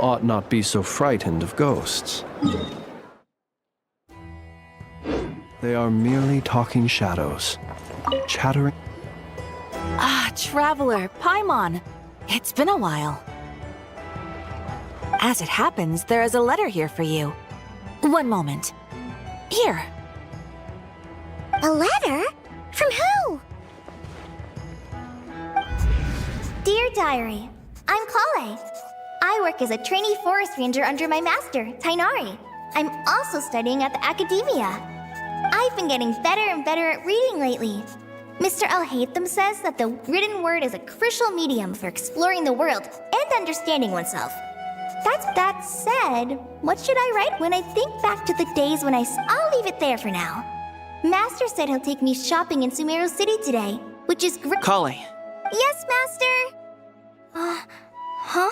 ought not be so frightened of ghosts. They are merely talking shadows, chattering. Ah, Traveler, Paimon. It's been a while. As it happens, there is a letter here for you. One moment. Here. A letter? From who? Dear Diary, I'm Kale. I work as a trainee forest ranger under my master, Tainari. I'm also studying at the academia. I've been getting better and better at reading lately. Mr. Al-Haytham says that the written word is a crucial medium for exploring the world and understanding oneself. That said, what should I write when I think back to the days when I'll leave it there for now. Master said he'll take me shopping in Sumeru City today, which is great. Kale. Yes, Master? Huh?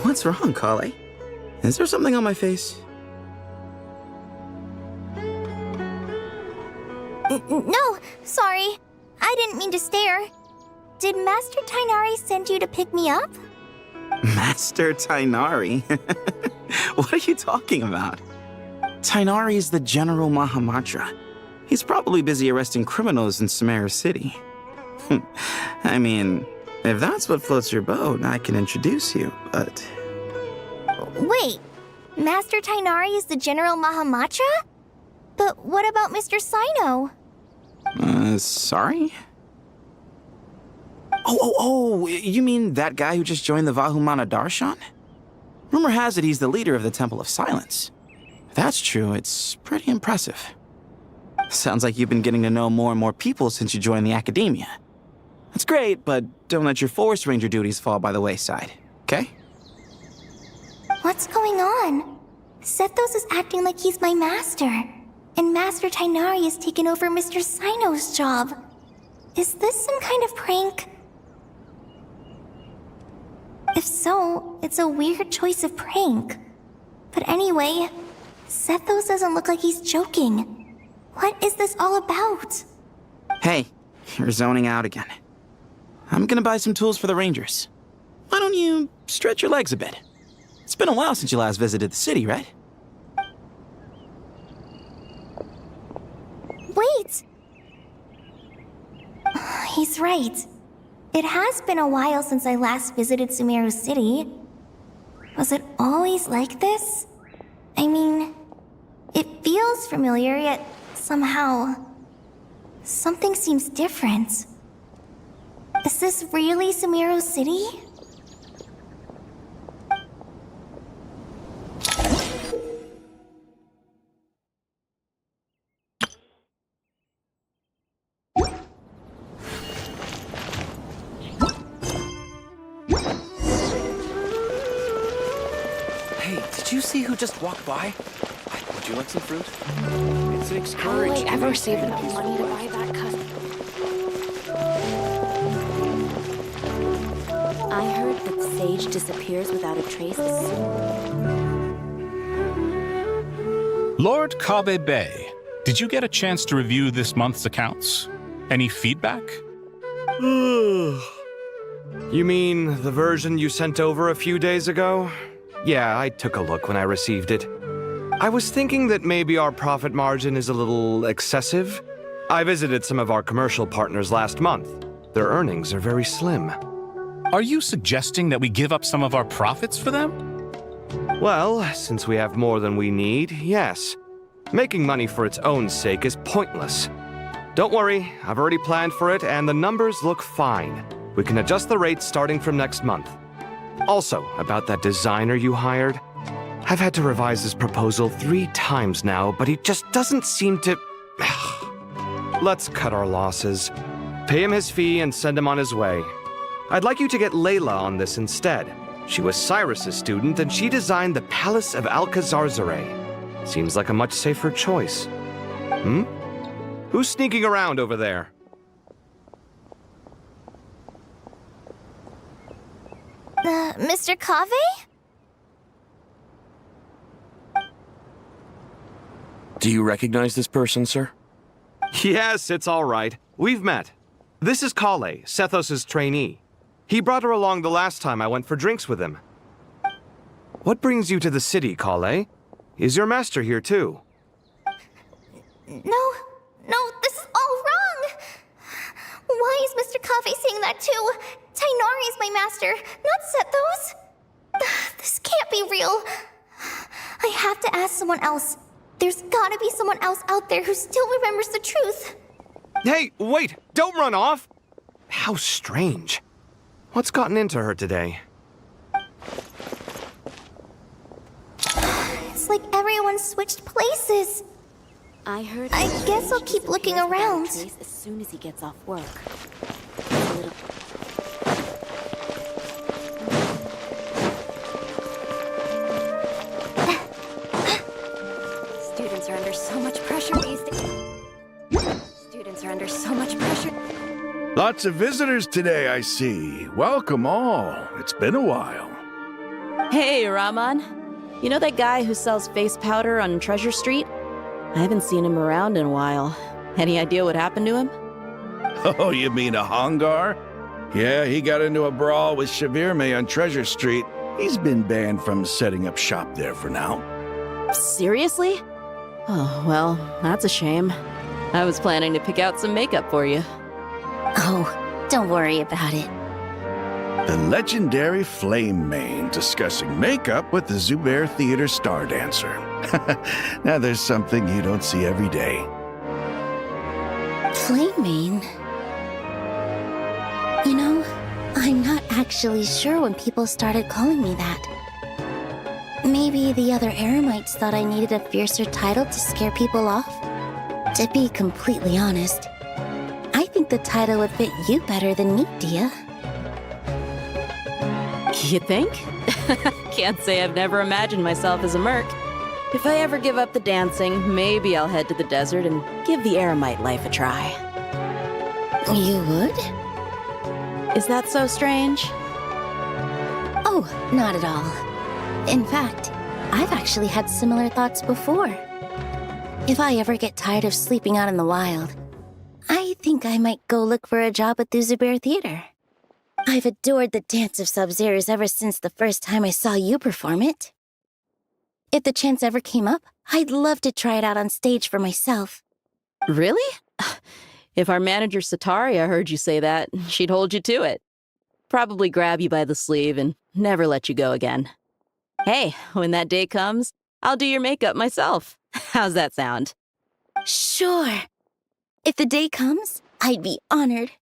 What's wrong, Kale? Is there something on my face? No, sorry. I didn't mean to stare. Did Master Tainari send you to pick me up? Master Tainari? What are you talking about? Tainari is the General Mahamatra. He's probably busy arresting criminals in Sumeru City. I mean, if that's what floats your boat, I can introduce you, but... Wait, Master Tainari is the General Mahamatra? But what about Mr. Sino? Sorry? Oh, you mean that guy who just joined the Vahumana Darshan? Rumor has it he's the leader of the Temple of Silence. If that's true, it's pretty impressive. Sounds like you've been getting to know more and more people since you joined the academia. That's great, but don't let your forest ranger duties fall by the wayside, okay? What's going on? Sethos is acting like he's my master, and Master Tainari has taken over Mr. Sino's job. Is this some kind of prank? If so, it's a weird choice of prank. But anyway, Sethos doesn't look like he's joking. What is this all about? Hey, you're zoning out again. I'm gonna buy some tools for the rangers. Why don't you stretch your legs a bit? It's been a while since you last visited the city, right? Wait! He's right. It has been a while since I last visited Sumeru City. Was it always like this? I mean, it feels familiar, yet somehow... something seems different. Is this really Sumeru City? Hey, did you see who just walked by? Would you like some fruit? It's an How will I encouragement. ever save enough money to buy that cousin? I heard that Sage disappears without a trace. Lord Kabe Bay, did you get a chance to review this month's accounts? Any feedback? You mean the version you sent over a few days ago? Yeah, I took a look when I received it. I was thinking that maybe our profit margin is a little excessive. I visited some of our commercial partners last month. Their earnings are very slim. Are you suggesting that we give up some of our profits for them? Well, since we have more than we need, yes. Making money for its own sake is pointless. Don't worry, I've already planned for it and the numbers look fine. We can adjust the rates starting from next month. Also, about that designer you hired, I've had to revise his proposal 3 times now, but he just doesn't seem to... Let's cut our losses. Pay him his fee and send him on his way. I'd like you to get Layla on this instead. She was Cyrus's student and she designed the Palace of Alcazarzare. Seems like a much safer choice. Who's sneaking around over there? Mr. Kave? Do you recognize this person, sir? Yes, it's all right. We've met. This is Kale, Sethos' trainee. He brought her along the last time I went for drinks with him. What brings you to the city, Kale? Is your master here too? No, this is all wrong! Why is Mr. Kave saying that too? Tainari is my master, not Sethos! This can't be real. I have to ask someone else. There's gotta be someone else out there who still remembers the truth. Hey, wait! Don't run off! How strange. What's gotten into her today? It's like everyone switched places. I heard. I guess I'll keep looking disappears without a around. trace as soon as he gets off work. A little- Students are under so much pressure these days. Students are under so much pressure. Lots of visitors today, I see. Welcome all. It's been a while. Hey, Rahman. You know that guy who sells face powder on Treasure Street? I haven't seen him around in a while. Any idea what happened to him? Oh, you mean a Hongar? Yeah, he got into a brawl with Shavirme on Treasure Street. He's been banned from setting up shop there for now. Seriously? Oh, well, that's a shame. I was planning to pick out some makeup for you. Oh, don't worry about it. The legendary Flame Mane discussing makeup with the Zubair Theater star dancer. Now there's something you don't see every day. Flame-mane? You know, I'm not actually sure when people started calling me that. Maybe the other Eremites thought I needed a fiercer title to scare people off? To be completely honest, I think the title would fit you better than me, Dia. You think? Can't say I've never imagined myself as a merc. If I ever give up the dancing, maybe I'll head to the desert and give the Eremite life a try. You would? Is that so strange? Oh, not at all. In fact, I've actually had similar thoughts before. If I ever get tired of sleeping out in the wild, I think I might go look for a job at the Zubair Theater. I've adored the dance of Sub-Zeros ever since the first time I saw you perform it. If the chance ever came up, I'd love to try it out on stage for myself. Really? If our manager Sataria heard you say that, she'd hold you to it. Probably grab you by the sleeve and never let you go again. Hey, when that day comes, I'll do your makeup myself. How's that sound? Sure. If the day comes, I'd be honored.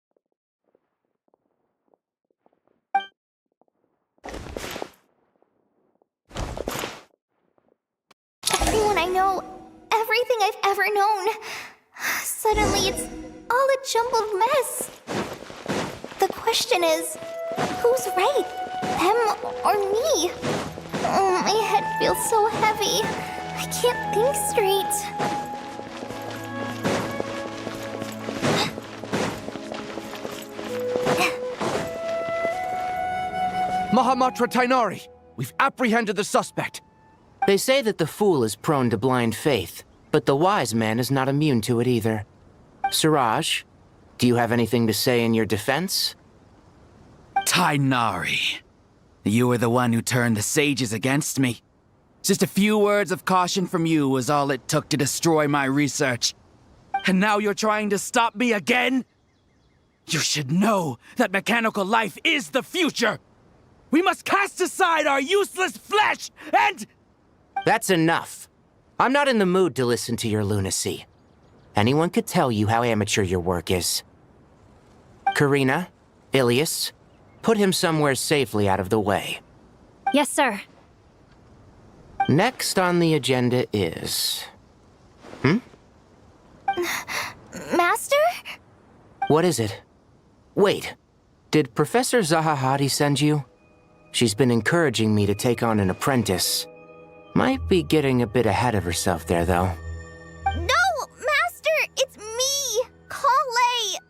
Everyone I know, everything I've ever known. Suddenly it's all a jumbled mess. The question is, who's right? Them or me? Oh, my head feels so heavy. I can't think straight. Mahamatra Tainari, we've apprehended the suspect. They say that the fool is prone to blind faith, but the wise man is not immune to it either. Suraj, do you have anything to say in your defense? Tainari, you were the one who turned the sages against me. Just a few words of caution from you was all it took to destroy my research. And now you're trying to stop me again? You should know that mechanical life is the future. We must cast aside our useless flesh and... That's enough. I'm not in the mood to listen to your lunacy. Anyone could tell you how amateur your work is. Karina, Ilias, put him somewhere safely out of the way. Yes, sir. Next on the agenda is... Master? What is it? Wait, did Professor Zahahadi send you? She's been encouraging me to take on an apprentice. Might be getting a bit ahead of herself there, though. No, Master! It's me! Kale!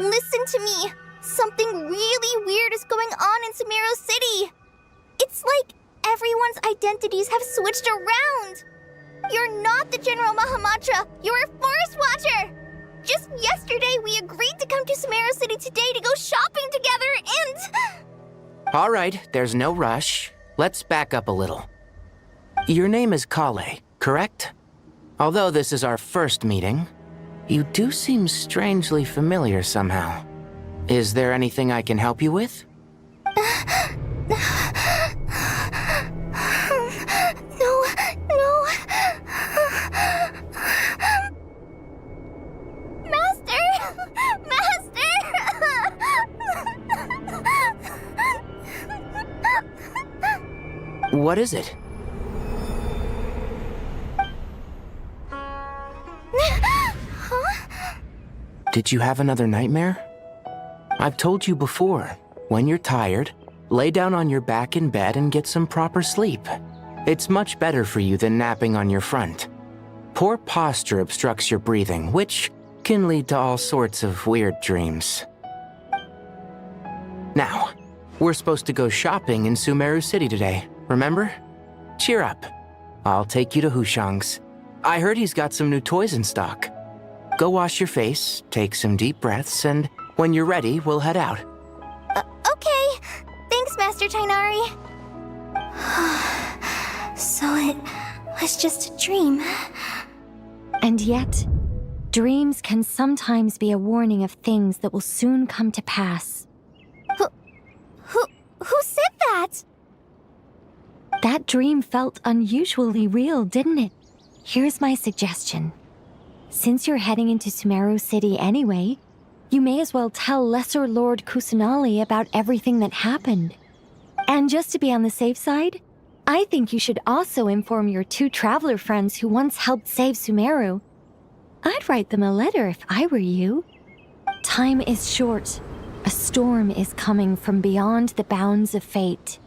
Listen to me. Something really weird is going on in Samiro City. It's like everyone's identities have switched around. You're not the General Mahamatra! You're a Forest Watcher! Just yesterday, we agreed to come to Sumeru City today to go shopping together and... All right, there's no rush. Let's back up a little. Your name is Kale, correct? Although this is our first meeting, you do seem strangely familiar somehow. Is there anything I can help you with? No. Master! What is it? Did you have another nightmare? I've told you before, when you're tired, lay down on your back in bed and get some proper sleep. It's much better for you than napping on your front. Poor posture obstructs your breathing, which can lead to all sorts of weird dreams. Now, we're supposed to go shopping in Sumeru City today, remember? Cheer up. I'll take you to Hushang's. I heard he's got some new toys in stock. Go wash your face, take some deep breaths, and when you're ready, we'll head out. Okay. Thanks, Master Tainari. So it was just a dream. And yet, dreams can sometimes be a warning of things that will soon come to pass. Who said that? That dream felt unusually real, didn't it? Here's my suggestion. Since you're heading into Sumeru City anyway, you may as well tell Lesser Lord Kusanali about everything that happened. And just to be on the safe side, I think you should also inform your 2 traveler friends who once helped save Sumeru. I'd write them a letter if I were you. Time is short. A storm is coming from beyond the bounds of fate.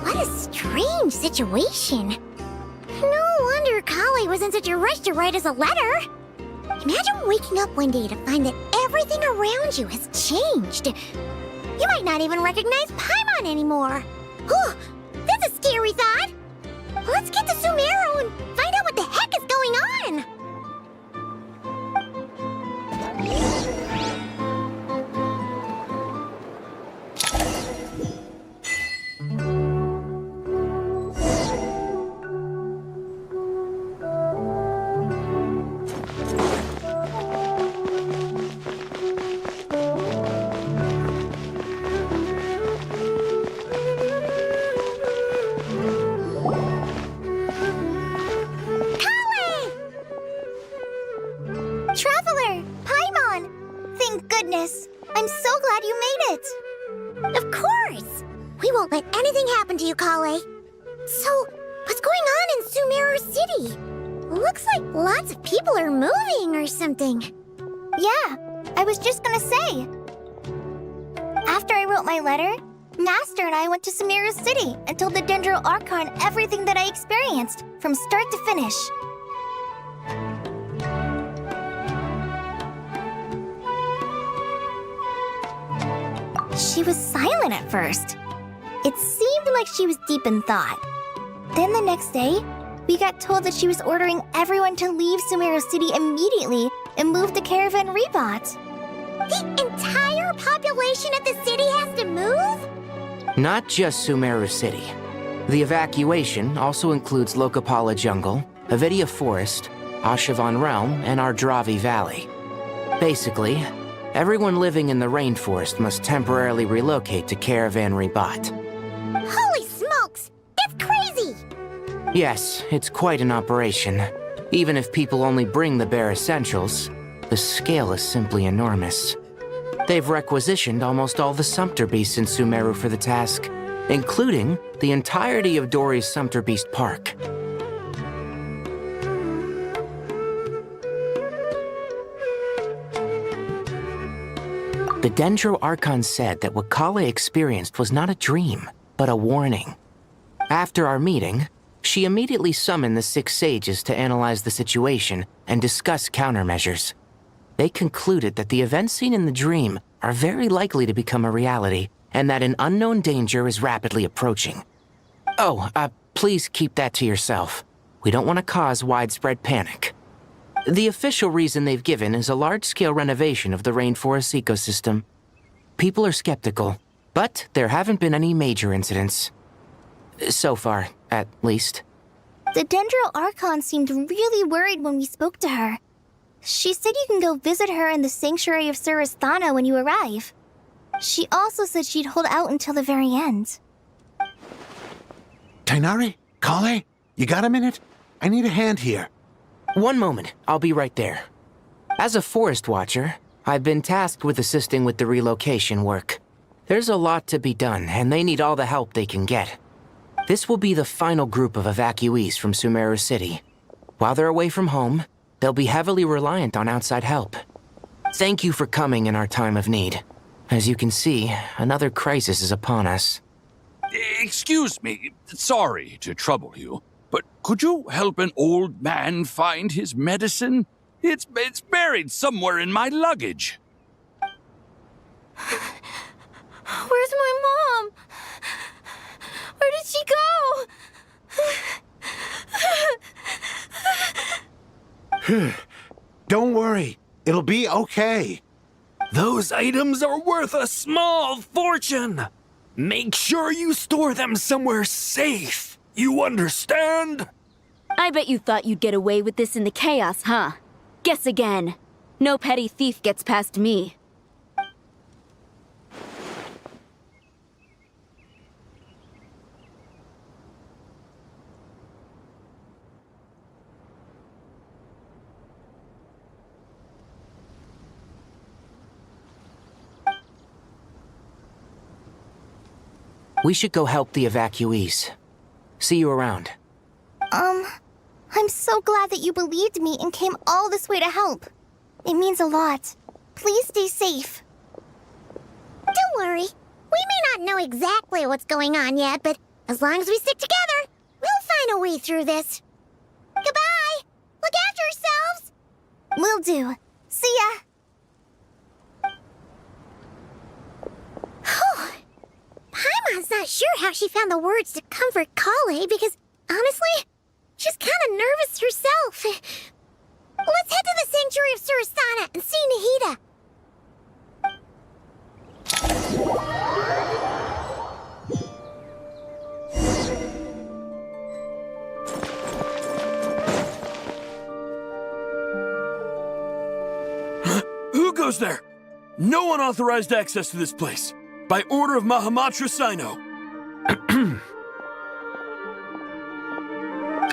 What a strange situation. No wonder Kale was in such a rush to write us a letter. Imagine waking up one day to find that everything around you has changed. You might not even recognize Paimon anymore. Whew, that's a scary thought. Let's get to Sumeru and find out what the heck is going on. Traveler! Paimon! Thank goodness! I'm so glad you made it! Of course! We won't let anything happen to you, Kale. So, what's going on in Sumeru City? Looks like lots of people are moving or something. Yeah, I was just gonna say. After I wrote my letter, Master and I went to Sumeru City and told the Dendro Archon everything that I experienced, from start to finish. She was silent at first. It seemed like she was deep in thought. Then the next day, we got told that she was ordering everyone to leave Sumeru City immediately and move to Caravan Rebot. The entire population of the city has to move? Not just Sumeru City. The evacuation also includes Lokapala Jungle, Avidia Forest, Ashavan Realm, and Ardravi Valley. Basically, everyone living in the rainforest must temporarily relocate to Caravan Rebot. Holy smokes! That's crazy! Yes, it's quite an operation. Even if people only bring the bare essentials, the scale is simply enormous. They've requisitioned almost all the Sumpter Beasts in Sumeru for the task, including the entirety of Dori's Sumpter Beast Park. The Dendro Archon said that what Kale experienced was not a dream, but a warning. After our meeting, She immediately summoned the 6 sages to analyze the situation and discuss countermeasures. They concluded that the events seen in the dream are very likely to become a reality, and that an unknown danger is rapidly approaching. Oh, please keep that to yourself. We don't want to cause widespread panic. The official reason they've given is a large-scale renovation of the rainforest ecosystem. People are skeptical, but there haven't been any major incidents. So far, at least. The Dendro Archon seemed really worried when we spoke to her. She said you can go visit her in the Sanctuary of Surasthana when you arrive. She also said she'd hold out until the very end. Tighnari? Kale? You got a minute? I need a hand here. One moment, I'll be right there. As a forest watcher, I've been tasked with assisting with the relocation work. There's a lot to be done, and they need all the help they can get. This will be the final group of evacuees from Sumeru City. While they're away from home, they'll be heavily reliant on outside help. Thank you for coming in our time of need. As you can see, another crisis is upon us. Excuse me, sorry to trouble you, but could you help an old man find his medicine? It's buried somewhere in my luggage. Where's my mom? Where did she go? Don't worry. It'll be okay. Those items are worth a small fortune. Make sure you store them somewhere safe. You understand? I bet you thought you'd get away with this in the chaos, huh? Guess again. No petty thief gets past me. We should go help the evacuees. See you around. I'm so glad that you believed me and came all this way to help. It means a lot. Please stay safe. Don't worry. We may not know exactly what's going on yet, but as long as we stick together, we'll find a way through this. Goodbye! Look after yourselves! Will do. See ya! Whew. Paimon's not sure how she found the words to comfort Kale because, honestly, she's kind of nervous herself. Let's head to the Sanctuary of Surasthana and see Nahida. Who goes there? No unauthorized access to this place. By order of Mahamatra Sino.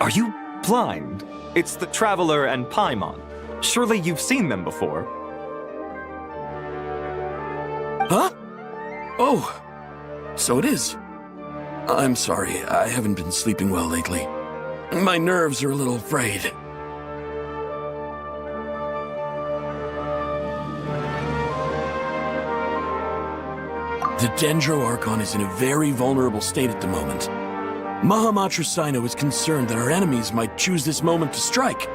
Are you blind? It's the Traveler and Paimon. Surely you've seen them before. Huh? Oh, so it is. I'm sorry, I haven't been sleeping well lately. My nerves are a little frayed. The Dendro Archon is in a very vulnerable state at the moment. Mahamatra Sino is concerned that our enemies might choose this moment to strike,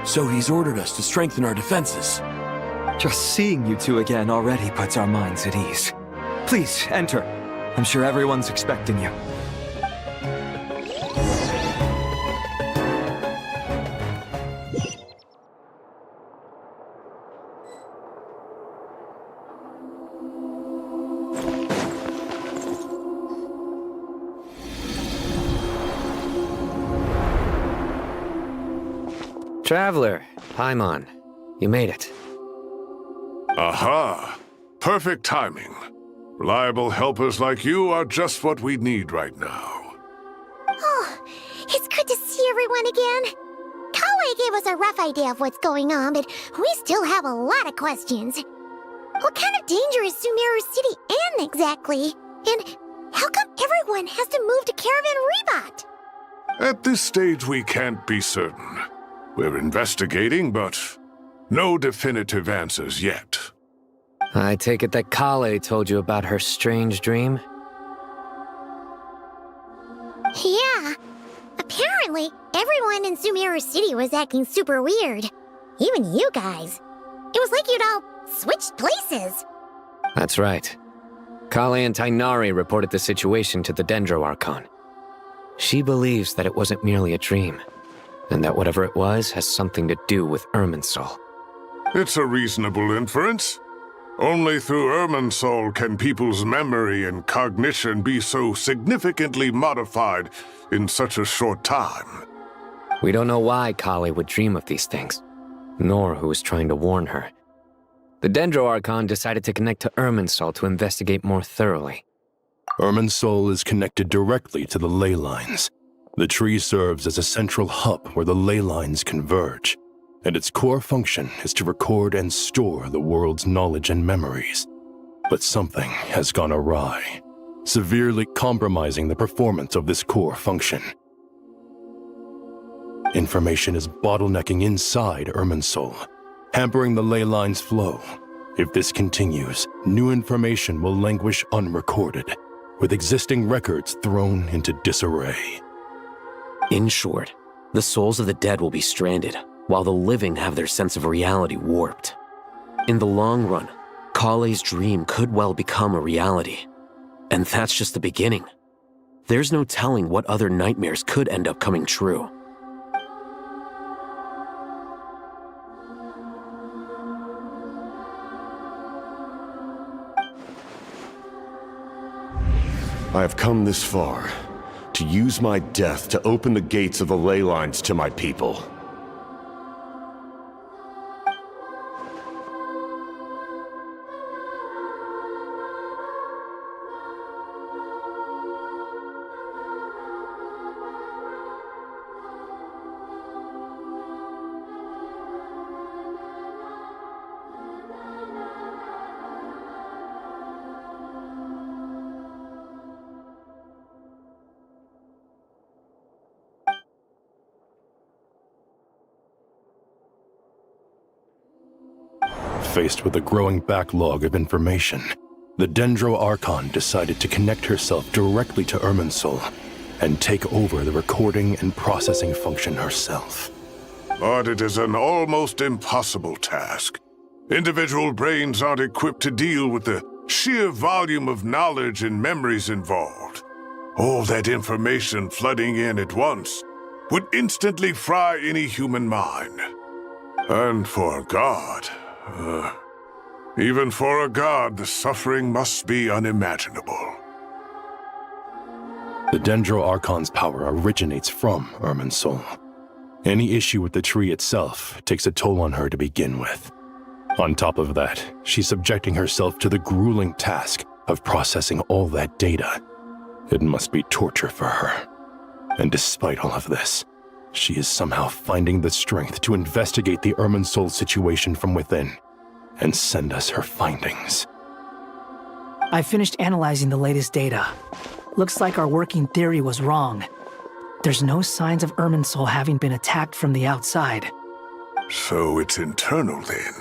so he's ordered us to strengthen our defenses. Just seeing you two again already puts our minds at ease. Please, enter. I'm sure everyone's expecting you. Traveler, Paimon, you made it. Aha! Perfect timing. Reliable helpers like you are just what we need right now. Oh, it's good to see everyone again. Kale gave us a rough idea of what's going on, but we still have a lot of questions. What kind of danger is Sumeru City in exactly? And how come everyone has to move to Caravan Rebot? At this stage, we can't be certain. We're investigating, but no definitive answers yet. I take it that Kale told you about her strange dream? Yeah. Apparently Apparently, everyone in Sumeru City was acting super weird. Even you guys. It was like you'd all switched places. That's right. Kale and Tainari reported the situation to the Dendro Archon. She believes that it wasn't merely a dream, and that whatever it was has something to do with Irminsul. It's a reasonable inference. Only through Irminsul can people's memory and cognition be so significantly modified in such a short time. We don't know why Kale would dream of these things, nor who was trying to warn her. The Dendro Archon decided to connect to Irminsul to investigate more thoroughly. Irminsul is connected directly to the ley lines. The tree serves as a central hub where the ley lines converge, and its core function is to record and store the world's knowledge and memories. But something has gone awry, severely compromising the performance of this core function. Information is bottlenecking inside Irminsul, hampering the ley line's flow. If this continues, new information will languish unrecorded, with existing records thrown into disarray. In short, the souls of the dead will be stranded, while the living have their sense of reality warped. In the long run, Kale's dream could well become a reality. And that's just the beginning. There's no telling what other nightmares could end up coming true. I have come this far, to use my death to open the gates of the ley lines to my people. Faced with a growing backlog of information, the Dendro Archon decided to connect herself directly to Irminsul and take over the recording and processing function herself. But it is an almost impossible task. Individual brains aren't equipped to deal with the sheer volume of knowledge and memories involved. All that information flooding in at once would instantly fry any human mind. And for a god, even for a god, the suffering must be unimaginable. The Dendro Archon's power originates from Irminsul. Any issue with the tree itself takes a toll on her to begin with. On top of that, she's subjecting herself to the grueling task of processing all that data. It must be torture for her. And despite all of this, she is somehow finding the strength to investigate the Irminsul situation from within and send us her findings. I finished analyzing the latest data. Looks like our working theory was wrong. There's no signs of Irminsul having been attacked from the outside. So it's internal then?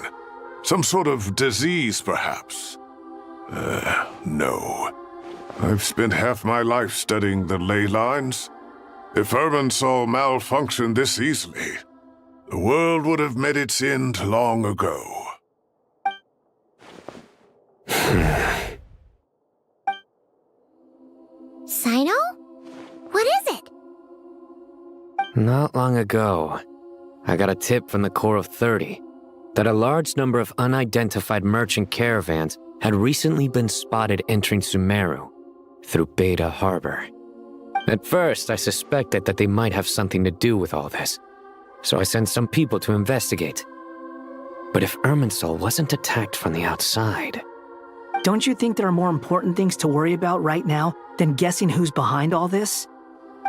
Some sort of disease, perhaps? No. I've spent half my life studying the ley lines. If Irminsul malfunctioned this easily, the world would have met its end long ago. Sino? What is it? Not long ago, I got a tip from the Corps of 30 that a large number of unidentified merchant caravans had recently been spotted entering Sumeru through Beta Harbor. At first, I suspected that they might have something to do with all this, so I sent some people to investigate. But if Irminsul wasn't attacked from the outside... Don't you think there are more important things to worry about right now than guessing who's behind all this?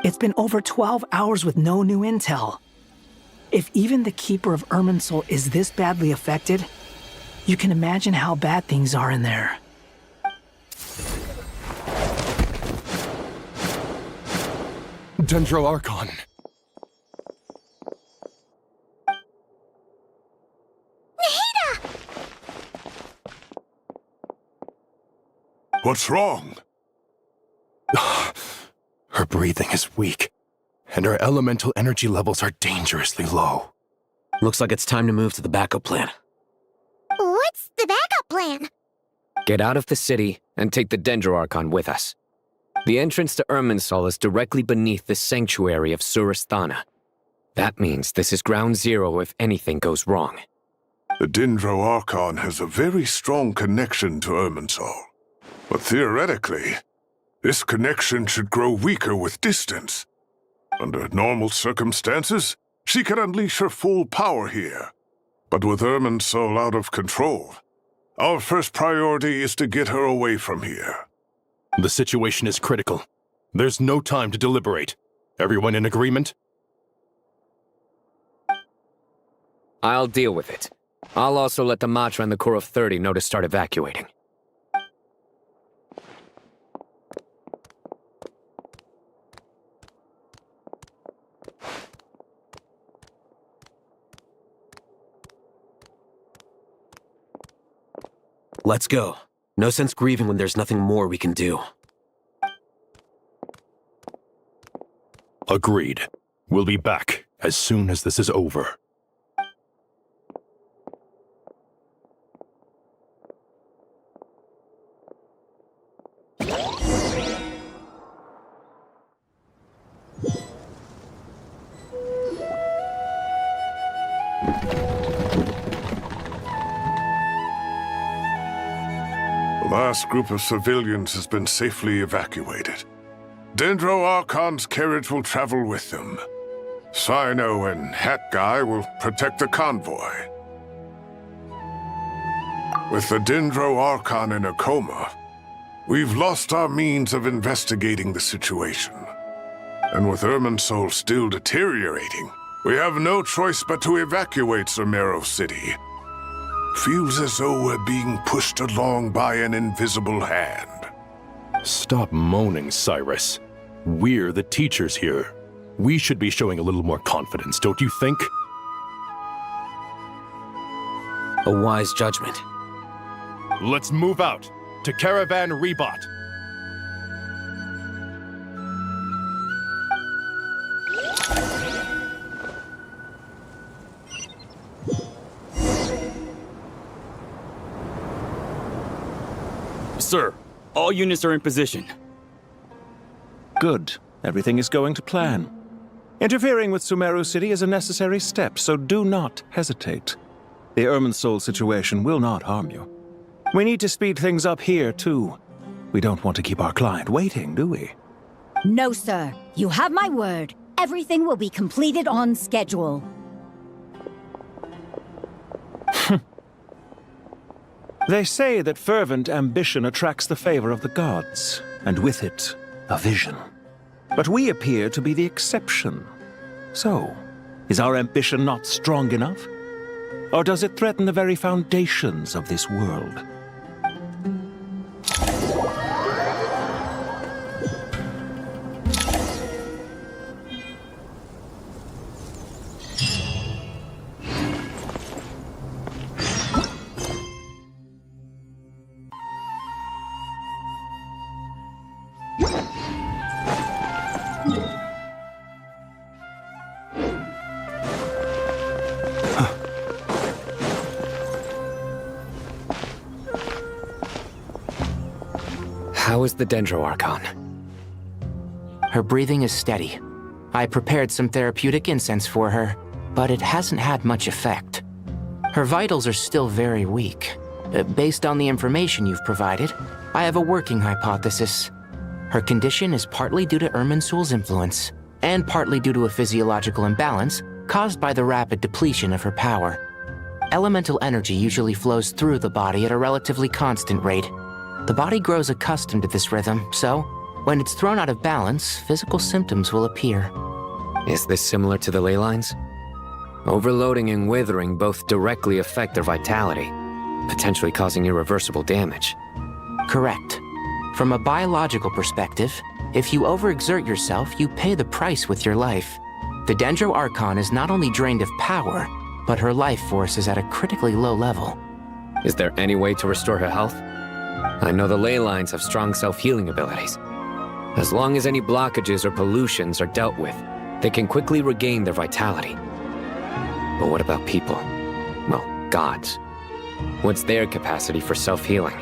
It's been over 12 hours with no new intel. If even the Keeper of Irminsul is this badly affected, you can imagine how bad things are in there. Dendro Archon. What's wrong? Her breathing is weak, and her elemental energy levels are dangerously low. Looks like it's time to move to the backup plan. What's the backup plan? Get out of the city and take the Dendroarchon with us. The entrance to Irminsul is directly beneath the sanctuary of Surasthana. That means this is ground zero if anything goes wrong. The Dendroarchon has a very strong connection to Irminsul. But theoretically, this connection should grow weaker with distance. Under normal circumstances, she can unleash her full power here. But with Irminsul out of control, our first priority is to get her away from here. The situation is critical. There's no time to deliberate. Everyone in agreement? I'll deal with it. I'll also let the Matra and the Core of 30 know to start evacuating. Let's go. No sense grieving when there's nothing more we can do. Agreed. We'll be back as soon as this is over. The last group of civilians has been safely evacuated. Dendroarchon's carriage will travel with them. Cyno and Hat Guy will protect the convoy. With the Dendroarchon in a coma, we've lost our means of investigating the situation. And with Irminsul still deteriorating, we have no choice but to evacuate Sumeru City. Feels as though we're being pushed along by an invisible hand. Stop moaning, Cyrus. We're the teachers here. We should be showing a little more confidence, don't you think? A wise judgment. Let's move out to Caravan Rebot. Sir, all units are in position. Good. Everything is going to plan. Interfering with Sumeru City is a necessary step, so do not hesitate. The Irminsul situation will not harm you. We need to speed things up here, too. We don't want to keep our client waiting, do we? No, sir. You have my word. Everything will be completed on schedule. They say that fervent ambition attracts the favor of the gods, and with it, a vision. But we appear to be the exception. So, is our ambition not strong enough? Or does it threaten the very foundations of this world? How is the Dendroarchon? Her breathing is steady. I prepared some therapeutic incense for her, but it hasn't had much effect. Her vitals are still very weak. Based on the information you've provided, I have a working hypothesis. Her condition is partly due to Irminsul's influence, and partly due to a physiological imbalance caused by the rapid depletion of her power. Elemental energy usually flows through the body at a relatively constant rate. The body grows accustomed to this rhythm, so when it's thrown out of balance, physical symptoms will appear. Is this similar to the ley lines? Overloading and withering both directly affect their vitality, potentially causing irreversible damage. Correct. From a biological perspective, if you overexert yourself, you pay the price with your life. The Dendroarchon is not only drained of power, but her life force is at a critically low level. Is there any way to restore her health? I know the ley lines have strong self-healing abilities. As long as any blockages or pollutions are dealt with, they can quickly regain their vitality. But what about people? Well, gods. What's their capacity for self-healing?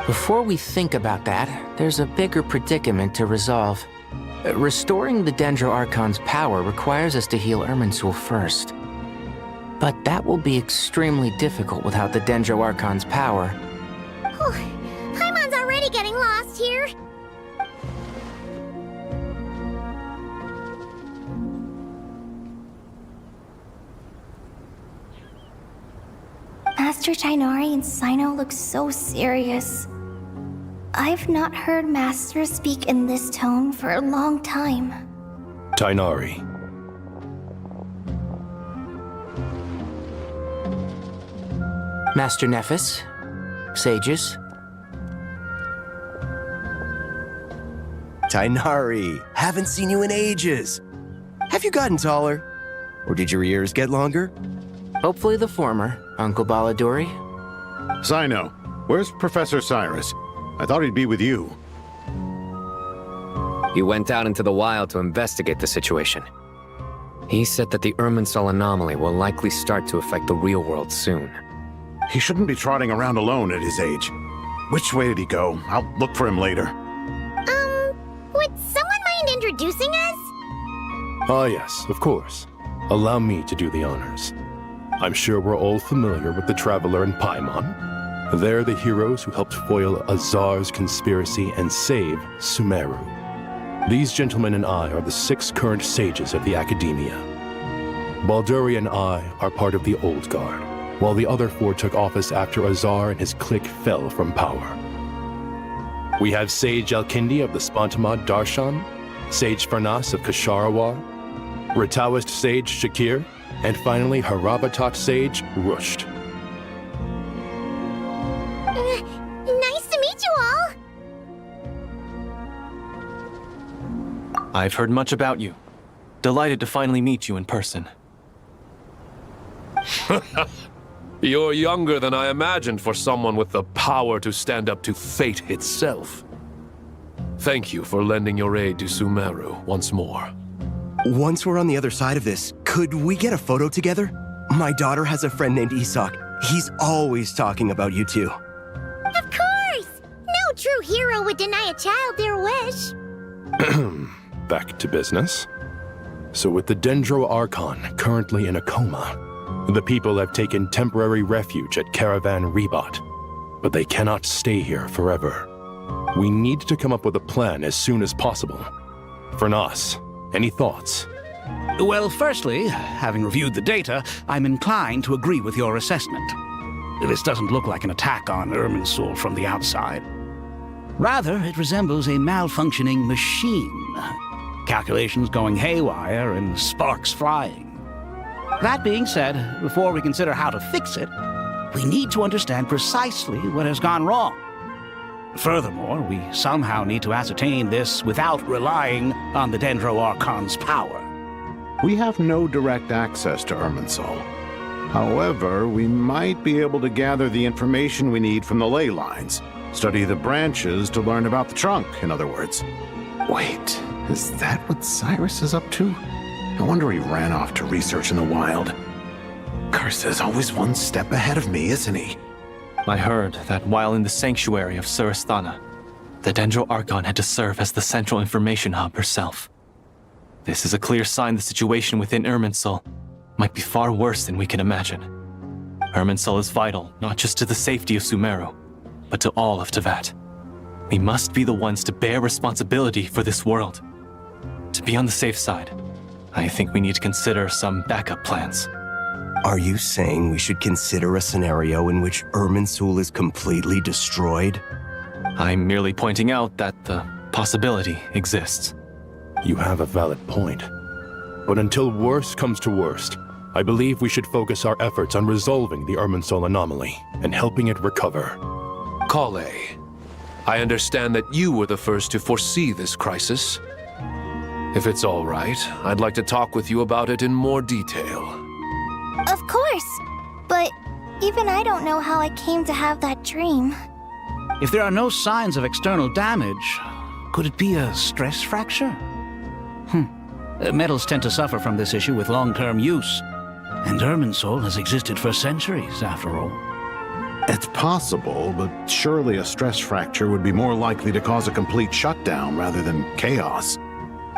Before we think about that, there's a bigger predicament to resolve. Restoring the Dendro Archon's power requires us to heal Irminsul first. But that will be extremely difficult without the Dendro Archon's power. Paimon's already getting lost here. Master Tainari and Sino look so serious. I've not heard Master speak in this tone for a long time. Tainari. Master Nephis, sages. Tainari, haven't seen you in ages. Have you gotten taller? Or did your ears get longer? Hopefully the former, Uncle Baladori. Sino, where's Professor Cyrus? I thought he'd be with you. He went out into the wild to investigate the situation. He said that the Irminsul anomaly will likely start to affect the real world soon. He shouldn't be trotting around alone at his age. Which way did he go? I'll look for him later. Would someone mind introducing us? Ah, yes, of course. Allow me to do the honors. I'm sure we're all familiar with the Traveler and Paimon. They're the heroes who helped foil Azar's conspiracy and save Sumeru. These gentlemen and I are the 6 current sages of the Academia. Balduri and I are part of the Old Guard, while the other 4 took office after Azar and his clique fell from power. We have Sage Alkindi of the Spantamad Darshan, Sage Farnas of Kasharawar, Rataoist Sage Shakir, and finally Harabatot Sage Rusht. Nice to meet you all. I've heard much about you. Delighted to finally meet you in person. You're younger than I imagined for someone with the power to stand up to fate itself. Thank you for lending your aid to Sumeru once more. Once we're on the other side of this, could we get a photo together? My daughter has a friend named Isak. He's always talking about you two. Of course! No true hero would deny a child their wish. Back to business. So with the Dendro Archon currently in a coma, the people have taken temporary refuge at Caravan Rebat, but they cannot stay here forever. We need to come up with a plan as soon as possible. Farnas, any thoughts? Well, firstly, having reviewed the data, I'm inclined to agree with your assessment. This doesn't look like an attack on Irminsul from the outside. Rather, it resembles a malfunctioning machine. Calculations going haywire and sparks flying. That being said, before we consider how to fix it, we need to understand precisely what has gone wrong. Furthermore, we somehow need to ascertain this without relying on the Dendro Archon's power. We have no direct access to Irminsul. However, we might be able to gather the information we need from the ley lines. Study the branches to learn about the trunk, in other words. Wait, is that what Cyrus is up to? No wonder he ran off to research in the wild. Curse's always one step ahead of me, isn't he? I heard that while in the sanctuary of Surasthana, the Dendro Archon had to serve as the central information hub herself. This is a clear sign the situation within Irminsul might be far worse than we can imagine. Irminsul is vital not just to the safety of Sumeru, but to all of Teyvat. We must be the ones to bear responsibility for this world. To be on the safe side, I think we need to consider some backup plans. Are you saying we should consider a scenario in which Irminsul is completely destroyed? I'm merely pointing out that the possibility exists. You have a valid point. But until worst comes to worst, I believe we should focus our efforts on resolving the Irminsul anomaly and helping it recover. Kale, I understand that you were the first to foresee this crisis. If it's all right, I'd like to talk with you about it in more detail. Of course! But even I don't know how I came to have that dream. If there are no signs of external damage, could it be a stress fracture? Metals tend to suffer from this issue with long-term use. And Irminsul has existed for centuries, after all. It's possible, but surely a stress fracture would be more likely to cause a complete shutdown rather than chaos.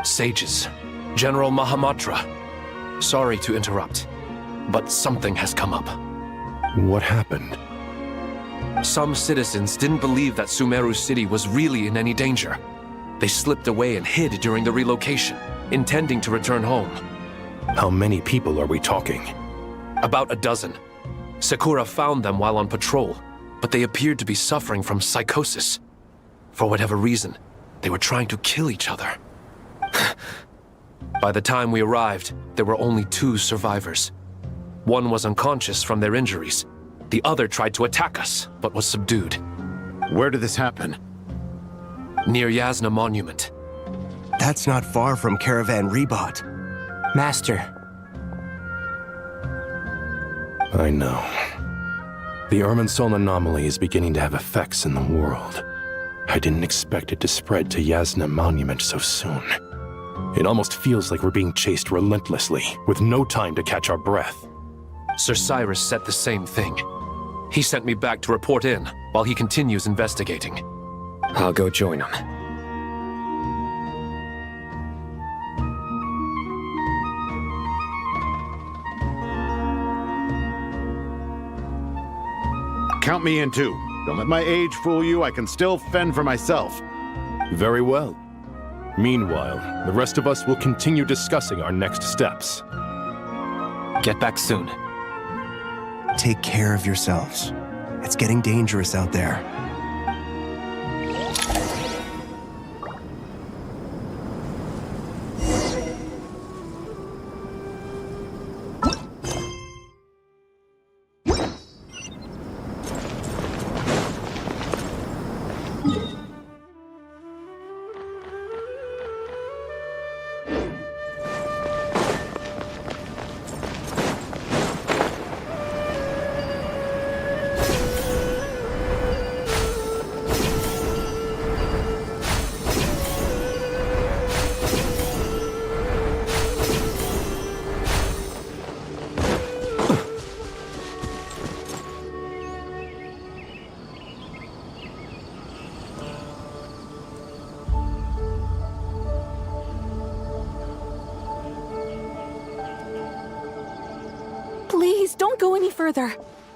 Sages. General Mahamatra. Sorry to interrupt, but something has come up. What happened? Some citizens didn't believe that Sumeru City was really in any danger. They slipped away and hid during the relocation, intending to return home. How many people are we talking? About a dozen. Sakura found them while on patrol, but they appeared to be suffering from psychosis. For whatever reason, they were trying to kill each other. By the time we arrived, there were only 2 survivors. One was unconscious from their injuries. The other tried to attack us, but was subdued. Where did this happen? Near Yasna Monument. That's not far from Caravan Rebot. Master. I know. The Irminsul anomaly is beginning to have effects in the world. I didn't expect it to spread to Yasna Monument so soon. It almost feels like we're being chased relentlessly, with no time to catch our breath. Sir Cyrus said the same thing. He sent me back to report in, while he continues investigating. I'll go join him. Count me in too. Don't let my age fool you, I can still fend for myself. Very well. Meanwhile, the rest of us will continue discussing our next steps. Get back soon. Take care of yourselves. It's getting dangerous out there. Please, don't go any further.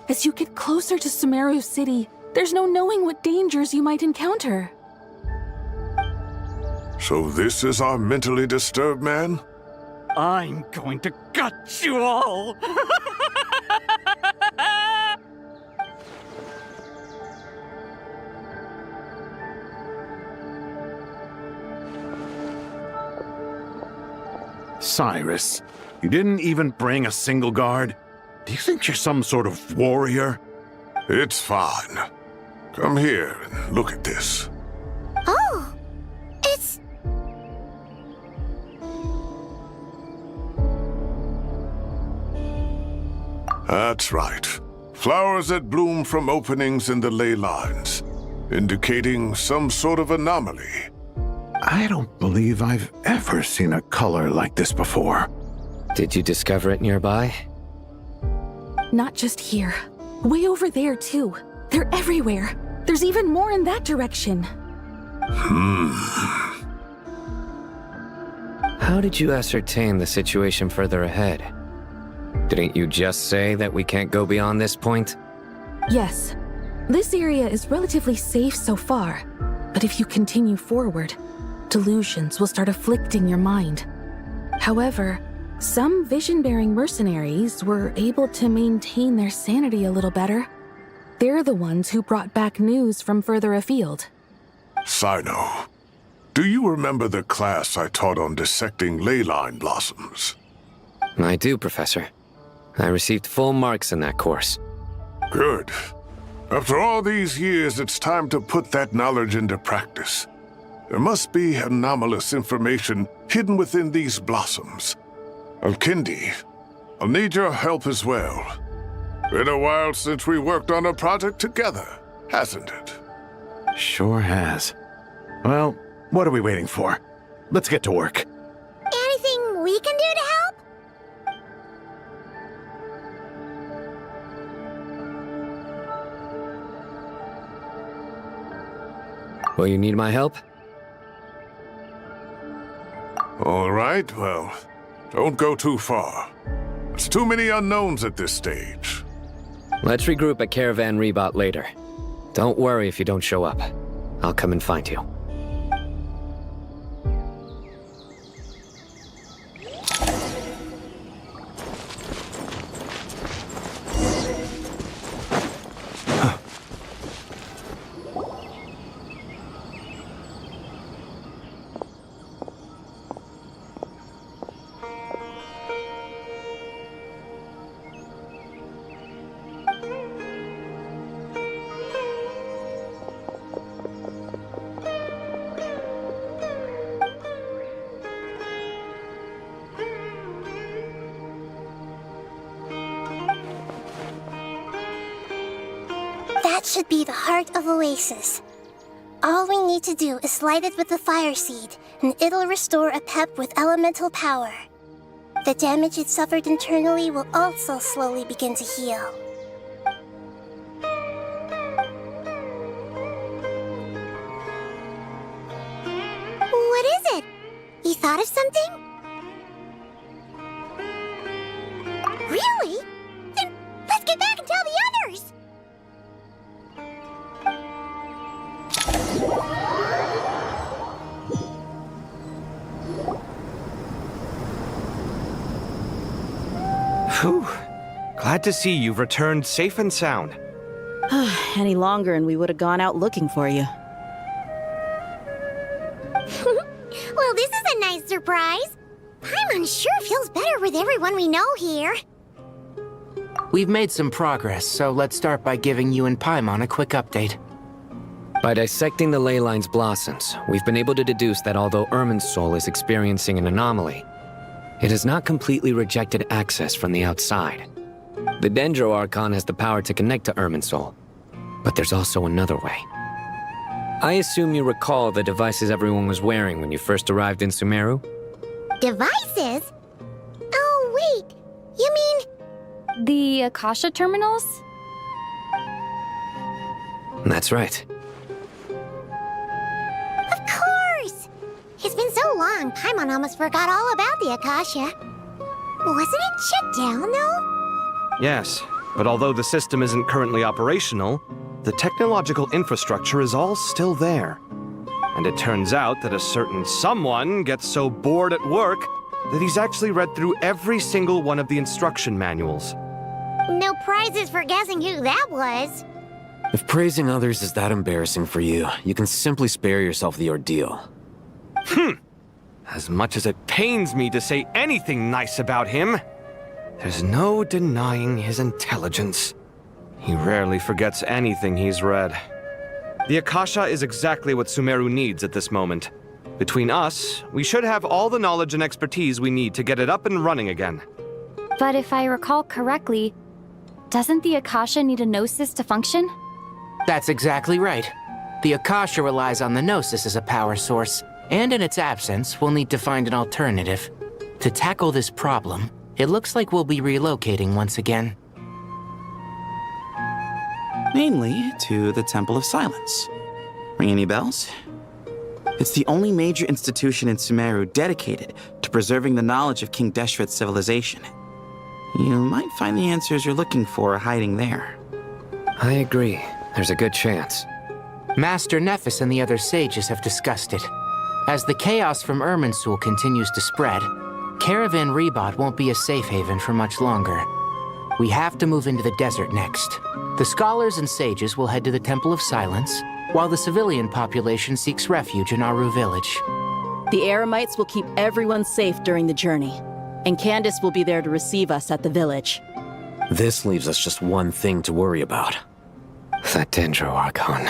As you get closer to Sumeru City, there's no knowing what dangers you might encounter. So this is our mentally disturbed man? I'm going to gut you all! Cyrus, you didn't even bring a single guard? Do you think you're some sort of warrior? It's fine. Come here and look at this. Oh, it's... That's right. Flowers that bloom from openings in the ley lines, indicating some sort of anomaly. I don't believe I've ever seen a color like this before. Did you discover it nearby? Not just here. Way over there, too. They're everywhere. There's even more in that direction. How did you ascertain the situation further ahead? Didn't you just say that we can't go beyond this point? Yes. This area is relatively safe so far. But if you continue forward, delusions will start afflicting your mind. However, some vision-bearing mercenaries were able to maintain their sanity a little better. They're the ones who brought back news from further afield. Sino, do you remember the class I taught on dissecting ley line blossoms? I do, Professor. I received full marks in that course. Good. After all these years, it's time to put that knowledge into practice. There must be anomalous information hidden within these blossoms. Alkindi, I'll need your help as well. Been a while since we worked on a project together, hasn't it? Sure has. Well, what are we waiting for? Let's get to work. Anything Will you need my help? All right, well, don't go too far. There's too many unknowns at this stage. Let's regroup at Caravan Rebot later. Don't worry if you don't show up. I'll come and find you. That should be the heart of Oasis. All we need to do is light it with the fire seed, and it'll restore a pep with elemental power. The damage it suffered internally will also slowly begin to heal. What is it? You thought of something? Really? Then let's get back and tell the others! Whew. Glad to see you've returned safe and sound. Any longer and we would have gone out looking for you. Well, this is a nice surprise. Paimon sure feels better with everyone we know here. We've made some progress, so let's start by giving you and Paimon a quick update. By dissecting the ley line's blossoms, we've been able to deduce that although Irminsul is experiencing an anomaly, it has not completely rejected access from the outside. The Dendro Archon has the power to connect to Irminsul, but there's also another way. I assume you recall the devices everyone was wearing when you first arrived in Sumeru? Devices? Oh, wait. You mean... The Akasha terminals? That's right. Of course! It's been so long, Paimon almost forgot all about the Akasha. Wasn't it shut down, though? Yes, but although the system isn't currently operational, the technological infrastructure is all still there. And it turns out that a certain someone gets so bored at work that he's actually read through every single one of the instruction manuals. No prizes for guessing who that was. If praising others is that embarrassing for you, you can simply spare yourself the ordeal. As much as it pains me to say anything nice about him, there's no denying his intelligence. He rarely forgets anything he's read. The Akasha is exactly what Sumeru needs at this moment. Between us, we should have all the knowledge and expertise we need to get it up and running again. But if I recall correctly, doesn't the Akasha need a Gnosis to function? That's exactly right. The Akasha relies on the Gnosis as a power source, and in its absence, we'll need to find an alternative. To tackle this problem, it looks like we'll be relocating once again. Mainly to the Temple of Silence. Ring any bells? It's the only major institution in Sumeru dedicated to preserving the knowledge of King Deshret's civilization. You might find the answers you're looking for hiding there. I agree. There's a good chance. Master Nephis and the other sages have discussed it. As the chaos from Irminsul continues to spread, Caravan Rebot won't be a safe haven for much longer. We have to move into the desert next. The scholars and sages will head to the Temple of Silence, while the civilian population seeks refuge in Aru village. The Eremites will keep everyone safe during the journey, and Candace will be there to receive us at the village. This leaves us just one thing to worry about. That Dendro Archon.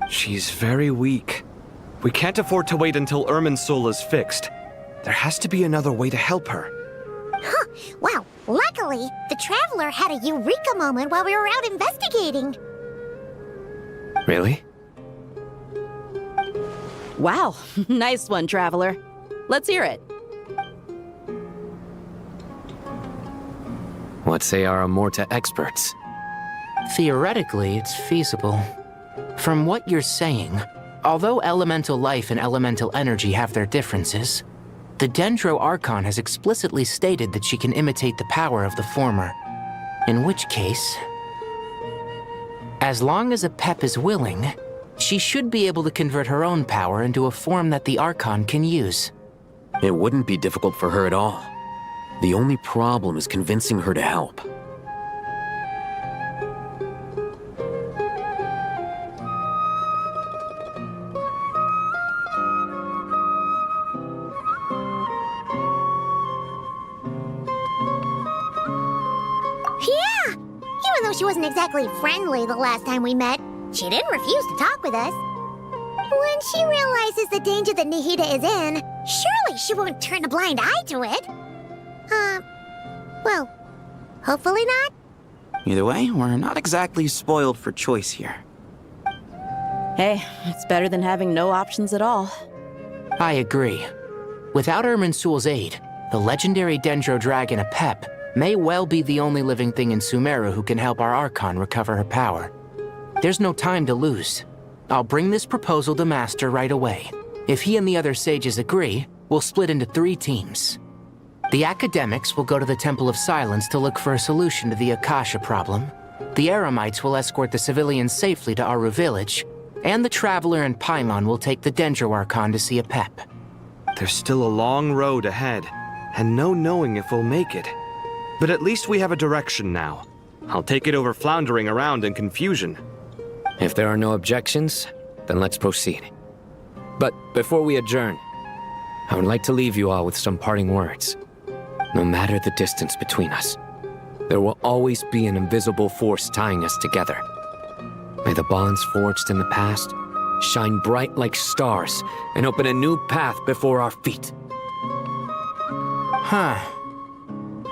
She's very weak. We can't afford to wait until Irminsul is fixed. There has to be another way to help her. Huh. Wow. Luckily, the Traveler had a eureka moment while we were out investigating. Really? Wow. Nice one, Traveler. Let's hear it. What say our Amorta experts? Theoretically, it's feasible. From what you're saying, Although elemental life and elemental energy have their differences, the Dendro Archon has explicitly stated that she can imitate the power of the former. In which case, as long as Apep is willing, she should be able to convert her own power into a form that the Archon can use. It wouldn't be difficult for her at all. The only problem is convincing her to help. Yeah! Even though she wasn't exactly friendly the last time we met, she didn't refuse to talk with us. When she realizes the danger that Nahida is in, surely she won't turn a blind eye to it. Well, hopefully not. Either way, we're not exactly spoiled for choice here. Hey, it's better than having no options at all. I agree. Without Irminsul's aid, the legendary Dendro Dragon Apep may well be the only living thing in Sumeru who can help our Archon recover her power. There's no time to lose. I'll bring this proposal to Master right away. If he and the other sages agree, we'll split into 3 teams. The academics will go to the Temple of Silence to look for a solution to the Akasha problem. The Eremites will escort the civilians safely to Aru village, and the Traveler and Paimon will take the Dendro Archon to see Apep. There's still a long road ahead, and no knowing if we'll make it. But at least we have a direction now. I'll take it over floundering around in confusion. If there are no objections, then let's proceed. But before we adjourn, I would like to leave you all with some parting words. No matter the distance between us, there will always be an invisible force tying us together. May the bonds forged in the past shine bright like stars and open a new path before our feet. Huh.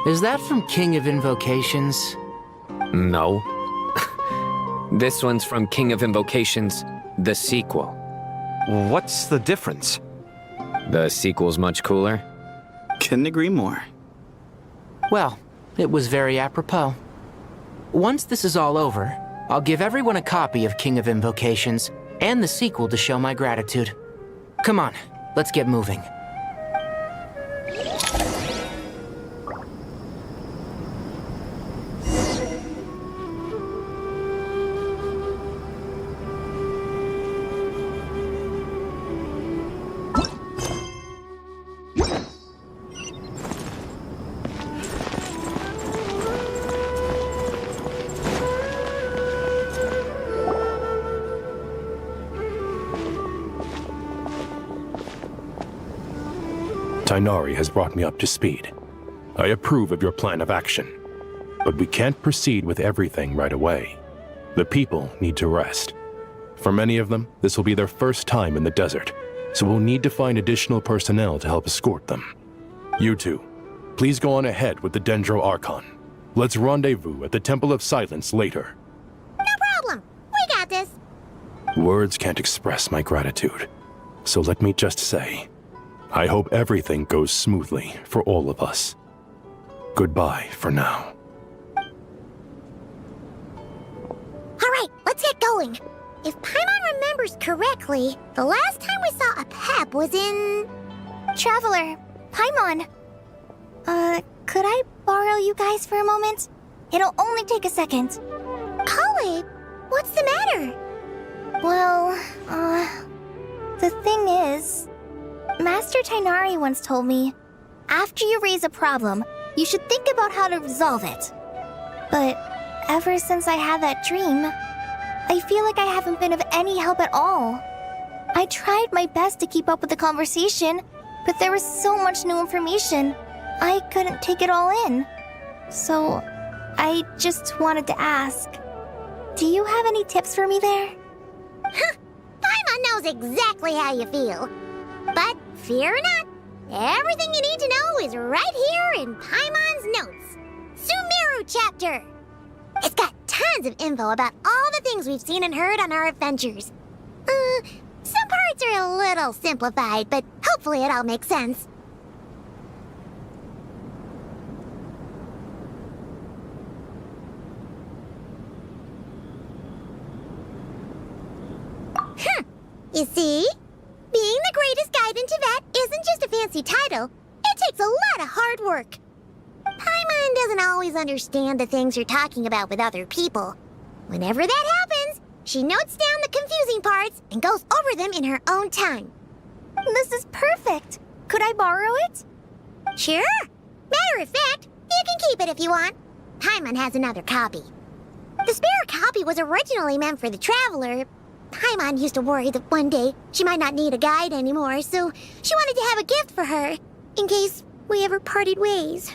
Is that from King of Invocations? No. This one's from King of Invocations, the sequel. What's the difference? The sequel's much cooler. Couldn't agree more. Well, it was very apropos. Once this is all over, I'll give everyone a copy of King of Invocations and the sequel to show my gratitude. Come on, let's get moving. Tainari has brought me up to speed. I approve of your plan of action, but we can't proceed with everything right away. The people need to rest. For many of them, this will be their first time in the desert, so we'll need to find additional personnel to help escort them. You two, please go on ahead with the Dendro Archon. Let's rendezvous at the Temple of Silence later. No problem. We got this. Words can't express my gratitude, so let me just say, I hope everything goes smoothly for all of us. Goodbye for now. Alright, let's get going. If Paimon remembers correctly, the last time we saw Apep was in... Traveler, Paimon. Could I borrow you guys for a moment? It'll only take a second. Kale, what's the matter? Well, the thing is, Master Tainari once told me, after you raise a problem, you should think about how to resolve it. But ever since I had that dream, I feel like I haven't been of any help at all. I tried my best to keep up with the conversation, but there was so much new information, I couldn't take it all in. So, I just wanted to ask, do you have any tips for me there? Huh, Paimon knows exactly how you feel. But fear not, everything you need to know is right here in Paimon's notes. Sumeru chapter! It's got tons of info about all the things we've seen and heard on our adventures. Some parts are a little simplified, but hopefully it all makes sense. You see? Being the greatest guide in Tibet isn't just a fancy title. It takes a lot of hard work. Paimon doesn't always understand the things you're talking about with other people. Whenever that happens, she notes down the confusing parts and goes over them in her own time. This is perfect. Could I borrow it? Sure. Matter of fact, you can keep it if you want. Paimon has another copy. The spare copy was originally meant for the traveler. Paimon used to worry that one day she might not need a guide anymore, so she wanted to have a gift for her, in case we ever parted ways.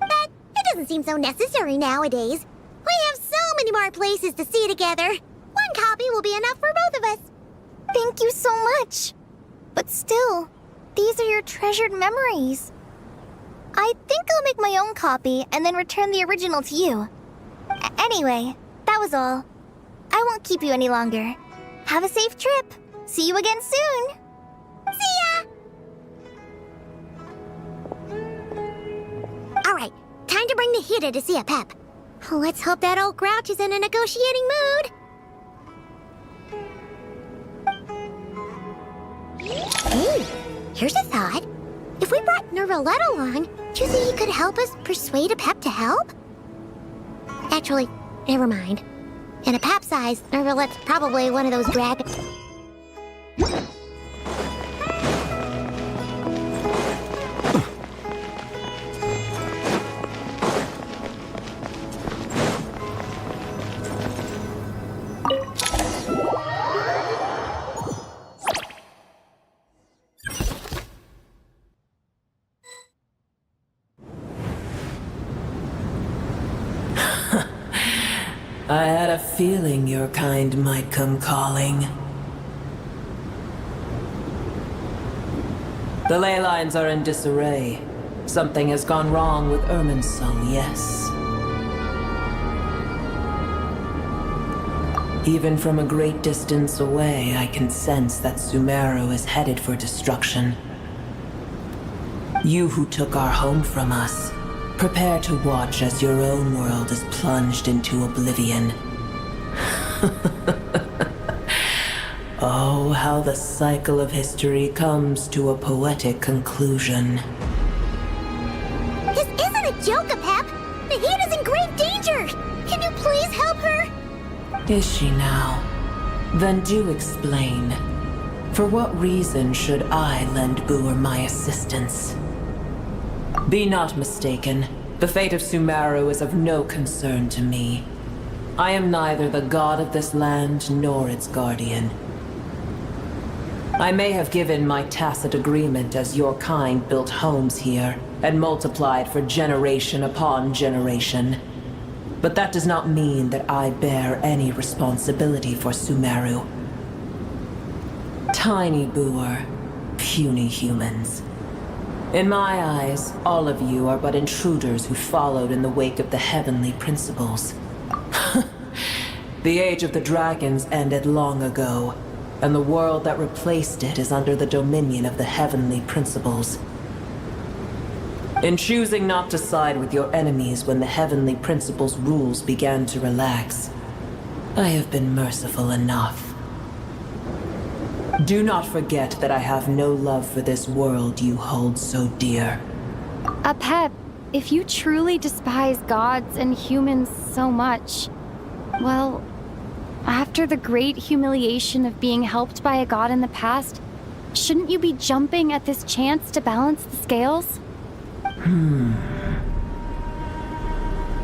But it doesn't seem so necessary nowadays. We have so many more places to see together. One copy will be enough for both of us. Thank you so much. But still, these are your treasured memories. I think I'll make my own copy and then return the original to you. Anyway, that was all. I won't keep you any longer. Have a safe trip. See you again soon. See ya! Alright, time to bring the Hida to see a Pep. Let's hope that old grouch is in a negotiating mood. Hey, here's a thought. If we brought Nervalette along, do you think he could help us persuade a Pep to help? Actually, never mind. In a Pep size, Nervalette's probably one of those dragons. I had a feeling your kind might come calling. The ley lines are in disarray. Something has gone wrong with Irminsul, yes. Even from a great distance away, I can sense that Sumeru is headed for destruction. You who took our home from us, prepare to watch as your own world is plunged into oblivion. Oh, how the cycle of history comes to a poetic conclusion. This isn't a joke, Pep! The Hida is in grave danger! Can you please help her? Is she now? Then do explain. For what reason should I lend Boer my assistance? Be not mistaken. The fate of Sumeru is of no concern to me. I am neither the god of this land nor its guardian. I may have given my tacit agreement as your kind built homes here and multiplied for generation upon generation. But that does not mean that I bear any responsibility for Sumeru. Tiny Boer, puny humans. In my eyes, all of you are but intruders who followed in the wake of the heavenly principles. The age of the dragons ended long ago, and the world that replaced it is under the dominion of the heavenly principles. In choosing not to side with your enemies when the heavenly principles' rules began to relax, I have been merciful enough. Do not forget that I have no love for this world you hold so dear. Pep, if you truly despise gods and humans so much, well, after the great humiliation of being helped by a god in the past, shouldn't you be jumping at this chance to balance the scales?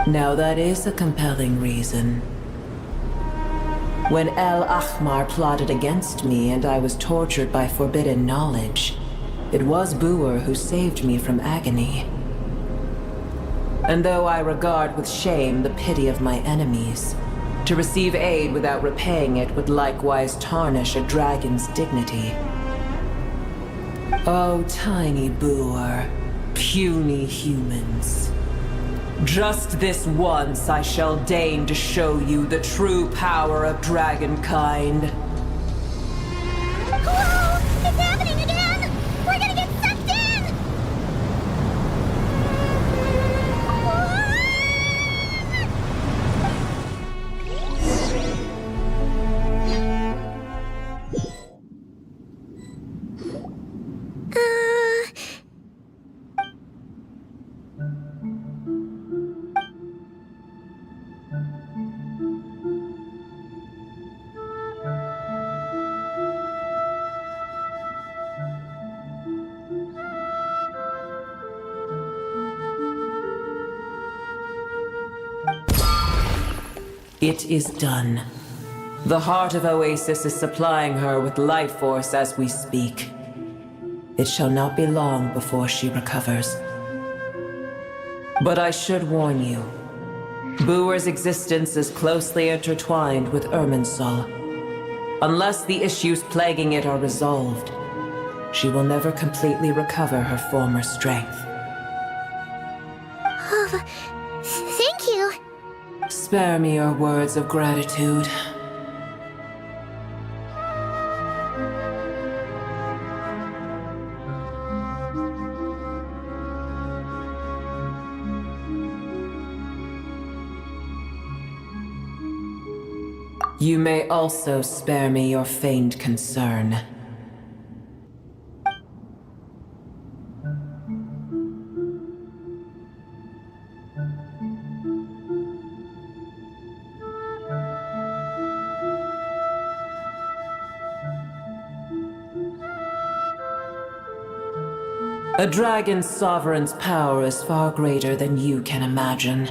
Now that is a compelling reason. When El Ahmar plotted against me and I was tortured by forbidden knowledge, it was Boer who saved me from agony. And though I regard with shame the pity of my enemies, to receive aid without repaying it would likewise tarnish a dragon's dignity. Oh, tiny Boer, puny humans. Just this once I shall deign to show you the true power of dragonkind. Whoa! It's happening again! We're gonna get sucked in! It is done. The heart of Oasis is supplying her with life force as we speak. It shall not be long before she recovers. But I should warn you. Booer's existence is closely intertwined with Irminsul. Unless the issues plaguing it are resolved, she will never completely recover her former strength. Oh, thank you. Spare me your words of gratitude. You may also spare me your feigned concern. A dragon's sovereign's power is far greater than you can imagine.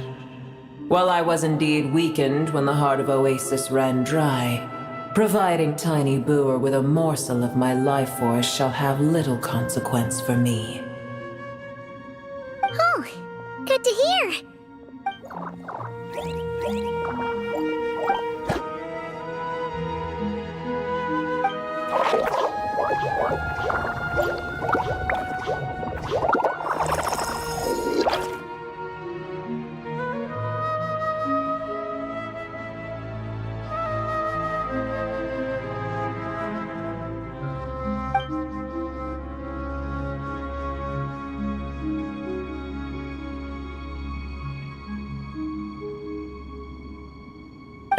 While I was indeed weakened when the heart of Oasis ran dry, providing Tiny Booer with a morsel of my life force shall have little consequence for me. Oh, good to hear.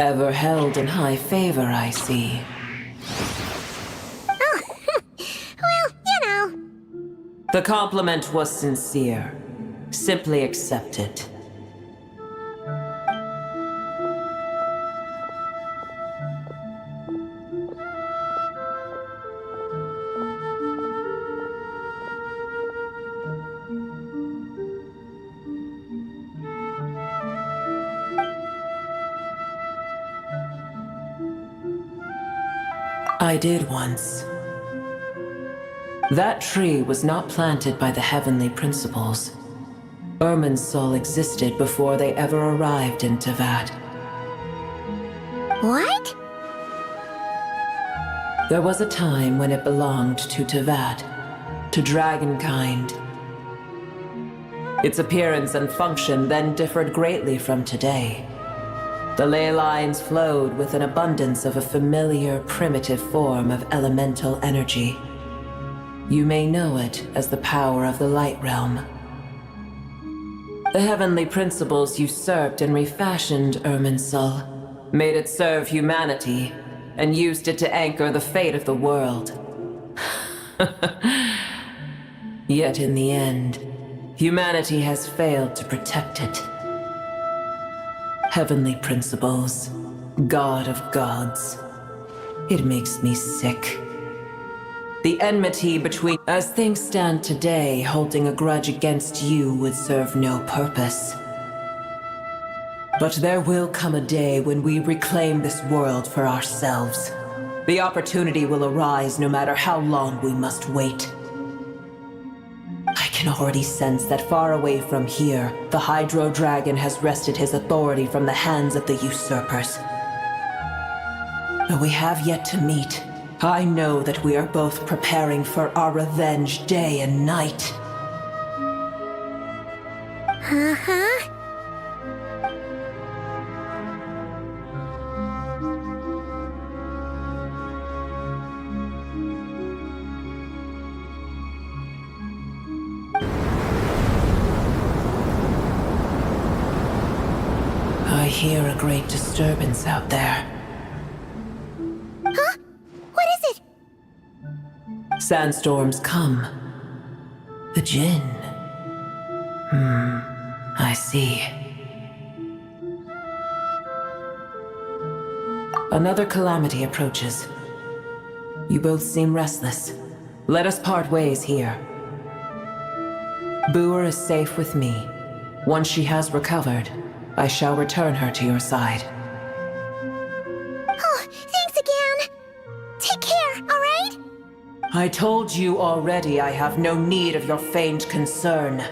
Ever held in high favor, I see. Oh, well, you know. The compliment was sincere. Simply accept it. I did once. That tree was not planted by the heavenly principles. Irminsul existed before they ever arrived in Tevat. What? There was a time when it belonged to Tevat, to dragonkind. Its appearance and function then differed greatly from today. The ley lines flowed with an abundance of a familiar, primitive form of elemental energy. You may know it as the power of the Light Realm. The heavenly principles usurped and refashioned Irminsul, made it serve humanity, and used it to anchor the fate of the world. Yet in the end, humanity has failed to protect it. Heavenly principles, God of gods. It makes me sick. The enmity between... As things stand today, holding a grudge against you would serve no purpose. But there will come a day when we reclaim this world for ourselves. The opportunity will arise no matter how long we must wait. I can already sense that far away from here, the Hydro Dragon has wrested his authority from the hands of the usurpers. Though we have yet to meet, I know that we are both preparing for our revenge day and night. Uh-huh. I hear a great disturbance out there. Huh? What is it? Sandstorms come. The Jinn. I see. Another calamity approaches. You both seem restless. Let us part ways here. Booer is safe with me. Once she has recovered, I shall return her to your side. I told you already I have no need of your feigned concern.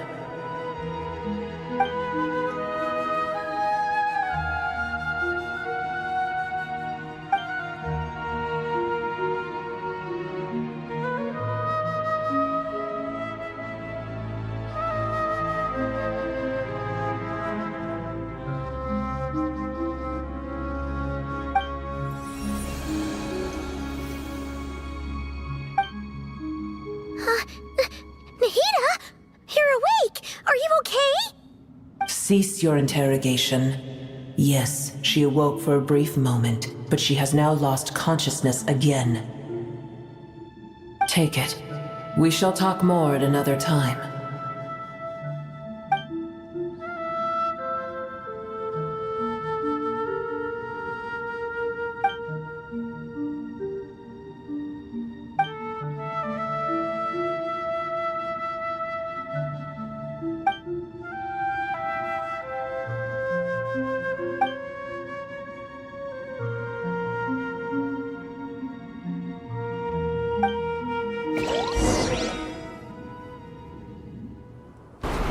Nahida? You're awake! Are you okay? Cease your interrogation. Yes, she awoke for a brief moment, but she has now lost consciousness again. Take it. We shall talk more at another time.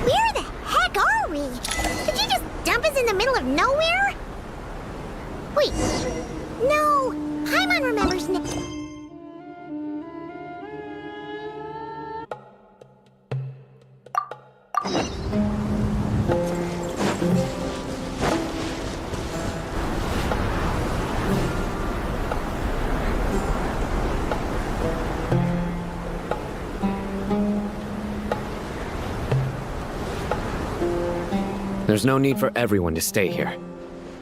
Where the heck are we? Did you just dump us in the middle of nowhere? Wait. No. Paimon remembers There's no need for everyone to stay here.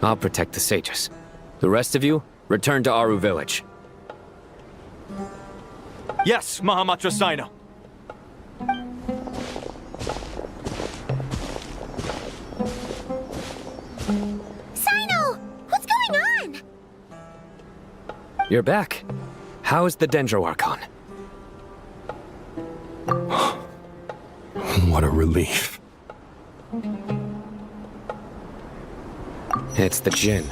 I'll protect the sages. The rest of you, return to Aru village. Yes, Mahamatra Sino. Sino! What's going on? You're back. How is the Dendro Archon? What a relief. It's the Jinn.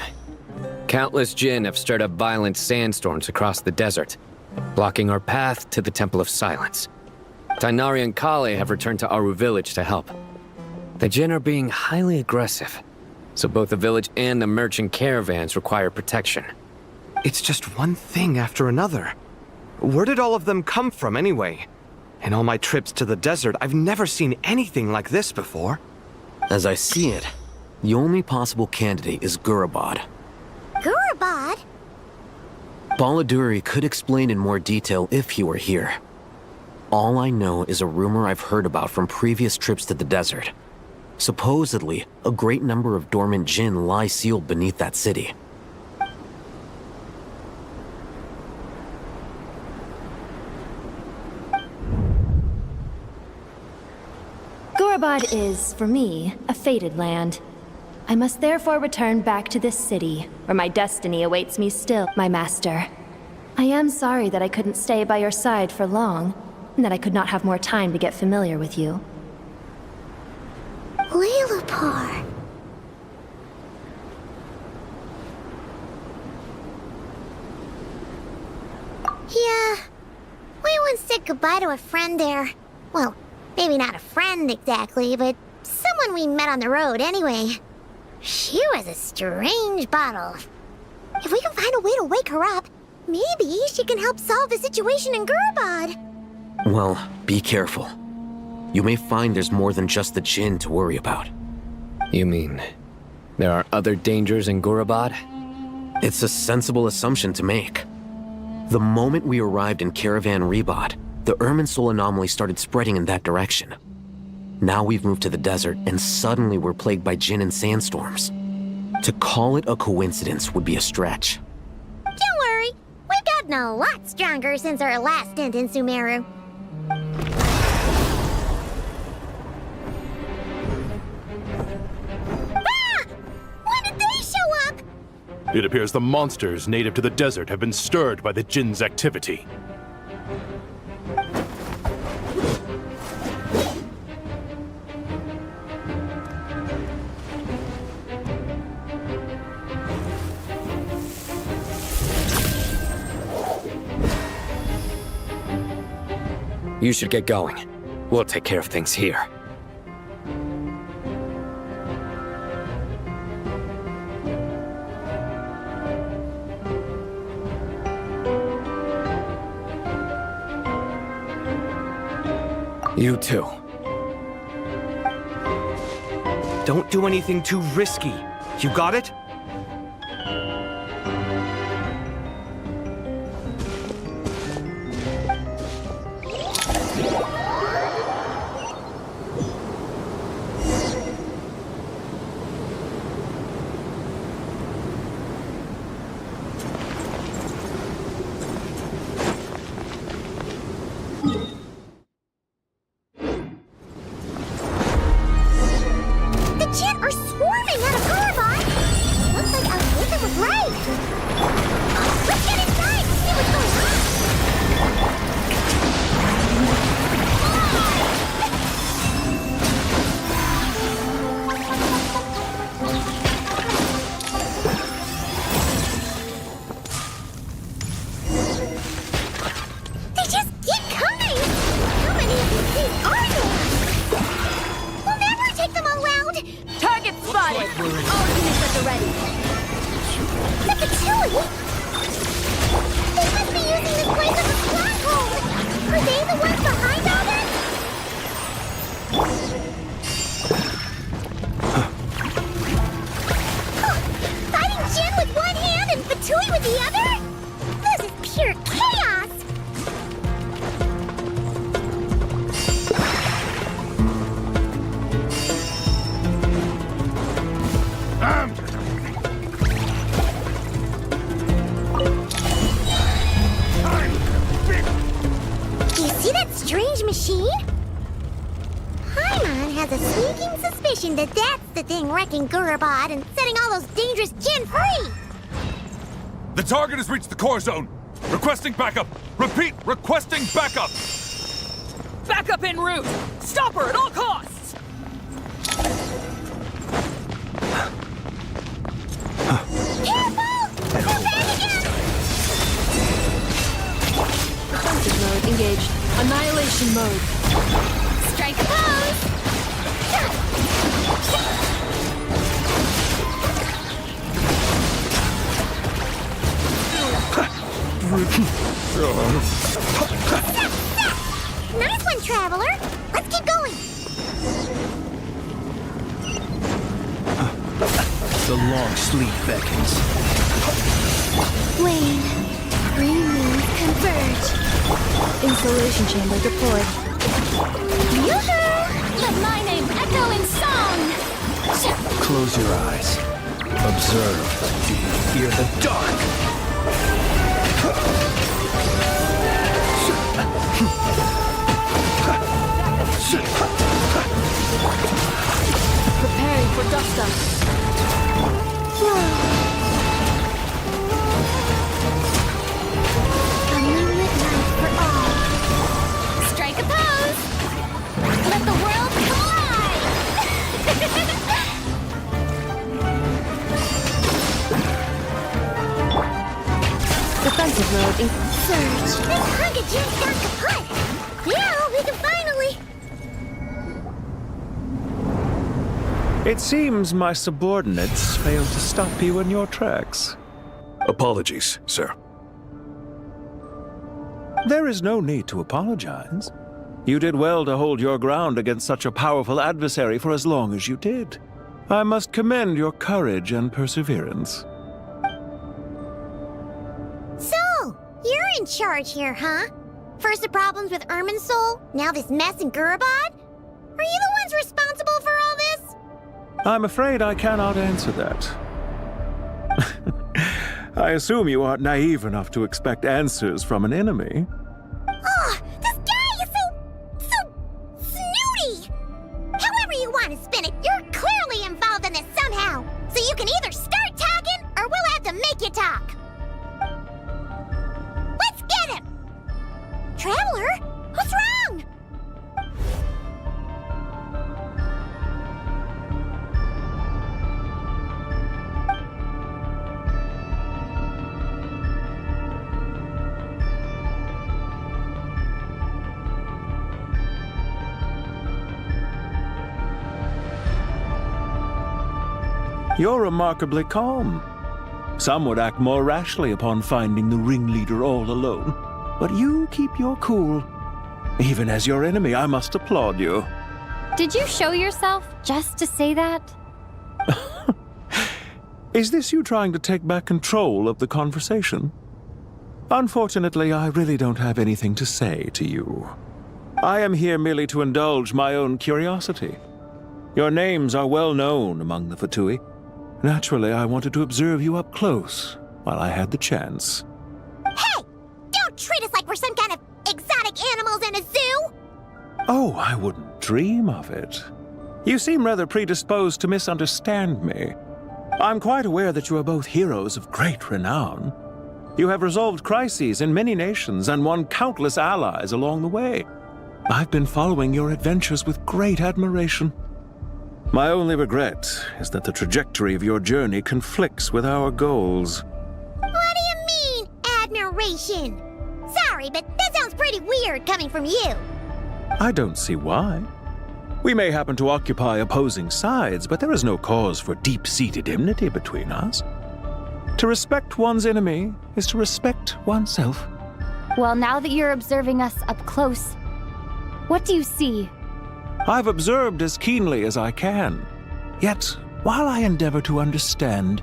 Countless Jinn have stirred up violent sandstorms across the desert, blocking our path to the Temple of Silence. Tainari and Kale have returned to Aru village to help. The Jinn are being highly aggressive, so both the village and the merchant caravans require protection. It's just one thing after another. Where did all of them come from anyway? In all my trips to the desert, I've never seen anything like this before. As I see it, the only possible candidate is Gurabad. Gurabad? Baladuri could explain in more detail if he were here. All I know is a rumor I've heard about from previous trips to the desert. Supposedly, a great number of dormant Jinn lie sealed beneath that city. Gurabad is, for me, a fated land. I must therefore return back to this city, where my destiny awaits me still, my master. I am sorry that I couldn't stay by your side for long, and that I could not have more time to get familiar with you. Lailapar. Yeah. We once said goodbye to a friend there. Well, maybe not a friend exactly, but someone we met on the road anyway. She was a strange bottle. If we can find a way to wake her up, maybe she can help solve the situation in Gurabad. Well, be careful. You may find there's more than just the Jinn to worry about. You mean, there are other dangers in Gurabad? It's a sensible assumption to make. The moment we arrived in Caravan Rebad, the Irminsul anomaly started spreading in that direction. Now we've moved to the desert, and suddenly we're plagued by Jinn and sandstorms. To call it a coincidence would be a stretch. Don't worry, we've gotten a lot stronger since our last stint in Sumeru. Ah! When did they show up? It appears the monsters native to the desert have been stirred by the Jinn's activity. You should get going. We'll take care of things here. You too. Don't do anything too risky. You got it? Wrecking Gurabad and setting all those dangerous Jinn free! The target has reached the core zone. Requesting backup. Repeat, requesting backup. Backup en route. Stop her at all costs. Careful! They're back again! Defensive mode engaged. Annihilation mode. Strike a pose! Nice one, Traveler! Let's keep going! The long sleep beckons. Wane, green moons converge. Insulation chamber deployed. Yoo-hoo! Let my name echo in song! Close your eyes. Observe. Fear the dark. Preparing for dust-up. A moonlit night for all. Strike a pose! Let the world collide! Defensive mode. Surge! This hunk of Jinn's got kaput! Yeah, we can finally... It seems my subordinates failed to stop you in your tracks. Apologies, sir. There is no need to apologize. You did well to hold your ground against such a powerful adversary for as long as you did. I must commend your courage and perseverance. So, you're in charge here, huh? First the problems with Irminsul, now this mess in Gurabad? Are you the ones responsible for all this? I'm afraid I cannot answer that. I assume you aren't naive enough to expect answers from an enemy. Oh, this guy is so snooty! However you want to spin it, you're clearly involved in this somehow. So you can either start talking, or we'll have to make you talk. Let's get him! Traveler, what's wrong? You're remarkably calm. Some would act more rashly upon finding the ringleader all alone. But you keep your cool. Even as your enemy, I must applaud you. Did you show yourself just to say that? Is this you trying to take back control of the conversation? Unfortunately, I really don't have anything to say to you. I am here merely to indulge my own curiosity. Your names are well known among the Fatui. Naturally, I wanted to observe you up close while I had the chance. Hey! Don't treat us like we're some kind of exotic animals in a zoo! Oh, I wouldn't dream of it. You seem rather predisposed to misunderstand me. I'm quite aware that you are both heroes of great renown. You have resolved crises in many nations and won countless allies along the way. I've been following your adventures with great admiration. My only regret is that the trajectory of your journey conflicts with our goals. What do you mean, admiration? Sorry, but that sounds pretty weird coming from you. I don't see why. We may happen to occupy opposing sides, but there is no cause for deep-seated enmity between us. To respect one's enemy is to respect oneself. Well, now that you're observing us up close, what do you see? I've observed as keenly as I can. Yet, while I endeavor to understand,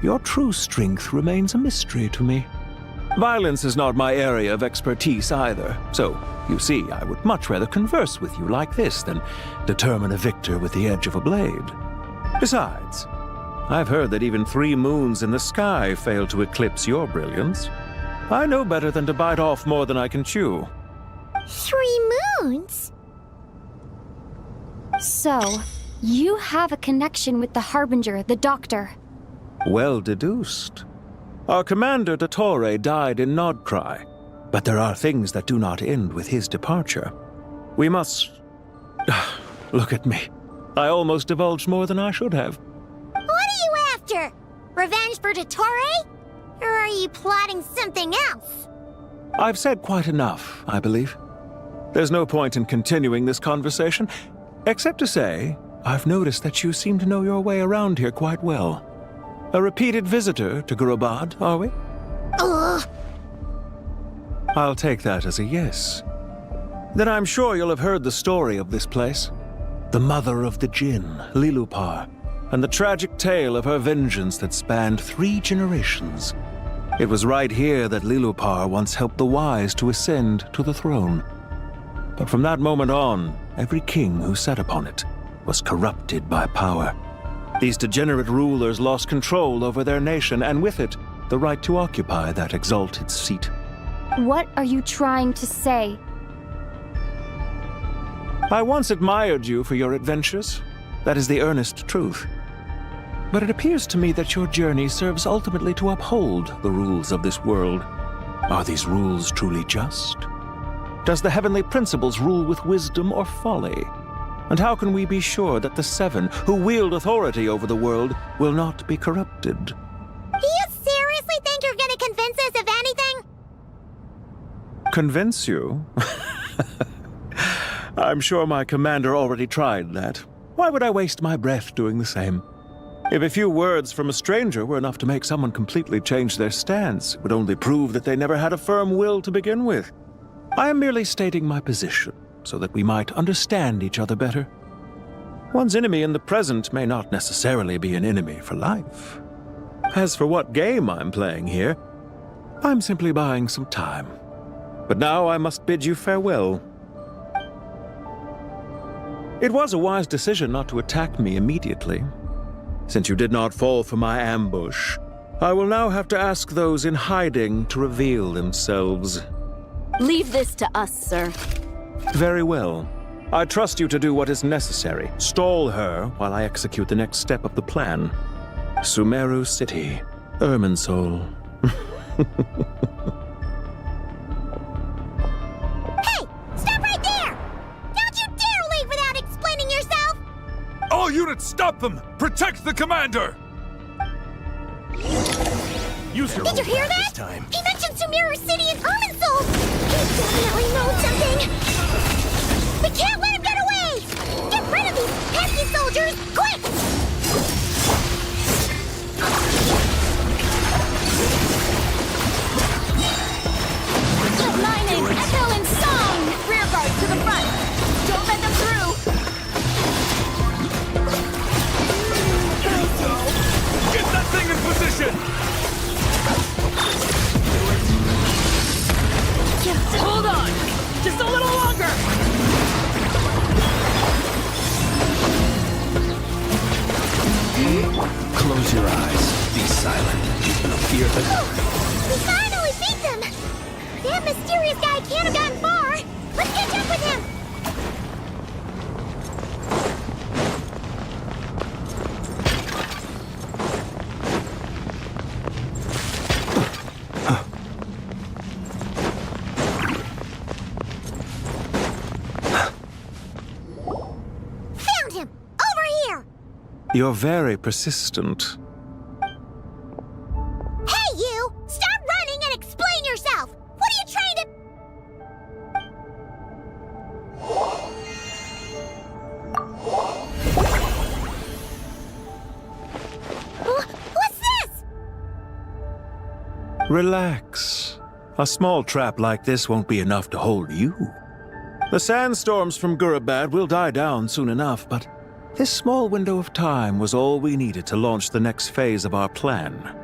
your true strength remains a mystery to me. Violence is not my area of expertise either, so, you see, I would much rather converse with you like this than determine a victor with the edge of a blade. Besides, I've heard that even 3 moons in the sky fail to eclipse your brilliance. I know better than to bite off more than I can chew. 3 moons? So, you have a connection with the Harbinger, the Doctor. Well deduced. Our commander, Dottore, died in Nodcry, but there are things that do not end with his departure. We must... Look at me. I almost divulged more than I should have. What are you after? Revenge for Dottore? Or are you plotting something else? I've said quite enough, I believe. There's no point in continuing this conversation, except to say, I've noticed that you seem to know your way around here quite well. A repeated visitor to Gurabad, are we? Ugh. I'll take that as a yes. Then I'm sure you'll have heard the story of this place. The mother of the Jinn, Lilupar, and the tragic tale of her vengeance that spanned 3 generations. It was right here that Lilupar once helped the wise to ascend to the throne. But from that moment on, every king who sat upon it was corrupted by power. These degenerate rulers lost control over their nation, and with it, the right to occupy that exalted seat. What are you trying to say? I once admired you for your adventures. That is the earnest truth. But it appears to me that your journey serves ultimately to uphold the rules of this world. Are these rules truly just? Does the heavenly principles rule with wisdom or folly? And how can we be sure that the 7 who wield authority over the world will not be corrupted? Do you seriously think you're gonna convince us of anything? Convince you? I'm sure my commander already tried that. Why would I waste my breath doing the same? If a few words from a stranger were enough to make someone completely change their stance, it would only prove that they never had a firm will to begin with. I am merely stating my position, so that we might understand each other better. One's enemy in the present may not necessarily be an enemy for life. As for what game I'm playing here, I'm simply buying some time. But now I must bid you farewell. It was a wise decision not to attack me immediately. Since you did not fall for my ambush, I will now have to ask those in hiding to reveal themselves. Leave this to us, sir. Very well. I trust you to do what is necessary. Stall her while I execute the next step of the plan. Sumeru City, Irminsul. Hey! Stop right there! Don't you dare leave without explaining yourself! All units, stop them! Protect the commander! Use your Did you hear that? this time. He mentioned Sumeru City and Irminsul! He definitely knows something! We can't let him get away! Get rid of these pesky soldiers, quick! easier than... We finally beat them! That mysterious guy can't have gotten far! Let's catch up with him! Found him! Over here! You're very persistent. Hey, you! Stop running and explain yourself! What are you trying to... What's this? Relax. A small trap like this won't be enough to hold you. The sandstorms from Gurabad will die down soon enough, but this small window of time was all we needed to launch the next phase of our plan.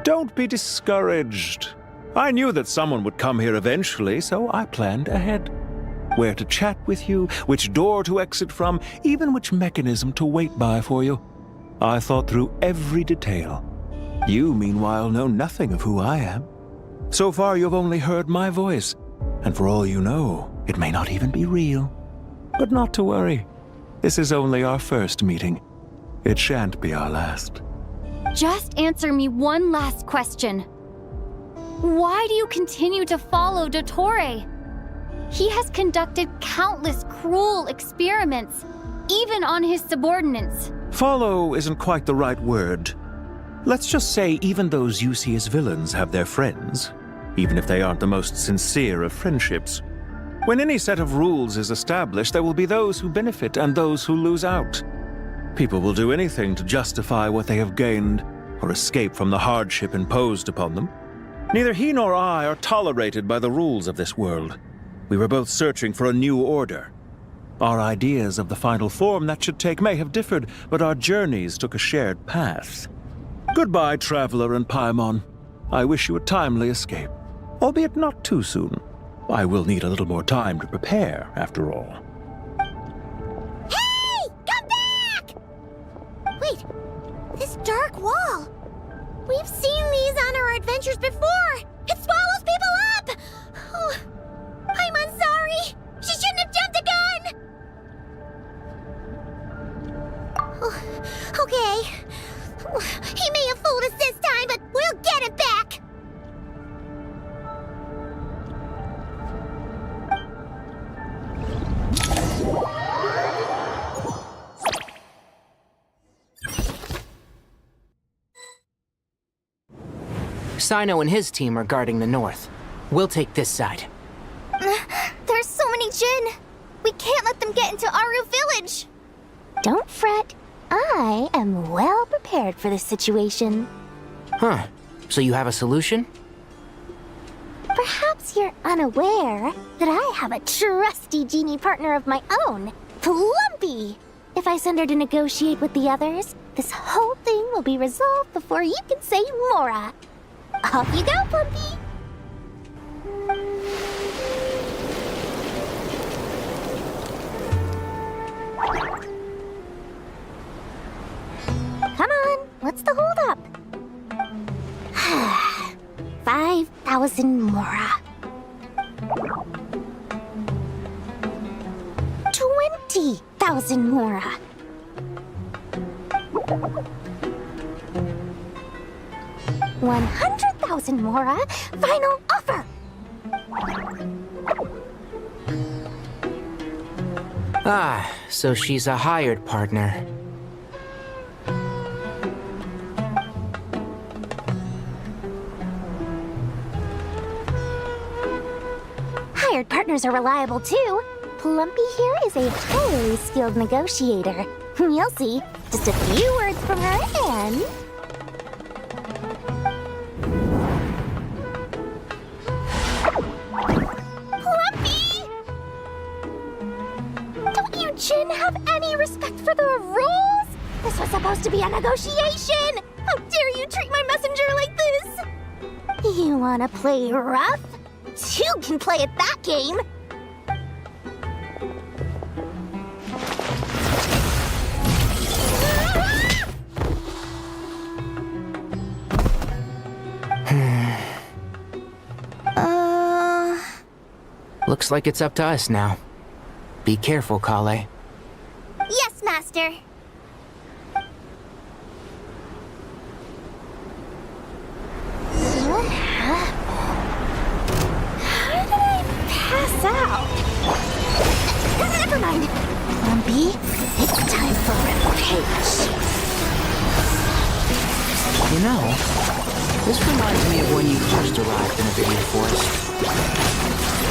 Don't be discouraged. I knew that someone would come here eventually, so I planned ahead. Where to chat with you, which door to exit from, even which mechanism to wait by for you. I thought through every detail. You, meanwhile, know nothing of who I am. So far, you've only heard my voice, and for all you know, it may not even be real. But not to worry. This is only our first meeting. It shan't be our last. Just answer me one last question. Why do you continue to follow Dottore? He has conducted countless cruel experiments, even on his subordinates. Follow isn't quite the right word. Let's just say even those you see as villains have their friends, even if they aren't the most sincere of friendships. When any set of rules is established, there will be those who benefit and those who lose out. People will do anything to justify what they have gained or escape from the hardship imposed upon them. Neither he nor I are tolerated by the rules of this world. We were both searching for a new order. Our ideas of the final form that should take may have differed, but our journeys took a shared path. Goodbye, Traveler and Paimon. I wish you a timely escape, albeit not too soon. I will need a little more time to prepare, after all. Hey! Come back! Wait, this dark wall. We've seen these on our adventures before. It swallows people up! Oh, I'm sorry. She shouldn't have jumped the gun! Oh, okay. He may have fooled us this time, but we'll get him back! Sino and his team are guarding the north. We'll take this side. There's so many Jinn. We can't let them get into Aru village. Don't fret. I am well prepared for this situation. Huh. So you have a solution? Perhaps you're unaware that I have a trusty genie partner of my own, Plumpy. If I send her to negotiate with the others, this whole thing will be resolved before you can say Mora. Off you go, Plumpy. Come on, what's the holdup? 5,000 Mora. 20,000 Mora. 100,000 Mora. Final offer. Ah, so she's a hired partner. Hired partners are reliable too. Plumpy here is a highly skilled negotiator. You'll see. Just a few words from her and... Plumpy! Don't you Jinn have any respect for the rules? This was supposed to be a negotiation! How dare you treat my messenger like this? You wanna play rough? Two can play at that game! Looks like it's up to us now. Be careful, Kale. Yes, Master. How did I pass out? Never mind. Lumpy, it's time for replication. You know, this reminds me of when you first arrived in the Video Forest.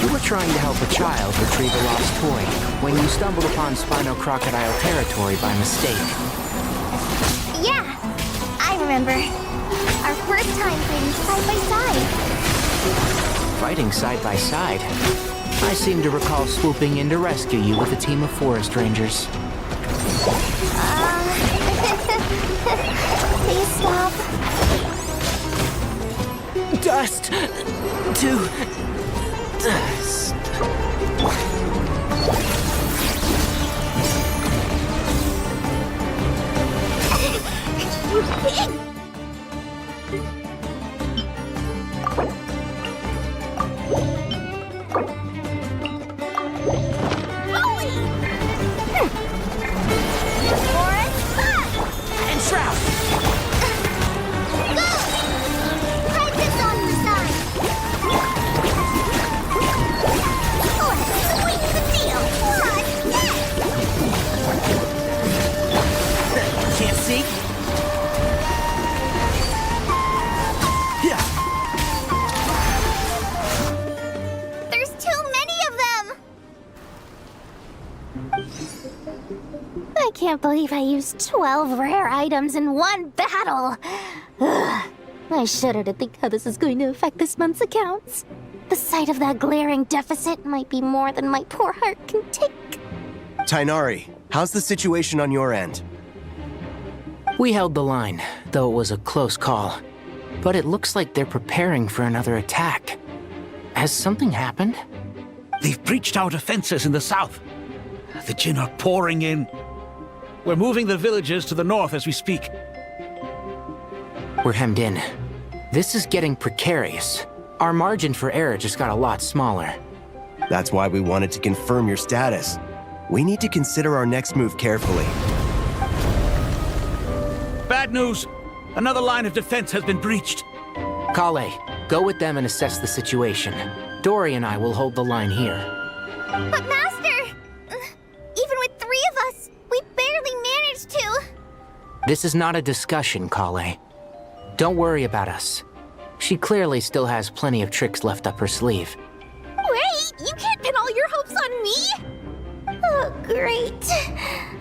You were trying to help a child retrieve a lost toy when you stumbled upon Spino Crocodile territory by mistake. Yeah, I remember. Our first time fighting side by side. Fighting side by side? I seem to recall swooping in to rescue you with a team of forest rangers. Please stop. Dust to dust. You pig! And Shroud! Go! Hide this on the side. Let's sweeten the deal. Can't see? Yeah. There's too many of them. I can't believe I used 12 rare items in one battle. Ugh. I shudder to think how this is going to affect this month's accounts. The sight of that glaring deficit might be more than my poor heart can take. Tainari, how's the situation on your end? We held the line, though it was a close call. But it looks like they're preparing for another attack. Has something happened? They've breached our defenses in the south. The Jinn are pouring in. We're moving the villages to the north as we speak. We're hemmed in. This is getting precarious. Our margin for error just got a lot smaller. That's why we wanted to confirm your status. We need to consider our next move carefully. Bad news! Another line of defense has been breached. Kale, go with them and assess the situation. Dory and I will hold the line here. But Master! Even with 3 of us, we barely managed to. This is not a discussion, Kale. Don't worry about us. She clearly still has plenty of tricks left up her sleeve. Wait, you can't pin all your hopes on me? Oh, great.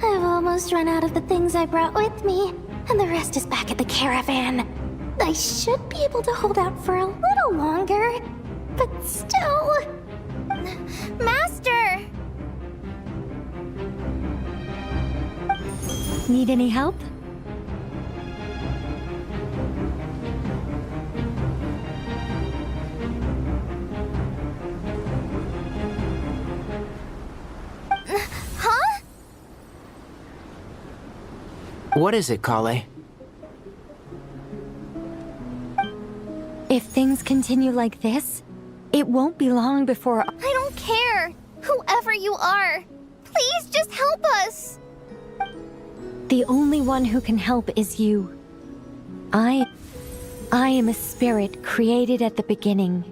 I've almost run out of the things I brought with me, and the rest is back at the caravan. I should be able to hold out for a little longer, but still... Master! Need any help? Huh? What is it, Kale? If things continue like this, it won't be long before... I don't care. Whoever you are, please just help us. The only one who can help is you. I am a spirit created at the beginning.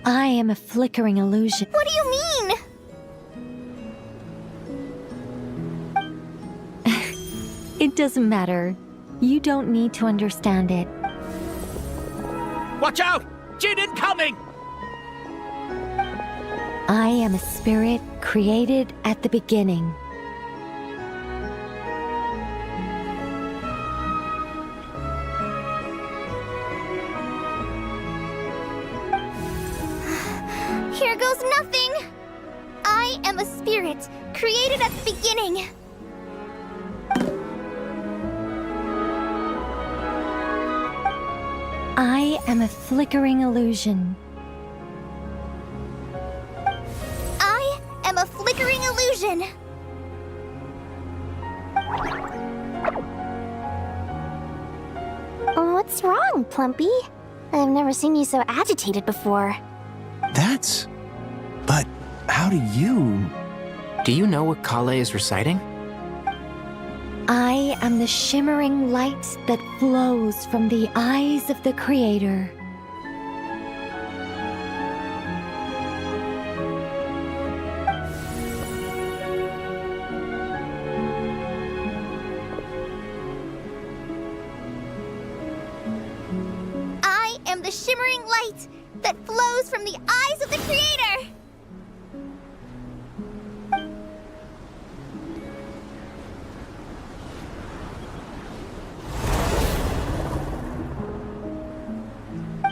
I am a flickering illusion. What do you mean? It doesn't matter. You don't need to understand it. Watch out! Jinn incoming! I am a spirit created at the beginning. Here goes nothing. I am a spirit created at the beginning. I am a flickering illusion. I am a flickering illusion. What's wrong, Plumpy? I've never seen you so agitated before. That's But how do you... Do you know what Kale is reciting? I am the shimmering light that flows from the eyes of the Creator. I am the shimmering light that flows from the eyes of the Creator!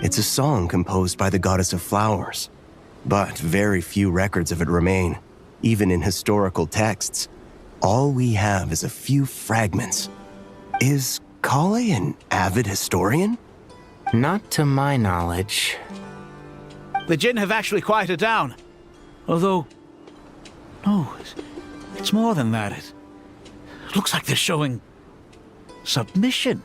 It's a song composed by the goddess of flowers, but very few records of it remain, even in historical texts. All we have is a few fragments. Is Kale an avid historian? Not to my knowledge. The Jinn have actually quieted down. Although, no, it's more than that. It looks like they're showing submission.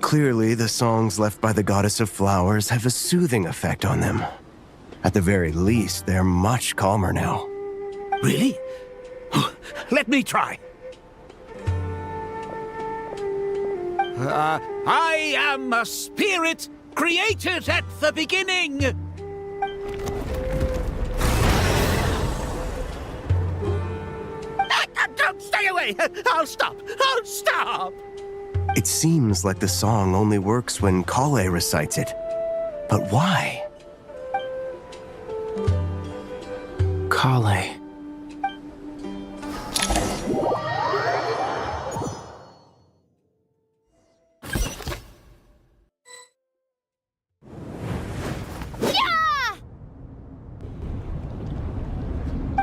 Clearly the songs left by the goddess of flowers have a soothing effect on them. At the very least, they're much calmer now. Really? Let me try. I am a spirit created at the beginning. Don't stay away! I'll stop! I'll stop! It seems like the song only works when Kale recites it. But why? Kale.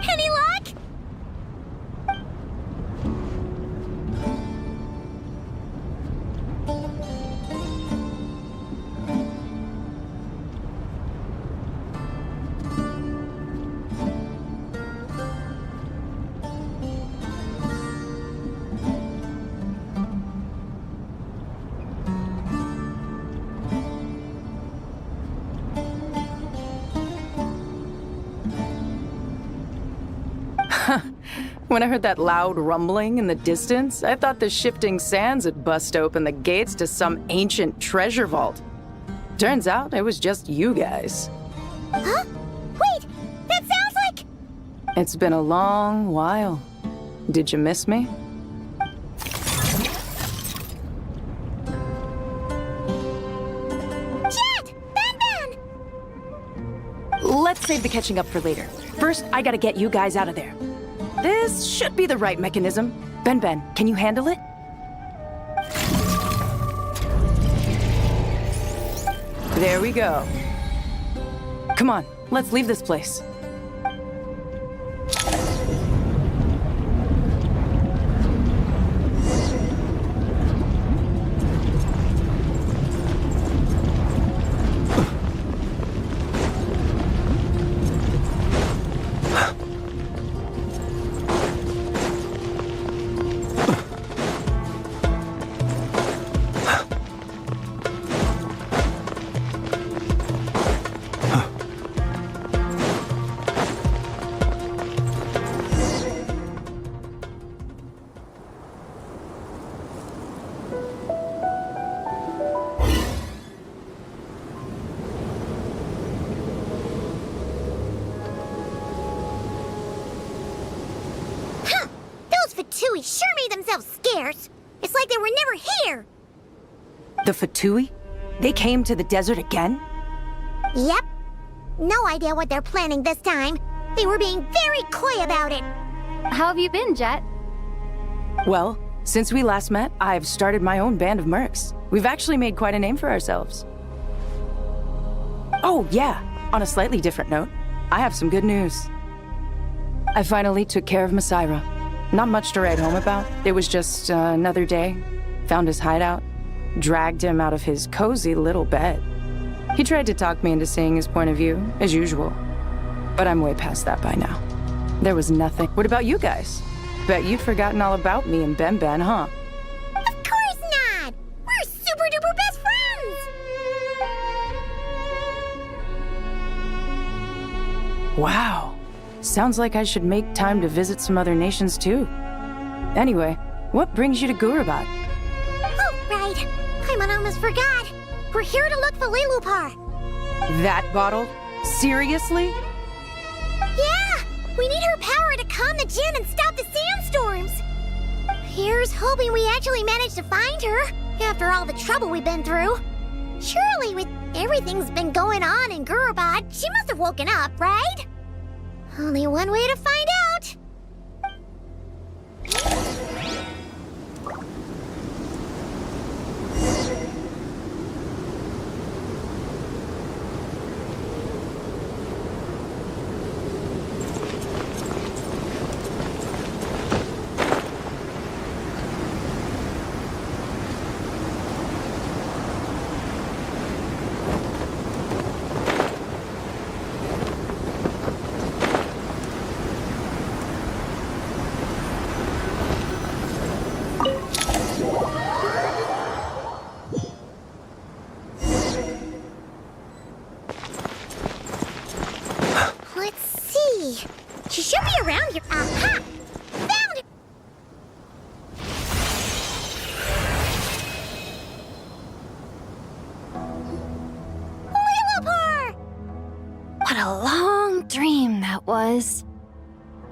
Any luck? When I heard that loud rumbling in the distance, I thought the shifting sands had bust open the gates to some ancient treasure vault. Turns out it was just you guys. Huh? Wait! That sounds like... It's been a long while. Did you miss me? Jet! Ben! Let's save the catching up for later. First, I gotta get you guys out of there. This should be the right mechanism. Ben, can you handle it? There we go. Come on, let's leave this place. Fatui sure made themselves scarce. It's like they were never here. The Fatui? They came to the desert again? Yep. No idea what they're planning this time. They were being very coy about it. How have you been, Jet? Well, since we last met, I've started my own band of mercs. We've actually made quite a name for ourselves. Oh, yeah. On a slightly different note, I have some good news. I finally took care of Masaira. Not much to write home about. It was just another day. Found his hideout. Dragged him out of his cozy little bed. He tried to talk me into seeing his point of view, as usual. But I'm way past that by now. There was nothing. What about you guys? Bet you'd forgotten all about me and Ben, huh? Of course not! We're super duper best friends! Wow. Sounds like I should make time to visit some other nations too. Anyway, what brings you to Gurabat? Oh, right. I almost forgot. We're here to look for Lilupar. That bottle? Seriously? Yeah! We need her power to calm the Jinn and stop the sandstorms. Here's hoping we actually manage to find her, after all the trouble we've been through. Surely, with everything's been going on in Gurabad, she must have woken up, right? Only one way to find out. She should be around here. Aha! Found her! Lilupar! What a long dream that was.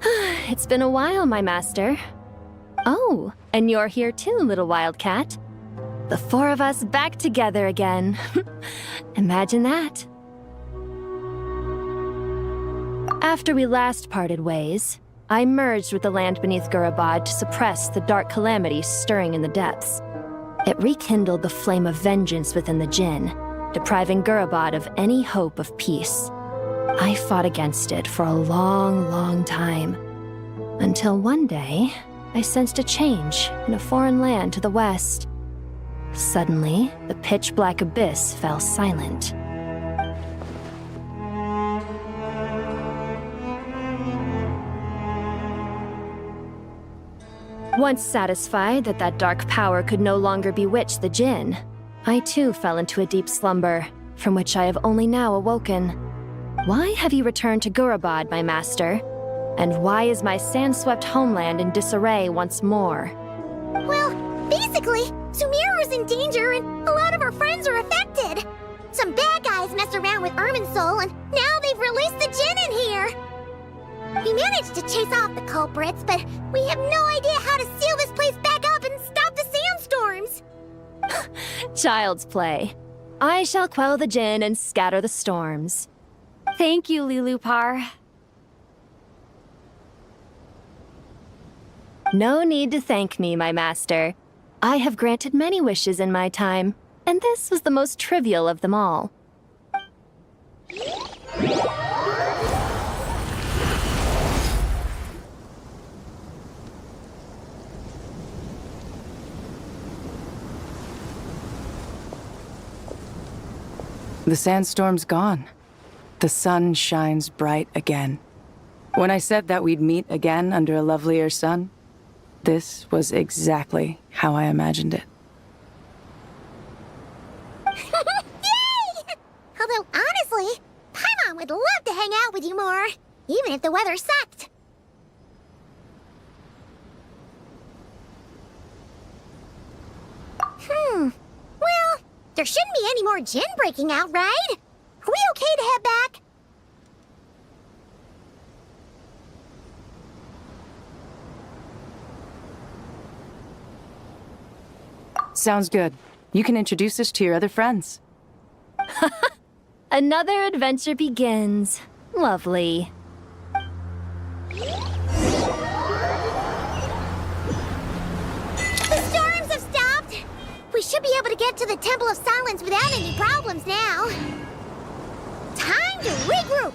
It's been a while, my master. Oh, and you're here too, little wildcat. The four of us back together again. Imagine that. After we last parted ways, I merged with the land beneath Gurabad to suppress the dark calamities stirring in the depths. It rekindled the flame of vengeance within the Jinn, depriving Gurabad of any hope of peace. I fought against it for a long, long time, until one day, I sensed a change in a foreign land to the west. Suddenly, the pitch-black abyss fell silent. Once satisfied that that dark power could no longer bewitch the Jinn, I too fell into a deep slumber, from which I have only now awoken. Why have you returned to Gurabad, my master? And why is my sand-swept homeland in disarray once more? Well, basically, Sumeru's in danger and a lot of our friends are affected. Some bad guys messed around with Irminsul and now they've released the Jinn in here. We managed to chase off the culprits, but we have no idea how to seal this place back up and stop the sandstorms. Child's play. I shall quell the Jinn and scatter the storms. Thank you, Lilupar. No need to thank me, my master. I have granted many wishes in my time, and this was the most trivial of them all. The sandstorm's gone. The sun shines bright again. When I said that we'd meet again under a lovelier sun, this was exactly how I imagined it. Yay! Although, honestly, Paimon would love to hang out with you more, even if the weather sucked. Well, there shouldn't be any more Jinn breaking out, right? Are we okay to head back? Sounds good. You can introduce us to your other friends. Another adventure begins. Lovely. The storms have stopped! We should be able to get to the Temple of Silence without any problems now. Time to regroup!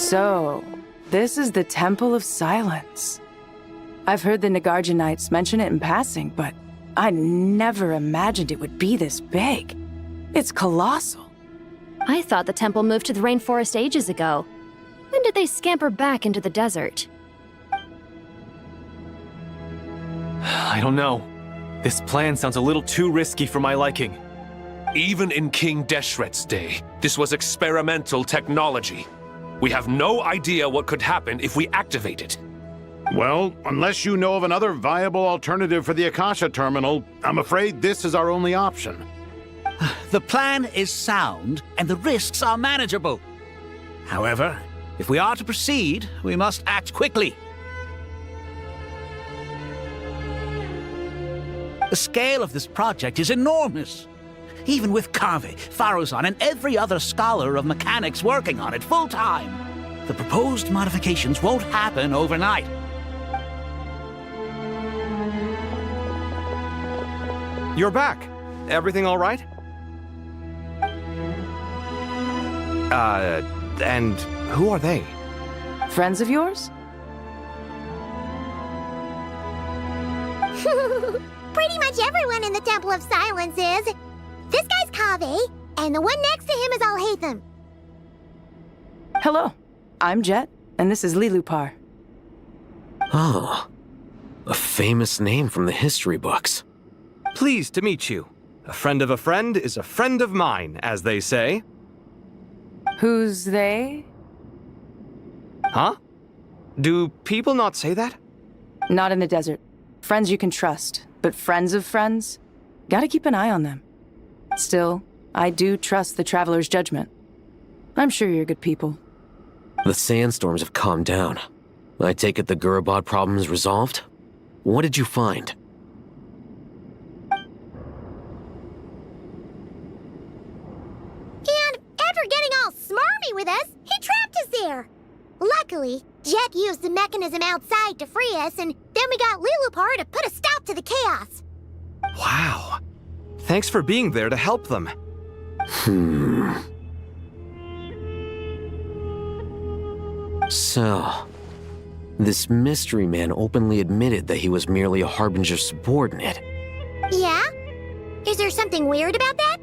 So, this is the Temple of Silence. I've heard the Nagarjanites mention it in passing, but I never imagined it would be this big. It's colossal. I thought the temple moved to the rainforest ages ago. When did they scamper back into the desert? I don't know. This plan sounds a little too risky for my liking. Even in King Deshret's day, this was experimental technology. We have no idea what could happen if we activate it. Well, unless you know of another viable alternative for the Akasha terminal, I'm afraid this is our only option. The plan is sound, and the risks are manageable. However, if we are to proceed, we must act quickly. The scale of this project is enormous. Even with Kave, Faruzan, and every other scholar of mechanics working on it full-time, the proposed modifications won't happen overnight. You're back. Everything all right? And who are they? Friends of yours? Pretty much everyone in the Temple of Silence is. This guy's Kave, and the one next to him is Alhaitham. Hello, I'm Jet, and this is Lilupar. Oh, a famous name from the history books. Pleased to meet you. A friend of a friend is a friend of mine, as they say. Who's they? Huh? Do people not say that? Not in the desert. Friends you can trust, but friends of friends? Gotta keep an eye on them. Still, I do trust the Traveler's judgment. I'm sure you're good people. The sandstorms have calmed down. I take it the Gurabad problem is resolved? What did you find? And after getting all smarmy with us, he trapped us there. Luckily, Jet used the mechanism outside to free us, and then we got Lilupar to put a stop to the chaos. Wow. Thanks for being there to help them. So, this mystery man openly admitted that he was merely a Harbinger subordinate. Yeah? Is there something weird about that?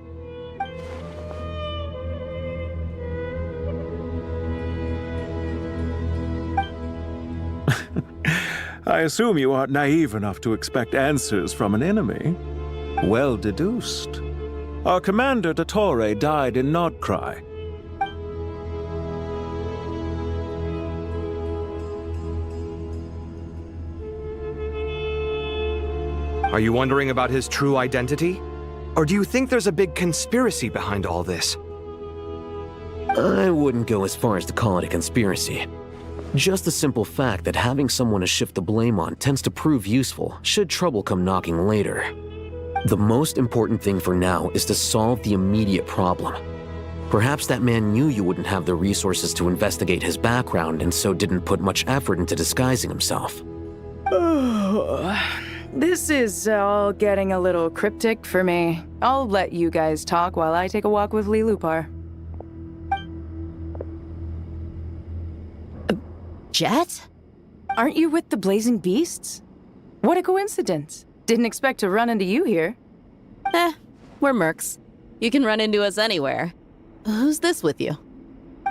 I assume you aren't naive enough to expect answers from an enemy. Well deduced. Our commander, Dottore, died in Nodcry. Are you wondering about his true identity? Or do you think there's a big conspiracy behind all this? I wouldn't go as far as to call it a conspiracy. Just the simple fact that having someone to shift the blame on tends to prove useful should trouble come knocking later. The most important thing for now is to solve the immediate problem. Perhaps that man knew you wouldn't have the resources to investigate his background and so didn't put much effort into disguising himself. This is all getting a little cryptic for me. I'll let you guys talk while I take a walk with Lilupar. Jet? Aren't you with the Blazing Beasts? What a coincidence. Didn't expect to run into you here. We're mercs. You can run into us anywhere. Who's this with you?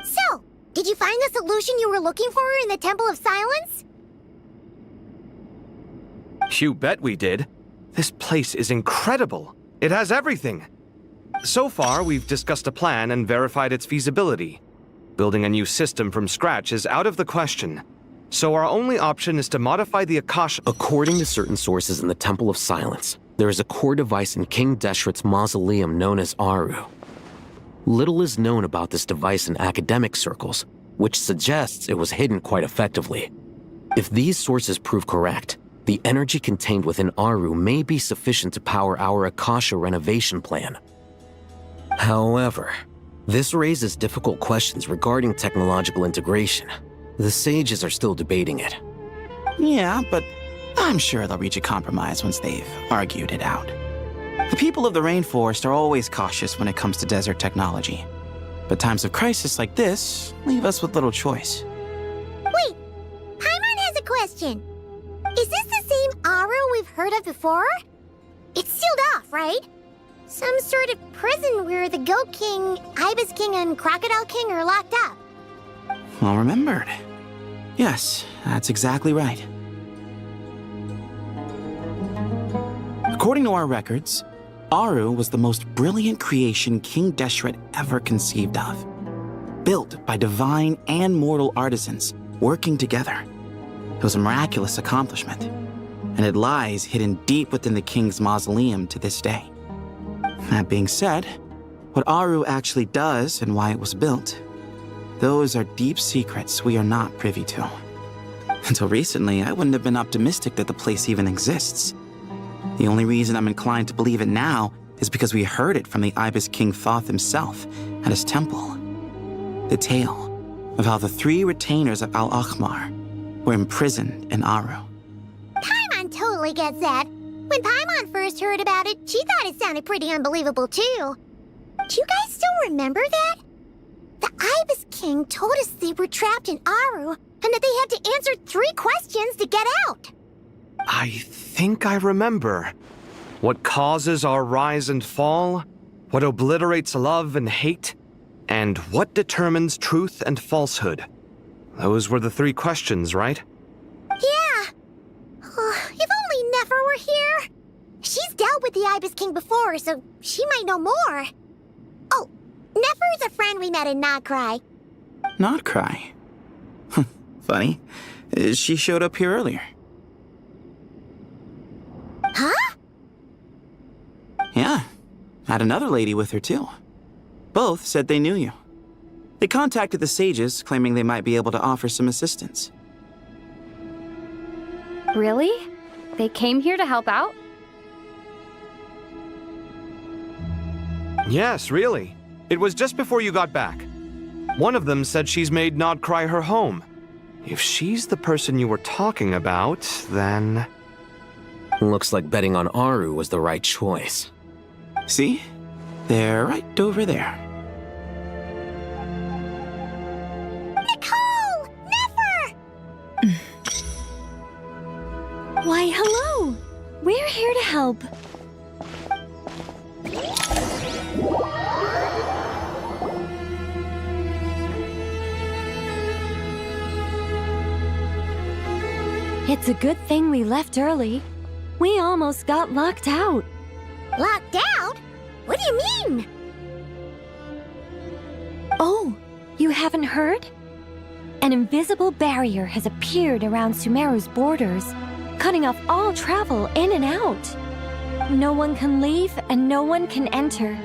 So, did you find the solution you were looking for in the Temple of Silence? You bet we did. This place is incredible. It has everything. So far, we've discussed a plan and verified its feasibility. Building a new system from scratch is out of the question. So our only option is to modify the Akasha. According to certain sources in the Temple of Silence, there is a core device in King Deshret's mausoleum known as Aru. Little is known about this device in academic circles, which suggests it was hidden quite effectively. If these sources prove correct, the energy contained within Aru may be sufficient to power our Akasha renovation plan. However, this raises difficult questions regarding technological integration. The sages are still debating it. Yeah, but I'm sure they'll reach a compromise once they've argued it out. The people of the rainforest are always cautious when it comes to desert technology. But times of crisis like this leave us with little choice. Wait, Paimon has a question. Is this the same Aru we've heard of before? It's sealed off, right? Some sort of prison where the Goat King, Ibis King, and Crocodile King are locked up. Well remembered. Yes, that's exactly right. According to our records, Aru was the most brilliant creation King Deshret ever conceived of. Built by divine and mortal artisans working together. It was a miraculous accomplishment, and it lies hidden deep within the king's mausoleum to this day. That being said, what Aru actually does and why it was built, those are deep secrets we are not privy to. Until recently, I wouldn't have been optimistic that the place even exists. The only reason I'm inclined to believe it now is because we heard it from the Ibis King Thoth himself at his temple. The tale of how the 3 retainers of Al-Akhmar were imprisoned in Aru. Paimon totally gets that. When Paimon first heard about it, she thought it sounded pretty unbelievable too. Do you guys still remember that? The Ibis King told us they were trapped in Aru and that they had to answer 3 questions to get out. I think I remember. What causes our rise and fall? What obliterates love and hate? And what determines truth and falsehood? Those were the 3 questions, right? Yeah. If only Nefer were here. She's dealt with the Ibis King before, so she might know more. Oh, Nefer's a friend we met in Notcry. Notcry? Funny. She showed up here earlier. Huh? Yeah. Had another lady with her, too. Both said they knew you. They contacted the sages, claiming they might be able to offer some assistance. Really? They came here to help out? Yes, really. It was just before you got back. One of them said she's made Nodcry her home. If she's the person you were talking about, then... Looks like betting on Aru was the right choice. See? They're right over there. Nicole! Nefer! Why, hello! We're here to help. It's a good thing we left early. We almost got locked out. Locked out? What do you mean? Oh, you haven't heard? An invisible barrier has appeared around Sumeru's borders, cutting off all travel in and out. No one can leave and no one can enter.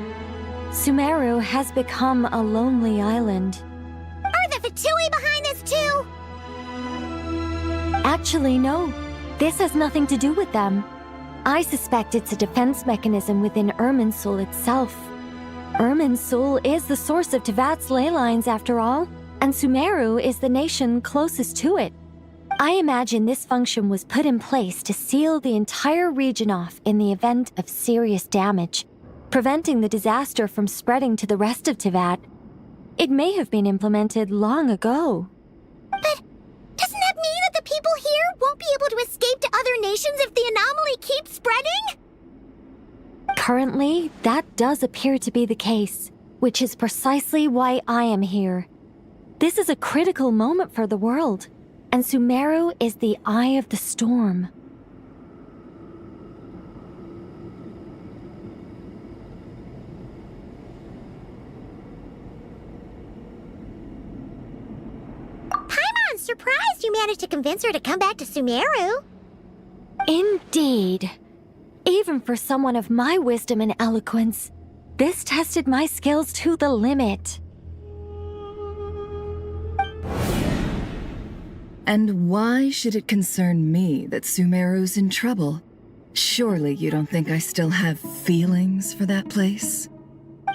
Sumeru has become a lonely island. Are the Fatui behind this too? Actually, no. This has nothing to do with them. I suspect it's a defense mechanism within Irminsul itself. Irminsul is the source of Tevat's ley lines, after all, and Sumeru is the nation closest to it. I imagine this function was put in place to seal the entire region off in the event of serious damage, preventing the disaster from spreading to the rest of Tevat. It may have been implemented long ago. But doesn't that mean that the people here won't be able to escape to other nations if the anomaly keeps spreading? Currently, that does appear to be the case, which is precisely why I am here. This is a critical moment for the world, and Sumeru is the eye of the storm. Paimon's surprised you managed to convince her to come back to Sumeru. Indeed. Even for someone of my wisdom and eloquence, this tested my skills to the limit. And why should it concern me that Sumeru's in trouble? Surely you don't think I still have feelings for that place?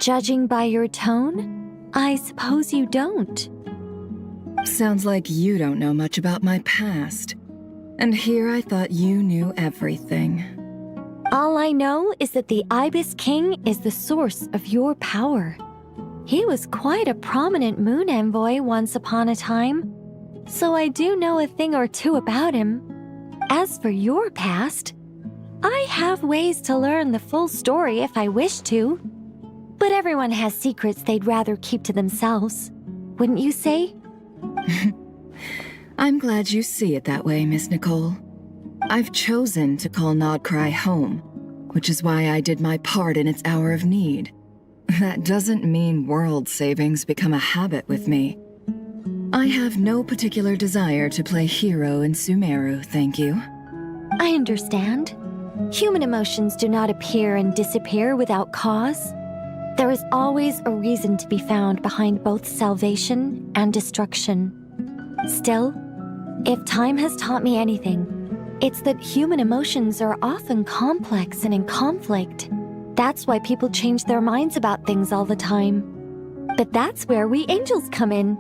Judging by your tone, I suppose you don't. Sounds like you don't know much about my past. And here I thought you knew everything. All I know is that the Ibis King is the source of your power. He was quite a prominent moon envoy once upon a time, so I do know a thing or two about him. As for your past, I have ways to learn the full story if I wish to. But everyone has secrets they'd rather keep to themselves, wouldn't you say? I'm glad you see it that way, Miss Nicole. I've chosen to call Nodcry home, which is why I did my part in its hour of need. That doesn't mean world savings become a habit with me. I have no particular desire to play hero in Sumeru, thank you. I understand. Human emotions do not appear and disappear without cause. There is always a reason to be found behind both salvation and destruction. Still, if time has taught me anything, it's that human emotions are often complex and in conflict. That's why people change their minds about things all the time. But that's where we angels come in.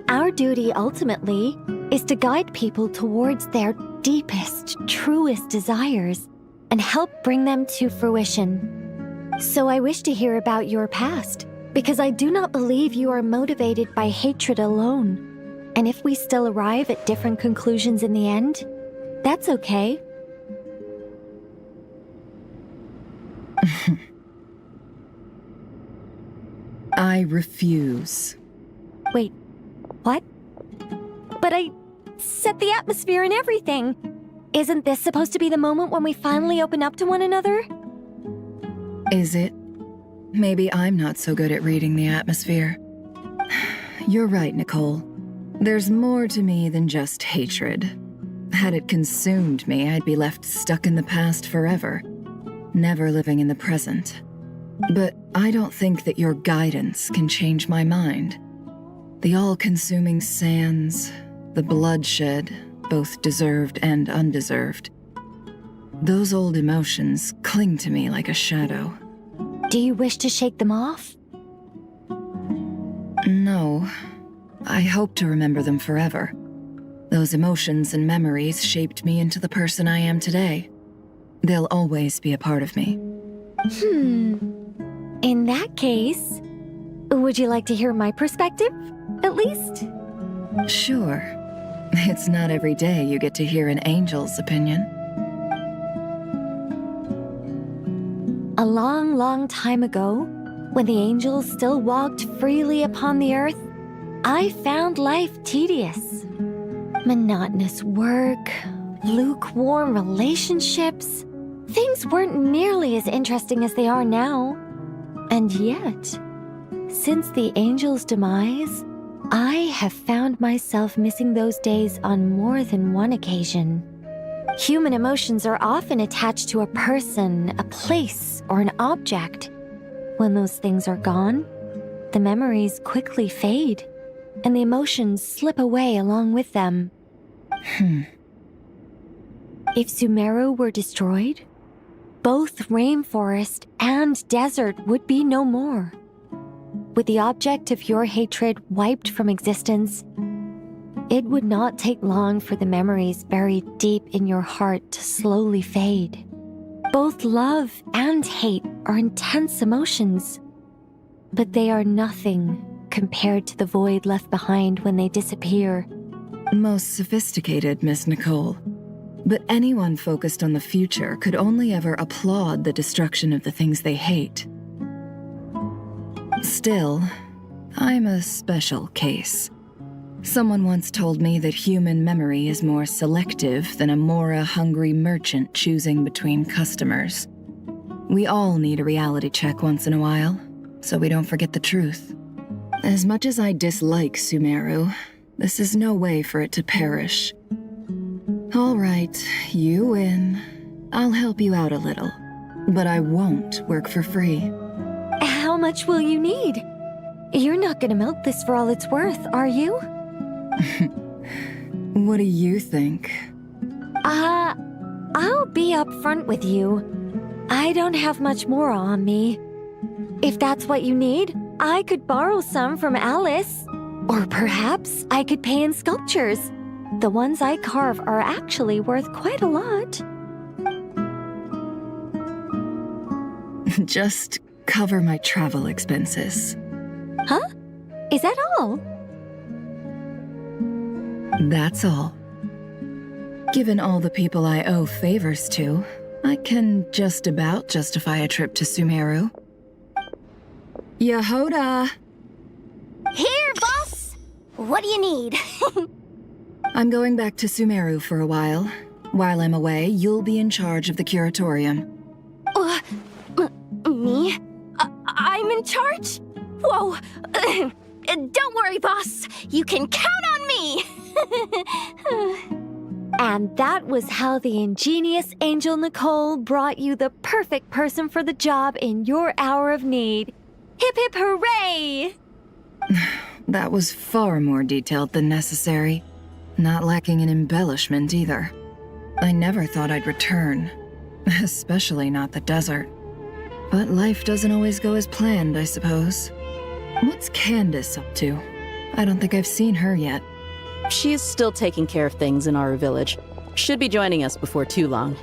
Our duty, ultimately, is to guide people towards their deepest, truest desires and help bring them to fruition. So I wish to hear about your past, because I do not believe you are motivated by hatred alone. And if we still arrive at different conclusions in the end, that's okay. I refuse. Wait, what? But I set the atmosphere and everything. Isn't this supposed to be the moment when we finally open up to one another? Is it? Maybe I'm not so good at reading the atmosphere. You're right, Nicole. There's more to me than just hatred. Had it consumed me, I'd be left stuck in the past forever, never living in the present. But I don't think that your guidance can change my mind. The all-consuming sands, the bloodshed, both deserved and undeserved. Those old emotions cling to me like a shadow. Do you wish to shake them off? No. I hope to remember them forever. Those emotions and memories shaped me into the person I am today. They'll always be a part of me. In that case, would you like to hear my perspective, at least? Sure. It's not every day you get to hear an angel's opinion. A long, long time ago, when the angels still walked freely upon the earth, I found life tedious. Monotonous work, lukewarm relationships. Things weren't nearly as interesting as they are now. And yet, since the angels' demise, I have found myself missing those days on more than one occasion. Human emotions are often attached to a person, a place, or an object. When those things are gone, the memories quickly fade, and the emotions slip away along with them. If Sumeru were destroyed, both rainforest and desert would be no more. With the object of your hatred wiped from existence, it would not take long for the memories buried deep in your heart to slowly fade. Both love and hate are intense emotions, but they are nothing compared to the void left behind when they disappear. Most sophisticated, Miss Nicole. But anyone focused on the future could only ever applaud the destruction of the things they hate. Still, I'm a special case. Someone once told me that human memory is more selective than a Mora-hungry merchant choosing between customers. We all need a reality check once in a while, so we don't forget the truth. As much as I dislike Sumeru, this is no way for it to perish. All right, you win. I'll help you out a little, but I won't work for free. How much will you need? You're not gonna milk this for all it's worth, are you? What do you think? I'll be upfront with you. I don't have much more on me. If that's what you need, I could borrow some from Alice. Or perhaps I could pay in sculptures. The ones I carve are actually worth quite a lot. Just cover my travel expenses. Huh? Is that all? That's all. Given all the people I owe favors to, I can just about justify a trip to Sumeru. Yehoda! Here, boss! What do you need? I'm going back to Sumeru for a while. While I'm away, you'll be in charge of the curatorium. Me? I'm in charge? Whoa. Don't worry, boss. You can count on me! And that was how the ingenious Angel Nicole brought you the perfect person for the job in your hour of need. Hip hip hooray! That was far more detailed than necessary. Not lacking in embellishment either. I never thought I'd return. Especially not the desert. But life doesn't always go as planned, I suppose. What's Candace up to? I don't think I've seen her yet. She is still taking care of things in our village. Should be joining us before too long.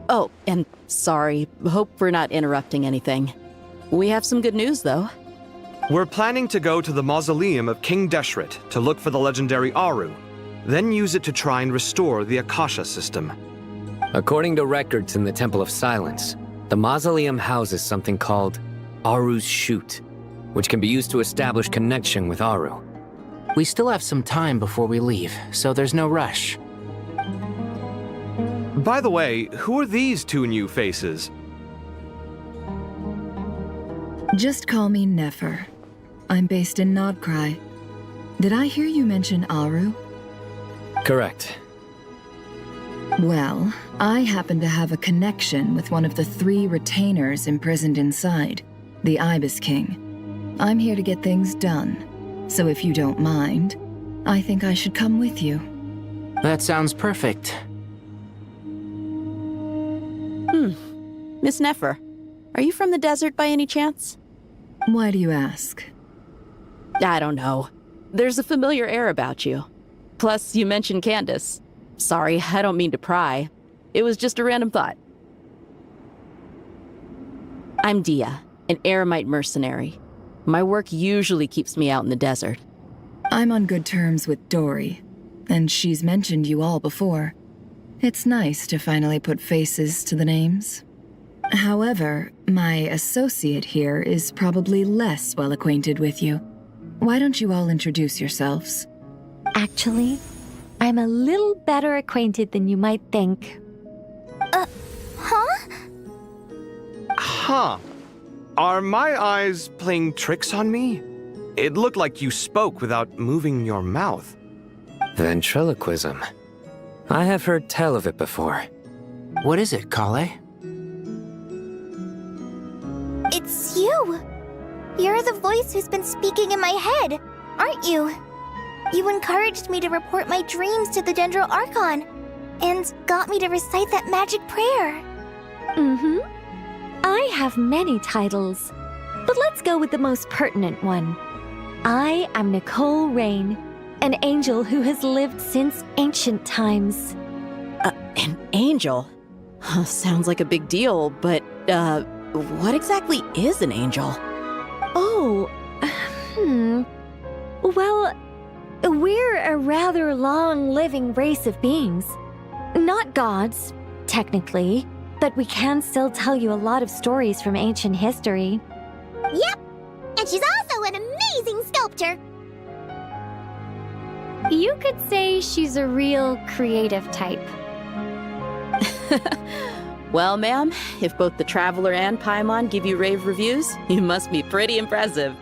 Oh, and sorry. Hope we're not interrupting anything. We have some good news, though. We're planning to go to the mausoleum of King Deshret to look for the legendary Aru, then use it to try and restore the Akasha system. According to records in the Temple of Silence, the mausoleum houses something called Aru's Chute, which can be used to establish connection with Aru. We still have some time before we leave, so there's no rush. By the way, who are these two new faces? Just call me Nefer. I'm based in Nodcry. Did I hear you mention Aru? Correct. Well, I happen to have a connection with one of the 3 retainers imprisoned inside, the Ibis King. I'm here to get things done, so if you don't mind, I think I should come with you. That sounds perfect. Miss Nefer, are you from the desert by any chance? Why do you ask? I don't know. There's a familiar air about you. Plus, you mentioned Candace. Sorry, I don't mean to pry. It was just a random thought. I'm Dia, an eremite mercenary. My work usually keeps me out in the desert. I'm on good terms with Dory, and she's mentioned you all before. It's nice to finally put faces to the names. However, my associate here is probably less well acquainted with you. Why don't you all introduce yourselves? Actually, I'm a little better acquainted than you might think. Huh? Huh. Are my eyes playing tricks on me? It looked like you spoke without moving your mouth. Ventriloquism. I have heard tell of it before. What is it, Kale? It's you! You're the voice who's been speaking in my head, aren't you? You encouraged me to report my dreams to the Dendro Archon, and got me to recite that magic prayer. I have many titles, but let's go with the most pertinent one. I am Nicole Rain, an angel who has lived since ancient times. An angel? Sounds like a big deal, but, what exactly is an angel? Oh, Well, we're a rather long-living race of beings. Not gods, technically, but we can still tell you a lot of stories from ancient history. Yep, and she's also an amazing sculptor. You could say she's a real creative type. Well, ma'am, if both the Traveler and Paimon give you rave reviews, you must be pretty impressive.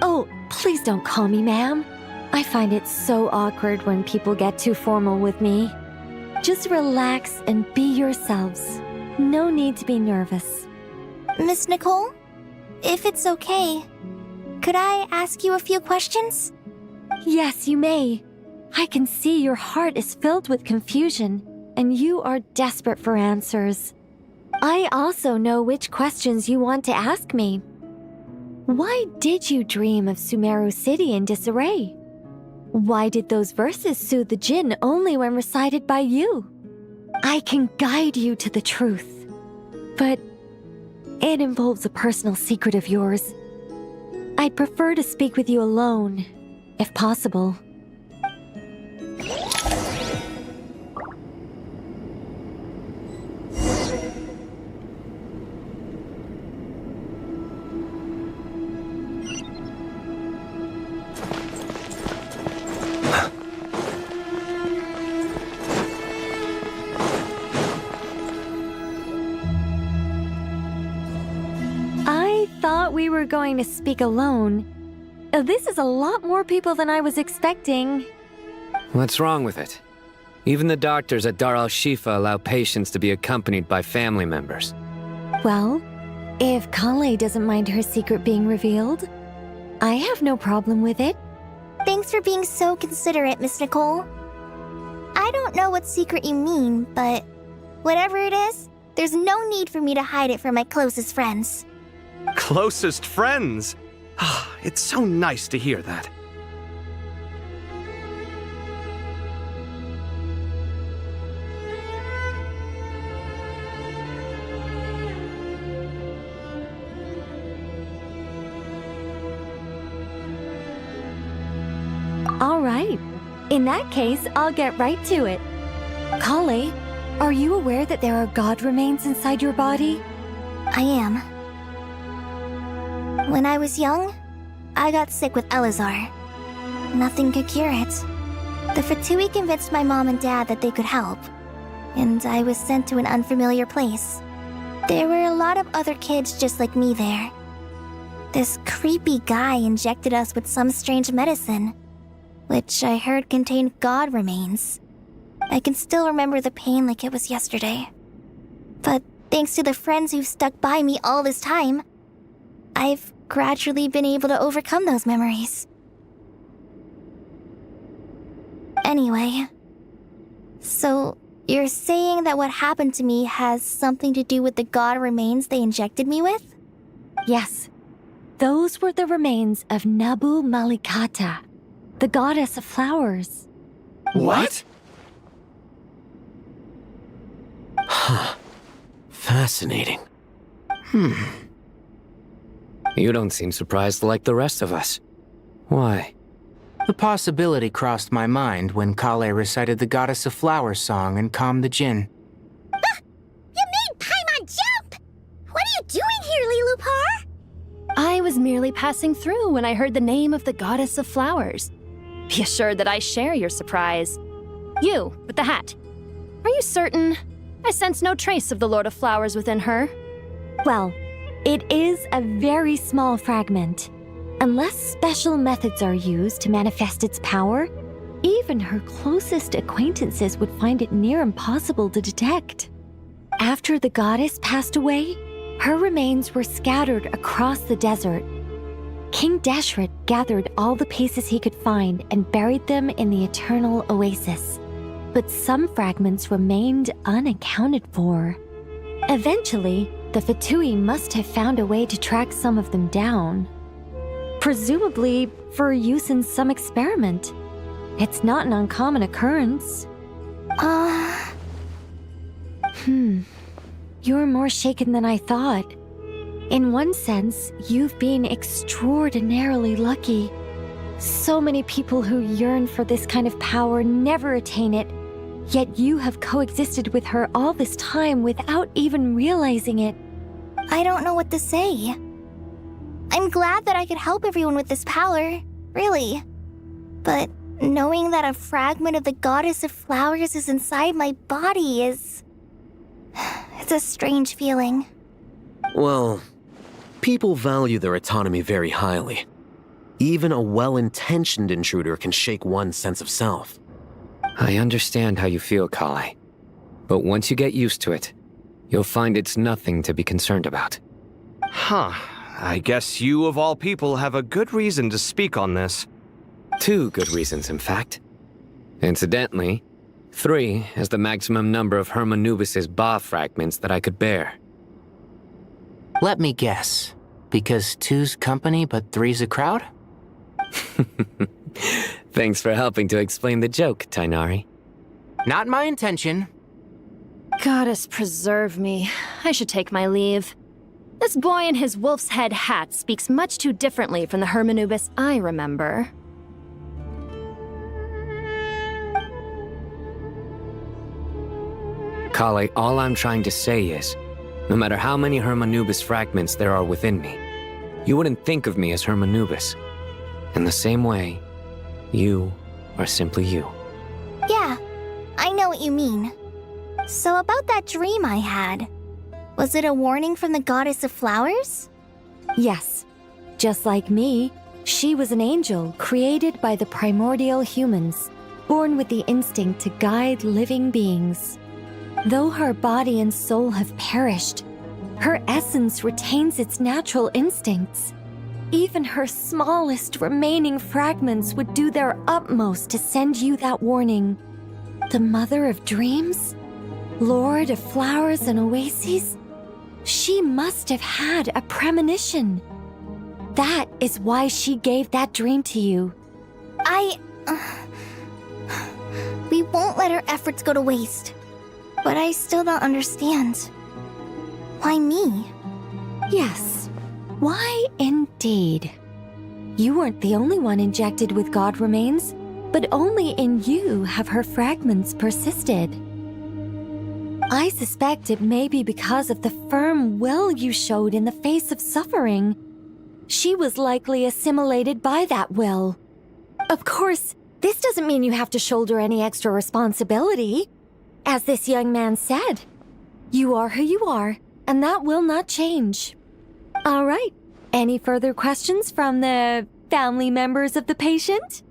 Oh, please don't call me ma'am. I find it so awkward when people get too formal with me. Just relax and be yourselves. No need to be nervous. Miss Nicole, if it's okay, could I ask you a few questions? Yes, you may. I can see your heart is filled with confusion, and you are desperate for answers. I also know which questions you want to ask me. Why did you dream of Sumeru City in disarray? Why did those verses soothe the Jinn only when recited by you? I can guide you to the truth. but it involves a personal secret of yours. I'd prefer to speak with you alone, if possible. We were going to speak alone. This is a lot more people than I was expecting. What's wrong with it? Even the doctors at Dar al-Shifa allow patients to be accompanied by family members. Well, if Kale doesn't mind her secret being revealed, I have no problem with it. Thanks for being so considerate, Miss Nicole. I don't know what secret you mean, but whatever it is, there's no need for me to hide it from my closest friends. Closest friends? It's so nice to hear that. All right. In that case, I'll get right to it. Kale, are you aware that there are god remains inside your body? I am. When I was young, I got sick with Elazar. Nothing could cure it. The Fatui convinced my mom and dad that they could help, and I was sent to an unfamiliar place. There were a lot of other kids just like me there. This creepy guy injected us with some strange medicine, which I heard contained god remains. I can still remember the pain like it was yesterday. But thanks to the friends who've stuck by me all this time, I've gradually been able to overcome those memories. Anyway, so you're saying that what happened to me has something to do with the god remains they injected me with? Yes. Those were the remains of Nabu Malikata, the goddess of flowers. What? Huh. Fascinating. You don't seem surprised like the rest of us. Why? The possibility crossed my mind when Kale recited the Goddess of Flowers song and calmed the Jinn. You made Paimon jump! What are you doing here, Lilupar? I was merely passing through when I heard the name of the Goddess of Flowers. Be assured that I share your surprise. You, with the hat. Are you certain? I sense no trace of the Lord of Flowers within her. Well, it is a very small fragment. Unless special methods are used to manifest its power, even her closest acquaintances would find it near impossible to detect. After the goddess passed away, her remains were scattered across the desert. King Deshret gathered all the pieces he could find and buried them in the eternal oasis. But some fragments remained unaccounted for. Eventually, the Fatui must have found a way to track some of them down. Presumably for use in some experiment. It's not an uncommon occurrence. You're more shaken than I thought. In one sense, you've been extraordinarily lucky. So many people who yearn for this kind of power never attain it, yet you have coexisted with her all this time without even realizing it. I don't know what to say. I'm glad that I could help everyone with this power, really. But knowing that a fragment of the Goddess of Flowers is inside my body is... it's a strange feeling. Well, people value their autonomy very highly. Even a well-intentioned intruder can shake one's sense of self. I understand how you feel, Kale. But once you get used to it, you'll find it's nothing to be concerned about. Huh. I guess you, of all people, have a good reason to speak on this. 2 good reasons, in fact. Incidentally, 3 is the maximum number of Hermanubis' Ba fragments that I could bear. Let me guess. Because 2's company, but 3's a crowd? Thanks for helping to explain the joke, Tainari. Not my intention. Goddess preserve me. I should take my leave. This boy in his wolf's head hat speaks much too differently from the Hermanubis I remember. Kale, all I'm trying to say is, no matter how many Hermanubis fragments there are within me, you wouldn't think of me as Hermanubis. In the same way, you are simply you. Yeah, I know what you mean. So about that dream I had, was it a warning from the goddess of flowers? Yes. Just like me, she was an angel created by the primordial humans, born with the instinct to guide living beings. Though her body and soul have perished, her essence retains its natural instincts. Even her smallest remaining fragments would do their utmost to send you that warning. The mother of dreams? Lord of flowers and oases? She must have had a premonition. That is why she gave that dream to you. We won't let our efforts go to waste. But I still don't understand. Why me? Yes. Why indeed? You weren't the only one injected with god remains, but only in you have her fragments persisted. I suspect it may be because of the firm will you showed in the face of suffering. She was likely assimilated by that will. Of course, this doesn't mean you have to shoulder any extra responsibility. As this young man said, you are who you are, and that will not change. All right. Any further questions from the family members of the patient?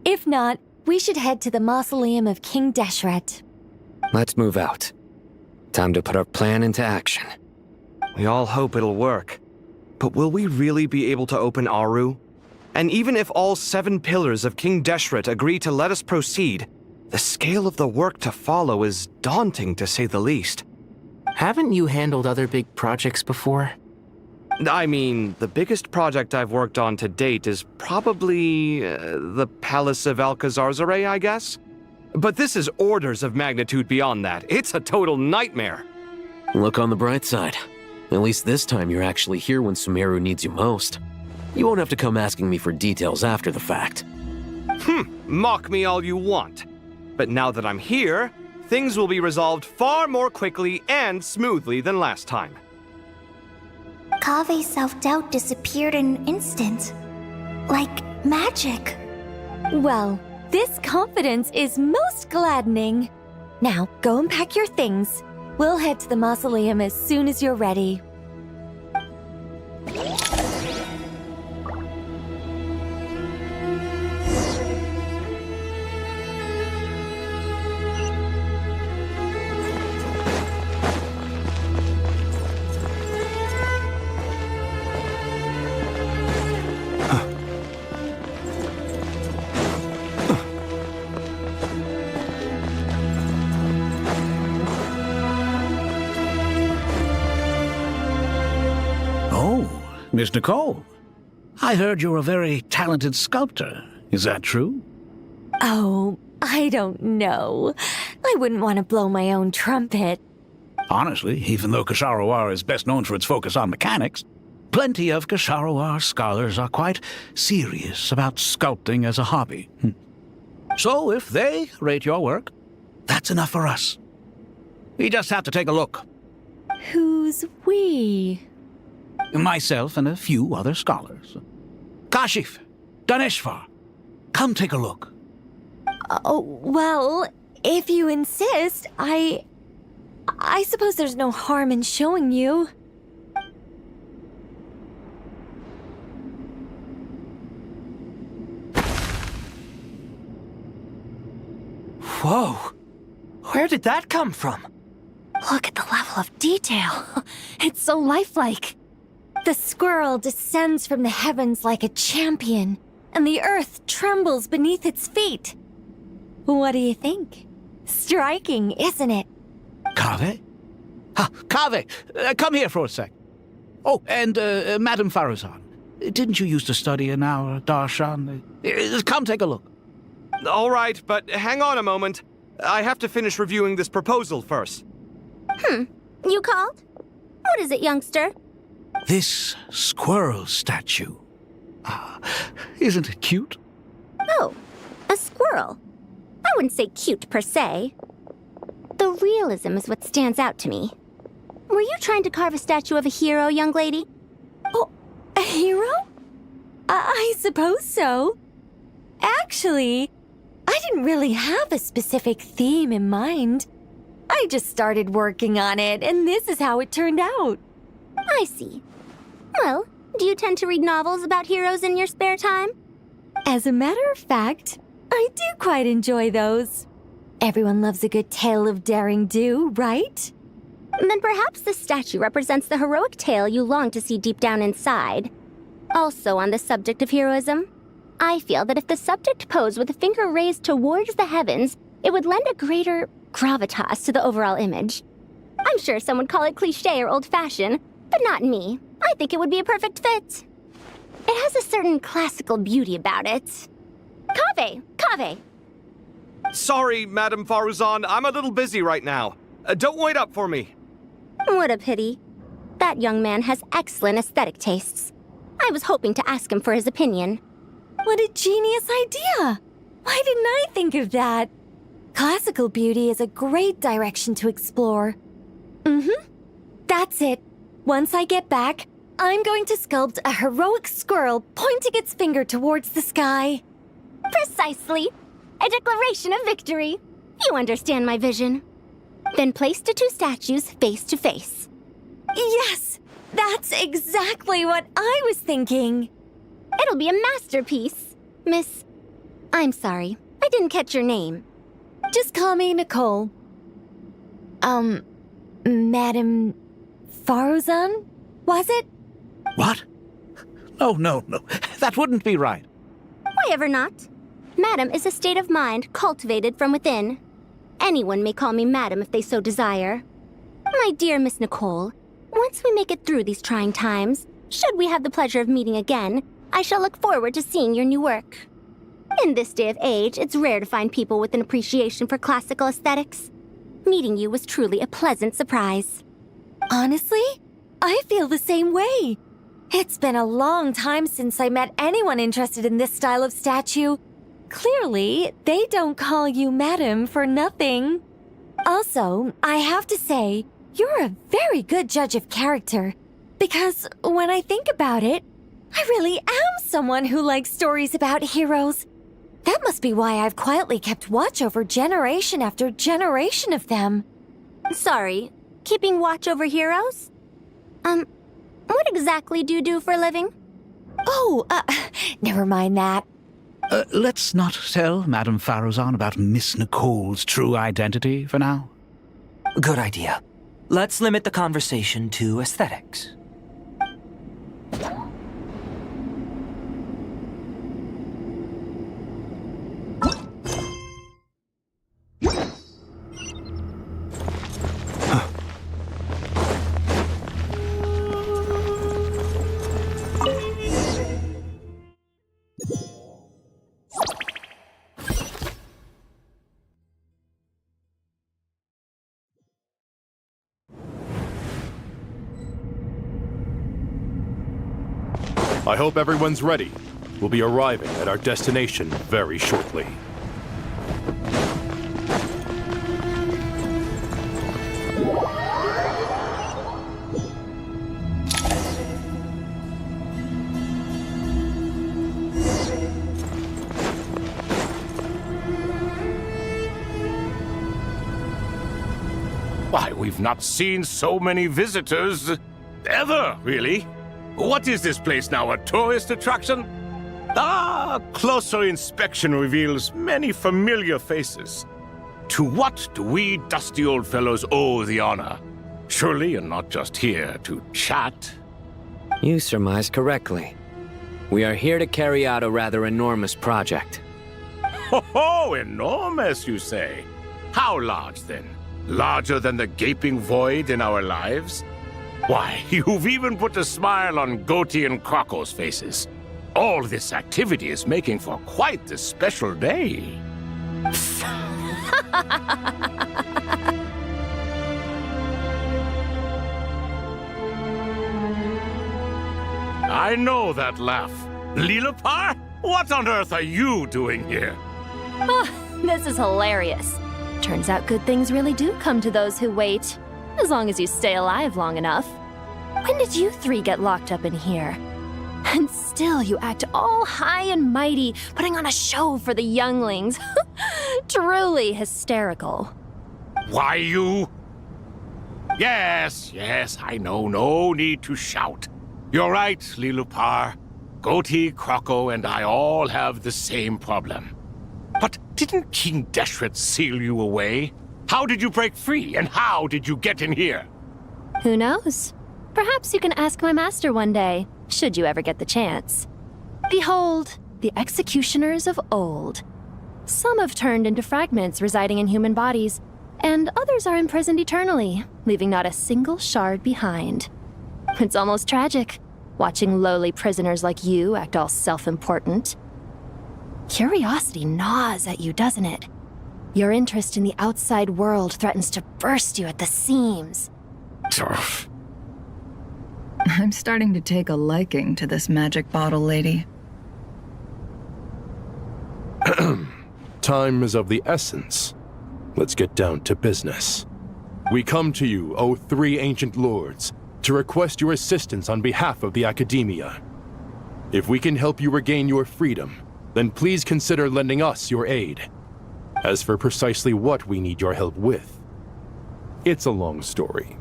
If not, we should head to the mausoleum of King Deshret. Let's move out. Time to put our plan into action. We all hope it'll work. But will we really be able to open Aru? And even if all 7 pillars of King Deshret agree to let us proceed, the scale of the work to follow is daunting to say the least. Haven't you handled other big projects before? I mean, the biggest project I've worked on to date is probably the Palace of Alcazarzaray, I guess? But this is orders of magnitude beyond that. It's a total nightmare. Look on the bright side. At least this time you're actually here when Sumeru needs you most. You won't have to come asking me for details after the fact. Mock me all you want. But now that I'm here, things will be resolved far more quickly and smoothly than last time. Kave's self-doubt disappeared in an instant. Like magic. Well, this confidence is most gladdening. Now, go and pack your things. We'll head to the mausoleum as soon as you're ready. Miss Nicole, I heard you're a very talented sculptor. Is that true? Oh, I don't know. I wouldn't want to blow my own trumpet. Honestly, even though Kasharawar is best known for its focus on mechanics, plenty of Kasharawar scholars are quite serious about sculpting as a hobby. So if they rate your work, that's enough for us. We just have to take a look. Who's we? Myself and a few other scholars. Kashif, Daneshvar, come take a look. Oh, well, if you insist, I suppose there's no harm in showing you. Whoa! Where did that come from? Look at the level of detail. It's so lifelike. The squirrel descends from the heavens like a champion, and the earth trembles beneath its feet. What do you think? Striking, isn't it? Kave? Kave, come here for a sec. Oh, and Madame Farazan, didn't you used to study in our darshan? Come take a look. All right, but hang on a moment. I have to finish reviewing this proposal first. You called? What is it, youngster? This squirrel statue. Isn't it cute? Oh, a squirrel. I wouldn't say cute per se. The realism is what stands out to me. Were you trying to carve a statue of a hero, young lady? Oh, a hero? I suppose so. Actually, I didn't really have a specific theme in mind. I just started working on it, and this is how it turned out. I see. Well, do you tend to read novels about heroes in your spare time? As a matter of fact, I do quite enjoy those. Everyone loves a good tale of daring do, right? Then perhaps this statue represents the heroic tale you long to see deep down inside. Also on the subject of heroism, I feel that if the subject posed with a finger raised towards the heavens, it would lend a greater gravitas to the overall image. I'm sure some would call it cliché or old-fashioned, but not me. I think it would be a perfect fit. It has a certain classical beauty about it. Kaveh! Sorry, Madame Faruzan, I'm a little busy right now. Don't wait up for me. What a pity. That young man has excellent aesthetic tastes. I was hoping to ask him for his opinion. What a genius idea! Why didn't I think of that? Classical beauty is a great direction to explore. That's it. Once I get back, I'm going to sculpt a heroic squirrel pointing its finger towards the sky. Precisely. A declaration of victory. You understand my vision. Then place the two statues face to face. Yes! That's exactly what I was thinking. It'll be a masterpiece. Miss... I'm sorry. I didn't catch your name. Just call me Nicole. Madame Faruzan? Was it? What? No. That wouldn't be right. Why ever not? Madam is a state of mind cultivated from within. Anyone may call me Madam if they so desire. My dear Miss Nicole, once we make it through these trying times, should we have the pleasure of meeting again, I shall look forward to seeing your new work. In this day of age, it's rare to find people with an appreciation for classical aesthetics. Meeting you was truly a pleasant surprise. Honestly, I feel the same way. It's been a long time since I met anyone interested in this style of statue. Clearly, they don't call you Madam for nothing. Also, I have to say, you're a very good judge of character. Because when I think about it, I really am someone who likes stories about heroes. That must be why I've quietly kept watch over generation after generation of them. Sorry, keeping watch over heroes? What exactly do you do for a living? Oh, never mind that. Let's not tell Madame Faruzan about Miss Nicole's true identity for now. Good idea. Let's limit the conversation to aesthetics. I hope everyone's ready. We'll be arriving at our destination very shortly. Why, we've not seen so many visitors ever, really. What is this place now, a tourist attraction? Ah, closer inspection reveals many familiar faces. To what do we dusty old fellows owe the honor? Surely you're not just here to chat. You surmise correctly. We are here to carry out a rather enormous project. Ho, enormous, you say? How large, then? Larger than the gaping void in our lives? Why, you've even put a smile on Goatee and Crocco's faces. All this activity is making for quite the special day. I know that laugh. Lilupar? What on earth are you doing here? Oh, this is hilarious. Turns out good things really do come to those who wait, as long as you stay alive long enough. When did you three get locked up in here? And still you act all high and mighty, putting on a show for the younglings. Truly hysterical. Why you? Yes, I know. No need to shout. You're right, Lilupar. Goatee, Croco, and I all have the same problem. But didn't King Deshret seal you away? How did you break free, and how did you get in here? Who knows? Perhaps you can ask my master one day, should you ever get the chance. Behold, the executioners of old. Some have turned into fragments residing in human bodies, and others are imprisoned eternally, leaving not a single shard behind. It's almost tragic, watching lowly prisoners like you act all self-important. Curiosity gnaws at you, doesn't it? Your interest in the outside world threatens to burst you at the seams. I'm starting to take a liking to this magic bottle lady. Time is of the essence. Let's get down to business. We come to you, O three ancient lords, to request your assistance on behalf of the Academia. If we can help you regain your freedom, then please consider lending us your aid. As for precisely what we need your help with, it's a long story.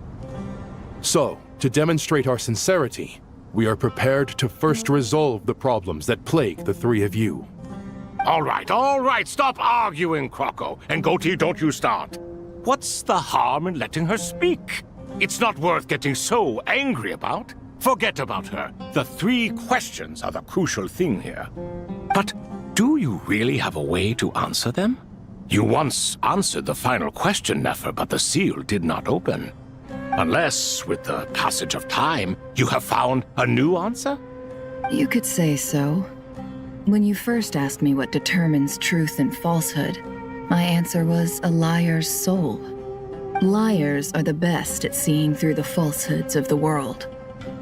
So, to demonstrate our sincerity, we are prepared to first resolve the problems that plague the three of you. All right, stop arguing, Croco. And Goatee, don't you start. What's the harm in letting her speak? It's not worth getting so angry about. Forget about her. The 3 questions are the crucial thing here. But do you really have a way to answer them? You once answered the final question, Nefer, but the seal did not open. Unless, with the passage of time, you have found a new answer? You could say so. When you first asked me what determines truth and falsehood, my answer was a liar's soul. Liars are the best at seeing through the falsehoods of the world.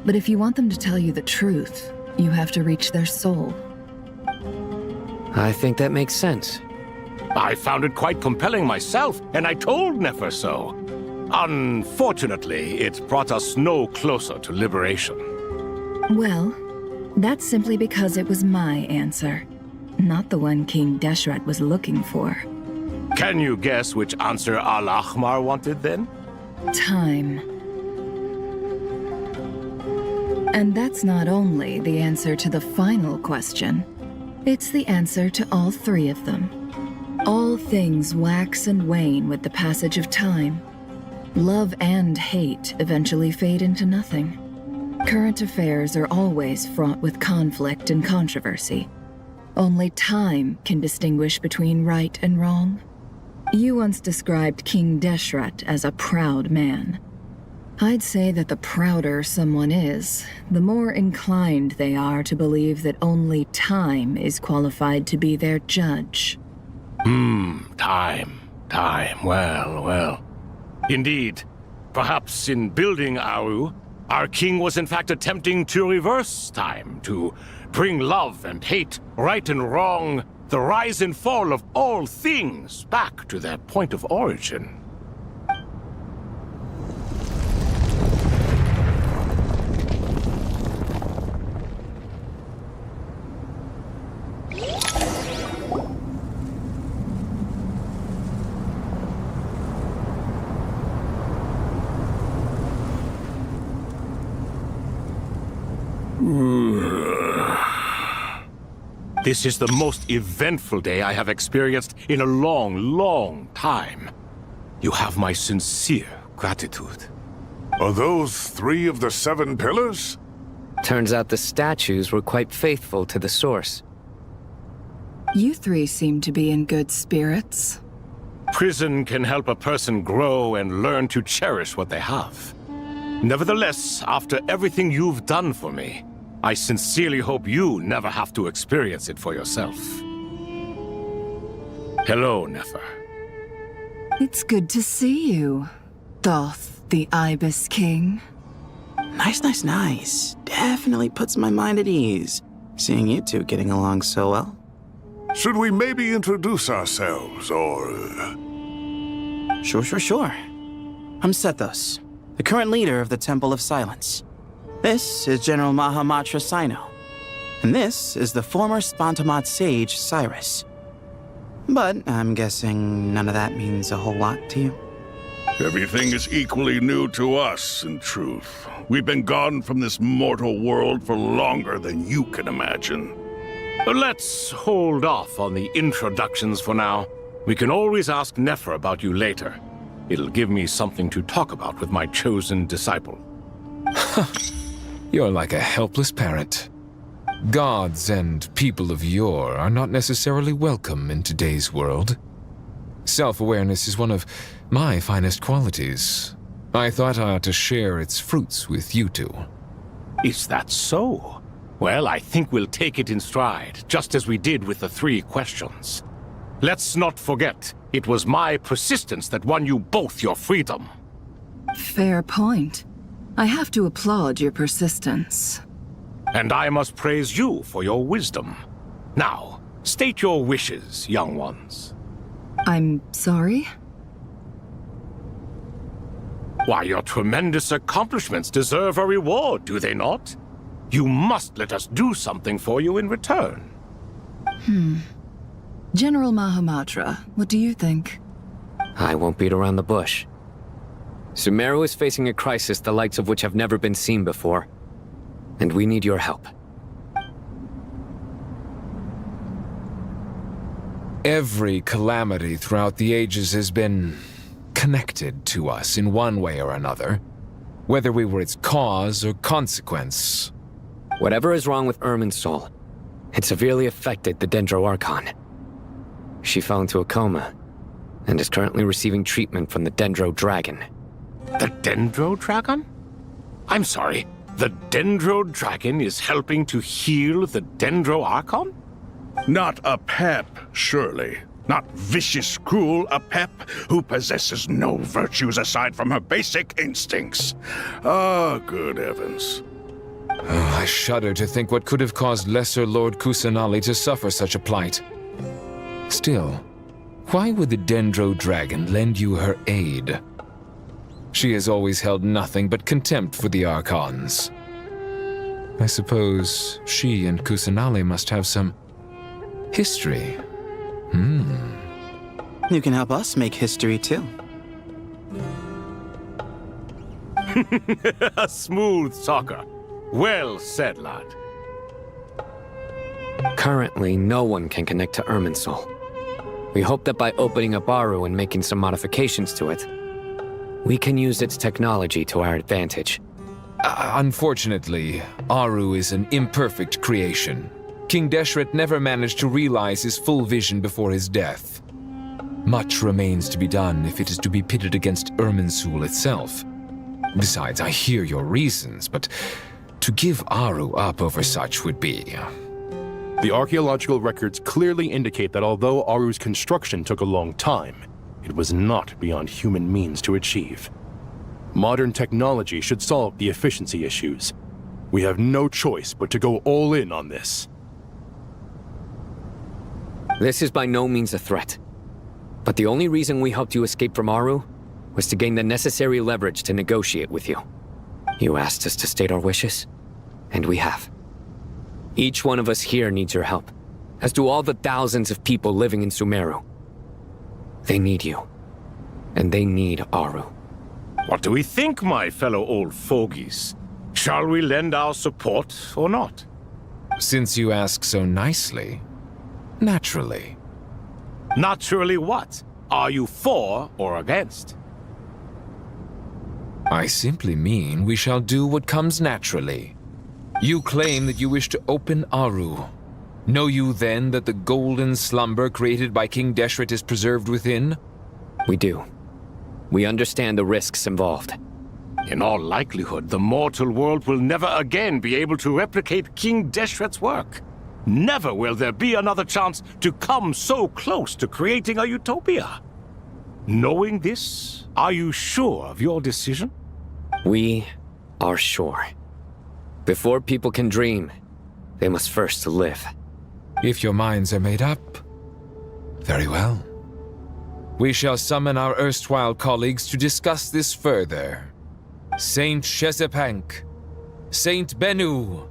But if you want them to tell you the truth, you have to reach their soul. I think that makes sense. I found it quite compelling myself, and I told Nefer so. Unfortunately, it brought us no closer to liberation. Well, that's simply because it was my answer, not the one King Deshret was looking for. Can you guess which answer Al-Ahmar wanted then? Time. And that's not only the answer to the final question, it's the answer to all 3 of them. All things wax and wane with the passage of time. Love and hate eventually fade into nothing. Current affairs are always fraught with conflict and controversy. Only time can distinguish between right and wrong. You once described King Deshret as a proud man. I'd say that the prouder someone is, the more inclined they are to believe that only time is qualified to be their judge. Time. Well. Indeed. Perhaps in building Aru, our king was in fact attempting to reverse time, to bring love and hate, right and wrong, the rise and fall of all things back to their point of origin. This is the most eventful day I have experienced in a long time. You have my sincere gratitude. Are those 3 of the 7 pillars? Turns out the statues were quite faithful to the source. You 3 seem to be in good spirits. Prison can help a person grow and learn to cherish what they have. Nevertheless, after everything you've done for me, I sincerely hope you never have to experience it for yourself. Hello, Nefer. It's good to see you, Thoth the Ibis King. Nice. Definitely puts my mind at ease, seeing you two getting along so well. Should we maybe introduce ourselves, or... Sure. I'm Sethos, the current leader of the Temple of Silence. This is General Mahamatra Sino. And this is the former Spantamat sage, Cyrus. But I'm guessing none of that means a whole lot to you. Everything is equally new to us, in truth. We've been gone from this mortal world for longer than you can imagine. Let's hold off on the introductions for now. We can always ask Nefer about you later. It'll give me something to talk about with my chosen disciple. You're like a helpless parent. Gods and people of yore are not necessarily welcome in today's world. Self-awareness is one of my finest qualities. I thought I ought to share its fruits with you two. Is that so? Well, I think we'll take it in stride, just as we did with the 3 questions. Let's not forget, it was my persistence that won you both your freedom. Fair point. I have to applaud your persistence. And I must praise you for your wisdom. Now, state your wishes, young ones. I'm sorry? Why, your tremendous accomplishments deserve a reward, do they not? You must let us do something for you in return. General Mahamatra, what do you think? I won't beat around the bush. Sumeru is facing a crisis the likes of which have never been seen before. And we need your help. Every calamity throughout the ages has been connected to us in one way or another, whether we were its cause or consequence. Whatever is wrong with Irminsul, it severely affected the Dendro Archon. She fell into a coma and is currently receiving treatment from the Dendro Dragon. The Dendro Dragon? I'm sorry, the Dendro Dragon is helping to heal the Dendro Archon? Not a pep, surely. Not vicious, cruel a pep who possesses no virtues aside from her basic instincts. Ah, good heavens. Oh, I shudder to think what could have caused Lesser Lord Kusanali to suffer such a plight. Still, why would the Dendro Dragon lend you her aid? She has always held nothing but contempt for the Archons. I suppose she and Kusanali must have some history. You can help us make history too. A smooth talker. Well said, lad. Currently, no one can connect to Irminsul. We hope that by opening up Aru and making some modifications to it, we can use its technology to our advantage. Unfortunately, Aru is an imperfect creation. King Deshret never managed to realize his full vision before his death. Much remains to be done if it is to be pitted against Irminsul itself. Besides, I hear your reasons, but to give Aru up over such would be... The archaeological records clearly indicate that although Aru's construction took a long time, it was not beyond human means to achieve. Modern technology should solve the efficiency issues. We have no choice but to go all in on this. This is by no means a threat. But the only reason we helped you escape from Aru was to gain the necessary leverage to negotiate with you. You asked us to state our wishes, and we have. Each one of us here needs your help, as do all the thousands of people living in Sumeru. They need you, and they need Aru. What do we think, my fellow old fogies? Shall we lend our support or not? Since you ask so nicely, naturally. Naturally what? Are you for or against? I simply mean we shall do what comes naturally. You claim that you wish to open Aru. Know you then that the golden slumber created by King Deshret is preserved within? We do. We understand the risks involved. In all likelihood, the mortal world will never again be able to replicate King Deshret's work. Never will there be another chance to come so close to creating a utopia. Knowing this, are you sure of your decision? We our shore. Before people can dream, they must first live. If your minds are made up, very well. We shall summon our erstwhile colleagues to discuss this further. Saint Chesapank, Saint Bennu,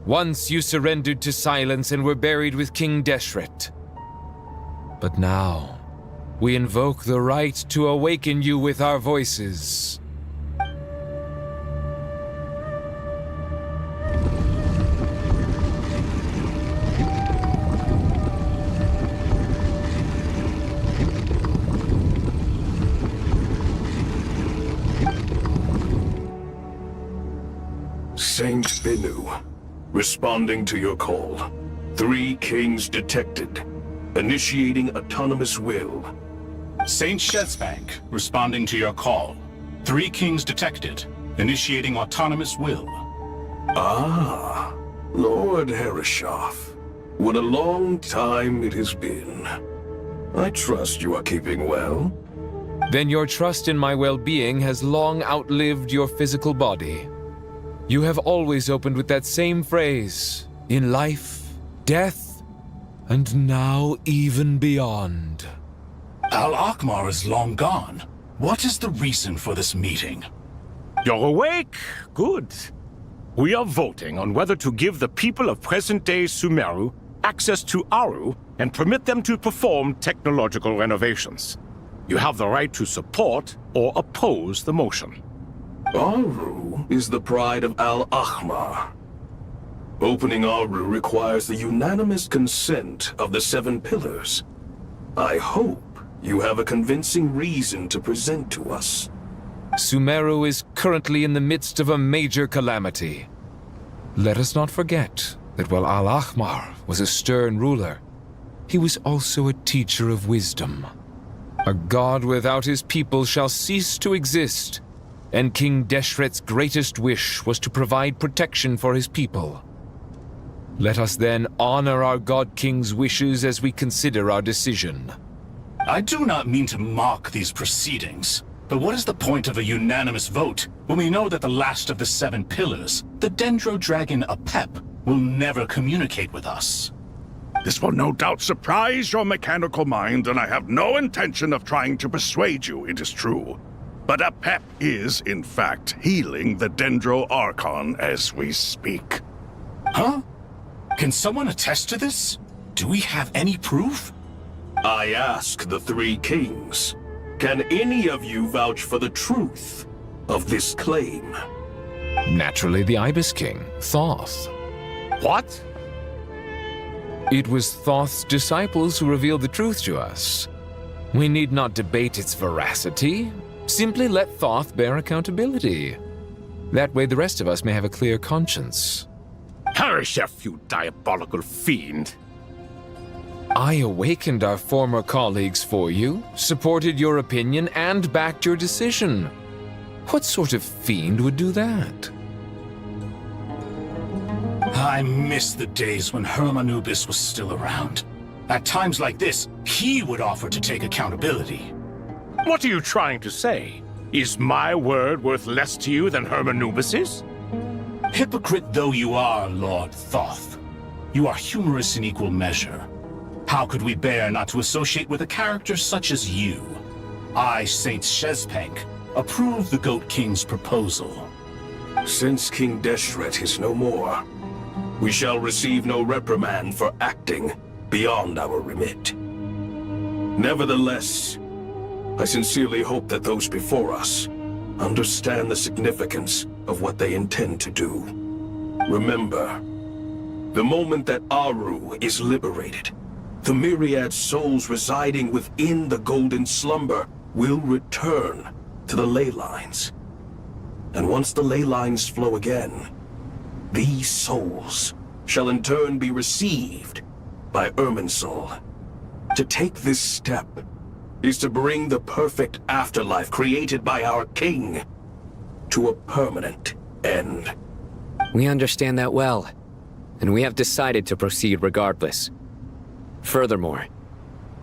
once you surrendered to silence and were buried with King Deshret. But now, we invoke the right to awaken you with our voices. Saint Bennu, responding to your call. 3 kings detected. Initiating autonomous will. Saint Shezbank, responding to your call. 3 kings detected. Initiating autonomous will. Ah, Lord Herreshoff. What a long time it has been. I trust you are keeping well. Then your trust in my well-being has long outlived your physical body. You have always opened with that same phrase, in life, death, and now even beyond. Al-Akmar is long gone. What is the reason for this meeting? You're awake? Good. We are voting on whether to give the people of present-day Sumeru access to Aru and permit them to perform technological renovations. You have the right to support or oppose the motion. Aru is the pride of Al-Ahmar. Opening Aru requires the unanimous consent of the 7 pillars. I hope you have a convincing reason to present to us. Sumeru is currently in the midst of a major calamity. Let us not forget that while Al-Ahmar was a stern ruler, he was also a teacher of wisdom. A god without his people shall cease to exist, and King Deshret's greatest wish was to provide protection for his people. Let us then honor our God King's wishes as we consider our decision. I do not mean to mock these proceedings, but what is the point of a unanimous vote when we know that the last of the 7 pillars, the Dendro Dragon Apep, will never communicate with us? This will no doubt surprise your mechanical mind, and I have no intention of trying to persuade you it is true. But Apep is, in fact, healing the Dendro Archon as we speak. Huh? Can someone attest to this? Do we have any proof? I ask the 3 kings. Can any of you vouch for the truth of this claim? Naturally, the Ibis King, Thoth. What? It was Thoth's disciples who revealed the truth to us. We need not debate its veracity. Simply let Thoth bear accountability. That way the rest of us may have a clear conscience. Herreshoff, you diabolical fiend! I awakened our former colleagues for you, supported your opinion, and backed your decision. What sort of fiend would do that? I miss the days when Hermanubis was still around. At times like this, he would offer to take accountability. What are you trying to say? Is my word worth less to you than Hermanubis's? Hypocrite though you are, Lord Thoth, you are humorous in equal measure. How could we bear not to associate with a character such as you? I, Saint Shezpank, approve the Goat King's proposal. Since King Deshret is no more, we shall receive no reprimand for acting beyond our remit. Nevertheless, I sincerely hope that those before us understand the significance of what they intend to do. Remember, the moment that Aru is liberated, the myriad souls residing within the Golden Slumber will return to the ley lines. And once the ley lines flow again, these souls shall in turn be received by Irminsul. To take this step is to bring the perfect afterlife created by our king to a permanent end. We understand that well, and we have decided to proceed regardless. Furthermore,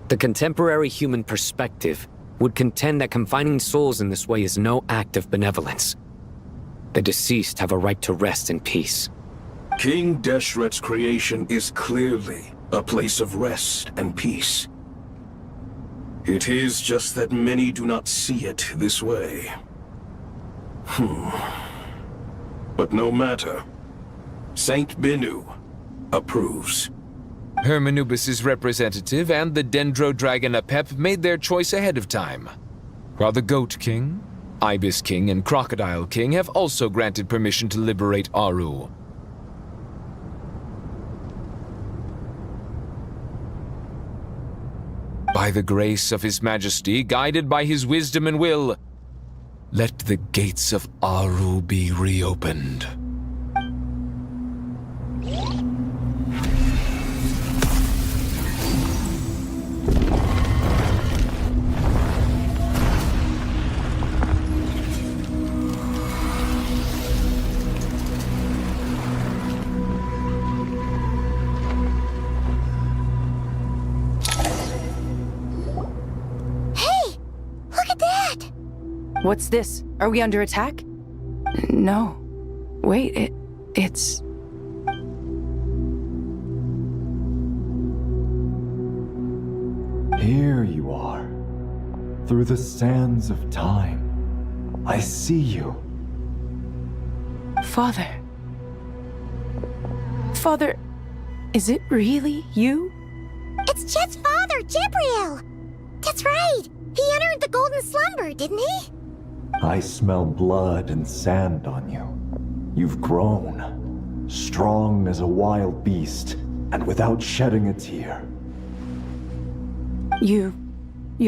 the contemporary human perspective would contend that confining souls in this way is no act of benevolence. The deceased have a right to rest in peace. King Deshret's creation is clearly a place of rest and peace. It is just that many do not see it this way. But no matter. Saint Benu approves. Hermanubis' representative and the Dendro Dragon Apep made their choice ahead of time, while the Goat King, Ibis King, and Crocodile King have also granted permission to liberate Aru. By the grace of His Majesty, guided by his wisdom and will, let the gates of Aru be reopened. What's this? Are we under attack? No. Wait, it's... Here you are. Through the sands of time. I see you. Father. Father, is it really you? It's Jet's father, Jibriel! That's right! He entered the golden slumber, didn't he? I smell blood and sand on you. You've grown, strong as a wild beast, and without shedding a tear. You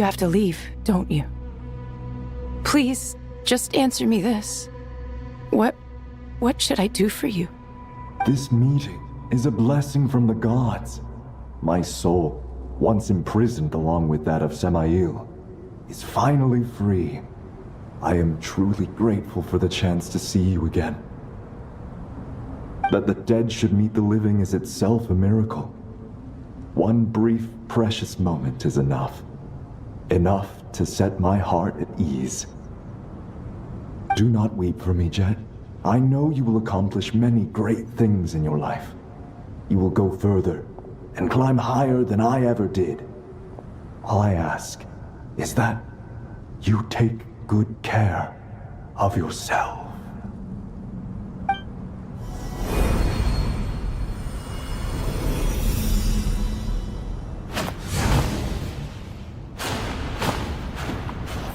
have to leave, don't you? Please, just answer me this. What should I do for you? This meeting is a blessing from the gods. My soul, once imprisoned along with that of Samael, is finally free. I am truly grateful for the chance to see you again. That the dead should meet the living is itself a miracle. One brief, precious moment is enough. Enough to set my heart at ease. Do not weep for me, Jet. I know you will accomplish many great things in your life. You will go further and climb higher than I ever did. All I ask is that you take good care of yourself.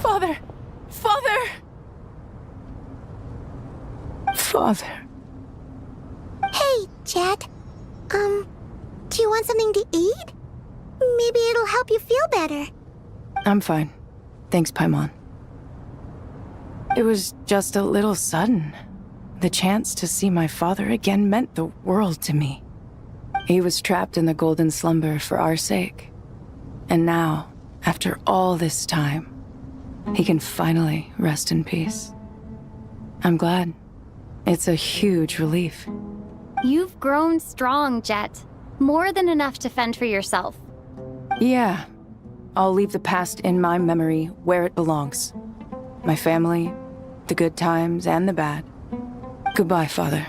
Father! Father! Father. Hey, Jet. Do you want something to eat? Maybe it'll help you feel better. I'm fine. Thanks, Paimon. It was just a little sudden. The chance to see my father again meant the world to me. He was trapped in the golden slumber for our sake. And now, after all this time, he can finally rest in peace. I'm glad. It's a huge relief. You've grown strong, Jet. More than enough to fend for yourself. Yeah. I'll leave the past in my memory where it belongs. My family, the good times and the bad. Goodbye, Father.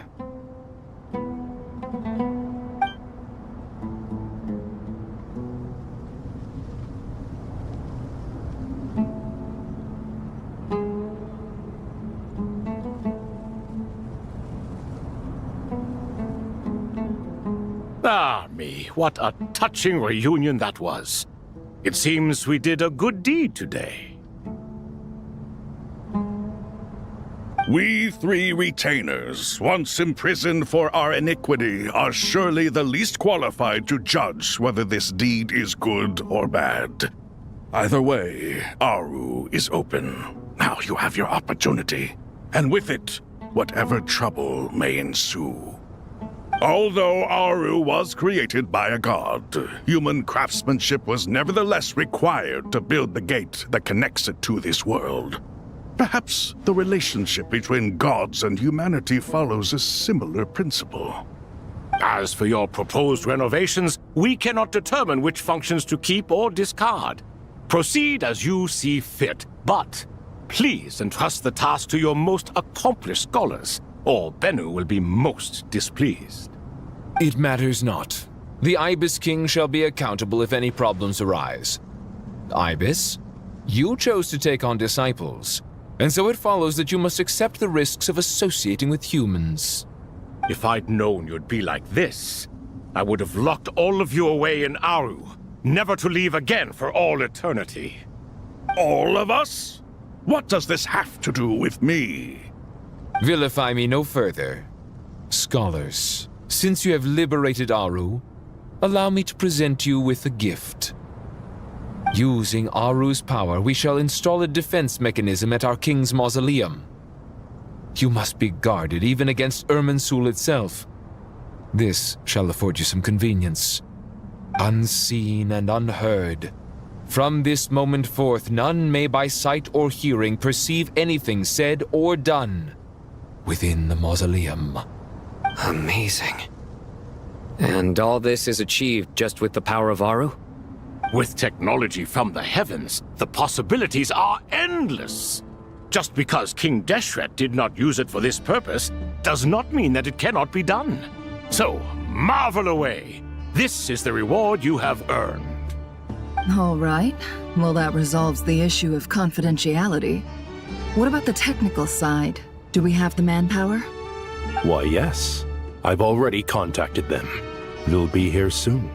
Ah, me, what a touching reunion that was. It seems we did a good deed today. We three retainers, once imprisoned for our iniquity, are surely the least qualified to judge whether this deed is good or bad. Either way, Aru is open. Now you have your opportunity, and with it, whatever trouble may ensue. Although Aru was created by a god, human craftsmanship was nevertheless required to build the gate that connects it to this world. Perhaps the relationship between gods and humanity follows a similar principle. As for your proposed renovations, we cannot determine which functions to keep or discard. Proceed as you see fit, but please entrust the task to your most accomplished scholars, or Bennu will be most displeased. It matters not. The Ibis King shall be accountable if any problems arise. Ibis, you chose to take on disciples, and so it follows that you must accept the risks of associating with humans. If I'd known you'd be like this, I would have locked all of you away in Aru, never to leave again for all eternity. All of us? What does this have to do with me? Vilify me no further. Scholars, since you have liberated Aru, allow me to present you with a gift. Using Aru's power, we shall install a defense mechanism at our king's mausoleum. You must be guarded even against Irminsul itself. This shall afford you some convenience. Unseen and unheard. From this moment forth, none may by sight or hearing perceive anything said or done within the mausoleum. Amazing. And all this is achieved just with the power of Aru? With technology from the heavens, the possibilities are endless. Just because King Deshret did not use it for this purpose does not mean that it cannot be done. So, marvel away. This is the reward you have earned. All right. Well, that resolves the issue of confidentiality. What about the technical side? Do we have the manpower? Why, yes. I've already contacted them. They'll be here soon.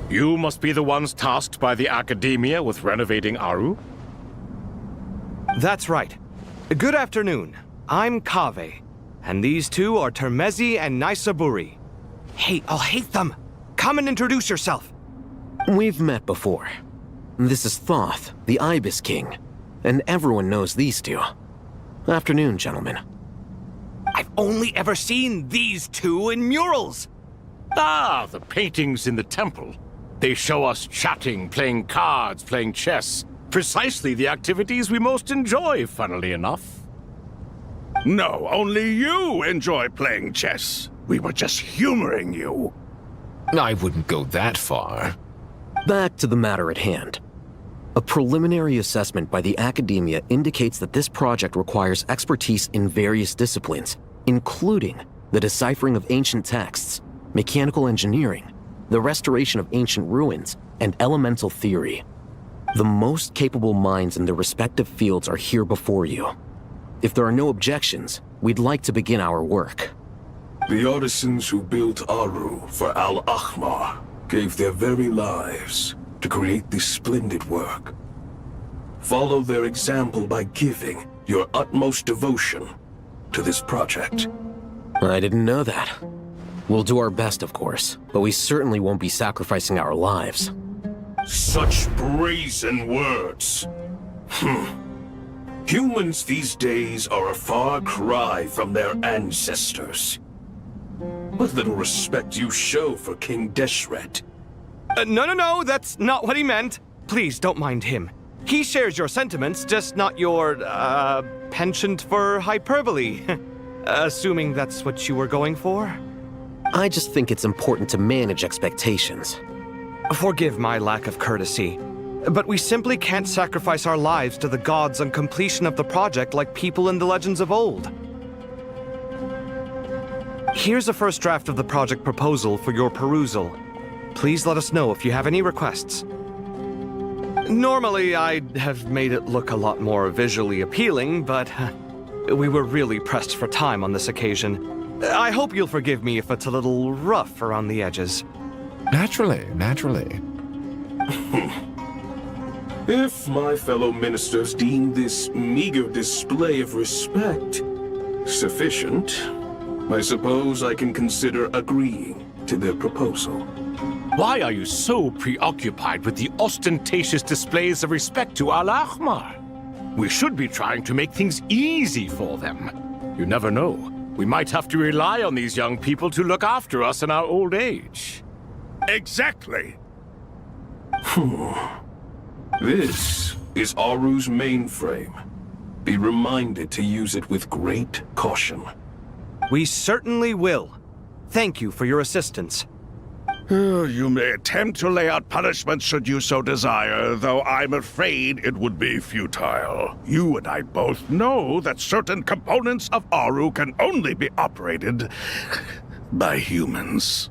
You must be the ones tasked by the Academia with renovating Aru? That's right. Good afternoon. I'm Kaveh, and these two are Termezi and Naisaburi. Hey, I'll hate them! Come and introduce yourself! We've met before. This is Thoth, the Ibis King, and everyone knows these two. Afternoon, gentlemen. I've only ever seen these two in murals! Ah, the paintings in the temple. They show us chatting, playing cards, playing chess. Precisely the activities we most enjoy, funnily enough. No, only you enjoy playing chess. We were just humoring you. I wouldn't go that far. Back to the matter at hand. A preliminary assessment by the Academia indicates that this project requires expertise in various disciplines, including the deciphering of ancient texts, mechanical engineering, the restoration of ancient ruins, and elemental theory. The most capable minds in their respective fields are here before you. If there are no objections, we'd like to begin our work. The artisans who built Aru for Al-Ahmar gave their very lives to create this splendid work. Follow their example by giving your utmost devotion to this project. I didn't know that. We'll do our best, of course, but we certainly won't be sacrificing our lives. Such brazen words. Humans these days are a far cry from their ancestors. What little respect you show for King Deshret. No, that's not what he meant. Please don't mind him. He shares your sentiments, just not your, penchant for hyperbole. Assuming that's what you were going for? I just think it's important to manage expectations. Forgive my lack of courtesy, but we simply can't sacrifice our lives to the gods on completion of the project like people in the legends of old. Here's a first draft of the project proposal for your perusal. Please let us know if you have any requests. Normally, I'd have made it look a lot more visually appealing, but we were really pressed for time on this occasion. I hope you'll forgive me if it's a little rough around the edges. Naturally. If my fellow ministers deem this meager display of respect sufficient, I suppose I can consider agreeing. to their proposal. Why are you so preoccupied with the ostentatious displays of respect to Al-Ahmar? We should be trying to make things easy for them. You never know. We might have to rely on these young people to look after us in our old age. Exactly. This is Aru's mainframe. Be reminded to use it with great caution. We certainly will. Thank you for your assistance. You may attempt to lay out punishment should you so desire, though I'm afraid it would be futile. You and I both know that certain components of Aru can only be operated by humans.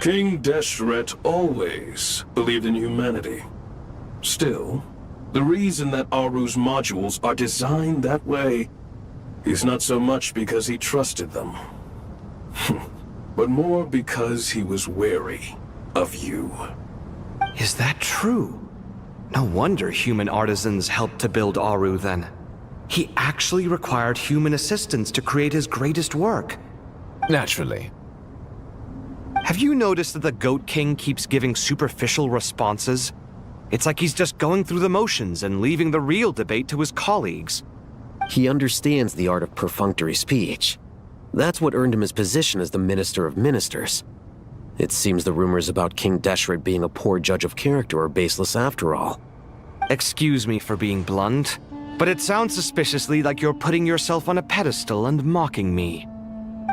King Deshret always believed in humanity. Still, the reason that Aru's modules are designed that way is not so much because he trusted them, but more because he was wary of you. Is that true? No wonder human artisans helped to build Aru then. He actually required human assistance to create his greatest work. Naturally. Have you noticed that the Goat King keeps giving superficial responses? It's like he's just going through the motions and leaving the real debate to his colleagues. He understands the art of perfunctory speech. That's what earned him his position as the Minister of Ministers. It seems the rumors about King Deshret being a poor judge of character are baseless after all. Excuse me for being blunt, but it sounds suspiciously like you're putting yourself on a pedestal and mocking me.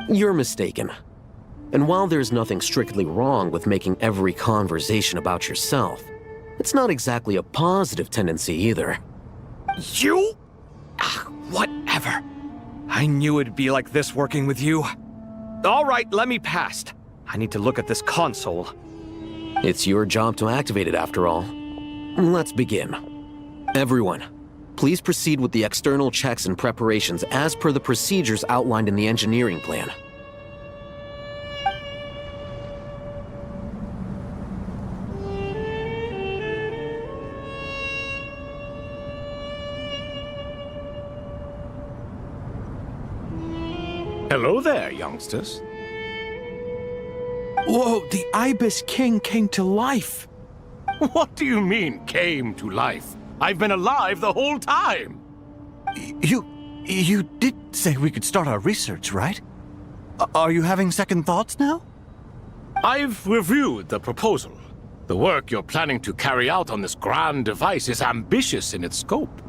You're mistaken. And while there's nothing strictly wrong with making every conversation about yourself, it's not exactly a positive tendency either. You? Whatever. I knew it'd be like this working with you. All right, let me past. I need to look at this console. It's your job to activate it after all. Let's begin. Everyone, please proceed with the external checks and preparations as per the procedures outlined in the engineering plan. Hello there, youngsters. Whoa, the Ibis King came to life. What do you mean, came to life? I've been alive the whole time. You did say we could start our research, right? Are you having second thoughts now? I've reviewed the proposal. The work you're planning to carry out on this grand device is ambitious in its scope.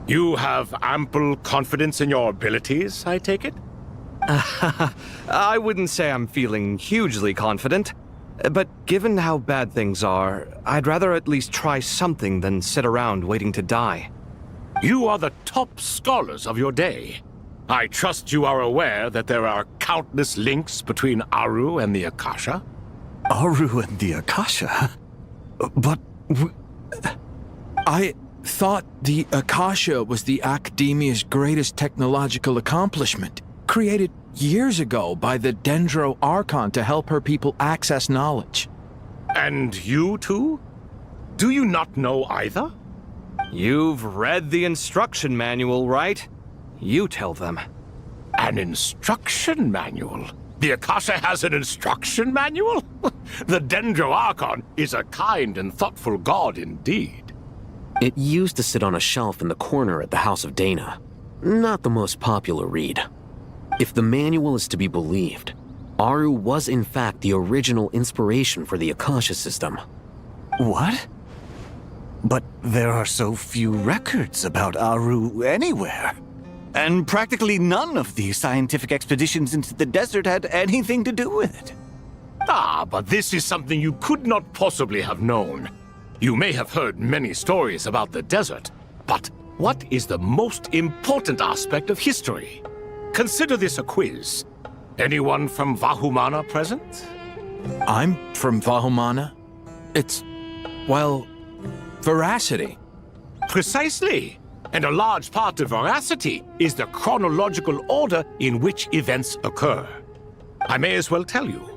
You have ample confidence in your abilities, I take it? I wouldn't say I'm feeling hugely confident, but given how bad things are, I'd rather at least try something than sit around waiting to die. You are the top scholars of your day. I trust you are aware that there are countless links between Aru and the Akasha? Aru and the Akasha? But... I thought the Akasha was the Academia's greatest technological accomplishment, created years ago by the Dendro Archon to help her people access knowledge. And you too? Do you not know either? You've read the instruction manual, right? You tell them. An instruction manual? The Akasha has an instruction manual? The Dendro Archon is a kind and thoughtful god indeed. It used to sit on a shelf in the corner at the House of Dana. Not the most popular read. If the manual is to be believed, Aru was in fact the original inspiration for the Akasha system. What? But there are so few records about Aru anywhere. And practically none of the scientific expeditions into the desert had anything to do with it. But this is something you could not possibly have known. You may have heard many stories about the desert, but what is the most important aspect of history? Consider this a quiz. Anyone from Vahumana present? I'm from Vahumana. It's, well, veracity. Precisely. And a large part of veracity is the chronological order in which events occur. I may as well tell you.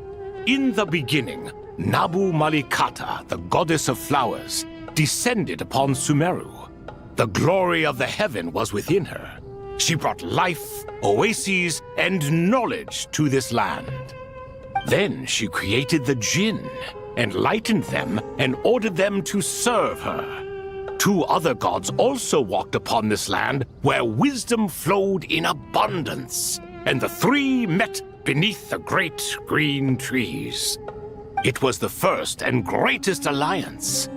In the beginning, Nabu Malikata, the goddess of flowers, descended upon Sumeru. The glory of the heaven was within her. She brought life, oases, and knowledge to this land. Then she created the Jinn, enlightened them, and ordered them to serve her. 2 other gods also walked upon this land where wisdom flowed in abundance, and the 3 met beneath the great green trees. It was the first and greatest alliance.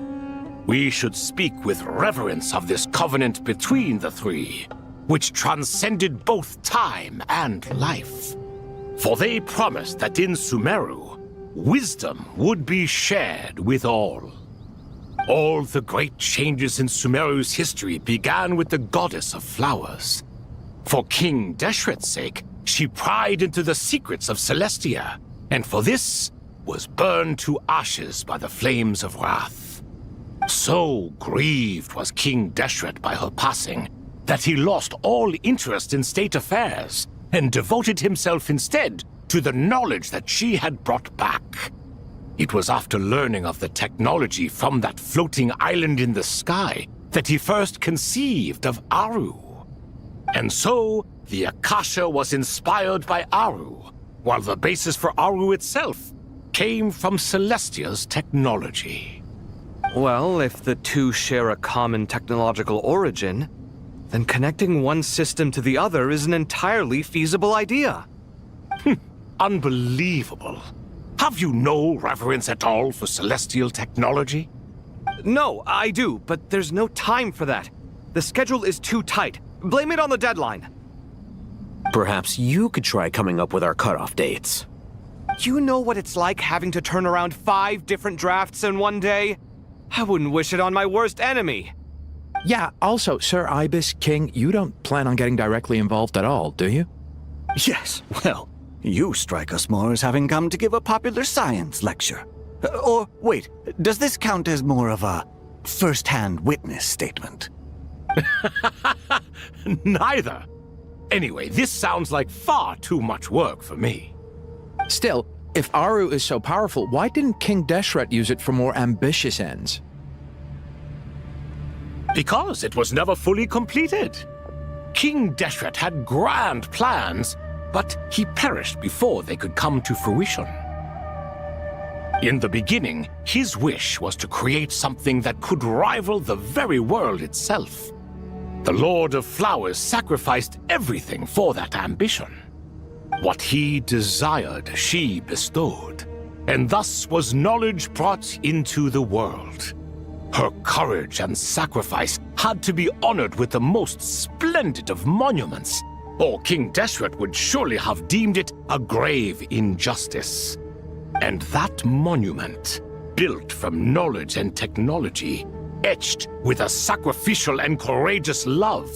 We should speak with reverence of this covenant between the 3, which transcended both time and life. For they promised that in Sumeru, wisdom would be shared with all. All the great changes in Sumeru's history began with the goddess of flowers. For King Deshret's sake, she pried into the secrets of Celestia, and for this was burned to ashes by the flames of wrath. So grieved was King Deshret by her passing that he lost all interest in state affairs and devoted himself instead to the knowledge that she had brought back. It was after learning of the technology from that floating island in the sky that he first conceived of Aru. And so, the Akasha was inspired by Aru, while the basis for Aru itself came from Celestia's technology. Well, if the 2 share a common technological origin, then connecting one system to the other is an entirely feasible idea. Unbelievable. Have you no reverence at all for celestial technology? No, I do, but there's no time for that. The schedule is too tight. Blame it on the deadline. Perhaps you could try coming up with our cutoff dates. You know what it's like having to turn around 5 different drafts in one day? I wouldn't wish it on my worst enemy. Yeah, also, Sir Ibis, King, you don't plan on getting directly involved at all, do you? Yes, well, you strike us more as having come to give a popular science lecture. Or, wait, does this count as more of a first-hand witness statement? Neither. Anyway, this sounds like far too much work for me. Still, if Aru is so powerful, why didn't King Deshret use it for more ambitious ends? Because it was never fully completed. King Deshret had grand plans, but he perished before they could come to fruition. In the beginning, his wish was to create something that could rival the very world itself. The Lord of Flowers sacrificed everything for that ambition. What he desired, she bestowed, and thus was knowledge brought into the world. Her courage and sacrifice had to be honored with the most splendid of monuments, or King Deshret would surely have deemed it a grave injustice. And that monument, built from knowledge and technology, etched with a sacrificial and courageous love,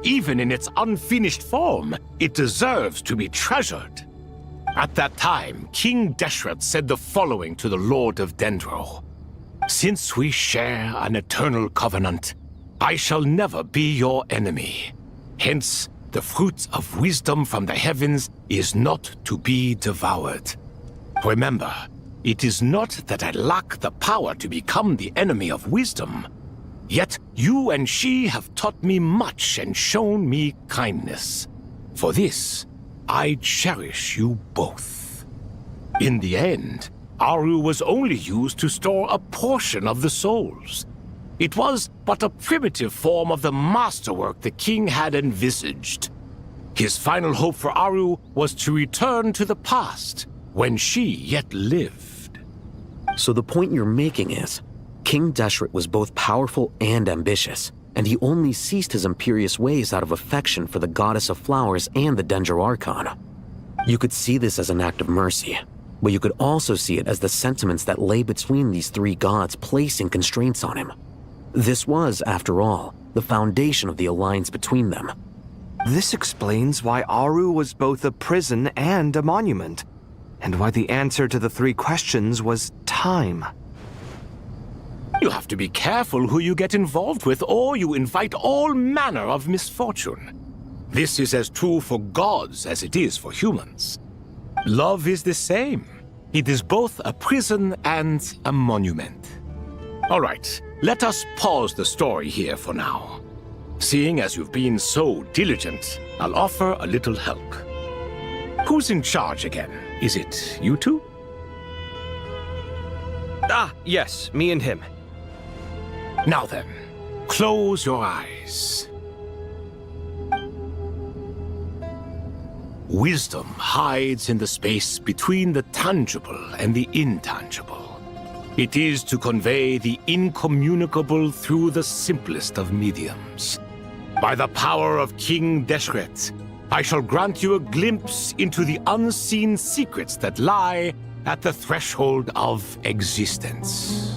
even in its unfinished form, it deserves to be treasured. At that time, King Deshret said the following to the Lord of Dendro. Since we share an eternal covenant, I shall never be your enemy. Hence, the fruit of wisdom from the heavens is not to be devoured. Remember, it is not that I lack the power to become the enemy of wisdom. Yet you and she have taught me much and shown me kindness. For this, I cherish you both. In the end, Aru was only used to store a portion of the souls. It was but a primitive form of the masterwork the king had envisaged. His final hope for Aru was to return to the past, when she yet lived. So the point you're making is, King Deshret was both powerful and ambitious, and he only ceased his imperious ways out of affection for the goddess of flowers and the Dendro Archon. You could see this as an act of mercy, but you could also see it as the sentiments that lay between these 3 gods placing constraints on him. This was, after all, the foundation of the alliance between them. This explains why Aru was both a prison and a monument, and why the answer to the 3 questions was time. You have to be careful who you get involved with, or you invite all manner of misfortune. This is as true for gods as it is for humans. Love is the same. It is both a prison and a monument. All right, let us pause the story here for now. Seeing as you've been so diligent, I'll offer a little help. Who's in charge again? Is it you two? Ah, yes, me and him. Now then, close your eyes. Wisdom hides in the space between the tangible and the intangible. It is to convey the incommunicable through the simplest of mediums. By the power of King Deshret, I shall grant you a glimpse into the unseen secrets that lie at the threshold of existence.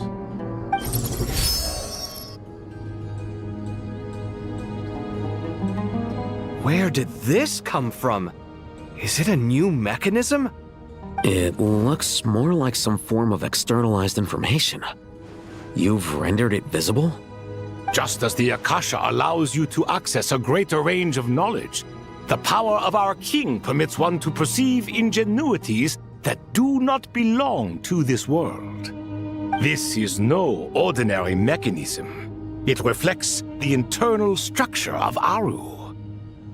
Where did this come from? Is it a new mechanism? It looks more like some form of externalized information. You've rendered it visible? Just as the Akasha allows you to access a greater range of knowledge, the power of our king permits one to perceive ingenuities that do not belong to this world. This is no ordinary mechanism. It reflects the internal structure of Aru.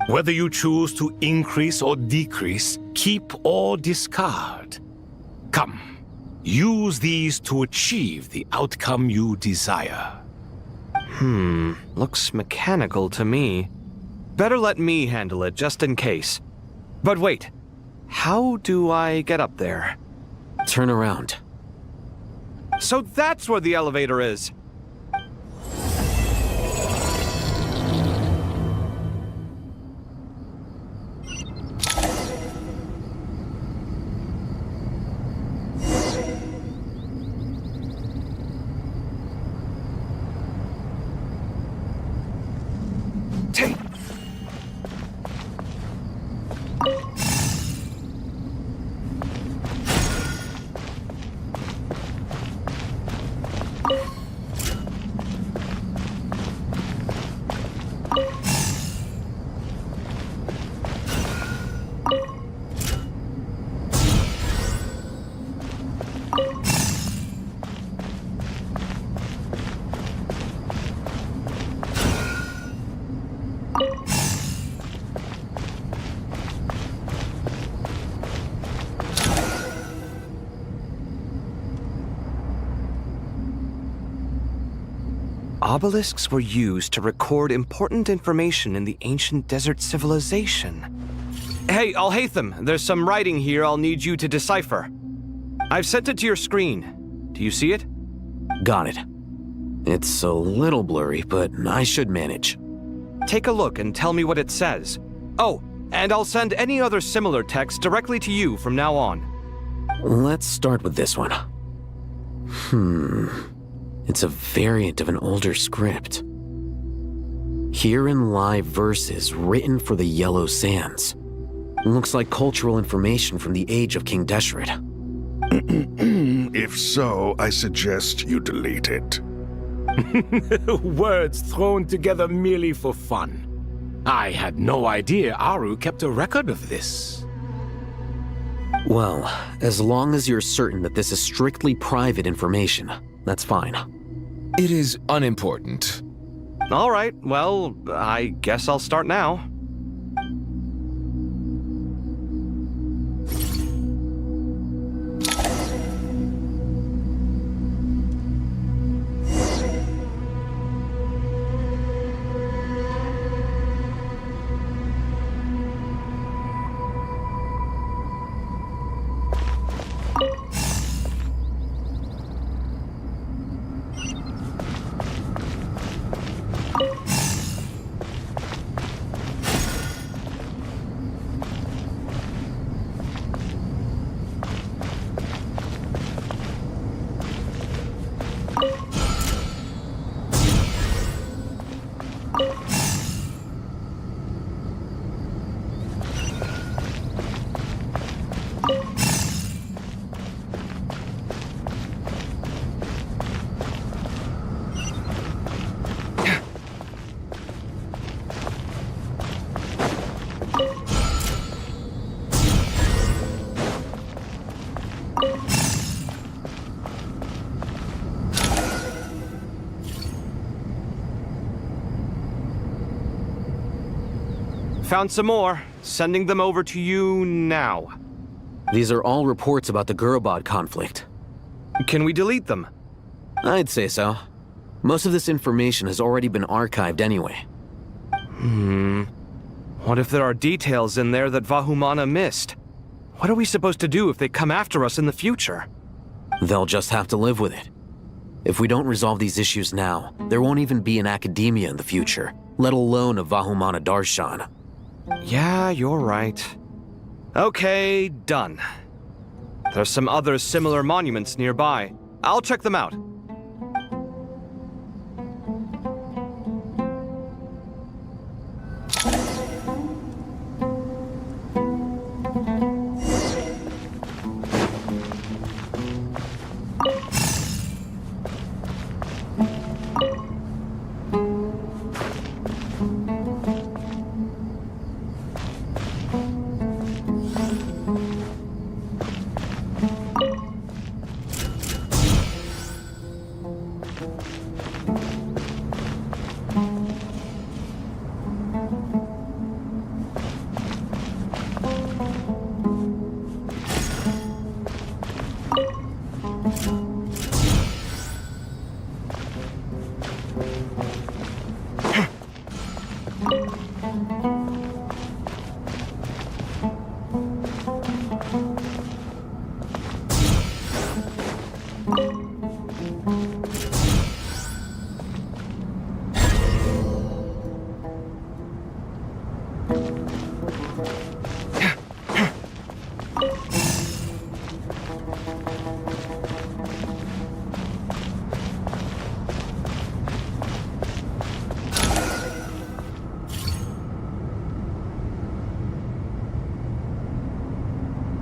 Whether you choose to increase or decrease, keep or discard. Come, use these to achieve the outcome you desire. Looks mechanical to me. Better let me handle it, just in case. But wait, how do I get up there? Turn around. So that's where the elevator is. Obelisks were used to record important information in the ancient desert civilization. Hey, Al-Haytham, there's some writing here I'll need you to decipher. I've sent it to your screen. Do you see it? Got it. It's a little blurry, but I should manage. Take a look and tell me what it says. Oh, and I'll send any other similar text directly to you from now on. Let's start with this one. It's a variant of an older script. Herein lie verses written for the Yellow Sands. Looks like cultural information from the age of King Deshret. If so, I suggest you delete it. Words thrown together merely for fun. I had no idea Aru kept a record of this. Well, as long as you're certain that this is strictly private information, that's fine. It is unimportant. All right, well, I guess I'll start now. found some more. Sending them over to you now. These are all reports about the Gurubad conflict. Can we delete them? I'd say so. Most of this information has already been archived anyway. What if there are details in there that Vahumana missed? What are we supposed to do if they come after us in the future? They'll just have to live with it. If we don't resolve these issues now, there won't even be an academia in the future, let alone a Vahumana Darshan. Yeah, you're right. Okay, done. There's some other similar monuments nearby. I'll check them out.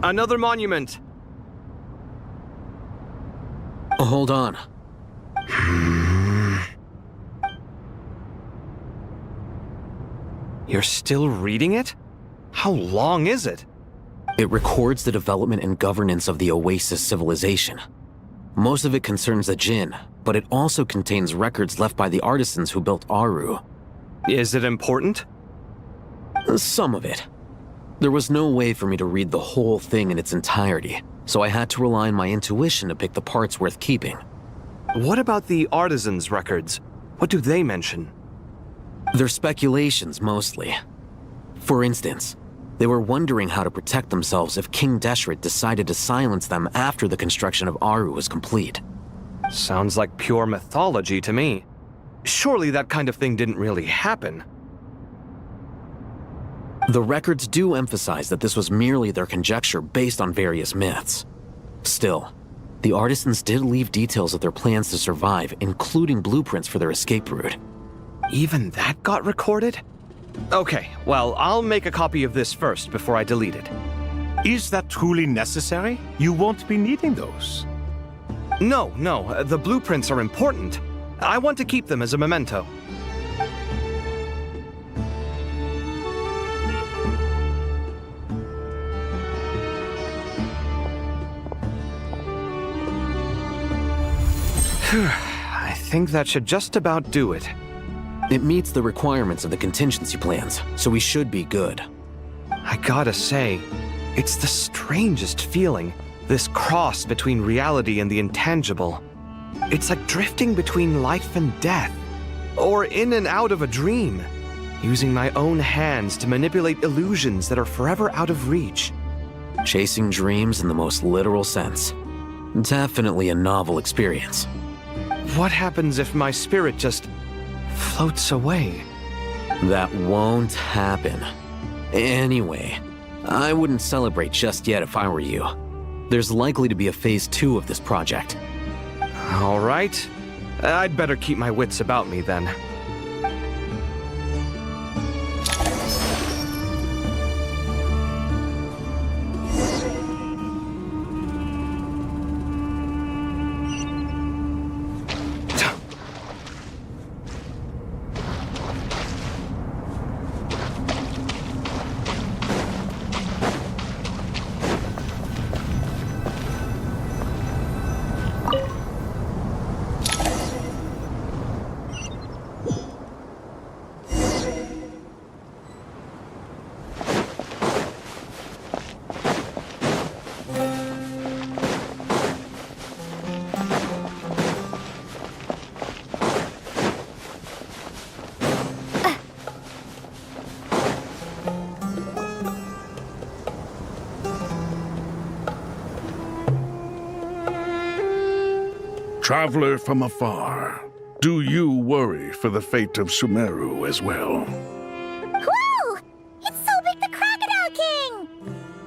Another monument. Hold on. You're still reading it? How long is it? It records the development and governance of the Oasis civilization. Most of it concerns the Jinn, but it also contains records left by the artisans who built Aru. Is it important? Some of it. There was no way for me to read the whole thing in its entirety, so I had to rely on my intuition to pick the parts worth keeping. What about the artisans' records? What do they mention? They're speculations, mostly. For instance, they were wondering how to protect themselves if King Deshret decided to silence them after the construction of Aru was complete. Sounds like pure mythology to me. Surely that kind of thing didn't really happen. The records do emphasize that this was merely their conjecture based on various myths. Still, the artisans did leave details of their plans to survive, including blueprints for their escape route. Even that got recorded? Okay, well, I'll make a copy of this first before I delete it. Is that truly necessary? You won't be needing those. No, the blueprints are important. I want to keep them as a memento. I think that should just about do it. It meets the requirements of the contingency plans, so we should be good. I gotta say, it's the strangest feeling, this cross between reality and the intangible. It's like drifting between life and death, or in and out of a dream, using my own hands to manipulate illusions that are forever out of reach. Chasing dreams in the most literal sense. Definitely a novel experience. What happens if my spirit just floats away? That won't happen. Anyway, I wouldn't celebrate just yet if I were you. There's likely to be a phase 2 of this project. All right. I'd better keep my wits about me then. Traveler from afar, do you worry for the fate of Sumeru as well? Whoa! It's Sobek the Crocodile King!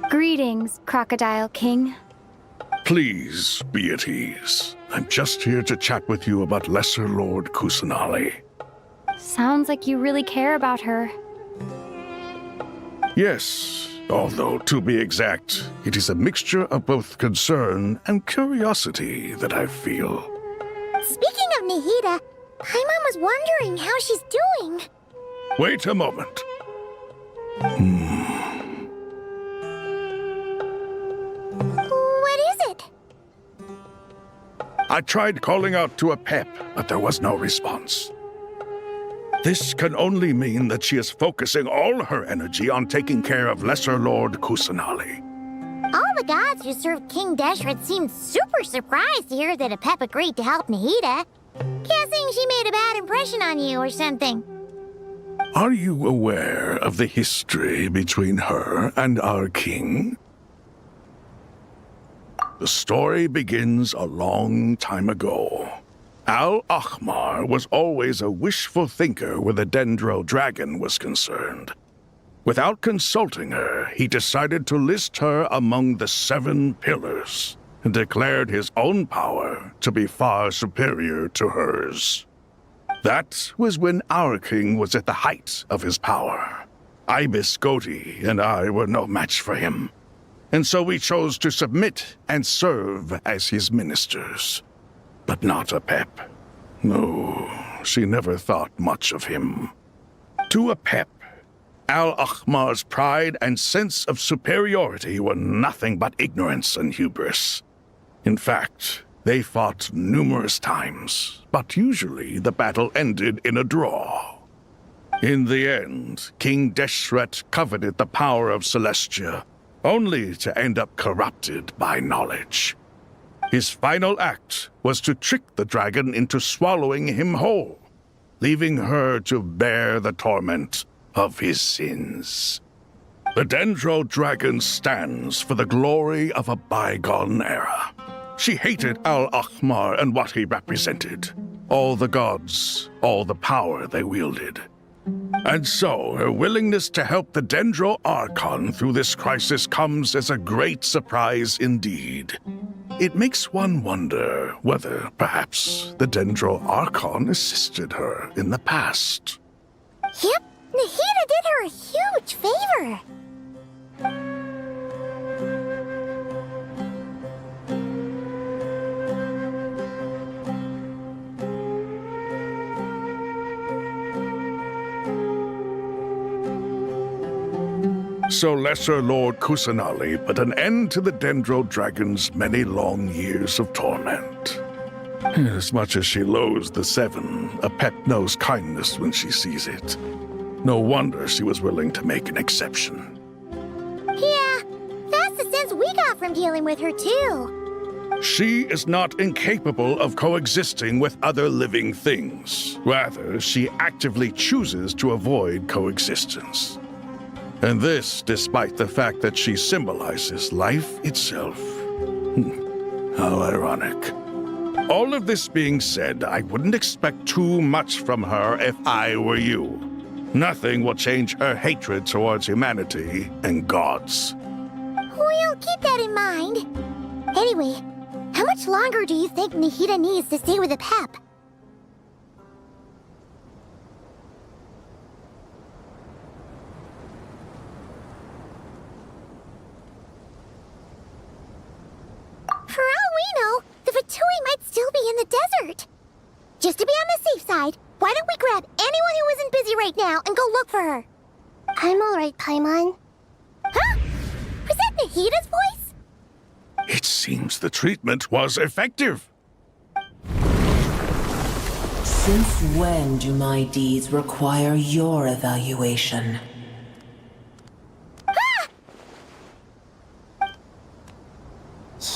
Greetings, Crocodile King. Please be at ease. I'm just here to chat with you about Lesser Lord Kusanali. Sounds like you really care about her. Yes, although to be exact, it is a mixture of both concern and curiosity that I feel. Speaking of Nahida, Paimon was wondering how she's doing. Wait a moment. What is it? I tried calling out to Apep, but there was no response. This can only mean that she is focusing all her energy on taking care of Lesser Lord Kusanali. All the gods who served King Deshret seemed super surprised to hear that Apep agreed to help Nahida. Guessing she made a bad impression on you or something. Are you aware of the history between her and our king? The story begins a long time ago. Al-Ahmar was always a wishful thinker where the Dendro dragon was concerned. Without consulting her, he decided to list her among the 7 pillars and declared his own power to be far superior to hers. That was when our king was at the height of his power. Ibis Goti and I were no match for him, and so we chose to submit and serve as his ministers. But not Apep. No, she never thought much of him. To Apep, Al-Ahmar's pride and sense of superiority were nothing but ignorance and hubris. In fact, they fought numerous times, but usually the battle ended in a draw. In the end, King Deshret coveted the power of Celestia, only to end up corrupted by knowledge. His final act was to trick the dragon into swallowing him whole, leaving her to bear the torment of his sins. The Dendro dragon stands for the glory of a bygone era. She hated Al-Ahmar and what he represented. All the gods, all the power they wielded. And so, her willingness to help the Dendro Archon through this crisis comes as a great surprise indeed. It makes one wonder whether, perhaps, the Dendro Archon assisted her in the past. Yep, Nahida did her a huge favor. So Lesser Lord Kusanali put an end to the Dendro Dragon's many long years of torment. As much as she loathes the 7, Apep knows kindness when she sees it. No wonder she was willing to make an exception. Yeah, that's the sense we got from dealing with her, too. She is not incapable of coexisting with other living things. Rather, she actively chooses to avoid coexistence. And this despite the fact that she symbolizes life itself. How ironic. All of this being said, I wouldn't expect too much from her if I were you. Nothing will change her hatred towards humanity and gods. We'll keep that in mind. Anyway, how much longer do you think Nahida needs to stay with Apep? For all we know, the Fatui might still be in the desert. Just to be on the safe side, why don't we grab anyone who isn't busy right now and go look for her? I'm alright, Paimon. Huh? Was that Nahida's voice? It seems the treatment was effective. Since when do my deeds require your evaluation?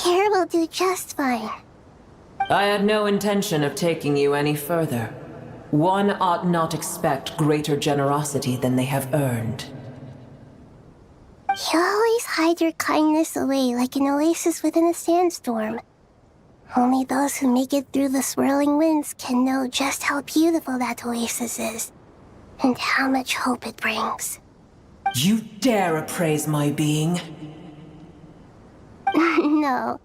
Here will do just fine. I had no intention of taking you any further. One ought not expect greater generosity than they have earned. You always hide your kindness away like an oasis within a sandstorm. Only those who make it through the swirling winds can know just how beautiful that oasis is, and how much hope it brings. You dare appraise my being? No,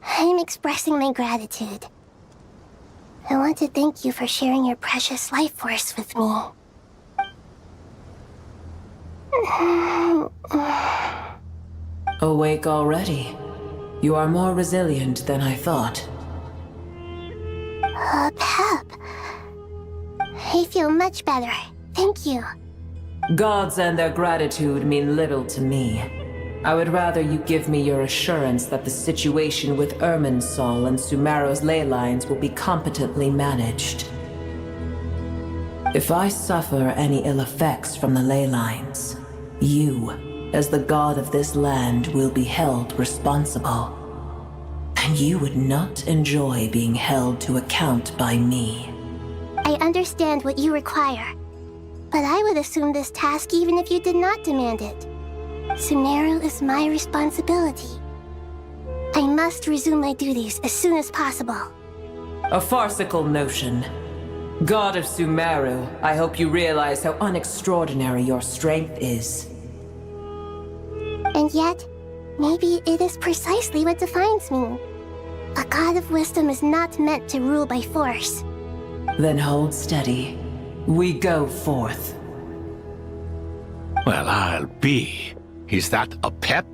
I'm expressing my gratitude. I want to thank you for sharing your precious life force with me. Awake already. You are more resilient than I thought. Pep. I feel much better. Thank you. Gods and their gratitude mean little to me. I would rather you give me your assurance that the situation with Irminsul and Sumeru's ley lines will be competently managed. If I suffer any ill effects from the ley lines, you, as the god of this land, will be held responsible. And you would not enjoy being held to account by me. I understand what you require, but I would assume this task even if you did not demand it. Sumeru is my responsibility. I must resume my duties as soon as possible. A farcical notion. God of Sumeru, I hope you realize how unextraordinary your strength is. And yet, maybe it is precisely what defines me. A god of wisdom is not meant to rule by force. Then hold steady. We go forth. Well, I'll be. Is that a pep?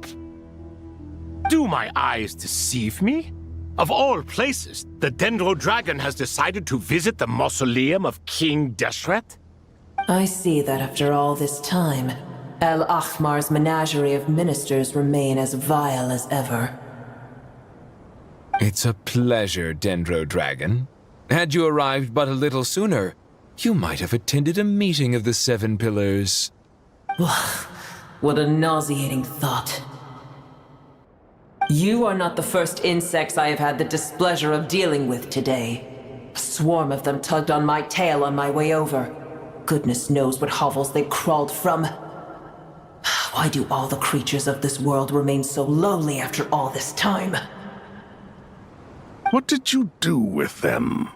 Do my eyes deceive me? Of all places, the Dendro Dragon has decided to visit the mausoleum of King Deshret? I see that after all this time, El Ahmar's menagerie of ministers remain as vile as ever. It's a pleasure, Dendro Dragon. Had you arrived but a little sooner, you might have attended a meeting of the Seven Pillars. What a nauseating thought. You are not the first insects I have had the displeasure of dealing with today. A swarm of them tugged on my tail on my way over. Goodness knows what hovels they crawled from. Why do all the creatures of this world remain so lowly after all this time? What did you do with them?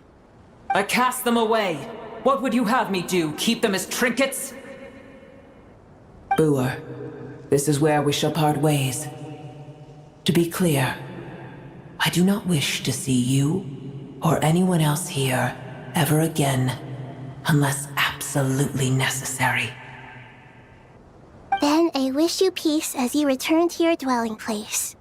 I cast them away. What would you have me do? Keep them as trinkets? Boer, this is where we shall part ways. To be clear, I do not wish to see you or anyone else here ever again, unless absolutely necessary. Then I wish you peace as you return to your dwelling place.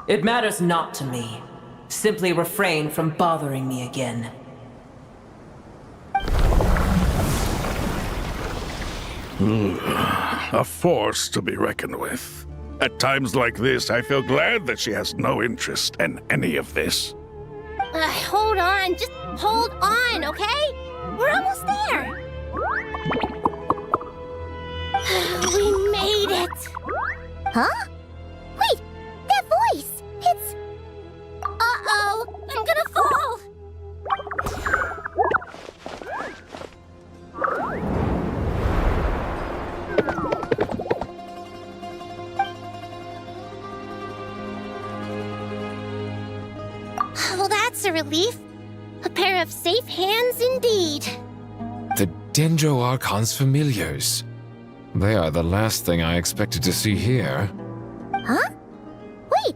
It matters not to me. Simply refrain from bothering me again. A force to be reckoned with. At times like this, I feel glad that she has no interest in any of this. Hold on, just hold on, okay? We're almost there. We made it. Huh? Wait, that voice! It's... Uh-oh, I'm gonna fall! Well, that's a relief. A pair of safe hands indeed. The Dendro Archon's familiars. They are the last thing I expected to see here. Huh? Wait,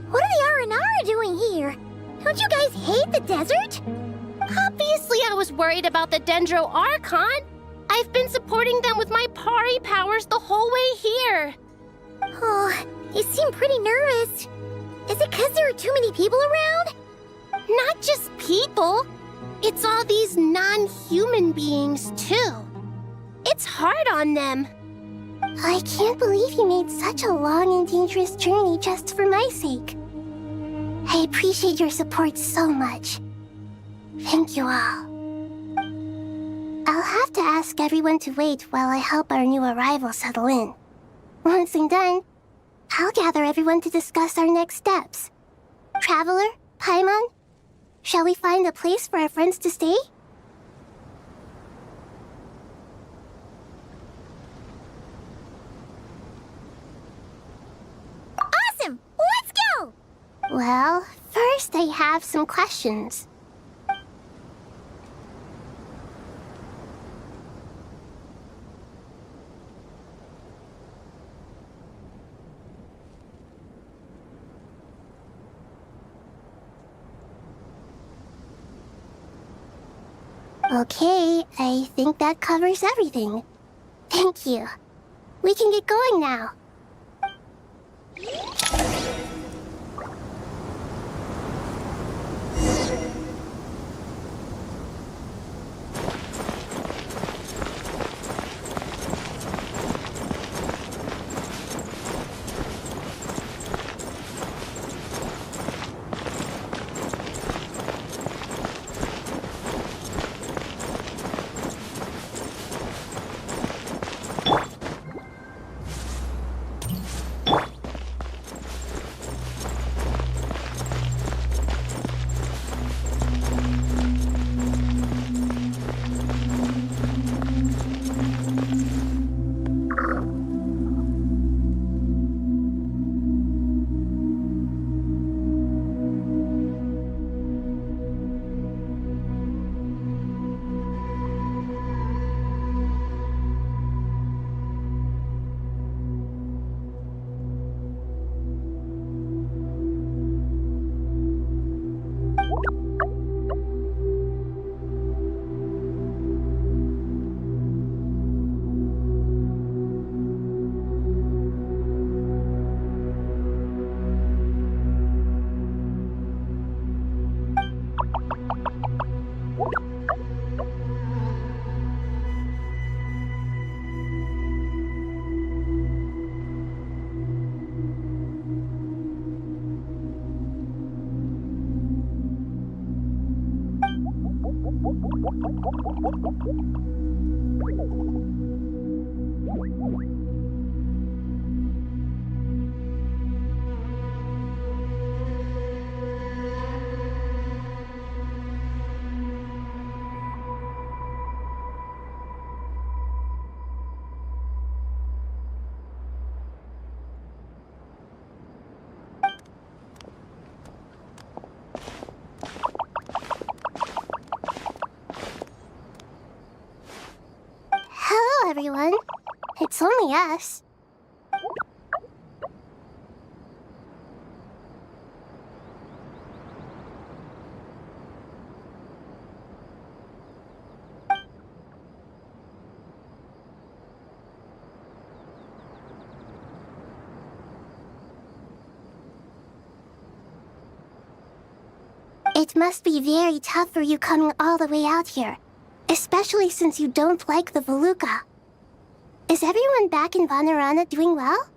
what are the Aranara doing here? Don't you guys hate the desert? Obviously I was worried about the Dendro Archon. I've been supporting them with my Pari powers the whole way here. Oh, you seem pretty nervous. Is it because there are too many people around? Not just people. It's all these non-human beings, too. It's hard on them. I can't believe you made such a long and dangerous journey just for my sake. I appreciate your support so much. Thank you all. I'll have to ask everyone to wait while I help our new arrival settle in. Once I'm done, I'll gather everyone to discuss our next steps. Traveler, Paimon, shall we find a place for our friends to stay? Well, first I have some questions. Okay, I think that covers everything. Thank you. We can get going now. Hello, everyone. It's only us. It must be very tough for you coming all the way out here, especially since you don't like the Voluka. Is everyone back in Vanarana doing well?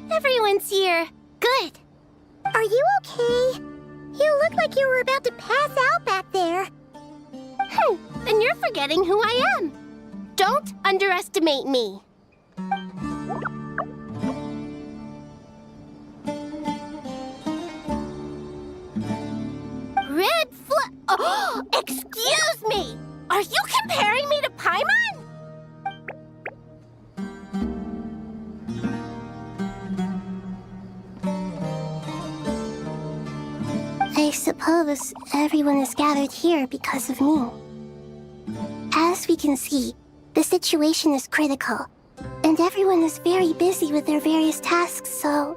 Everyone's here. Good. Are you okay? You look like you were about to pass out back there. Then you're forgetting who I am. Don't underestimate me. Red flag. Oh, excuse me. Are you comparing me to Paimon? I suppose everyone is gathered here because of me. As we can see, the situation is critical, and everyone is very busy with their various tasks, so...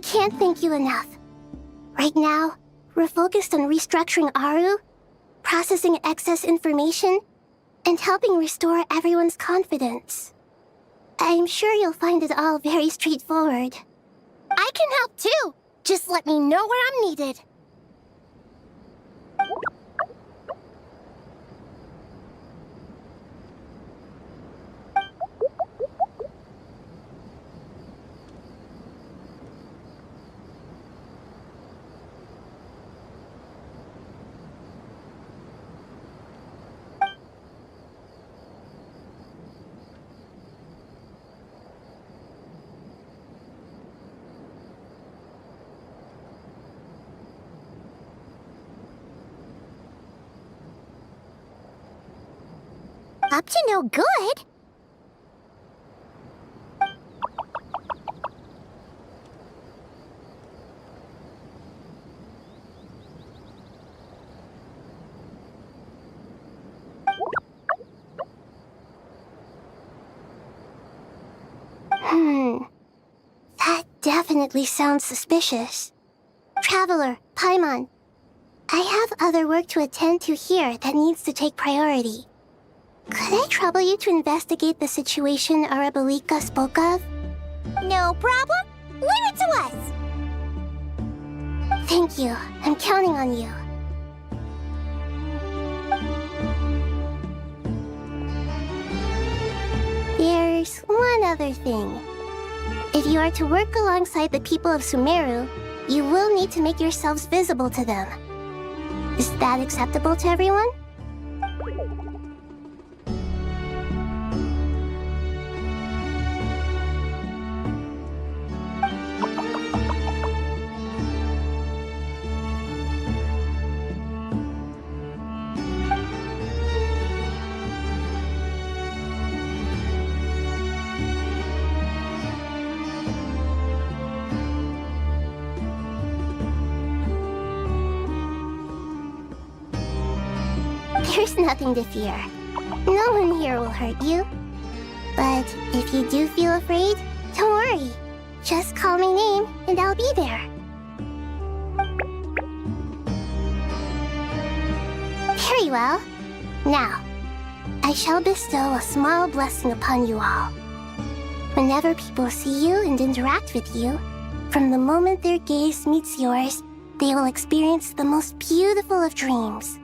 can't thank you enough. Right now, we're focused on restructuring Aru, processing excess information, and helping restore everyone's confidence. I'm sure you'll find it all very straightforward. I can help too! Just let me know where I'm needed. Up to no good? That definitely sounds suspicious. Traveler, Paimon, I have other work to attend to here that needs to take priority. Could I trouble you to investigate the situation Arabalika spoke of? No problem. Leave it to us. Thank you. I'm counting on you. There's one other thing. If you are to work alongside the people of Sumeru, you will need to make yourselves visible to them. Is that acceptable to everyone? There's nothing to fear. No one here will hurt you. But if you do feel afraid, don't worry. Just call my name and I'll be there. Very well. Now, I shall bestow a small blessing upon you all. Whenever people see you and interact with you, from the moment their gaze meets yours, they will experience the most beautiful of dreams.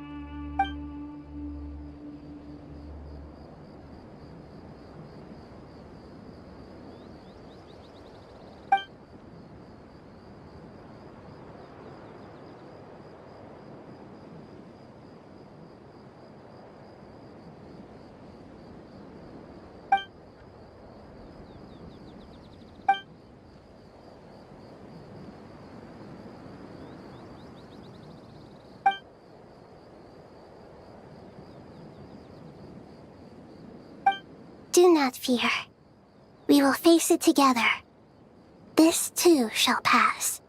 Do not fear. We will face it together. This too shall pass.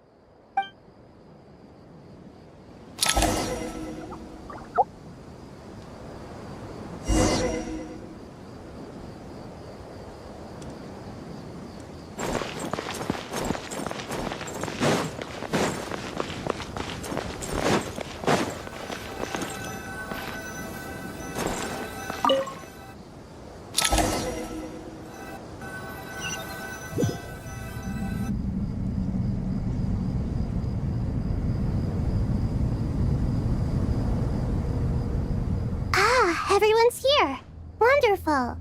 Everyone's here. Wonderful.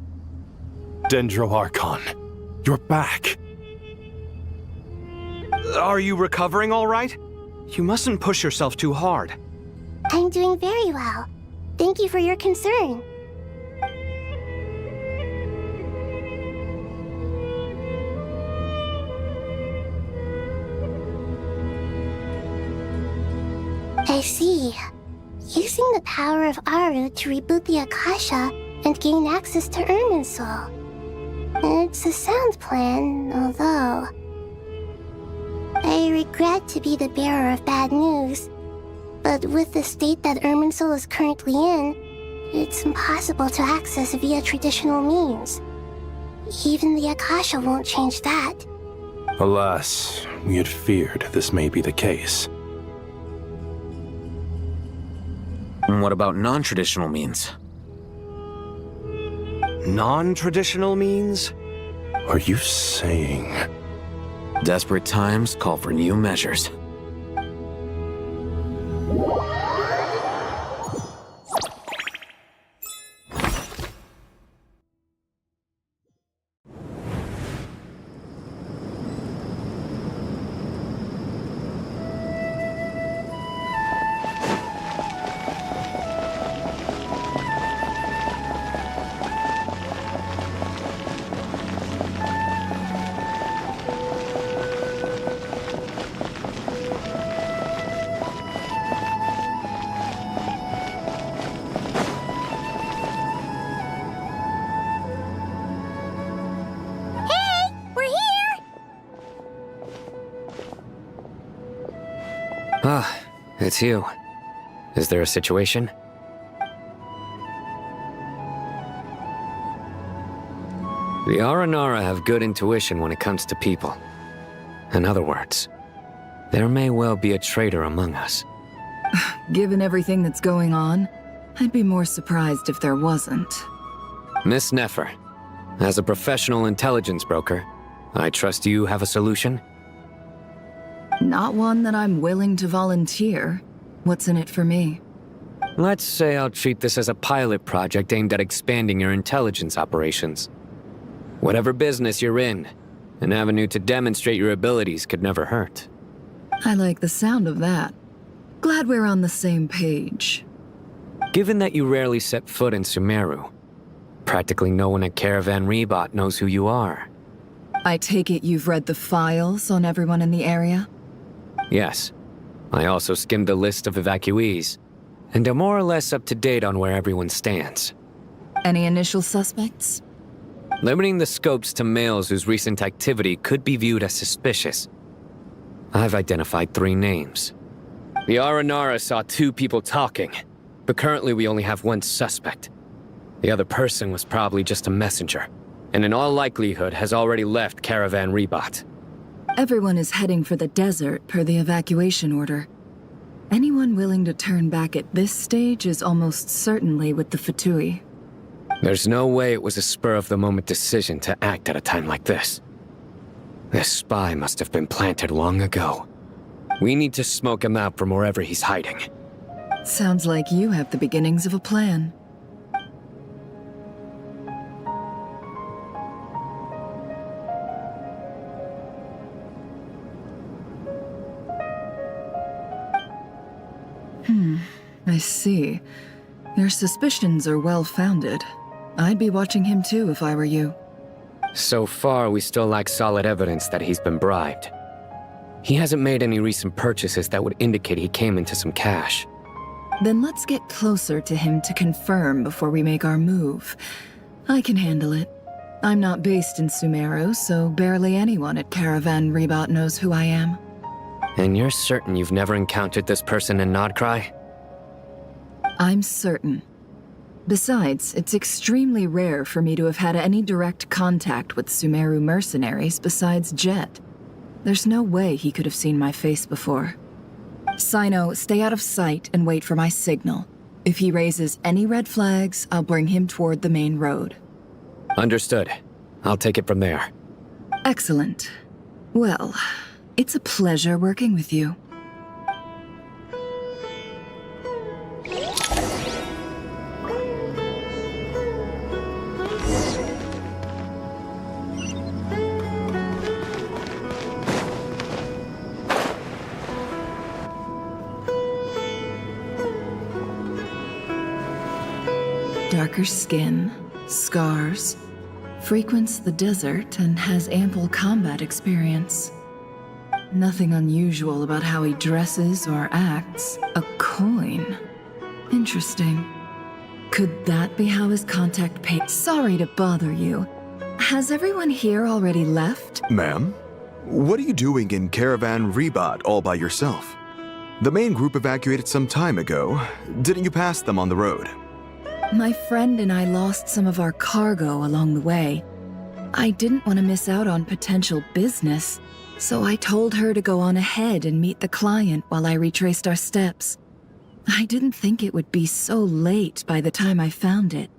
Dendro Archon, you're back. Are you recovering all right? You mustn't push yourself too hard. I'm doing very well. Thank you for your concern. I see. Using the power of Aru to reboot the Akasha and gain access to Irminsul. It's a sound plan, although... I regret to be the bearer of bad news, but with the state that Irminsul is currently in, it's impossible to access via traditional means. Even the Akasha won't change that. Alas, we had feared this may be the case. And what about non-traditional means? Non-traditional means? Are you saying... Desperate times call for new measures. Ah, it's you. Is there a situation? The Aranara have good intuition when it comes to people. In other words, there may well be a traitor among us. Given everything that's going on, I'd be more surprised if there wasn't. Miss Nefer, as a professional intelligence broker, I trust you have a solution? Not one that I'm willing to volunteer. What's in it for me? Let's say I'll treat this as a pilot project aimed at expanding your intelligence operations. Whatever business you're in, an avenue to demonstrate your abilities could never hurt. I like the sound of that. Glad we're on the same page. Given that you rarely set foot in Sumeru, practically no one at Caravan Rebot knows who you are. I take it you've read the files on everyone in the area? Yes. I also skimmed the list of evacuees, and am more or less up to date on where everyone stands. Any initial suspects? Limiting the scopes to males whose recent activity could be viewed as suspicious. I've identified 3 names. The Aranara saw 2 people talking, but currently we only have 1 suspect. The other person was probably just a messenger, and in all likelihood has already left Caravan Rebot. Everyone is heading for the desert per the evacuation order. Anyone willing to turn back at this stage is almost certainly with the Fatui. There's no way it was a spur-of-the-moment decision to act at a time like this. This spy must have been planted long ago. We need to smoke him out from wherever he's hiding. Sounds like you have the beginnings of a plan. I see. Your suspicions are well-founded. I'd be watching him too if I were you. So far, we still lack solid evidence that he's been bribed. He hasn't made any recent purchases that would indicate he came into some cash. Then let's get closer to him to confirm before we make our move. I can handle it. I'm not based in Sumeru, so barely anyone at Caravan Rebot knows who I am. And you're certain you've never encountered this person in Nodcry? I'm certain. Besides, it's extremely rare for me to have had any direct contact with Sumeru mercenaries besides Jet. There's no way he could have seen my face before. Sino, stay out of sight and wait for my signal. If he raises any red flags, I'll bring him toward the main road. Understood. I'll take it from there. Excellent. Well, it's a pleasure working with you. Darker skin, scars, frequents the desert and has ample combat experience. Nothing unusual about how he dresses or acts. A coin. Interesting. Could that be how his contact paid? Sorry to bother you. Has everyone here already left? Ma'am? What are you doing in Caravan Rebot all by yourself? The main group evacuated some time ago. Didn't you pass them on the road? My friend and I lost some of our cargo along the way. I didn't want to miss out on potential business, So I told her to go on ahead and meet the client while I retraced our steps. I didn't think it would be so late by the time I found it.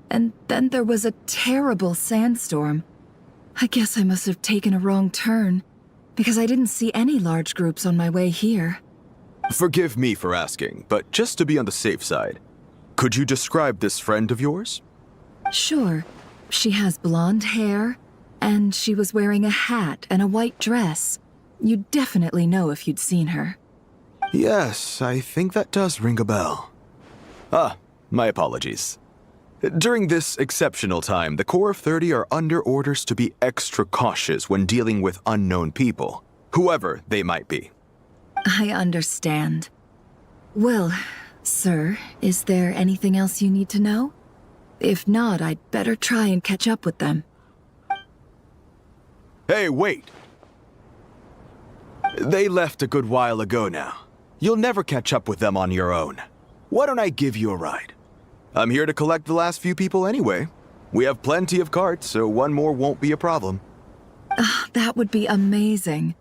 And then there was a terrible sandstorm. I guess I must have taken a wrong turn, because I didn't see any large groups on my way here. Forgive me for asking, but just to be on the safe side, could you describe this friend of yours? Sure. She has blonde hair, and she was wearing a hat and a white dress. You'd definitely know if you'd seen her. Yes, I think that does ring a bell. Ah, my apologies. During this exceptional time, the Corps of 30 are under orders to be extra cautious when dealing with unknown people, whoever they might be. I understand. Well, sir, is there anything else you need to know? If not, I'd better try and catch up with them. Hey, wait! They left a good while ago now. You'll never catch up with them on your own. Why don't I give you a ride? I'm here to collect the last few people anyway. We have plenty of carts, so one more won't be a problem. That would be amazing.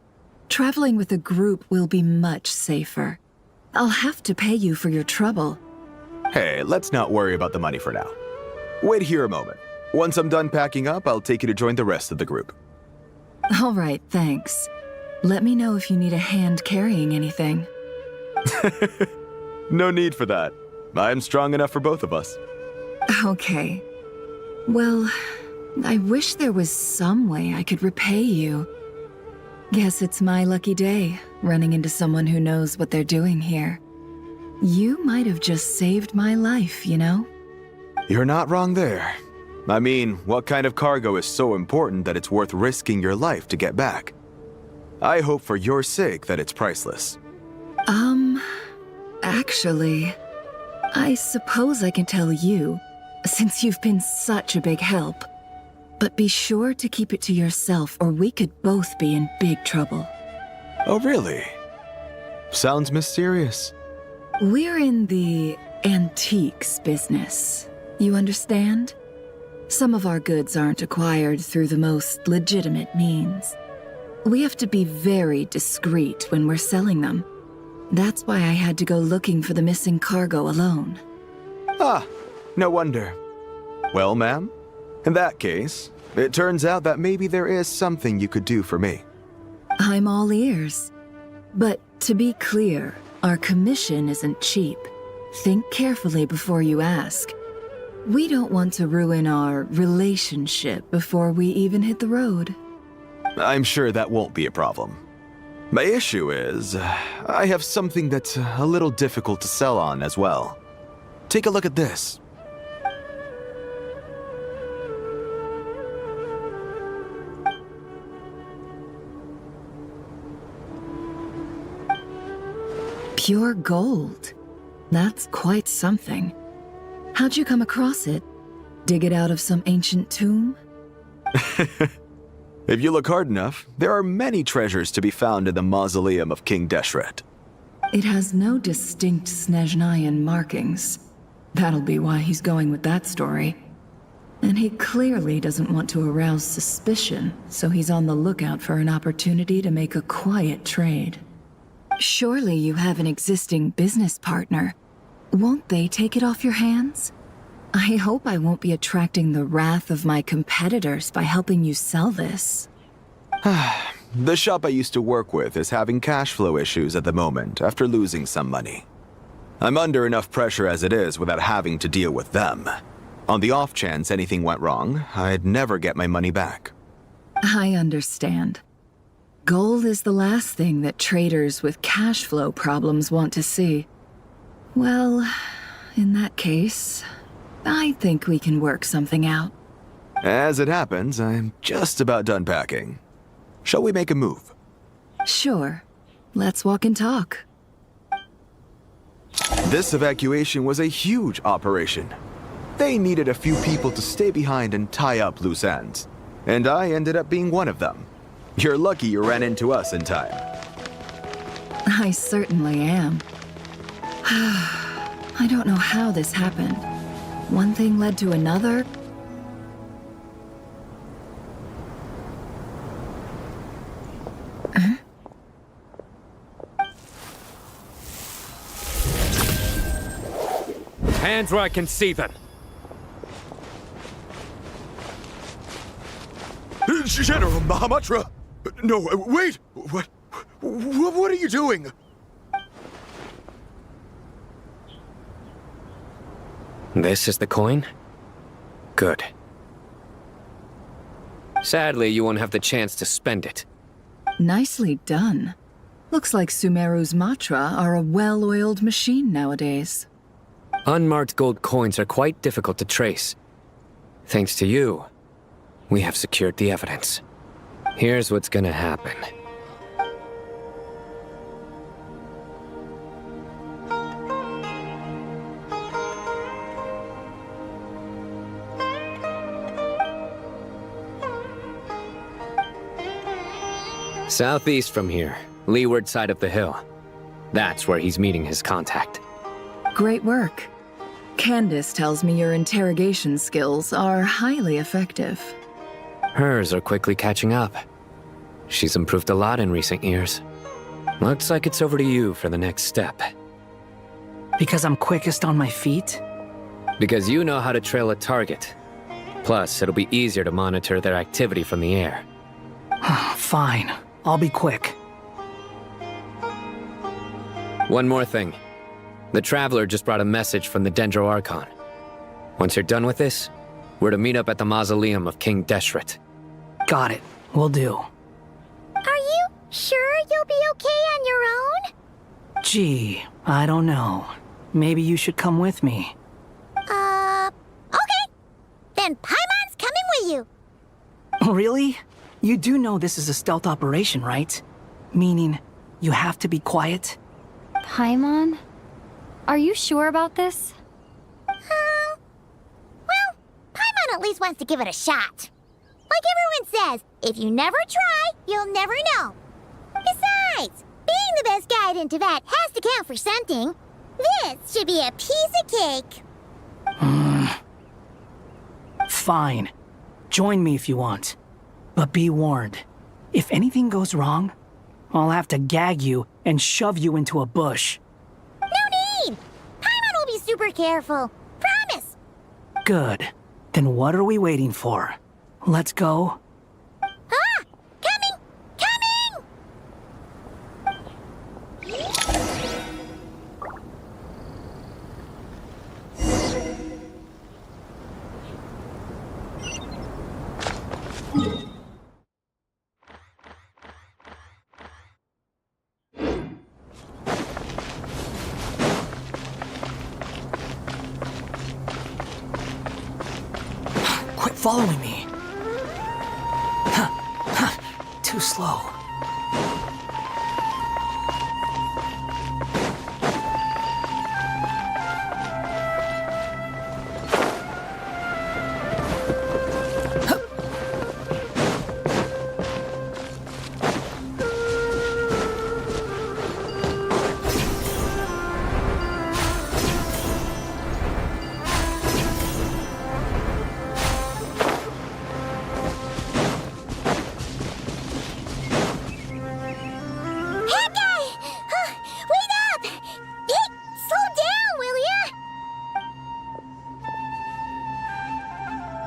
Traveling with a group will be much safer. I'll have to pay you for your trouble. Hey, let's not worry about the money for now. Wait here a moment. Once I'm done packing up, I'll take you to join the rest of the group. All right, thanks. Let me know if you need a hand carrying anything. No need for that. I'm strong enough for both of us. Okay. Well, I wish there was some way I could repay you. Guess it's my lucky day, running into someone who knows what they're doing here. You might have just saved my life, you know? You're not wrong there. I mean, what kind of cargo is so important that it's worth risking your life to get back? I hope for your sake that it's priceless. Actually, I suppose I can tell you, since you've been such a big help. But be sure to keep it to yourself, or we could both be in big trouble. Oh, really? Sounds mysterious. We're in the antiques business. You understand? Some of our goods aren't acquired through the most legitimate means. We have to be very discreet when we're selling them. That's why I had to go looking for the missing cargo alone. Ah, no wonder. Well, ma'am, in that case, it turns out that maybe there is something you could do for me. I'm all ears. But to be clear, our commission isn't cheap. Think carefully before you ask. We don't want to ruin our relationship before we even hit the road. I'm sure that won't be a problem. My issue is, I have something that's a little difficult to sell on as well. Take a look at this. Pure gold. That's quite something. How'd you come across it? Dig it out of some ancient tomb? If you look hard enough, there are many treasures to be found in the mausoleum of King Deshret. It has no distinct Snezhnayan markings. That'll be why he's going with that story. And he clearly doesn't want to arouse suspicion, so he's on the lookout for an opportunity to make a quiet trade. Surely you have an existing business partner. Won't they take it off your hands? I hope I won't be attracting the wrath of my competitors by helping you sell this. The shop I used to work with is having cash flow issues at the moment after losing some money. I'm under enough pressure as it is without having to deal with them. On the off chance anything went wrong, I'd never get my money back. I understand. Gold is the last thing that traders with cash flow problems want to see. Well, in that case, I think we can work something out. As it happens, I'm just about done packing. Shall we make a move? Sure. Let's walk and talk. This evacuation was a huge operation. They needed a few people to stay behind and tie up loose ends. And I ended up being one of them. You're lucky you ran into us in time. I certainly am. I don't know how this happened. One thing led to another. hands where I can see them. General Mahamatra! No, wait! What are you doing? This is the coin? Good. Sadly, you won't have the chance to spend it. Nicely done. Looks like Sumeru's Matra are a well-oiled machine nowadays. Unmarked gold coins are quite difficult to trace. Thanks to you, we have secured the evidence. Here's what's gonna happen. Southeast from here, leeward side of the hill. That's where he's meeting his contact. Great work. Candace tells me your interrogation skills are highly effective. Hers are quickly catching up. She's improved a lot in recent years. Looks like it's over to you for the next step. Because I'm quickest on my feet? Because you know how to trail a target. Plus, it'll be easier to monitor their activity from the air. Fine. I'll be quick. One more thing. The Traveler just brought a message from the Dendro Archon. Once you're done with this, we're to meet up at the mausoleum of King Deshret. Got it. Will do. Are you sure you'll be okay on your own? Gee, I don't know. Maybe you should come with me. Okay. Then Paimon's coming with you. Really? You do know this is a stealth operation, right? Meaning, you have to be quiet? Paimon? Are you sure about this? Well, Paimon at least wants to give it a shot. Like everyone says, if you never try, you'll never know. Besides, being the best guide in Teyvat has to count for something. This should be a piece of cake. Fine. Join me if you want. But be warned. If anything goes wrong, I'll have to gag you and shove you into a bush. No need! Paimon will be super careful. Promise! Good. Then what are we waiting for? Let's go. Ah! Coming! Coming! Quit following me. Too slow.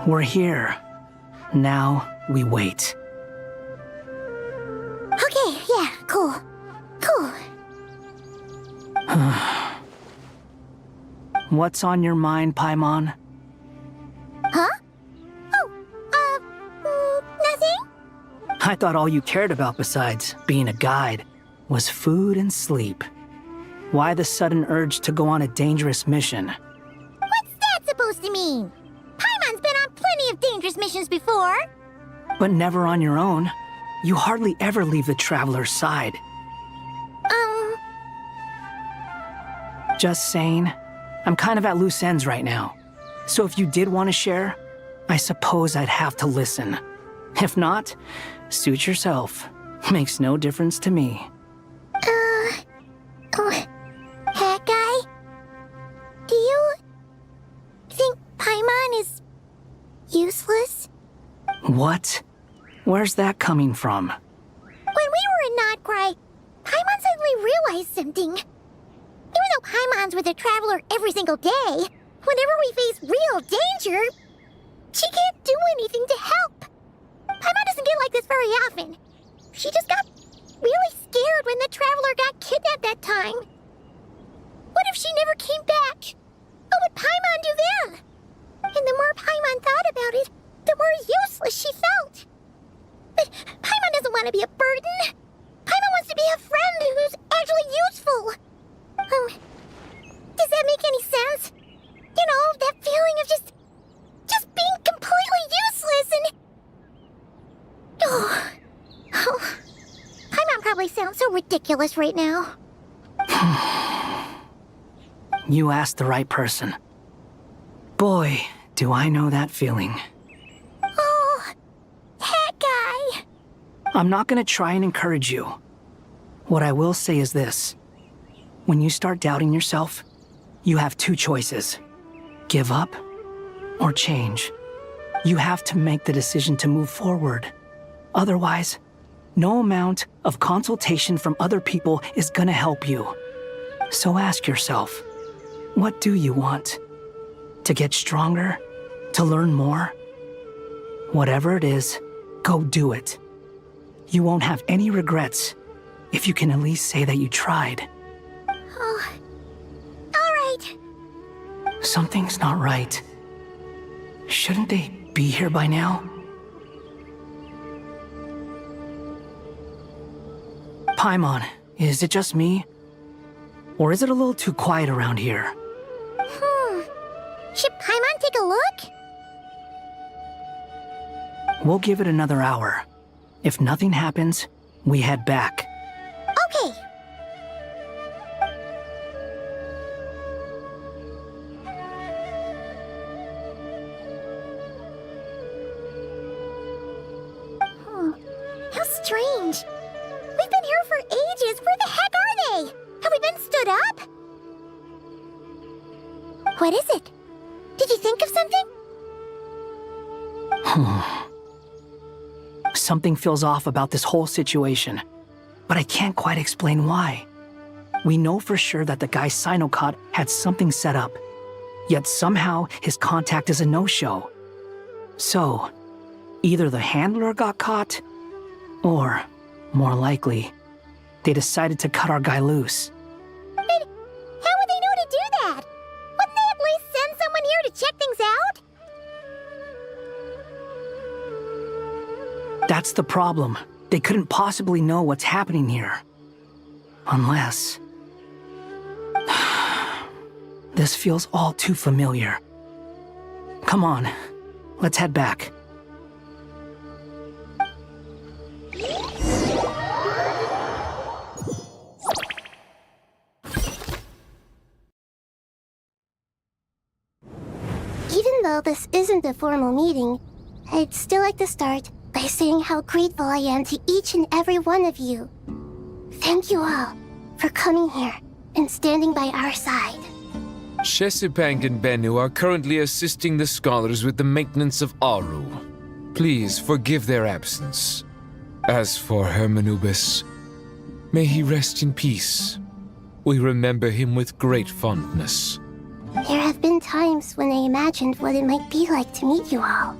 We're here. Now we wait. Okay, yeah, cool. Cool. What's on your mind, Paimon? Huh? Oh, nothing? I thought all you cared about besides being a guide was food and sleep. Why the sudden urge to go on a dangerous mission? What's that supposed to mean? Paimon's been on plenty of dangerous missions before. But never on your own. You hardly ever leave the Traveler's side. Just saying, I'm kind of at loose ends right now. So if you did want to share, I suppose I'd have to listen. If not, suit yourself. Makes no difference to me. Hat guy? Do you think Paimon is useless? What? Where's that coming from? When we were in Notcry, Paimon suddenly realized something. Even though Paimon's with the Traveler every single day, Whenever we face real danger, she can't do anything to help. Paimon doesn't get like this very often. She just got really scared when the Traveler got kidnapped that time. What if she never came back? What would Paimon do then? And the more Paimon thought about it, the more useless she felt. But Paimon doesn't want to be a burden. Paimon wants to be a friend who's actually useful. Does that make any sense? You know, that feeling of just being completely useless and... Oh, Paimon probably sounds so ridiculous right now. You asked the right person. Boy, do I know that feeling. Oh, that guy. I'm not gonna try and encourage you. What I will say is this. When you start doubting yourself, you have two choices. Give up or change. You have to make the decision to move forward. Otherwise, no amount of consultation from other people is gonna help you. So ask yourself, what do you want? To get stronger? To learn more? Whatever it is, go do it. You won't have any regrets if you can at least say that you tried. Oh, all right. Something's not right. Shouldn't they be here by now? Paimon, is it just me? Or is it a little too quiet around here? Should Paimon take a look? We'll give it another hour. If nothing happens, we head back. Okay. How strange. We've been here for ages. Where the heck are they? Have we been stood up? What is it? Did you think of something? Something feels off about this whole situation, but I can't quite explain why. We know for sure that the guy Sinocot had something set up, yet somehow his contact is a no-show. So, either the handler got caught, or, more likely, they decided to cut our guy loose. But how would they know to do that? Wouldn't they at least send someone here to check things out? That's the problem. They couldn't possibly know what's happening here. Unless... This feels all too familiar. Come on, let's head back. Even though this isn't a formal meeting, I'd still like to start by saying how grateful I am to each and every one of you. Thank you all for coming here and standing by our side. Shesipank and Bennu are currently assisting the scholars with the maintenance of Aru. Please forgive their absence. As for Hermanubis, may he rest in peace. We remember him with great fondness. There have been times when I imagined what it might be like to meet you all.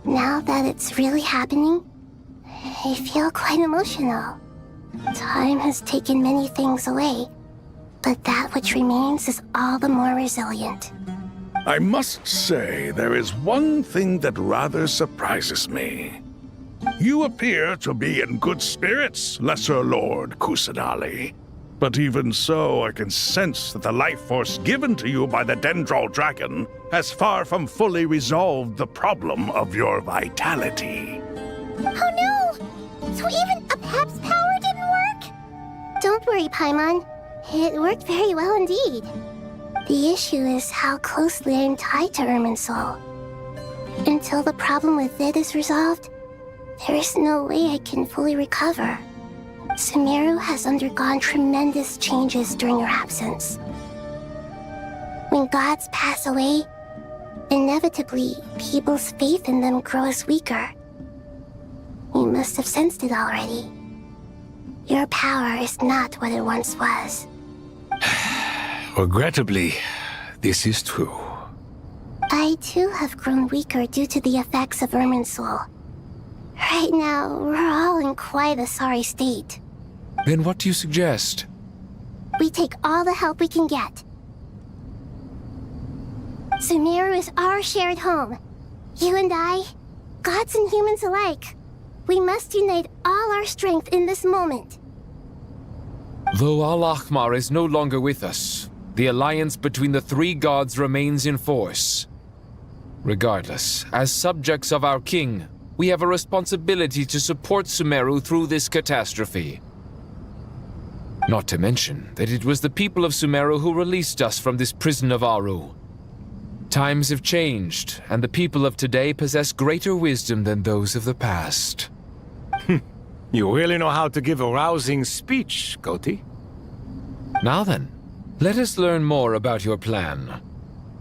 Now that it's really happening, I feel quite emotional. Time has taken many things away, but that which remains is all the more resilient. I must say, there is one thing that rather surprises me. You appear to be in good spirits, Lesser Lord Kusanali. But even so, I can sense that the life force given to you by the Dendral Dragon has far from fully resolved the problem of your vitality. Oh no! So even a Pep's power didn't work? Don't worry, Paimon. It worked very well indeed. The issue is how closely I'm tied to Irminsul. Until the problem with it is resolved, there is no way I can fully recover. Sumeru has undergone tremendous changes during your absence. When gods pass away, inevitably, people's faith in them grows weaker. You must have sensed it already. Your power is not what it once was. Regrettably, this is true. I too have grown weaker due to the effects of Irminsul. Right now, we're all in quite a sorry state. Then what do you suggest? We take all the help we can get. Sumeru is our shared home. You and I, gods and humans alike. We must unite all our strength in this moment. Though Al-Ahmar is no longer with us, the alliance between the three gods remains in force. Regardless, as subjects of our king, we have a responsibility to support Sumeru through this catastrophe. Not to mention that it was the people of Sumeru who released us from this prison of Aru. Times have changed, and the people of today possess greater wisdom than those of the past. You really know how to give a rousing speech, Goti. Now then, let us learn more about your plan.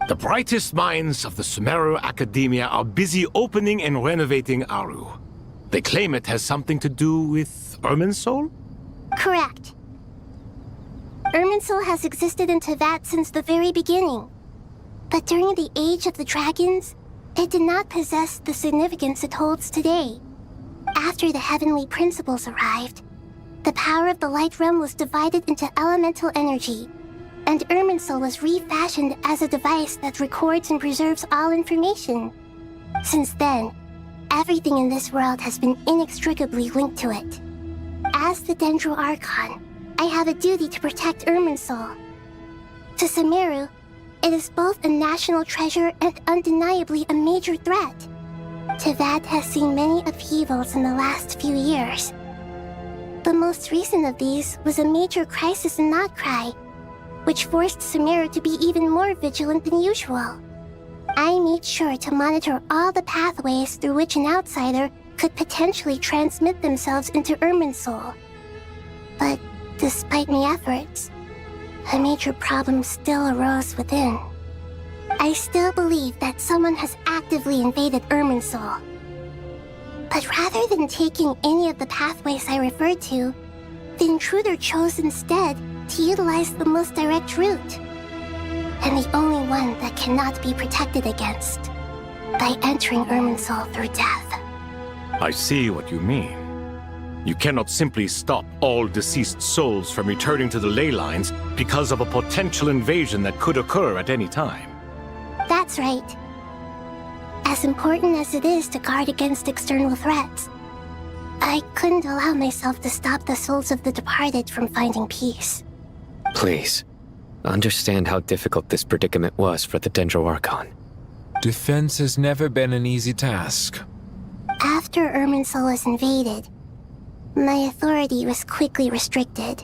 The brightest minds of the Sumeru Academia are busy opening and renovating Aru. They claim it has something to do with Irminsul? Correct. Irminsul has existed in Teyvat since the very beginning. But during the Age of the Dragons, it did not possess the significance it holds today. After the heavenly principles arrived, the power of the Light Realm was divided into elemental energy, and Irminsul was refashioned as a device that records and preserves all information. Since then, everything in this world has been inextricably linked to it. As the Dendro Archon, I have a duty to protect Irminsul. To Sumeru, it is both a national treasure and undeniably a major threat. Teyvat has seen many upheavals in the last few years. The most recent of these was a major crisis in Notcry, which forced Sumeru to be even more vigilant than usual. I made sure to monitor all the pathways through which an outsider could potentially transmit themselves into Irminsul. But despite my efforts, a major problem still arose within. I still believe that someone has actively invaded Irminsul. But rather than taking any of the pathways I referred to, the intruder chose instead to utilize the most direct route, and the only one that cannot be protected against, by entering Irminsul through death. I see what you mean. You cannot simply stop all deceased souls from returning to the ley lines because of a potential invasion that could occur at any time. That's right. As important as it is to guard against external threats, I couldn't allow myself to stop the souls of the departed from finding peace. Please, understand how difficult this predicament was for the Dendro Archon. Defense has never been an easy task. After Irminsul was invaded, my authority was quickly restricted.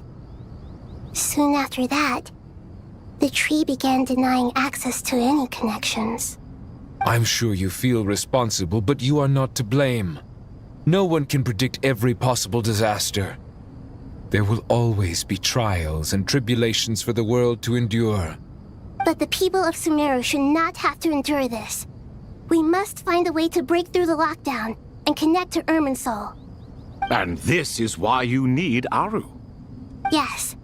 Soon after that, the tree began denying access to any connections. I'm sure you feel responsible, but you are not to blame. No one can predict every possible disaster. There will always be trials and tribulations for the world to endure. But the people of Sumeru should not have to endure this. We must find a way to break through the lockdown and connect to Irminsul. And this is why you need Aru. Yes.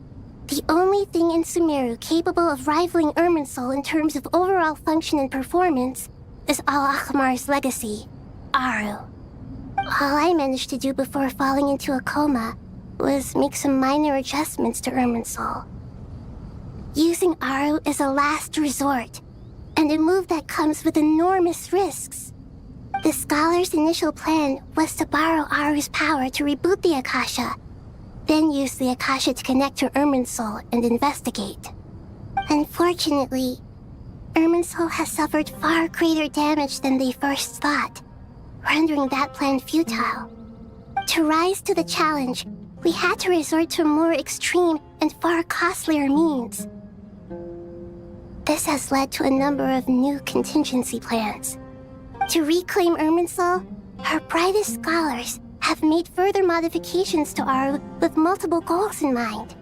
The only thing in Sumeru capable of rivaling Irminsul in terms of overall function and performance is Al-Ahmar's legacy, Aru. All I managed to do before falling into a coma was make some minor adjustments to Irminsul. Using Aru is a last resort, and a move that comes with enormous risks. The scholar's initial plan was to borrow Aru's power to reboot the Akasha, then use the Akasha to connect to Irminsul and investigate. Unfortunately, Irminsul has suffered far greater damage than they first thought, rendering that plan futile. To rise to the challenge, we had to resort to more extreme and far costlier means. This has led to a number of new contingency plans. To reclaim Irminsul, our brightest scholars have made further modifications to Aru with multiple goals in mind.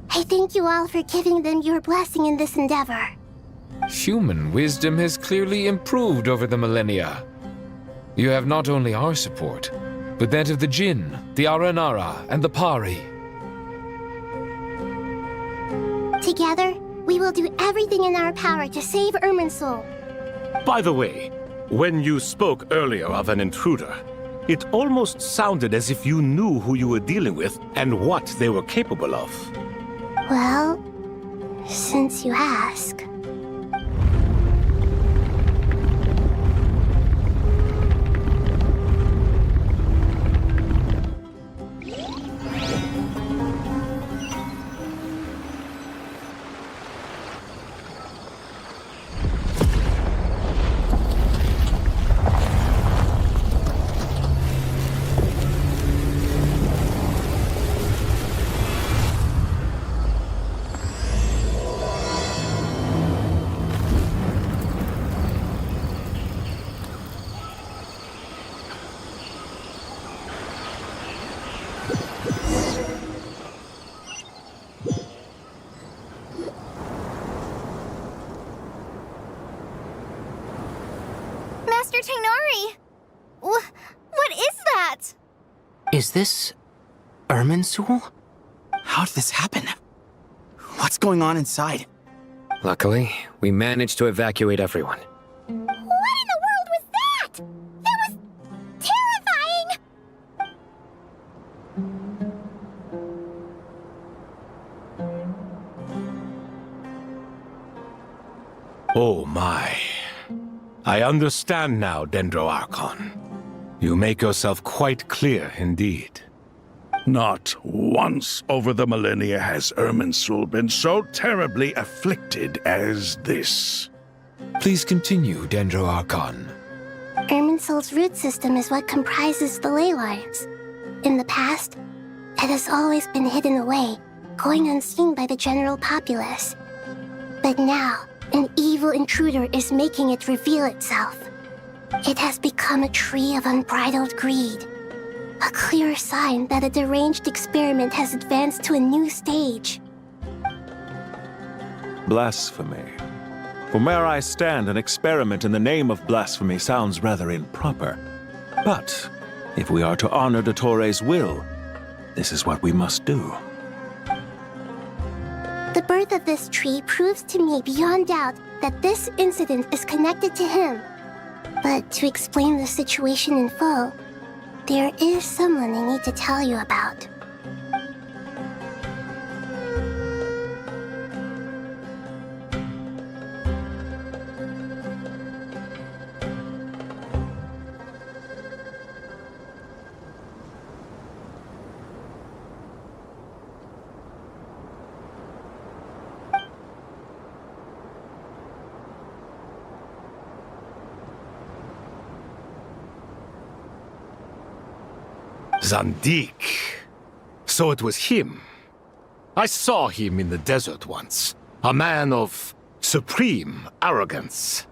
I thank you all for giving them your blessing in this endeavor. Human wisdom has clearly improved over the millennia. You have not only our support, but that of the Jinn, the Aranara, and the Pari. Together, we will do everything in our power to save Irminsul. By the way, when you spoke earlier of an intruder, it almost sounded as if you knew who you were dealing with and what they were capable of. Well, since you ask. Master Tainari! What is that? Is this Irminsul? How did this happen? What's going on inside? Luckily, we managed to evacuate everyone. What in the world was that? That was terrifying! Oh my. I understand now, Dendro Archon. You make yourself quite clear indeed. Not once over the millennia has Irminsul been so terribly afflicted as this. Please continue, Dendro Archon. Irminsul's root system is what comprises the ley lines. In the past, it has always been hidden away, going unseen by the general populace. But now, an evil intruder is making it reveal itself. It has become a tree of unbridled greed. A clear sign that a deranged experiment has advanced to a new stage. Blasphemy. From where I stand, an experiment in the name of blasphemy sounds rather improper. But if we are to honor Dottores' will, this is what we must do. The birth of this tree proves to me beyond doubt that this incident is connected to him. But to explain the situation in full, there is someone I need to tell you about. Zandik. So it was him. I saw him in the desert once. A man of supreme arrogance.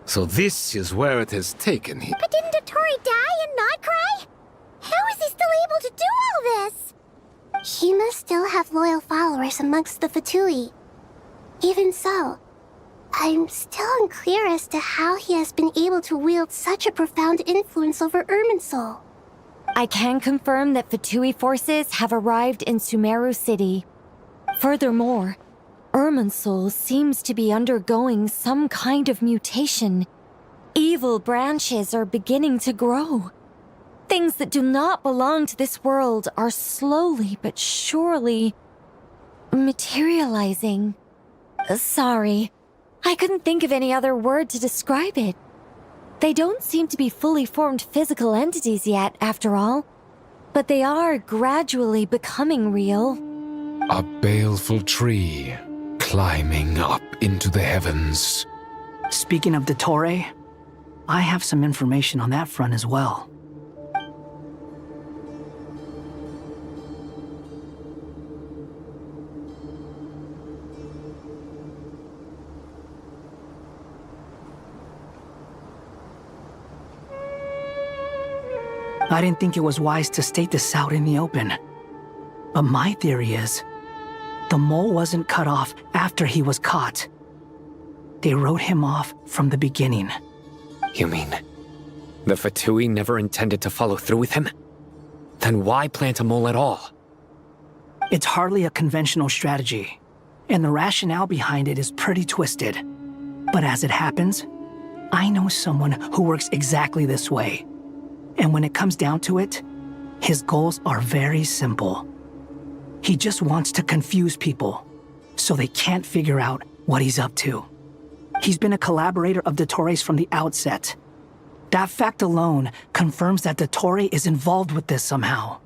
So this is where it has taken him. But didn't Dottore die and not cry? How is he still able to do all this? He must still have loyal followers amongst the Fatui. Even so, I'm still unclear as to how he has been able to wield such a profound influence over Irminsul. I can confirm that Fatui forces have arrived in Sumeru City. Furthermore, Irminsul seems to be undergoing some kind of mutation. Evil branches are beginning to grow. Things that do not belong to this world are slowly but surely materializing. Sorry, I couldn't think of any other word to describe it. They don't seem to be fully formed physical entities yet, after all. But they are gradually becoming real. A baleful tree, climbing up into the heavens. Speaking of Dottore, I have some information on that front as well. I didn't think it was wise to state this out in the open. But my theory is, the mole wasn't cut off after he was caught. They wrote him off from the beginning. You mean, the Fatui never intended to follow through with him? Then why plant a mole at all? It's hardly a conventional strategy, and the rationale behind it is pretty twisted. But as it happens, I know someone who works exactly this way. And when it comes down to it, his goals are very simple. He just wants to confuse people, so they can't figure out what he's up to. He's been a collaborator of Dottore from the outset. That fact alone confirms that Dottore is involved with this somehow.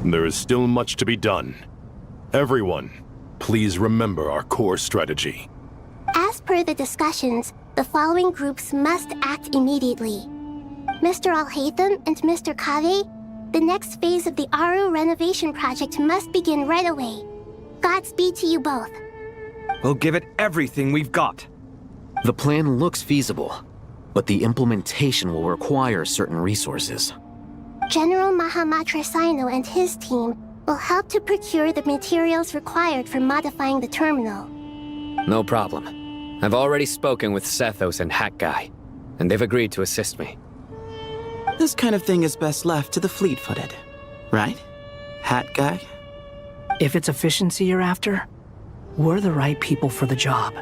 There is still much to be done. Everyone, please remember our core strategy. As per the discussions, the following groups must act immediately. Mr. Alhaitham and Mr. Kave, the next phase of the Aru renovation project must begin right away. Godspeed to you both. We'll give it everything we've got. The plan looks feasible, but the implementation will require certain resources. General Mahamatra Sino and his team will help to procure the materials required for modifying the terminal. No problem. I've already spoken with Sethos and Hat Guy, and they've agreed to assist me. This kind of thing is best left to the fleet-footed, right? Hat Guy? If it's efficiency you're after, we're the right people for the job.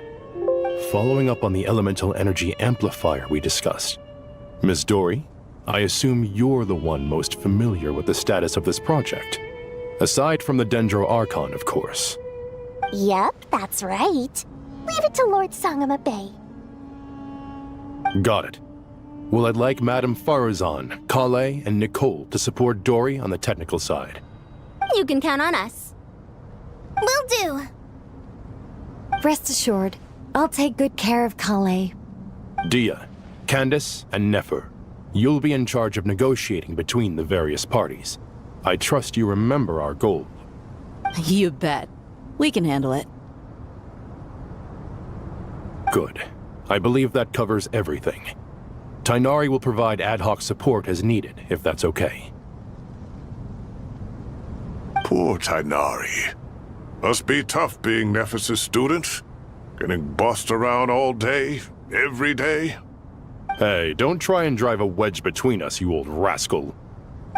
Following up on the elemental energy amplifier we discussed, Ms. Dory, I assume you're the one most familiar with the status of this project. Aside from the Dendro Archon, of course. Yep, that's right. Leave it to Lord Sangama Bay. Got it. Well, I'd like Madame Farazan, Kale, and Nicole to support Dory on the technical side. You can count on us. Will do. Rest assured, I'll take good care of Kale. Dia, Candace, and Nefer, you'll be in charge of negotiating between the various parties. I trust you remember our goal. You bet. We can handle it. Good. I believe that covers everything. Tainari will provide ad hoc support as needed, if that's okay. Poor Tainari. Must be tough being Nephis' student. Getting bossed around all day, every day. Hey, don't try and drive a wedge between us, you old rascal.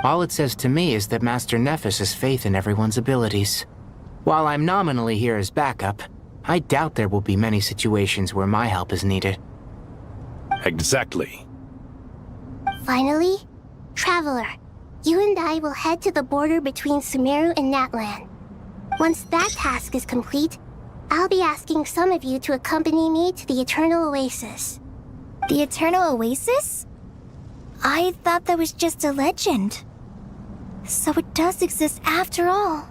All it says to me is that Master Nephis has faith in everyone's abilities. While I'm nominally here as backup, I doubt there will be many situations where my help is needed. Exactly. Finally, Traveler, you and I will head to the border between Sumeru and Natlan. Once that task is complete, I'll be asking some of you to accompany me to the Eternal Oasis. The Eternal Oasis? I thought that was just a legend. So it does exist after all.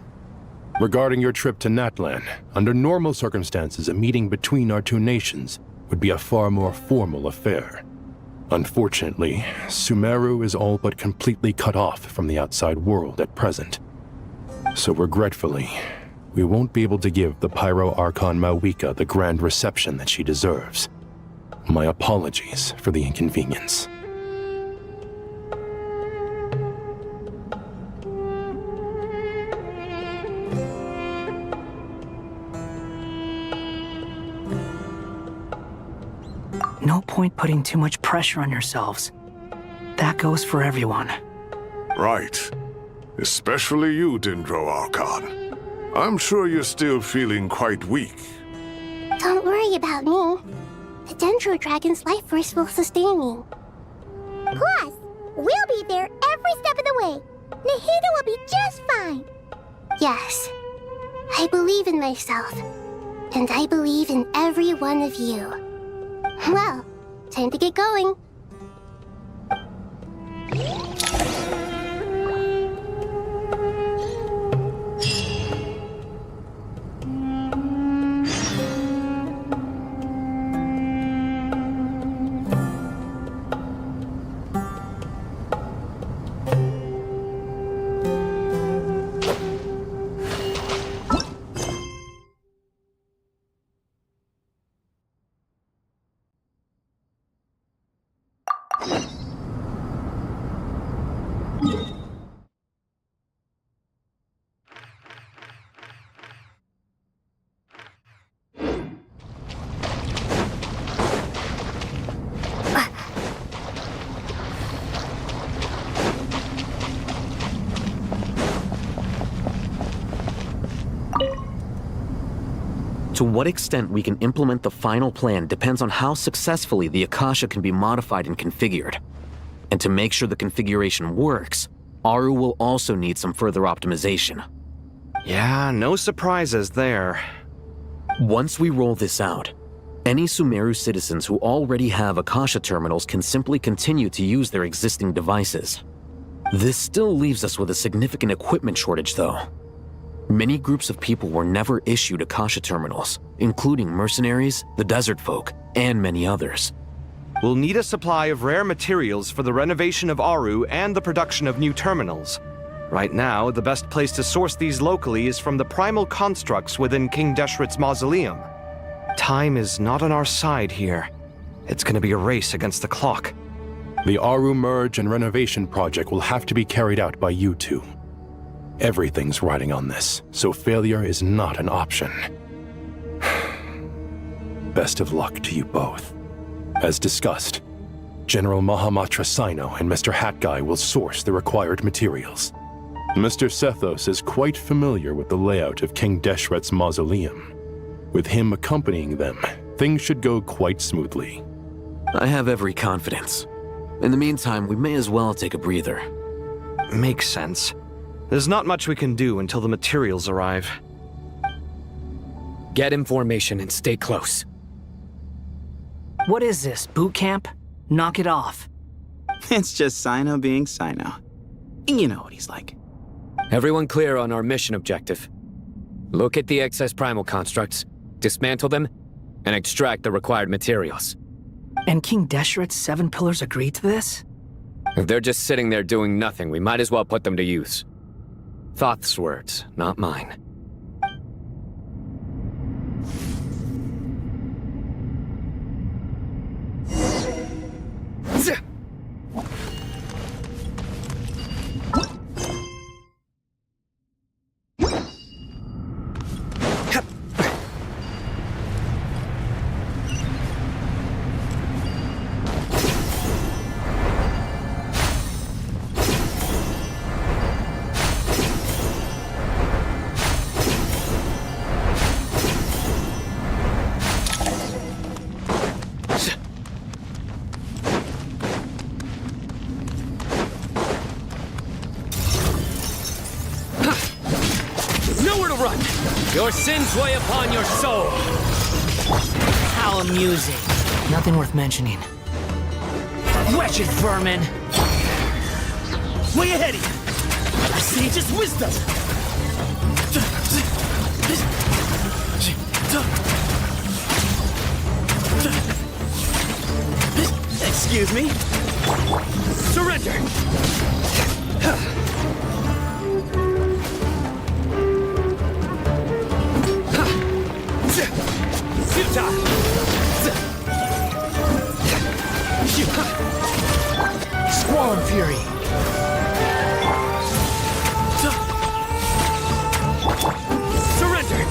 Regarding your trip to Natlan, under normal circumstances, a meeting between our two nations would be a far more formal affair. Unfortunately, Sumeru is all but completely cut off from the outside world at present. So regretfully, we won't be able to give the Pyro Archon Mawika the grand reception that she deserves. My apologies for the inconvenience. No point putting too much pressure on yourselves. That goes for everyone. Right. Especially you, Dendro Archon. I'm sure you're still feeling quite weak. Don't worry about me. The Dendro Dragon's life force will sustain me. Plus, we'll be there every step of the way. Nahida will be just fine. Yes. I believe in myself. And I believe in every one of you. Well, time to get going. To what extent we can implement the final plan depends on how successfully the Akasha can be modified and configured. And to make sure the configuration works, Aru will also need some further optimization. Yeah, no surprises there. Once we roll this out, any Sumeru citizens who already have Akasha terminals can simply continue to use their existing devices. This still leaves us with a significant equipment shortage, though. Many groups of people were never issued Akasha terminals, including mercenaries, the desert folk, and many others. We'll need a supply of rare materials for the renovation of Aru and the production of new terminals. Right now, the best place to source these locally is from the primal constructs within King Deshret's mausoleum. Time is not on our side here. It's gonna be a race against the clock. The Aru merge and renovation project will have to be carried out by you two. Everything's riding on this, so failure is not an option. Best of luck to you both. As discussed, General Mahamatra Sino and Mr. Hat Guy will source the required materials. Mr. Sethos is quite familiar with the layout of King Deshret's mausoleum. With him accompanying them, things should go quite smoothly. I have every confidence. In the meantime, we may as well take a breather. Makes sense. There's not much we can do until the materials arrive. Get in formation and stay close. What is this, boot camp? Knock it off. It's just Sino being Sino. You know what he's like. Everyone clear on our mission objective. Look at the excess primal constructs, dismantle them, and extract the required materials. And King Deshret's 7 pillars agreed to this? If they're just sitting there doing nothing, we might as well put them to use. Thoth's words, not mine. Your sins weigh upon your soul. How amusing. Nothing worth mentioning. Wretched vermin! Way ahead of you! Sage's wisdom! Excuse me? Surrender! Squall and Fury! Surrender!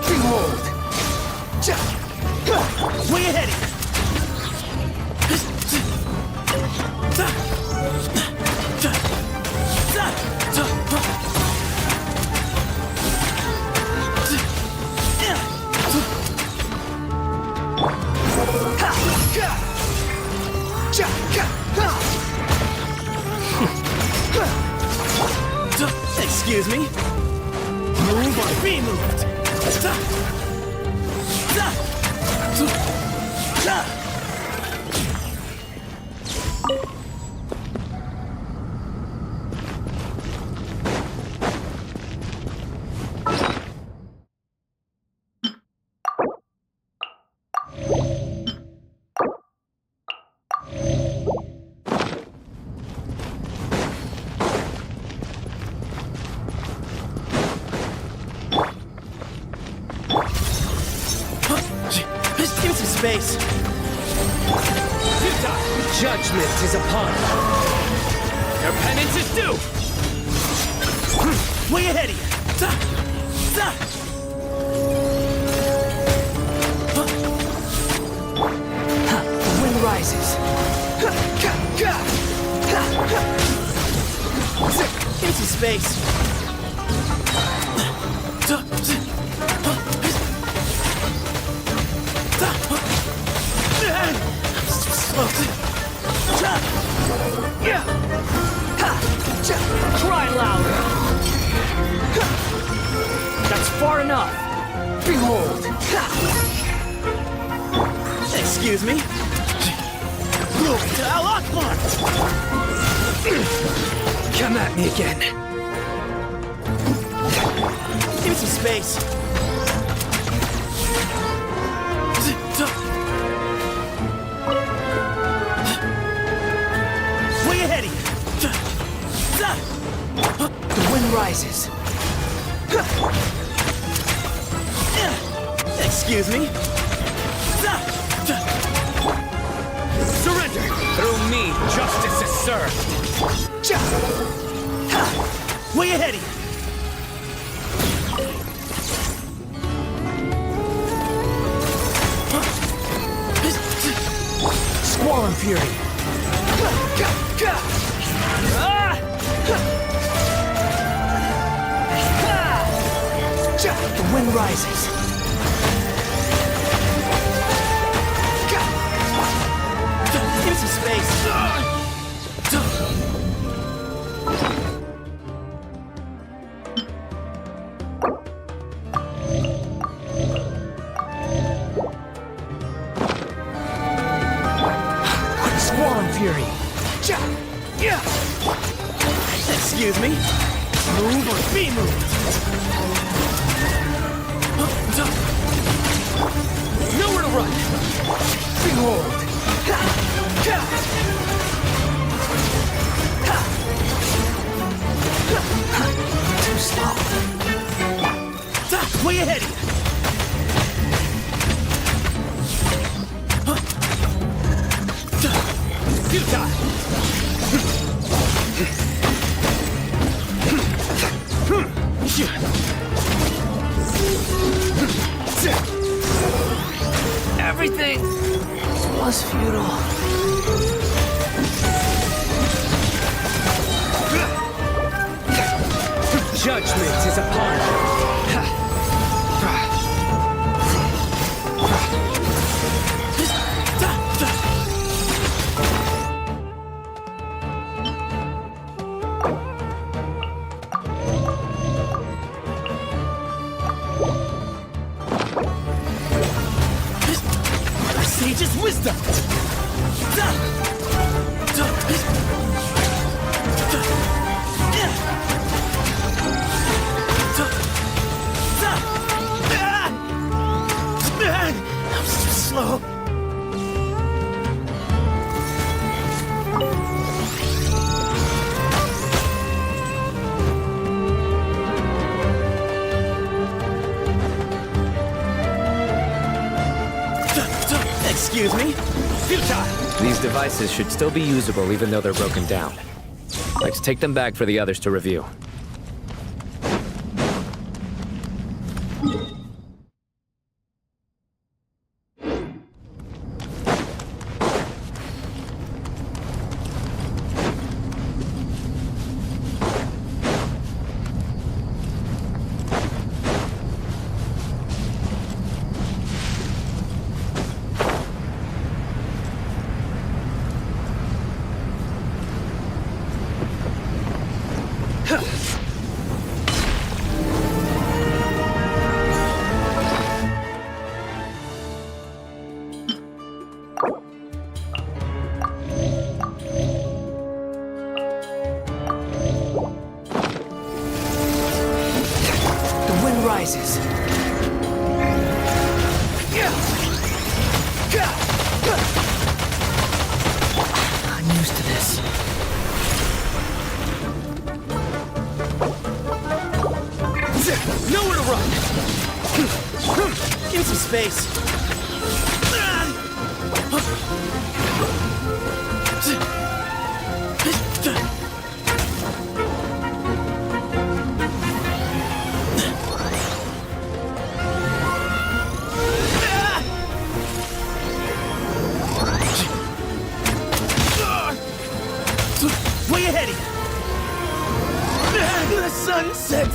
Behold! Way ahead! Excuse me? Move or be moved! space. Judgment is upon you. Your penance is due. Way ahead of you. The wind rises. Empty space. Cry louder! That's far enough! Behold! Excuse me? Glory to Al Akbar! Come at me again. Empty space. Way ahead of you. The wind rises. Excuse me? Surrender! Through me, justice is served. Way ahead of you. Squall and fury. The wind rises. Empty space. Squall and fury. Excuse me? Move or be moved. Nowhere to run. Behold! Too slow. Way ahead of you. Futile. Everything was futile. Judgment is upon you. Sage's wisdom! Man, I'm so slow. Excuse me? Futile! These devices should still be usable even though they're broken down. Let's take them back for the others to review. rises. I'm used to this. Nowhere to run! Give me some space.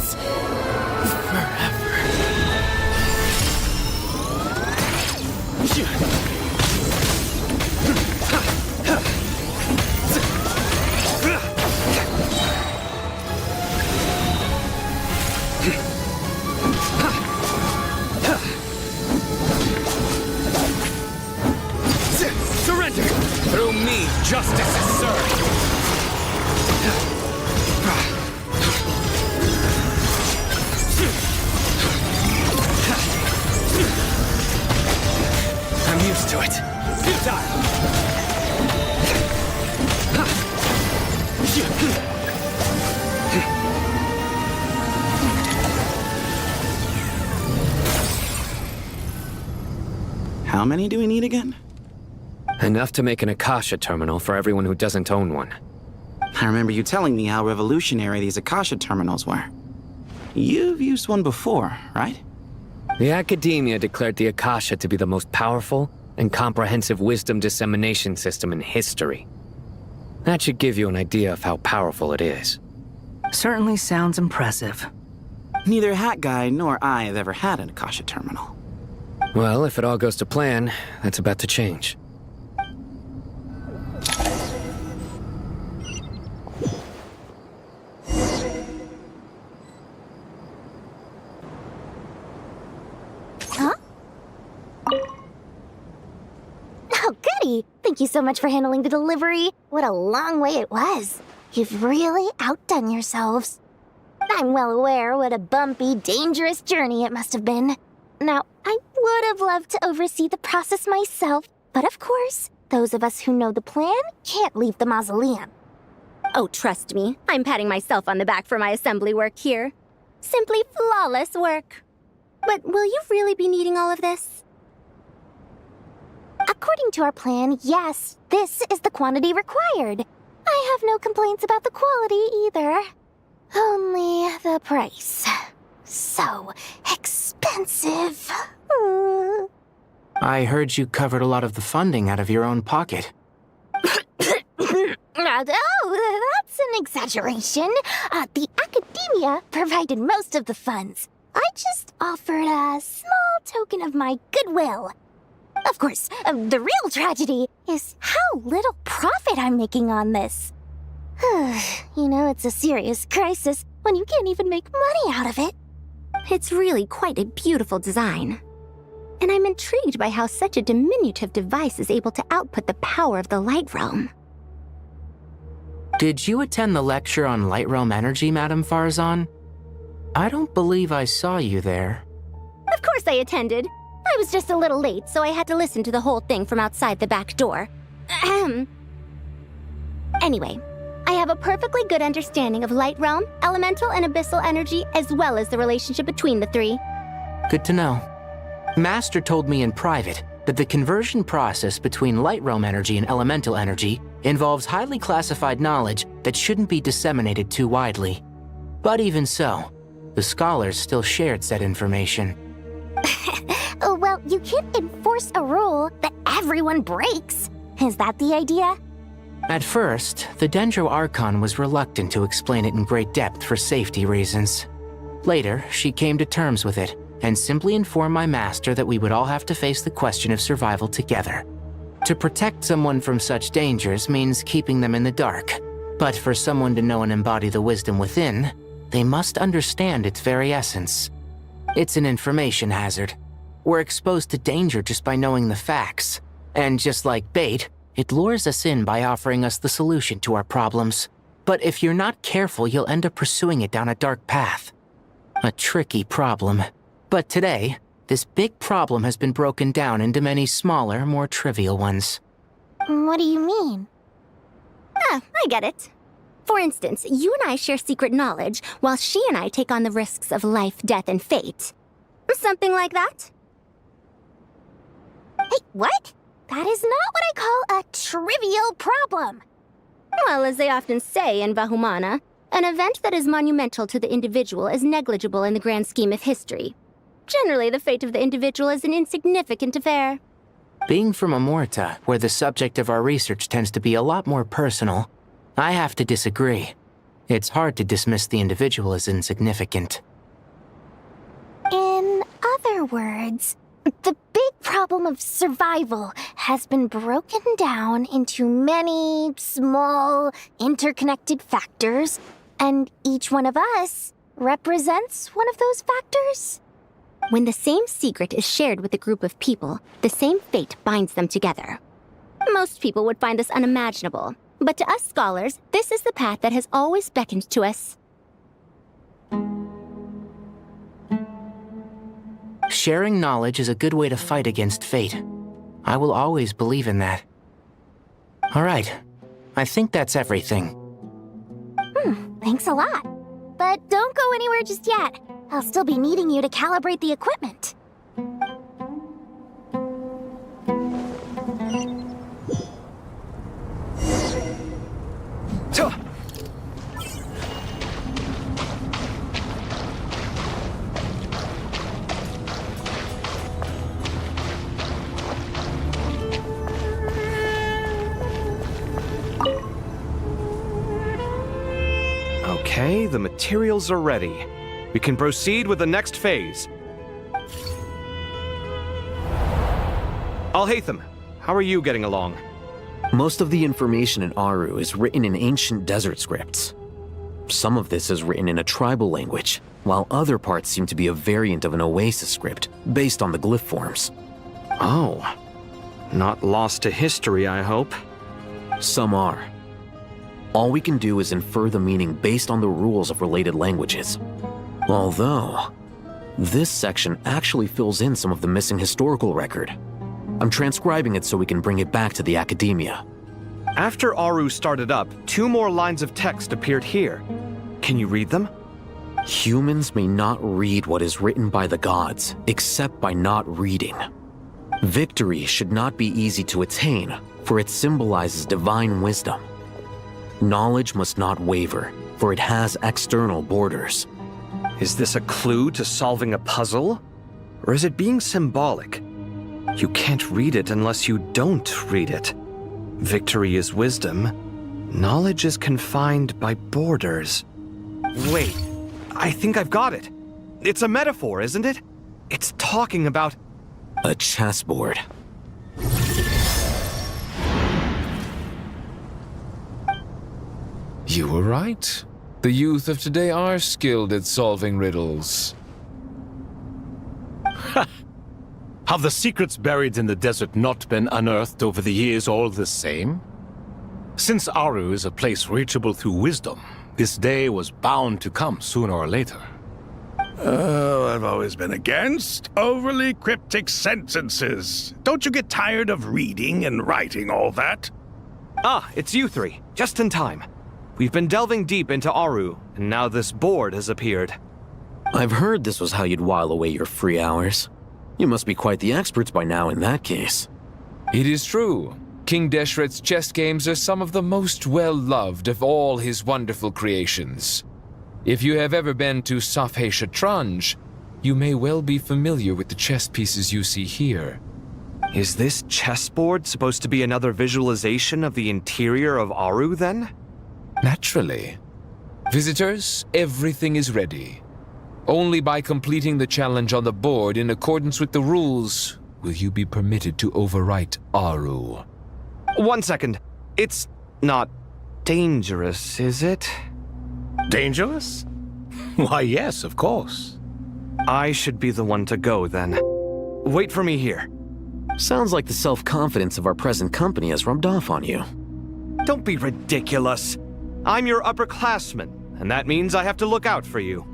this forever. Surrender! Through me, justice is served! I'm used to it. How many do we need again? Enough to make an Akasha terminal for everyone who doesn't own one. I remember you telling me how revolutionary these Akasha terminals were. You've used one before, right? The Academia declared the Akasha to be the most powerful and comprehensive wisdom dissemination system in history. That should give you an idea of how powerful it is. Certainly sounds impressive. Neither Hat Guy nor I have ever had an Akasha terminal. Well, if it all goes to plan, that's about to change. Huh? Oh, goody! Thank you so much for handling the delivery. What a long way it was. You've really outdone yourselves. I'm well aware what a bumpy, dangerous journey it must have been. Now, I would have loved to oversee the process myself, but of course, those of us who know the plan can't leave the mausoleum. Oh, trust me, I'm patting myself on the back for my assembly work here. Simply flawless work. But will you really be needing all of this? According to our plan, yes, this is the quantity required. I have no complaints about the quality either. Only the price. So expensive. I heard you covered a lot of the funding out of your own pocket. Oh, that's an exaggeration. The Academia provided most of the funds. I just offered a small token of my goodwill. Of course, the real tragedy is how little profit I'm making on this. You know, it's a serious crisis when you can't even make money out of it. It's really quite a beautiful design. And I'm intrigued by how such a diminutive device is able to output the power of the Light Realm. Did you attend the lecture on Light Realm energy, Madame Farzan? I don't believe I saw you there. Of course I attended. I was just a little late, so I had to listen to the whole thing from outside the back door. Anyway, I have a perfectly good understanding of Light Realm, elemental and abyssal energy, as well as the relationship between the three. Good to know. Master told me in private that the conversion process between Light Realm energy and elemental energy involves highly classified knowledge that shouldn't be disseminated too widely. But even so, the scholars still shared said information. Well, you can't enforce a rule that everyone breaks. Is that the idea? At first, the Dendro Archon was reluctant to explain it in great depth for safety reasons. Later, she came to terms with it and simply informed my master that we would all have to face the question of survival together. To protect someone from such dangers means keeping them in the dark, but for someone to know and embody the wisdom within, they must understand its very essence. It's an information hazard. We're exposed to danger just by knowing the facts, and just like bait, it lures us in by offering us the solution to our problems. But if you're not careful, you'll end up pursuing it down a dark path. A tricky problem. But today, this big problem has been broken down into many smaller, more trivial ones. What do you mean? I get it. For instance, you and I share secret knowledge, while she and I take on the risks of life, death, and fate. Something like that? Hey, what? That is not what I call a trivial problem. Well, as they often say in Vahumana, an event that is monumental to the individual is negligible in the grand scheme of history. Generally, the fate of the individual is an insignificant affair. Being from Amorta, where the subject of our research tends to be a lot more personal, I have to disagree. It's hard to dismiss the individual as insignificant. In other words, the big problem of survival has been broken down into many small, interconnected factors, and each one of us represents one of those factors. When the same secret is shared with a group of people, the same fate binds them together. Most people would find this unimaginable, but to us scholars, this is the path that has always beckoned to us. Sharing knowledge is a good way to fight against fate. I will always believe in that. All right, I think that's everything. Thanks a lot. But don't go anywhere just yet. I'll still be needing you to calibrate the equipment. Okay, the materials are ready. We can proceed with the next phase. Al-Haytham, how are you getting along? Most of the information in Aru is written in ancient desert scripts. Some of this is written in a tribal language, while other parts seem to be a variant of an Oasis script, based on the glyph forms. Oh. Not lost to history, I hope. Some are. All we can do is infer the meaning based on the rules of related languages. Although, this section actually fills in some of the missing historical record. I'm transcribing it so we can bring it back to the academia. After Aru started up, 2 more lines of text appeared here. Can you read them? Humans may not read what is written by the gods, except by not reading. Victory should not be easy to attain, for it symbolizes divine wisdom. Knowledge must not waver, for it has external borders. Is this a clue to solving a puzzle? Or is it being symbolic? You can't read it unless you don't read it. Victory is wisdom. Knowledge is confined by borders. Wait, I think I've got it. It's a metaphor, isn't it? It's talking about... a chessboard. You were right. The youth of today are skilled at solving riddles. Have the secrets buried in the desert not been unearthed over the years all the same? Since Aru is a place reachable through wisdom, this day was bound to come sooner or later. Oh, I've always been against overly cryptic sentences. Don't you get tired of reading and writing all that? Ah, it's you 3. Just in time. We've been delving deep into Aru, and now this board has appeared. I've heard this was how you'd while away your free hours. You must be quite the experts by now in that case. It is true. King Deshret's chess games are some of the most well-loved of all his wonderful creations. If you have ever been to Safhe Shatranj, you may well be familiar with the chess pieces you see here. Is this chessboard supposed to be another visualization of the interior of Aru, then? Naturally. Visitors, everything is ready. Only by completing the challenge on the board in accordance with the rules will you be permitted to overwrite Aru. 1 second. It's not dangerous, is it? Dangerous? Why, yes, of course. I should be the one to go, then. Wait for me here. Sounds like the self-confidence of our present company has rubbed off on you. Don't be ridiculous. I'm your upperclassman, and that means I have to look out for you.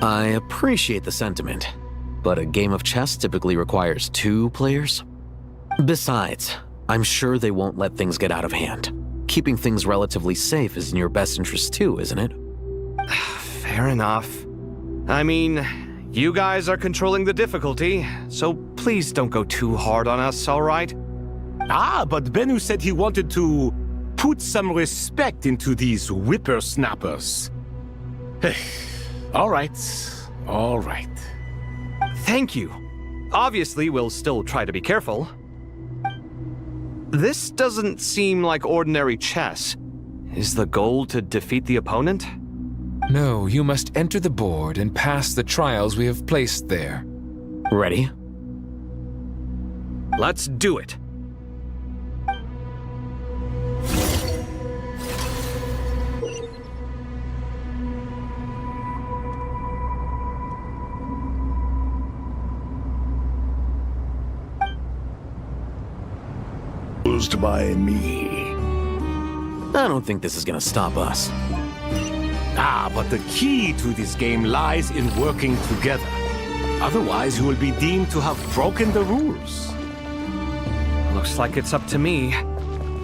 I appreciate the sentiment, but a game of chess typically requires 2 players. Besides, I'm sure they won't let things get out of hand. Keeping things relatively safe is in your best interest too, isn't it? Fair enough. I mean, you guys are controlling the difficulty, so please don't go too hard on us, all right? Ah, but Bennu said he wanted to put some respect into these whippersnappers. All right, all right. Thank you. Obviously, we'll still try to be careful. This doesn't seem like ordinary chess. Is the goal to defeat the opponent? No, you must enter the board and pass the trials we have placed there. Ready? Let's do it. Used by me. I don't think this is gonna stop us. Ah, but the key to this game lies in working together. Otherwise, you will be deemed to have broken the rules. Looks like it's up to me.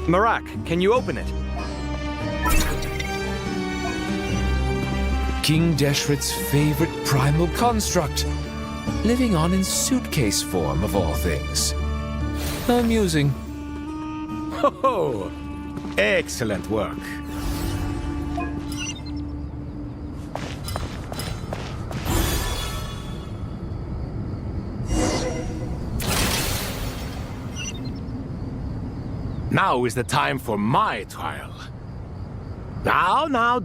Marak, can you open it? King Deshret's favorite primal construct, living on in suitcase form of all things. Amusing. Ho-ho! Excellent work. Now is the time for my trial. Now.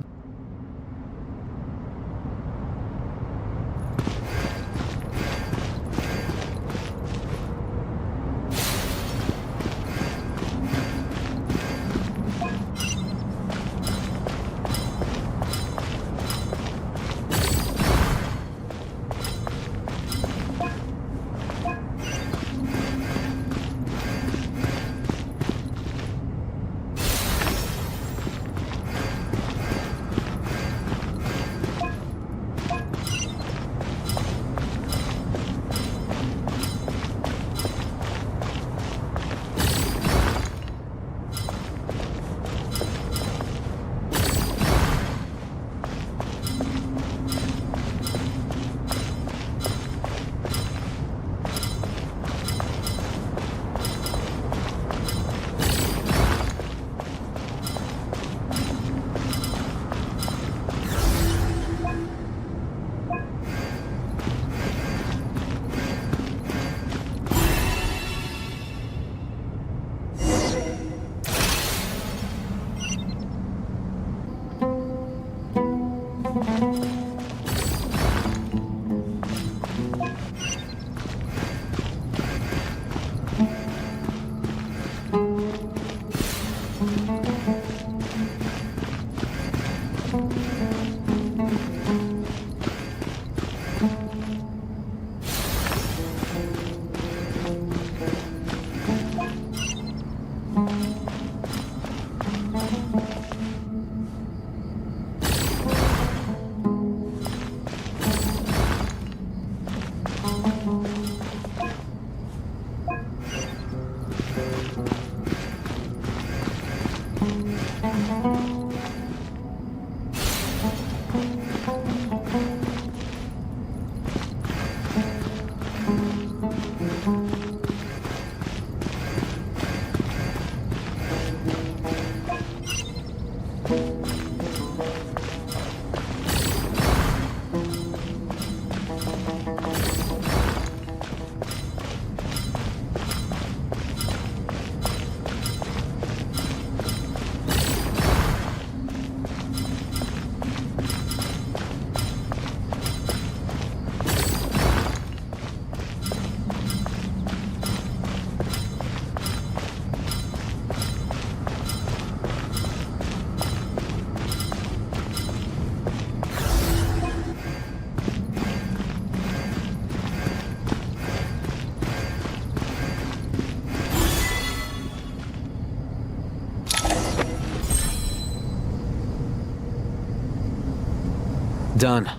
Done.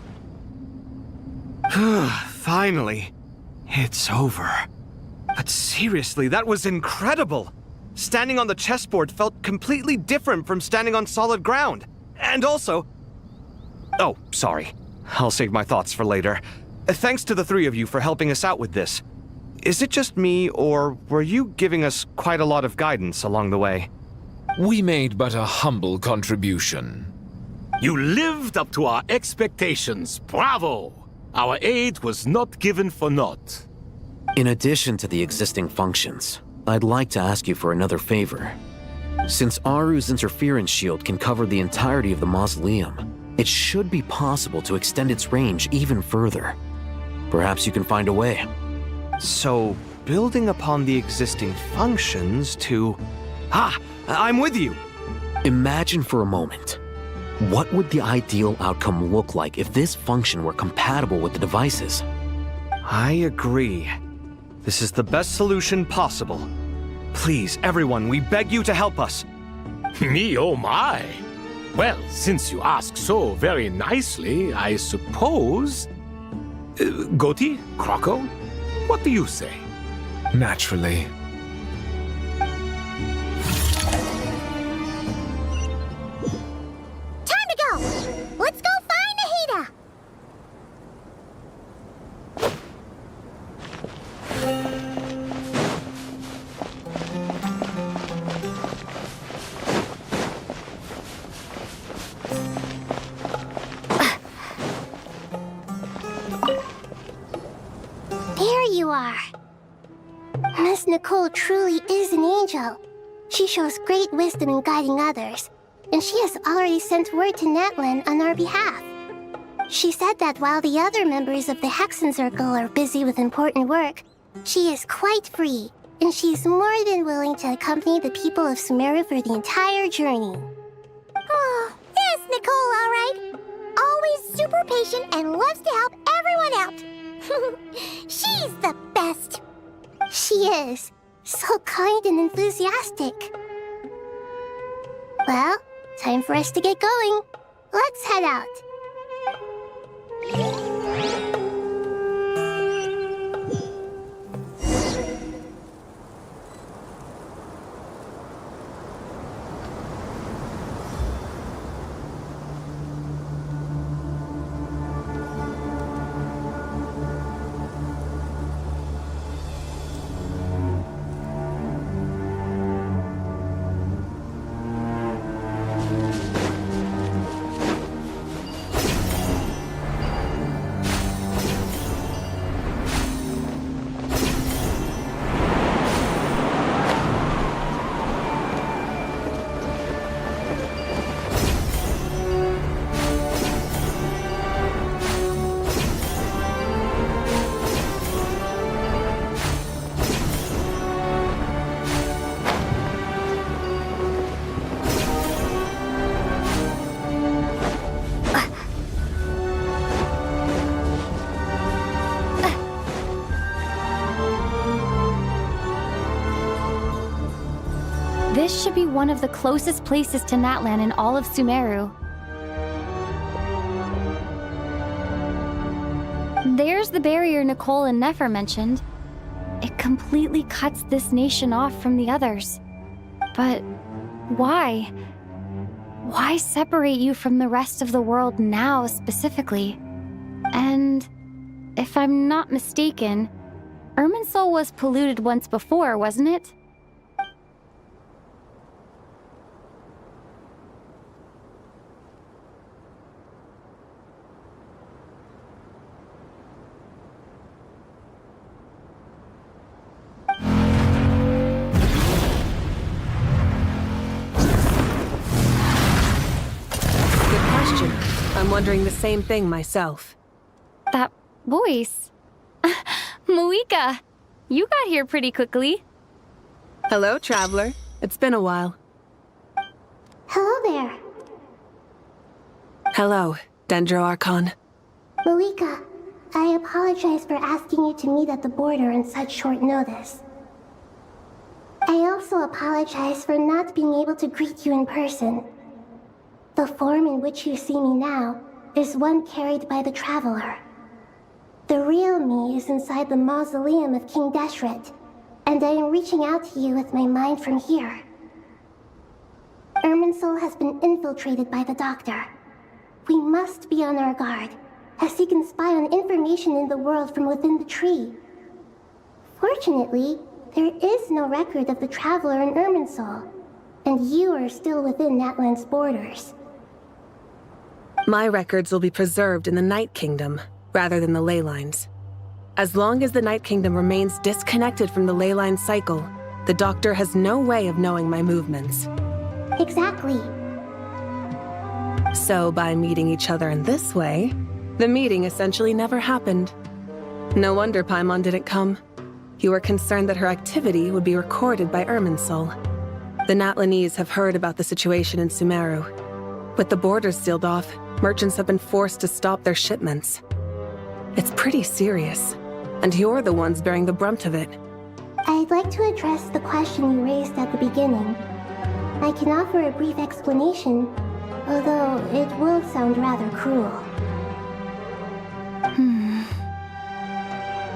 Finally. It's over. But seriously, that was incredible. Standing on the chessboard felt completely different from standing on solid ground. And also... Oh, sorry. I'll save my thoughts for later. Thanks to the three of you for helping us out with this. Is it just me, or were you giving us quite a lot of guidance along the way? We made but a humble contribution. You lived up to our expectations. Bravo! Our aid was not given for naught. In addition to the existing functions, I'd like to ask you for another favor. Since Aru's interference shield can cover the entirety of the mausoleum, it should be possible to extend its range even further. Perhaps you can find a way. So, building upon the existing functions to... I'm with you! Imagine for a moment. What would the ideal outcome look like if this function were compatible with the devices? I agree. This is the best solution possible. Please, everyone, we beg you to help us. Me, oh my! Well, since you ask so very nicely, I suppose... Goti? Kroko? What do you say? Naturally. Time to go! Let's go find Nahida! There you are. Miss Nicole truly is an angel. She shows great wisdom in guiding others, and she has already sent word to Natlan on our behalf. She said that while the other members of the Hexen Circle are busy with important work, she is quite free, and she's more than willing to accompany the people of Sumeru for the entire journey. Oh, yes, Nicole, all right. Always super patient and loves to help everyone out. She's the best. She is. So kind and enthusiastic. Well, time for us to get going. Let's head out. This should be one of the closest places to Natlan in all of Sumeru. There's the barrier Nicole and Nefer mentioned. It completely cuts this nation off from the others. But why? Why separate you from the rest of the world now, specifically? And if I'm not mistaken, Irminsul was polluted once before, wasn't it? I'm wondering the same thing myself. That voice. Muika, you got here pretty quickly. Hello, traveler. It's been a while. Hello there. Hello, Dendro Archon. Muika, I apologize for asking you to meet at the border on such short notice. I also apologize for not being able to greet you in person. The form in which you see me now is one carried by the Traveler. The real me is inside the mausoleum of King Deshret, and I am reaching out to you with my mind from here. Irminsul has been infiltrated by the Doctor. We must be on our guard, as he can spy on information in the world from within the tree. Fortunately, there is no record of the Traveler in Irminsul, and you are still within Natlan's borders. My records will be preserved in the Night Kingdom, rather than the ley lines. As long as the Night Kingdom remains disconnected from the ley line cycle, the Doctor has no way of knowing my movements. Exactly. So by meeting each other in this way, the meeting essentially never happened. No wonder Paimon didn't come. You were concerned that her activity would be recorded by Irminsul. The Natlanese have heard about the situation in Sumeru. With the borders sealed off, merchants have been forced to stop their shipments. It's pretty serious, and you're the ones bearing the brunt of it. I'd like to address the question you raised at the beginning. I can offer a brief explanation, although it will sound rather cruel.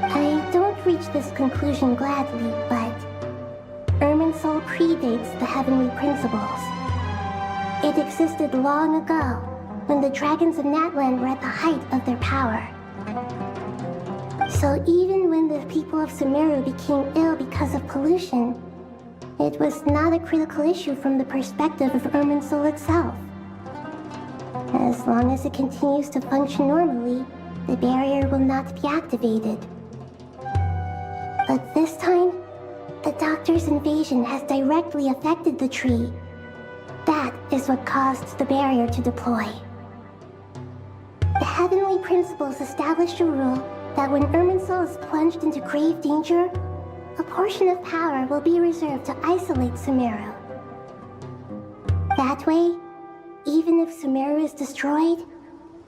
I don't reach this conclusion gladly, but Irminsul predates the heavenly principles. It existed long ago, when the dragons of Natland were at the height of their power. So even when the people of Sumeru became ill because of pollution, it was not a critical issue from the perspective of Irminsul itself. As long as it continues to function normally, the barrier will not be activated. But this time, the Doctor's invasion has directly affected the tree. That is what caused the barrier to deploy. The heavenly principles established a rule that when Irminsul is plunged into grave danger, a portion of power will be reserved to isolate Sumeru. That way, even if Sumeru is destroyed,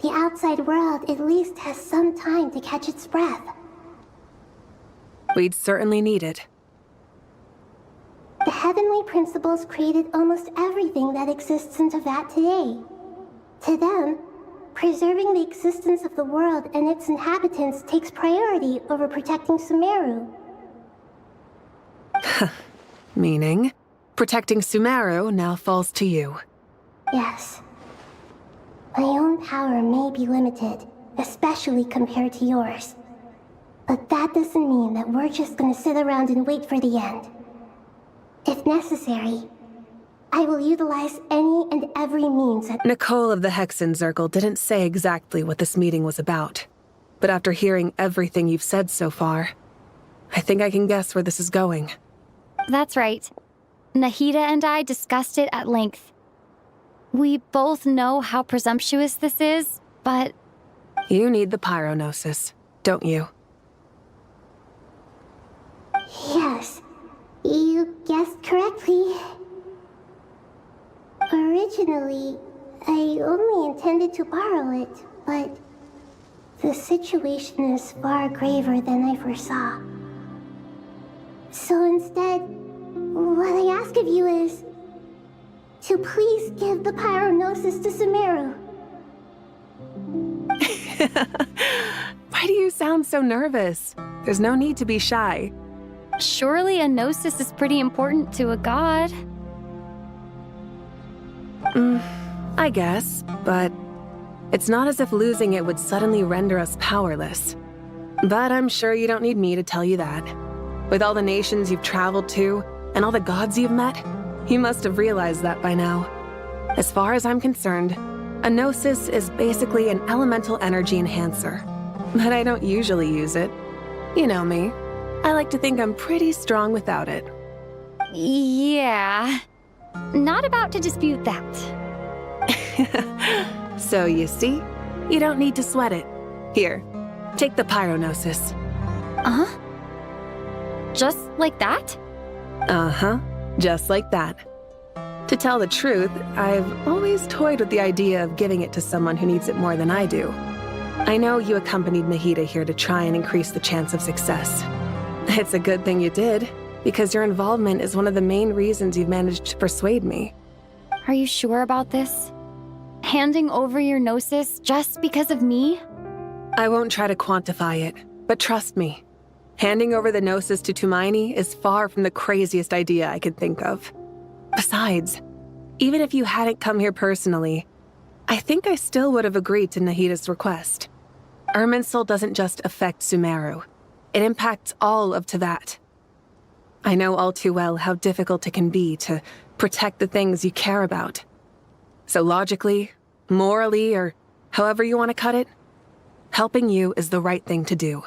the outside world at least has some time to catch its breath. We'd certainly need it. The heavenly principles created almost everything that exists in Teyvat today. To them, preserving the existence of the world and its inhabitants takes priority over protecting Sumeru. Meaning, protecting Sumeru now falls to you. Yes. My own power may be limited, especially compared to yours. But that doesn't mean that we're just gonna sit around and wait for the end. If necessary, I will utilize any and every means that— Nicole of the Hexen Circle didn't say exactly what this meeting was about. But after hearing everything you've said so far, I think I can guess where this is going. That's right. Nahida and I discussed it at length. We both know how presumptuous this is, but— You need the Pyronosis, don't you? Yes, you guessed correctly. Originally, I only intended to borrow it, but the situation is far graver than I foresaw. So instead, what I ask of you is to please give the Pyronosis to Sumeru. Why do you sound so nervous? There's no need to be shy. Surely a gnosis is pretty important to a god. I guess, but it's not as if losing it would suddenly render us powerless. But I'm sure you don't need me to tell you that. With all the nations you've traveled to, and all the gods you've met, you must have realized that by now. As far as I'm concerned, a gnosis is basically an elemental energy enhancer. But I don't usually use it. You know me. I like to think I'm pretty strong without it. Yeah. Not about to dispute that. So you see, you don't need to sweat it. Here, take the Pyronosis. Uh-huh? Just like that? Uh-huh, just like that. To tell the truth, I've always toyed with the idea of giving it to someone who needs it more than I do. I know you accompanied Nahida here to try and increase the chance of success. It's a good thing you did, because your involvement is one of the main reasons you've managed to persuade me. Are you sure about this? Handing over your gnosis just because of me? I won't try to quantify it, but trust me. Handing over the gnosis to Tumaini is far from the craziest idea I could think of. Besides, even if you hadn't come here personally, I think I still would have agreed to Nahida's request. Irminsul doesn't just affect Sumeru. It impacts all of Teyvat. I know all too well how difficult it can be to protect the things you care about. So logically, morally, or however you want to cut it, helping you is the right thing to do.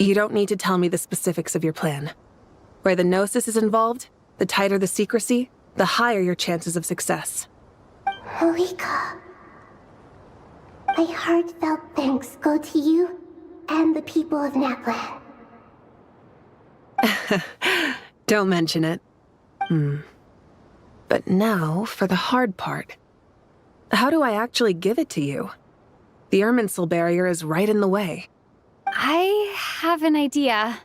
You don't need to tell me the specifics of your plan. Where the gnosis is involved, the tighter the secrecy, the higher your chances of success. Malika, my heartfelt thanks go to you and the people of Naplan. Don't mention it. But now for the hard part. How do I actually give it to you? The Irminsul barrier is right in the way. I have an idea.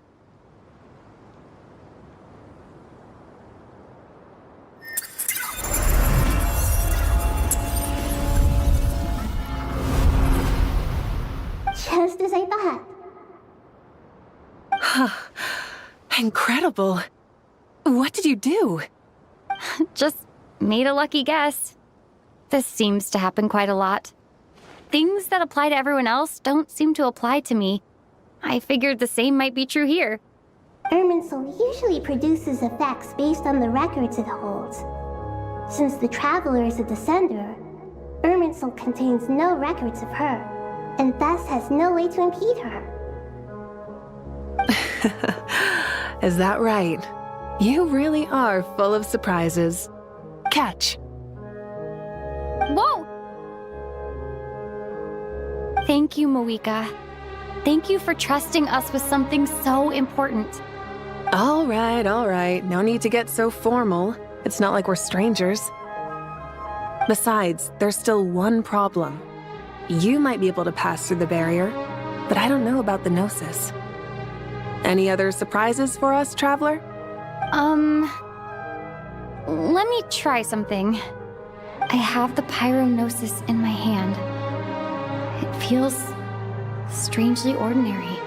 Just as I thought. Incredible. What did you do? Just made a lucky guess. This seems to happen quite a lot. Things that apply to everyone else don't seem to apply to me. I figured the same might be true here. Irminsul usually produces effects based on the records it holds. Since the Traveler is a descender, Irminsul contains no records of her, and thus has no way to impede her. Is that right? You really are full of surprises. Catch. Whoa! Thank you, Moika. Thank you for trusting us with something so important. All right. No need to get so formal. It's not like we're strangers. Besides, there's still one problem. You might be able to pass through the barrier, but I don't know about the Gnosis. Any other surprises for us, Traveler? Let me try something. I have the Pyrognosis in my hand. It feels strangely ordinary,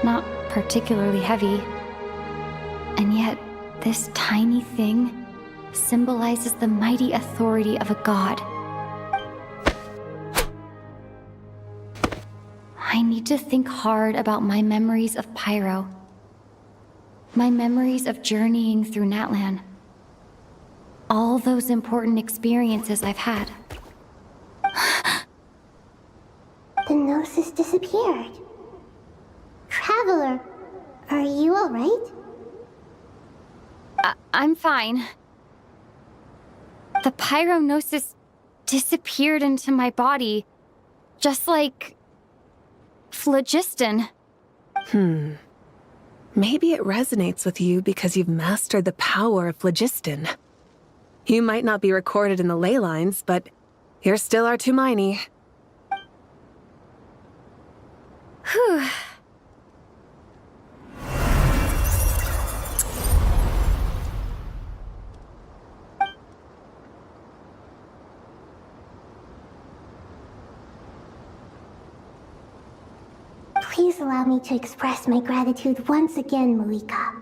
not particularly heavy. And yet, this tiny thing symbolizes the mighty authority of a god. I need to think hard about my memories of Pyro. My memories of journeying through Natlan. All those important experiences I've had. The Gnosis disappeared. Traveler, are you alright? I'm fine. The Pyrognosis disappeared into my body, just like phlogiston. Maybe it resonates with you because you've mastered the power of phlogiston. You might not be recorded in the ley lines, but you're still our Tumaini. Whew. Please allow me to express my gratitude once again, Malika.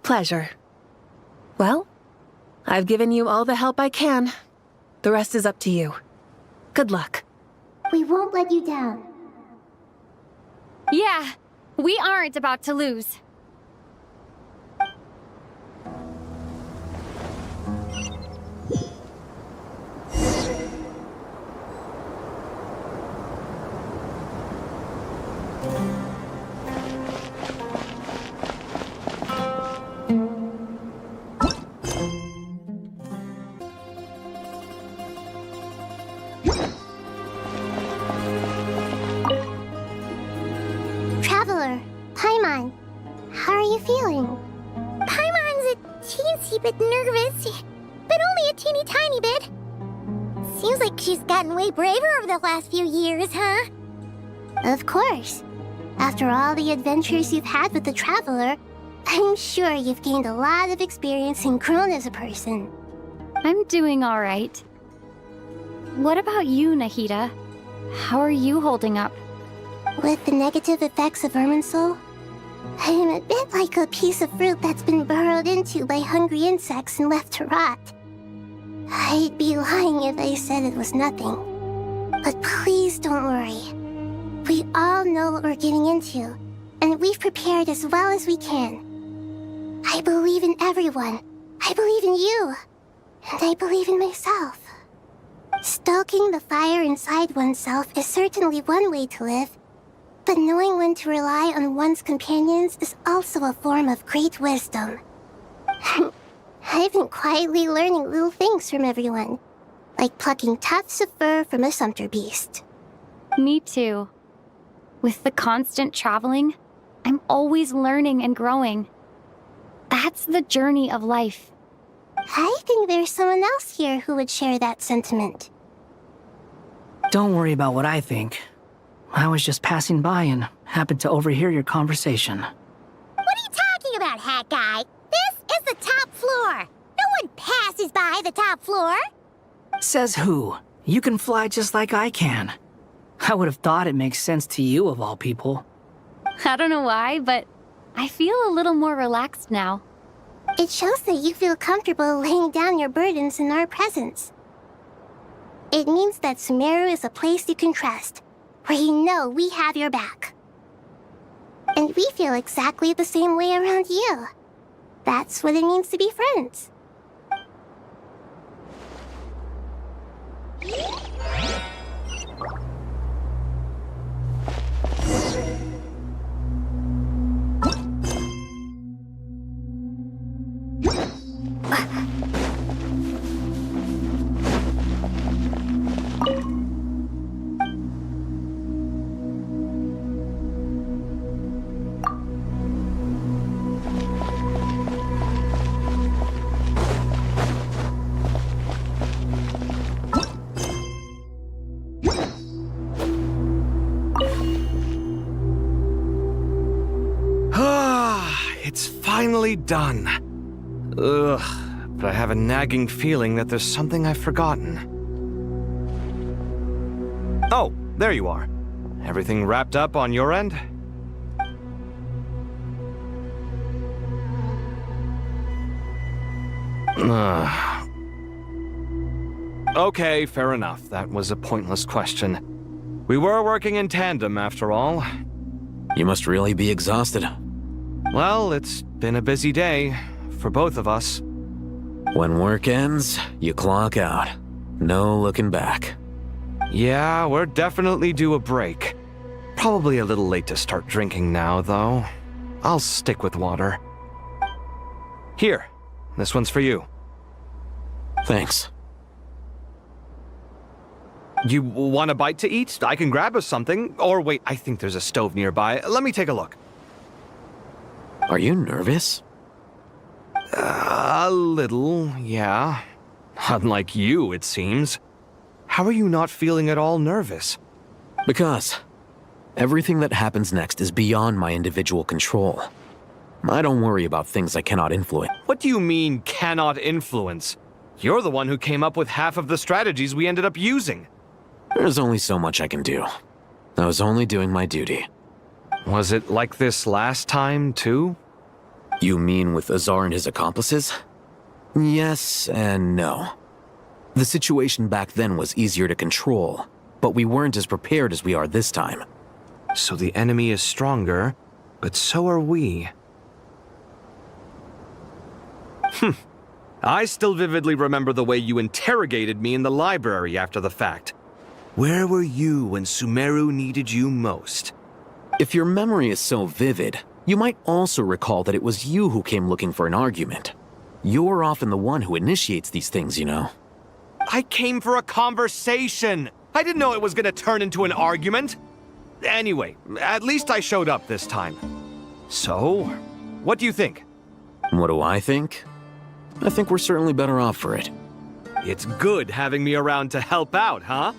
Pleasure. Well, I've given you all the help I can. The rest is up to you. Good luck. We won't let you down. Yeah, we aren't about to lose. Traveler, Paimon, how are you feeling? Paimon's a teensy bit nervous, but only a teeny tiny bit. Seems like she's gotten way braver over the last few years, huh? Of course. After all the adventures you've had with the Traveler, I'm sure you've gained a lot of experience and grown as a person. I'm doing all right. What about you, Nahida? How are you holding up? With the negative effects of Irminsul, I am a bit like a piece of fruit that's been burrowed into by hungry insects and left to rot. I'd be lying if I said it was nothing. But please don't worry. We all know what we're getting into, and we've prepared as well as we can. I believe in everyone. I believe in you. And I believe in myself. Stoking the fire inside oneself is certainly one way to live, but knowing when to rely on one's companions is also a form of great wisdom. I've been quietly learning little things from everyone, like plucking tufts of fur from a sumpter beast. Me too. With the constant traveling, I'm always learning and growing. That's the journey of life. I think there's someone else here who would share that sentiment. Don't worry about what I think. I was just passing by and happened to overhear your conversation. What are you talking about, hat guy? This is the top floor. No one passes by the top floor. Says who? You can fly just like I can. I would have thought it makes sense to you of all people. I don't know why, but I feel a little more relaxed now. It shows that you feel comfortable laying down your burdens in our presence. It means that Sumeru is a place you can trust, where you know we have your back. And we feel exactly the same way around you. That's what it means to be friends. It's finally done. Ugh, but I have a nagging feeling that there's something I've forgotten. Oh, there you are. Everything wrapped up on your end? Okay, fair enough. That was a pointless question. We were working in tandem, after all. You must really be exhausted. Well, it's been a busy day for both of us. When work ends, you clock out. No looking back. Yeah, we're definitely due a break. Probably a little late to start drinking now, though. I'll stick with water. Here, this one's for you. Thanks. You want a bite to eat? I can grab us something. Or wait, I think there's a stove nearby. Let me take a look. Are you nervous? A little, yeah. Unlike you, it seems. How are you not feeling at all nervous? Because everything that happens next is beyond my individual control. I don't worry about things I cannot influence. What do you mean, cannot influence? You're the one who came up with half of the strategies we ended up using. There's only so much I can do. I was only doing my duty. Was it like this last time, too? You mean with Azar and his accomplices? Yes and no. The situation back then was easier to control, but we weren't as prepared as we are this time. So the enemy is stronger, but so are we. I still vividly remember the way you interrogated me in the library after the fact. Where were you when Sumeru needed you most? If your memory is so vivid, you might also recall that it was you who came looking for an argument. You're often the one who initiates these things, you know. I came for a conversation! I didn't know it was gonna turn into an argument! Anyway, at least I showed up this time. So, what do you think? What do I think? I think we're certainly better off for it. It's good having me around to help out, huh?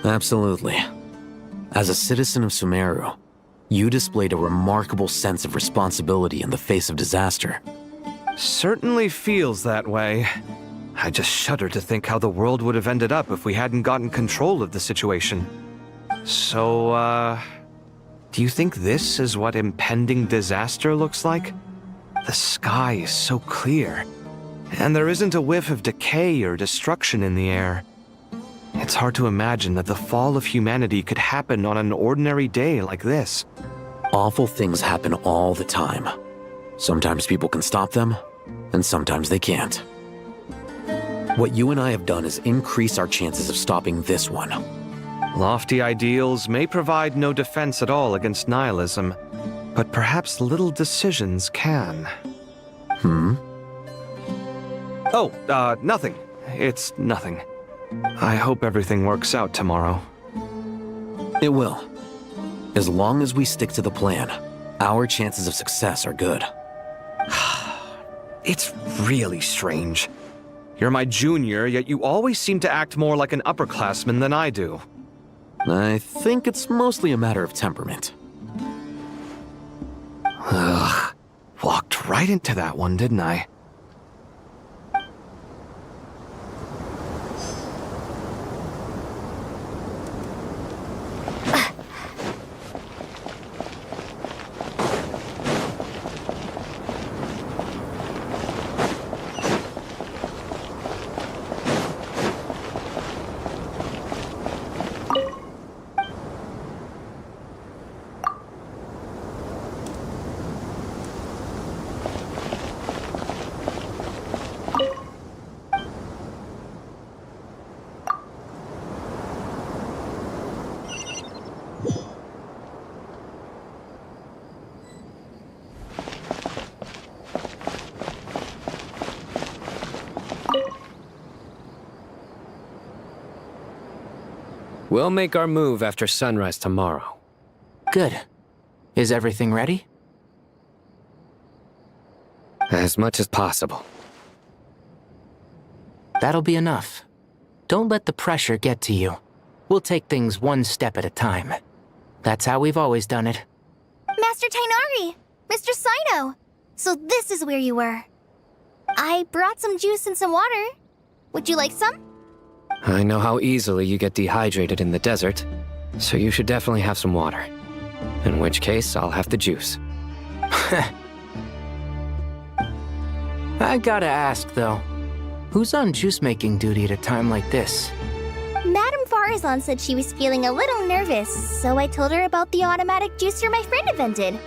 Absolutely. As a citizen of Sumeru, you displayed a remarkable sense of responsibility in the face of disaster. Certainly feels that way. I just shudder to think how the world would have ended up if we hadn't gotten control of the situation. So, do you think this is what impending disaster looks like? The sky is so clear, and there isn't a whiff of decay or destruction in the air. It's hard to imagine that the fall of humanity could happen on an ordinary day like this. Awful things happen all the time. Sometimes people can stop them, and sometimes they can't. What you and I have done is increase our chances of stopping this one. Lofty ideals may provide no defense at all against nihilism, but perhaps little decisions can. Oh, nothing. It's nothing. I hope everything works out tomorrow. It will. As long as we stick to the plan, our chances of success are good. It's really strange. You're my junior, yet you always seem to act more like an upperclassman than I do. I think it's mostly a matter of temperament. Ugh. Walked right into that one, didn't I? We'll make our move after sunrise tomorrow. Good. Is everything ready? As much as possible. That'll be enough. Don't let the pressure get to you. We'll take things one step at a time. That's how we've always done it. Master Tainari! Mr. Sino! So this is where you were. I brought some juice and some water. Would you like some? I know how easily you get dehydrated in the desert, so you should definitely have some water. In which case, I'll have the juice. I gotta ask, though. Who's on juice-making duty at a time like this? Madame Farazan said she was feeling a little nervous, so I told her about the automatic juicer my friend invented.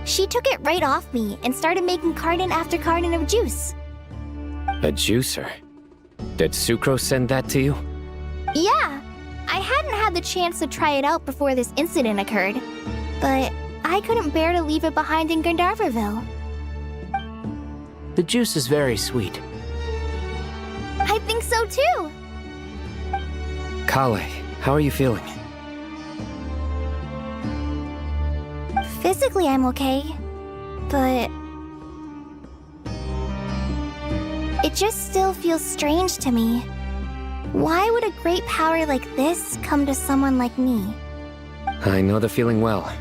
She took it right off me and started making carton after carton of juice. A juicer? Did Sucrose send that to you? Yeah, I hadn't had the chance to try it out before this incident occurred, but I couldn't bear to leave it behind in Gandharvaville. The juice is very sweet. I think so too. Kale, how are you feeling? Physically, I'm okay, but it just still feels strange to me. Why would a great power like this come to someone like me? I know the feeling well.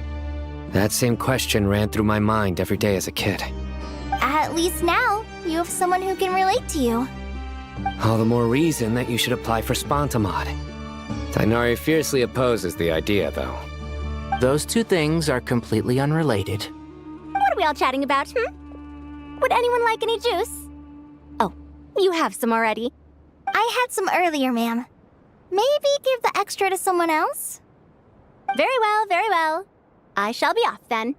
That same question ran through my mind every day as a kid. At least now, you have someone who can relate to you. All the more reason that you should apply for Spontamod. Tainari fiercely opposes the idea, though. Those two things are completely unrelated. What are we all chatting about, Would anyone like any juice? Oh, you have some already. I had some earlier, ma'am. Maybe give the extra to someone else? Very well, very well. I shall be off then.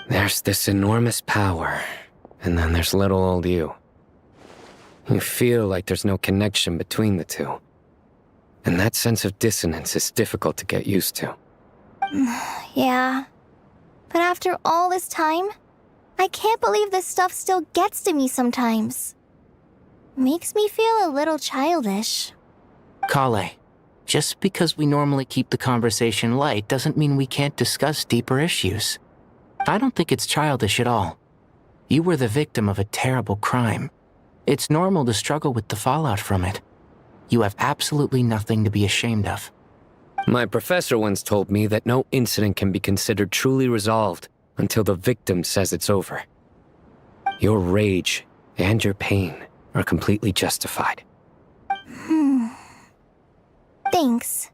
There's this enormous power, and then there's little old you. You feel like there's no connection between the two. And that sense of dissonance is difficult to get used to. Yeah. But after all this time, I can't believe this stuff still gets to me sometimes. Makes me feel a little childish. Kale, just because we normally keep the conversation light doesn't mean we can't discuss deeper issues. I don't think it's childish at all. You were the victim of a terrible crime. It's normal to struggle with the fallout from it. You have absolutely nothing to be ashamed of. My professor once told me that no incident can be considered truly resolved until the victim says it's over. Your rage and your pain are completely justified. Thanks.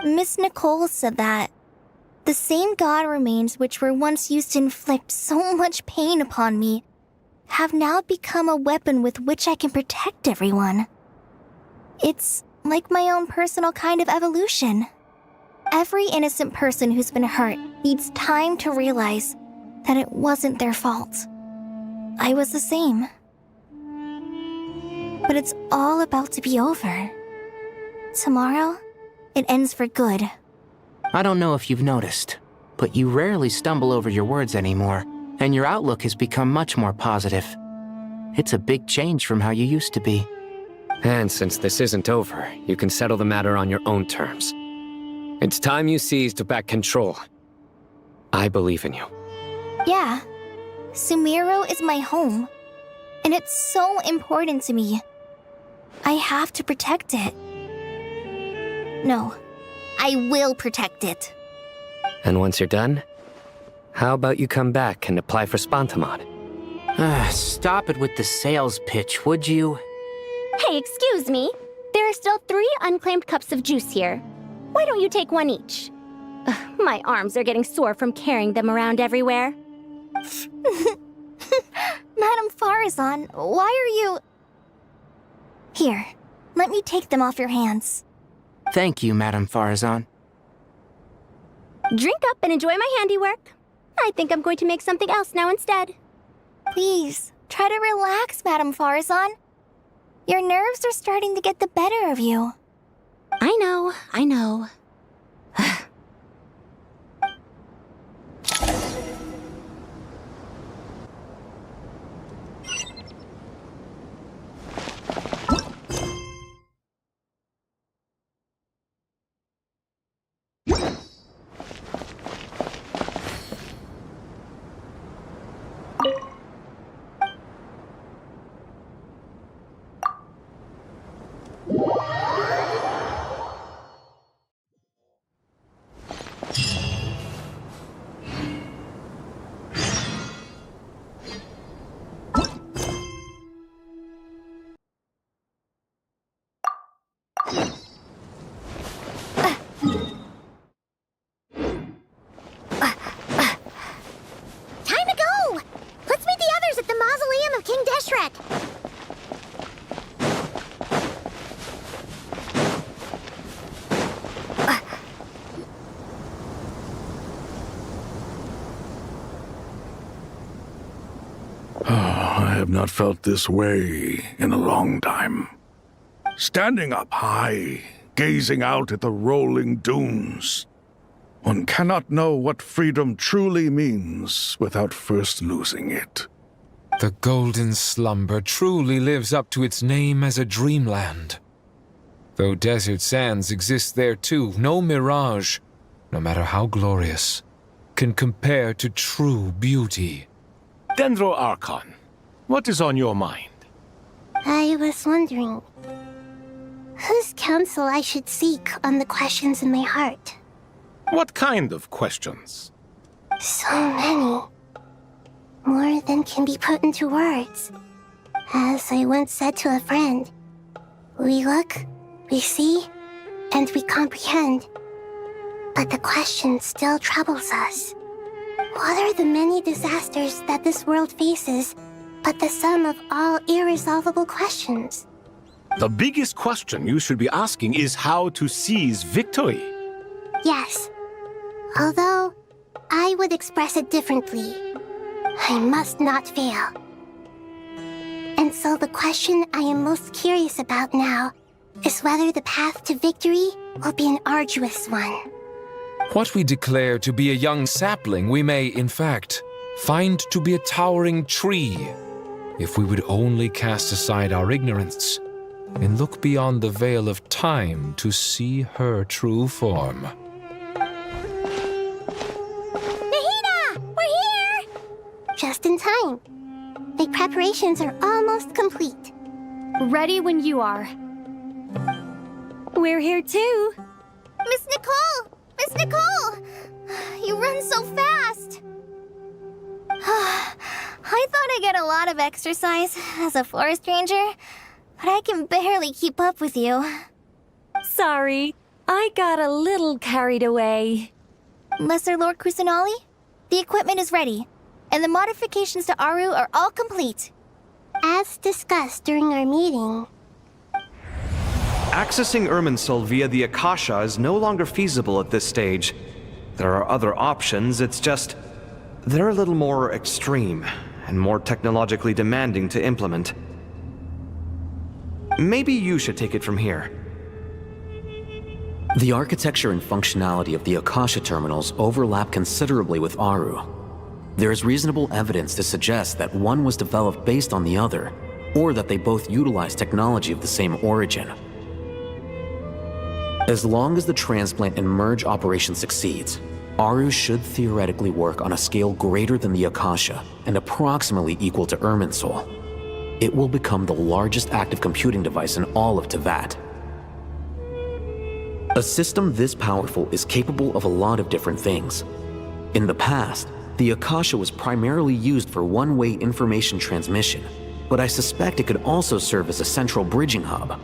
Miss Nicole said that the same god remains which were once used to inflict so much pain upon me have now become a weapon with which I can protect everyone. It's like my own personal kind of evolution. Every innocent person who's been hurt needs time to realize that it wasn't their fault. I was the same. But it's all about to be over. Tomorrow, it ends for good. I don't know if you've noticed, but you rarely stumble over your words anymore, and your outlook has become much more positive. It's a big change from how you used to be. And since this isn't over, you can settle the matter on your own terms. It's time you seized back control. I believe in you. Yeah. Sumeru is my home. And it's so important to me. I have to protect it. No, I will protect it. And once you're done, how about you come back and apply for Spantamod? Stop it with the sales pitch, would you? Hey, excuse me. There are still 3 unclaimed cups of juice here. Why don't you take one each? My arms are getting sore from carrying them around everywhere. Madame Farazan, why are you... Here, let me take them off your hands. Thank you, Madame Farazan. Drink up and enjoy my handiwork. I think I'm going to make something else now instead. Please, try to relax, Madame Farazan. Your nerves are starting to get the better of you. I know. I have not felt this way in a long time. Standing up high, gazing out at the rolling dunes. One cannot know what freedom truly means without first losing it. The golden slumber truly lives up to its name as a dreamland. Though desert sands exist there too, no mirage, no matter how glorious, can compare to true beauty. Dendro Archon, what is on your mind? I was wondering whose counsel I should seek on the questions in my heart. What kind of questions? So many. More than can be put into words. As I once said to a friend, we look, we see, and we comprehend. But the question still troubles us. What are the many disasters that this world faces, but the sum of all irresolvable questions? The biggest question you should be asking is how to seize victory. Yes. Although, I would express it differently. I must not fail. And so the question I am most curious about now is whether the path to victory will be an arduous one. What we declare to be a young sapling, we may, in fact, find to be a towering tree, if we would only cast aside our ignorance and look beyond the veil of time to see her true form. Nahida! We're here! Just in time. The preparations are almost complete. Ready when you are. We're here too. Miss Nicole! Miss Nicole! You run so fast! I thought I'd get a lot of exercise as a forest ranger, but I can barely keep up with you. Sorry, I got a little carried away. Lesser Lord Kusanali, the equipment is ready, and the modifications to Aru are all complete. As discussed during our meeting, Accessing Irminsul via the Akasha is no longer feasible at this stage. There are other options, it's just... they're a little more extreme, and more technologically demanding to implement. Maybe you should take it from here. The architecture and functionality of the Akasha terminals overlap considerably with Aru. there is reasonable evidence to suggest that one was developed based on the other, or that they both utilize technology of the same origin. As long as the transplant and merge operation succeeds, Aru should theoretically work on a scale greater than the Akasha and approximately equal to Irminsul. It will become the largest active computing device in all of Teyvat. A system this powerful is capable of a lot of different things. In the past, the Akasha was primarily used for one-way information transmission, but I suspect it could also serve as a central bridging hub.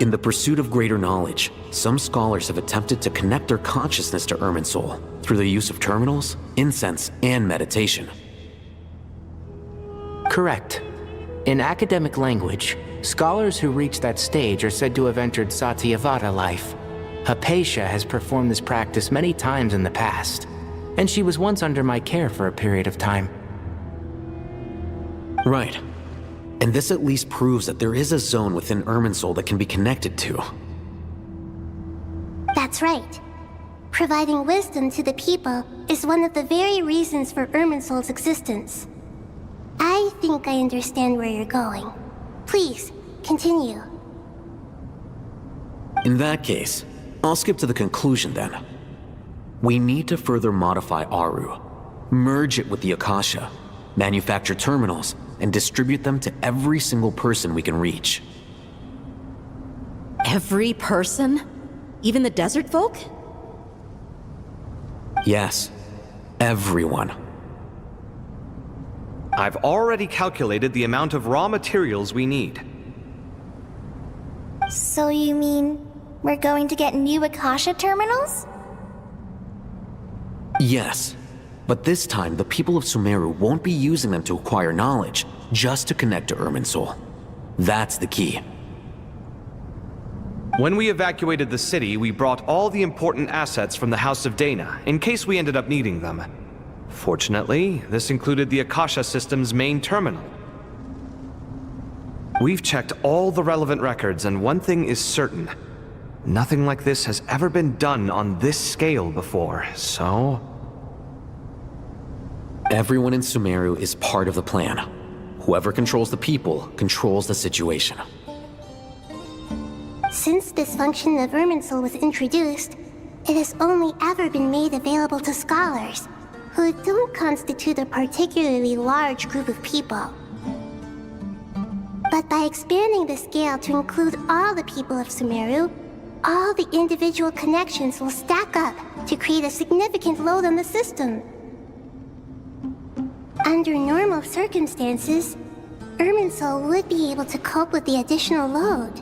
In the pursuit of greater knowledge, some scholars have attempted to connect their consciousness to Irminsul through the use of terminals, incense, and meditation. Correct. In academic language, scholars who reach that stage are said to have entered Satyavada life. Hypatia has performed this practice many times in the past, and she was once under my care for a period of time. Right. And this at least proves that there is a zone within Irminsul that can be connected to. That's right. Providing wisdom to the people is one of the very reasons for Irminsul's existence. I think I understand where you're going. Please, continue. In that case, I'll skip to the conclusion then. We need to further modify Aru, merge it with the Akasha, manufacture terminals, and distribute them to every single person we can reach. Every person? Even the desert folk? Yes, everyone. I've already calculated the amount of raw materials we need. So you mean we're going to get new Akasha terminals? Yes, but this time the people of Sumeru won't be using them to acquire knowledge, just to connect to Irminsul. That's the key. When we evacuated the city, we brought all the important assets from the House of Dana, in case we ended up needing them. Fortunately, this included the Akasha system's main terminal. We've checked all the relevant records, and one thing is certain. Nothing like this has ever been done on this scale before, so... Everyone in Sumeru is part of the plan. Whoever controls the people controls the situation. Since this function of Irminsul was introduced, it has only ever been made available to scholars, who don't constitute a particularly large group of people. But by expanding the scale to include all the people of Sumeru, all the individual connections will stack up to create a significant load on the system. Under normal circumstances, Irminsul would be able to cope with the additional load.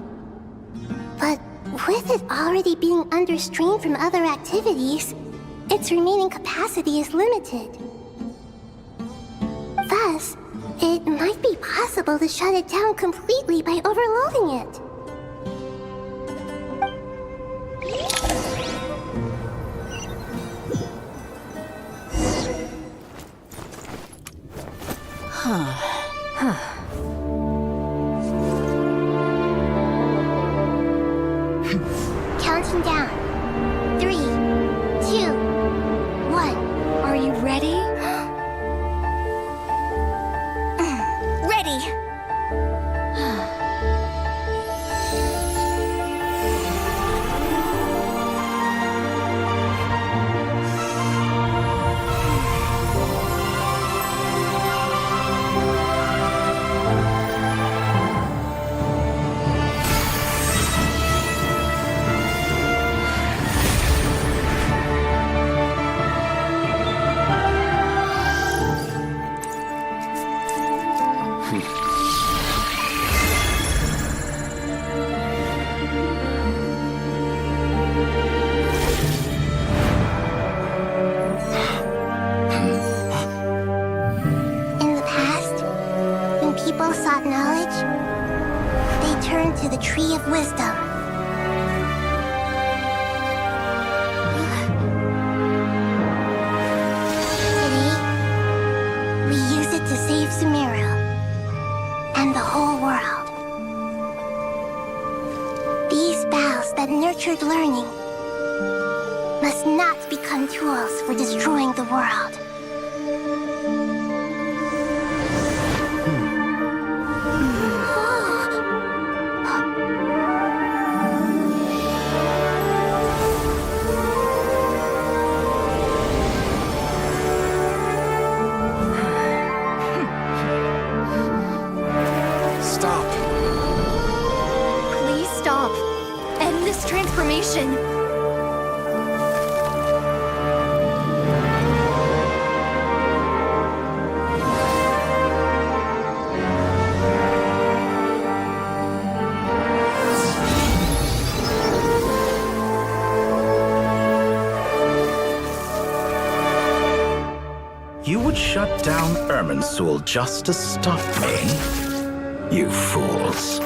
But with it already being under strain from other activities, its remaining capacity is limited. Thus, it might be possible to shut it down completely by overloading it. Counting down. 3, 2, 1. Are you ready? Ready! To the Tree of Wisdom. Today, we use it to save Sumeru and the whole world. These boughs that nurtured learning must not become tools for destroying the world. Stop. Please stop. End this transformation. You would shut down Irminsul just to stop me? You fools.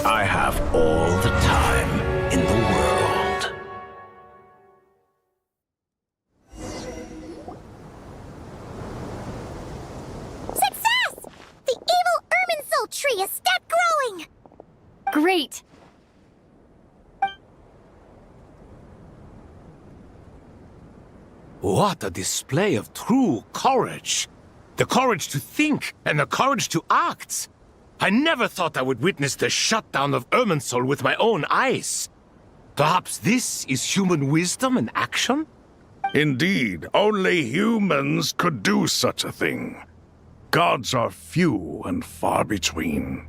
I have all the time in the world. Success! The evil Irminsul tree has stopped growing! Great. What a display of true courage! The courage to think and the courage to act! I never thought I would witness the shutdown of Irminsul with my own eyes. Perhaps this is human wisdom in action? Indeed, only humans could do such a thing. Gods are few and far between.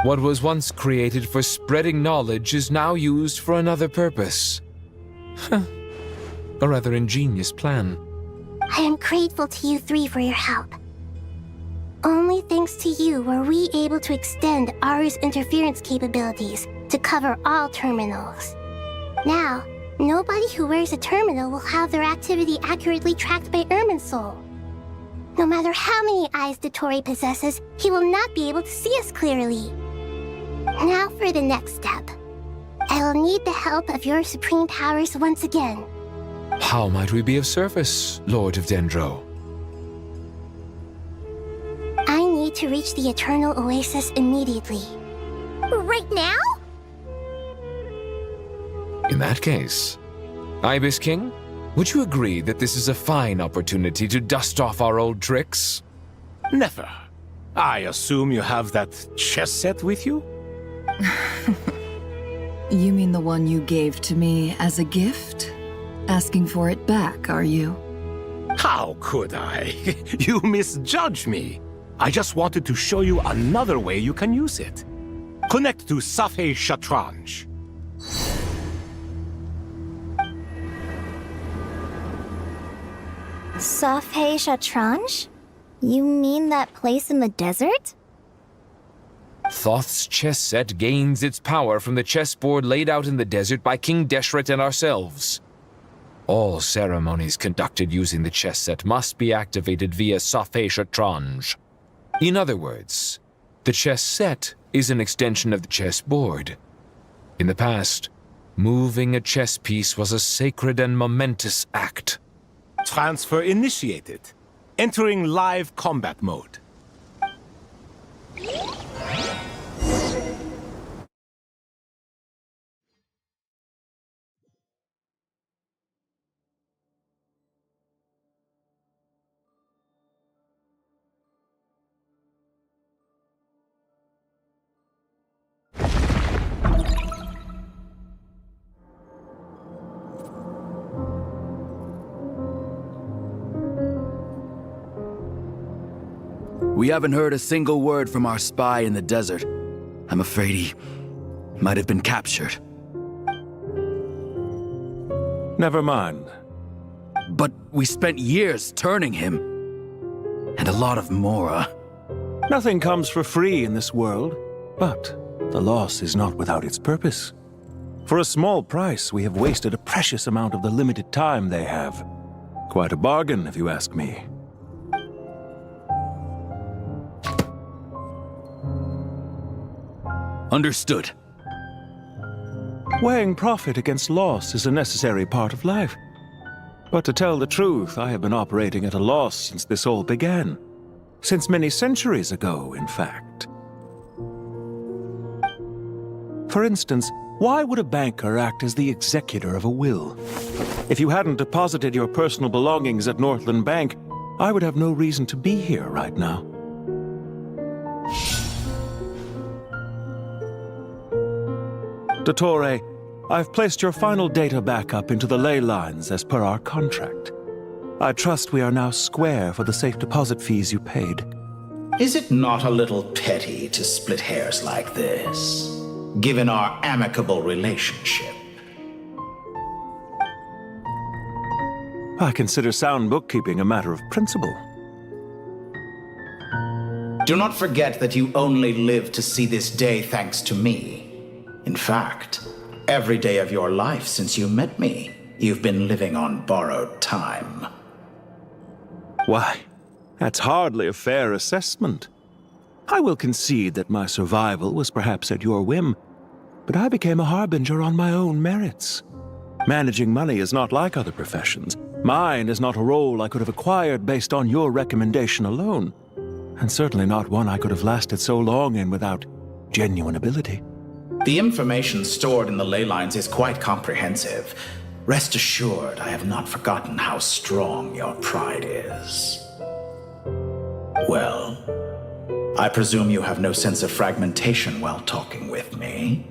What was once created for spreading knowledge is now used for another purpose. A rather ingenious plan. I am grateful to you three for your help. Only thanks to you were we able to extend Aru's interference capabilities to cover all terminals. Now, nobody who wears a terminal will have their activity accurately tracked by Irminsul. No matter how many eyes Dottore possesses, he will not be able to see us clearly. Now for the next step. I will need the help of your supreme powers once again. How might we be of service, Lord of Dendro? I need to reach the Eternal Oasis immediately. Right now? In that case, Ibis King, would you agree that this is a fine opportunity to dust off our old tricks? Never. I assume you have that chess set with you? You mean the one you gave to me as a gift? Asking for it back, are you? How could I? You misjudge me. I just wanted to show you another way you can use it. Connect to Safhe Shatranj. Safhe Shatranj? You mean that place in the desert? Thoth's chess set gains its power from the chessboard laid out in the desert by King Deshret and ourselves. All ceremonies conducted using the chess set must be activated via Safhe Shatranj. In other words, the chess set is an extension of the chessboard. In the past, moving a chess piece was a sacred and momentous act. Transfer initiated. Entering live combat mode. We haven't heard a single word from our spy in the desert. I'm afraid he might have been captured. Never mind. But we spent years turning him. And a lot of Mora. Nothing comes for free in this world, but the loss is not without its purpose. For a small price, we have wasted a precious amount of the limited time they have. Quite a bargain, if you ask me. Understood. Weighing profit against loss is a necessary part of life. But to tell the truth, I have been operating at a loss since this all began. Since many centuries ago, in fact. For instance, Why would a banker act as the executor of a will? If you hadn't deposited your personal belongings at Northland Bank, I would have no reason to be here right now. Dottore, I've placed your final data backup into the ley lines as per our contract. I trust we are now square for the safe deposit fees you paid. Is it not a little petty to split hairs like this, given our amicable relationship? I consider sound bookkeeping a matter of principle. Do not forget that you only live to see this day thanks to me. In fact, every day of your life since you met me, you've been living on borrowed time. Why, that's hardly a fair assessment. I will concede that my survival was perhaps at your whim, but I became a harbinger on my own merits. Managing money is not like other professions. Mine is not a role I could have acquired based on your recommendation alone, and certainly not one I could have lasted so long in without genuine ability. The information stored in the ley lines is quite comprehensive. Rest assured, I have not forgotten how strong your pride is. Well, I presume you have no sense of fragmentation while talking with me.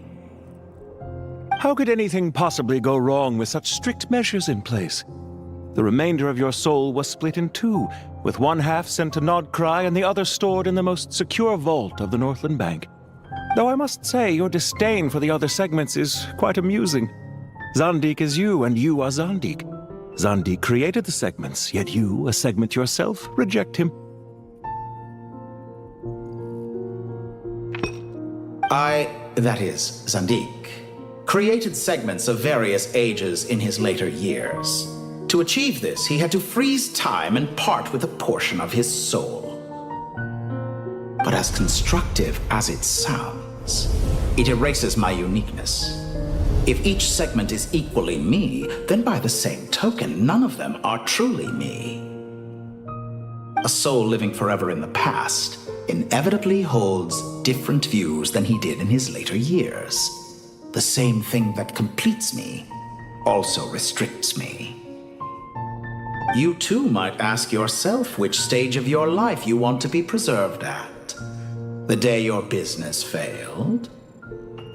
How could anything possibly go wrong with such strict measures in place? The remainder of your soul was split in two, with one half sent to Nodcry and the other stored in the most secure vault of the Northland Bank. Though I must say your disdain for the other segments is quite amusing. Zandik is you, and you are Zandik. Zandik created the segments, yet you, a segment yourself, reject him. That is, Zandik, created segments of various ages in his later years. To achieve this, he had to freeze time and part with a portion of his soul. But as constructive as it sounds, it erases my uniqueness. If each segment is equally me, then by the same token, none of them are truly me. A soul living forever in the past inevitably holds different views than he did in his later years. The same thing that completes me also restricts me. You too might ask yourself which stage of your life you want to be preserved at. The day your business failed?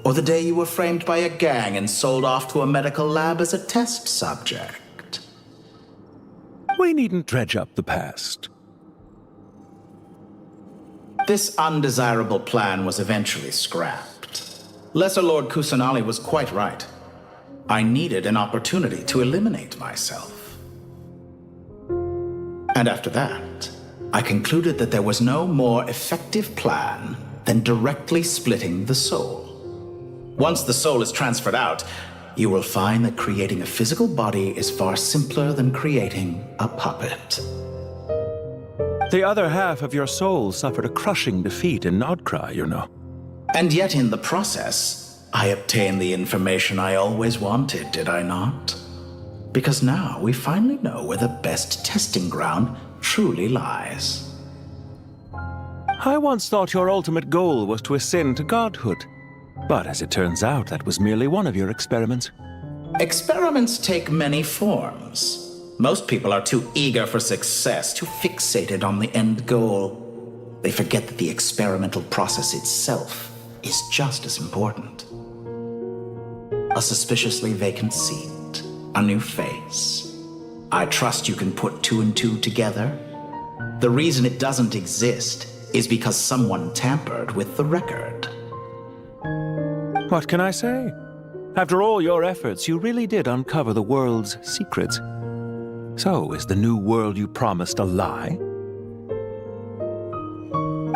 Or the day you were framed by a gang and sold off to a medical lab as a test subject? We needn't dredge up the past. This undesirable plan was eventually scrapped. Lesser Lord Kusanali was quite right. I needed an opportunity to eliminate myself. And after that, I concluded that there was no more effective plan than directly splitting the soul. Once the soul is transferred out, you will find that creating a physical body is far simpler than creating a puppet. The other half of your soul suffered a crushing defeat in Nodcry, you know. And yet in the process, I obtained the information I always wanted, did I not? Because now we finally know where the best testing ground truly lies. I once thought your ultimate goal was to ascend to godhood. But as it turns out, that was merely one of your experiments. Experiments take many forms. Most people are too eager for success, too fixated on the end goal. They forget that the experimental process itself is just as important. A suspiciously vacant seat, a new face. I trust you can put two and two together. The reason it doesn't exist is because someone tampered with the record. What can I say? After all your efforts, you really did uncover the world's secrets. So, is the new world you promised a lie?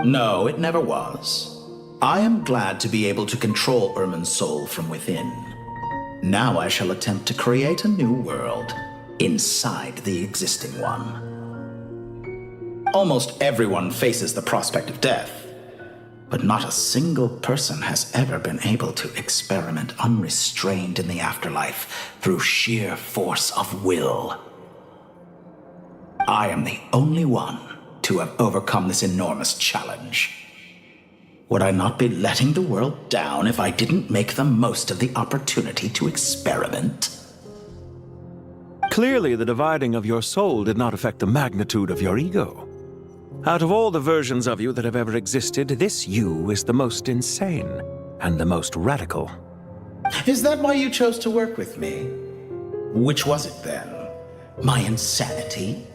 No, it never was. I am glad to be able to control Irmin's soul from within. Now I shall attempt to create a new world inside the existing one. Almost everyone faces the prospect of death, but not a single person has ever been able to experiment unrestrained in the afterlife through sheer force of will. I am the only one to have overcome this enormous challenge. Would I not be letting the world down if I didn't make the most of the opportunity to experiment? Clearly, the dividing of your soul did not affect the magnitude of your ego. Out of all the versions of you that have ever existed, this you is the most insane and the most radical. Is that why you chose to work with me? Which was it then? My insanity?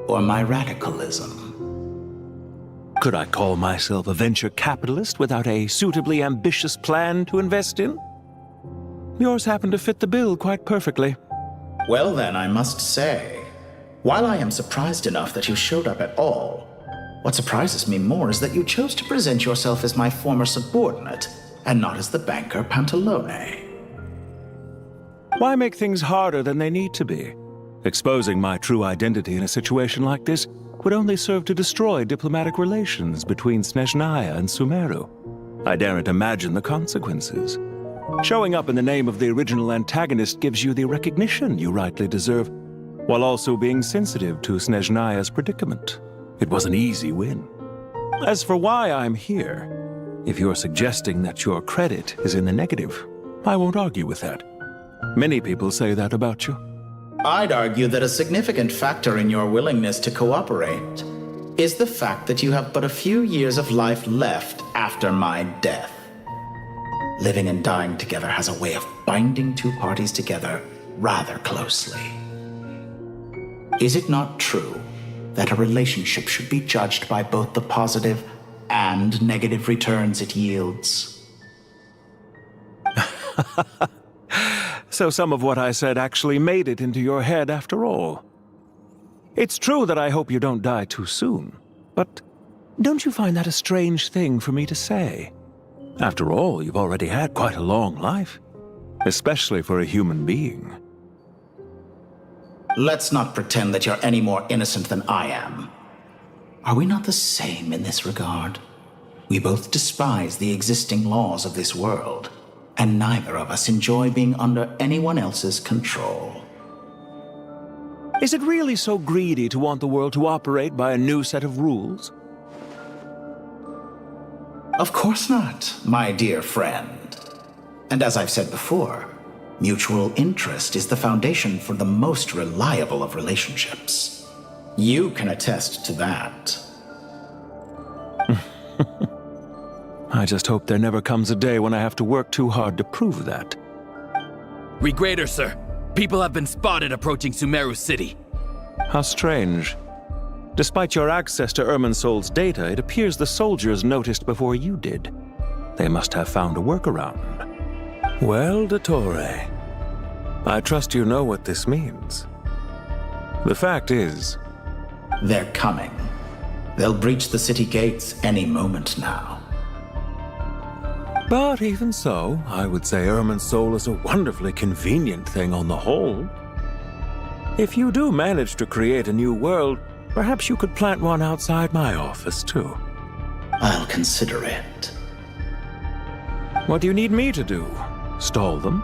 Or my radicalism? Could I call myself a venture capitalist without a suitably ambitious plan to invest in? Yours happened to fit the bill quite perfectly. Well then, I must say, while I am surprised enough that you showed up at all, what surprises me more is that you chose to present yourself as my former subordinate, and not as the banker Pantalone. Why make things harder than they need to be? Exposing my true identity in a situation like this would only serve to destroy diplomatic relations between Snezhnaya and Sumeru. I daren't imagine the consequences. Showing up in the name of the original antagonist gives you the recognition you rightly deserve, while also being sensitive to Snezhnaya's predicament. It was an easy win. As for why I'm here, if you're suggesting that your credit is in the negative, I won't argue with that. Many people say that about you. I'd argue that a significant factor in your willingness to cooperate is the fact that you have but a few years of life left after my death. Living and dying together has a way of binding two parties together rather closely. Is it not true that a relationship should be judged by both the positive and negative returns it yields? So some of what I said actually made it into your head after all. It's true that I hope you don't die too soon, but don't you find that a strange thing for me to say? After all, you've already had quite a long life, especially for a human being. Let's not pretend that you're any more innocent than I am. Are we not the same in this regard? We both despise the existing laws of this world, and neither of us enjoy being under anyone else's control. Is it really so greedy to want the world to operate by a new set of rules? Of course not, my dear friend. And as I've said before, mutual interest is the foundation for the most reliable of relationships. You can attest to that. I just hope there never comes a day when I have to work too hard to prove that. Regrader, sir. People have been spotted approaching Sumeru City. How strange. Despite your access to Irminsol's data, it appears the soldiers noticed before you did. They must have found a workaround. Well, Dottore, I trust you know what this means. The fact is... They're coming. They'll breach the city gates any moment now. But even so, I would say Irminsol is a wonderfully convenient thing on the whole. If you do manage to create a new world, perhaps you could plant one outside my office, too. I'll consider it. What do you need me to do? Stall them?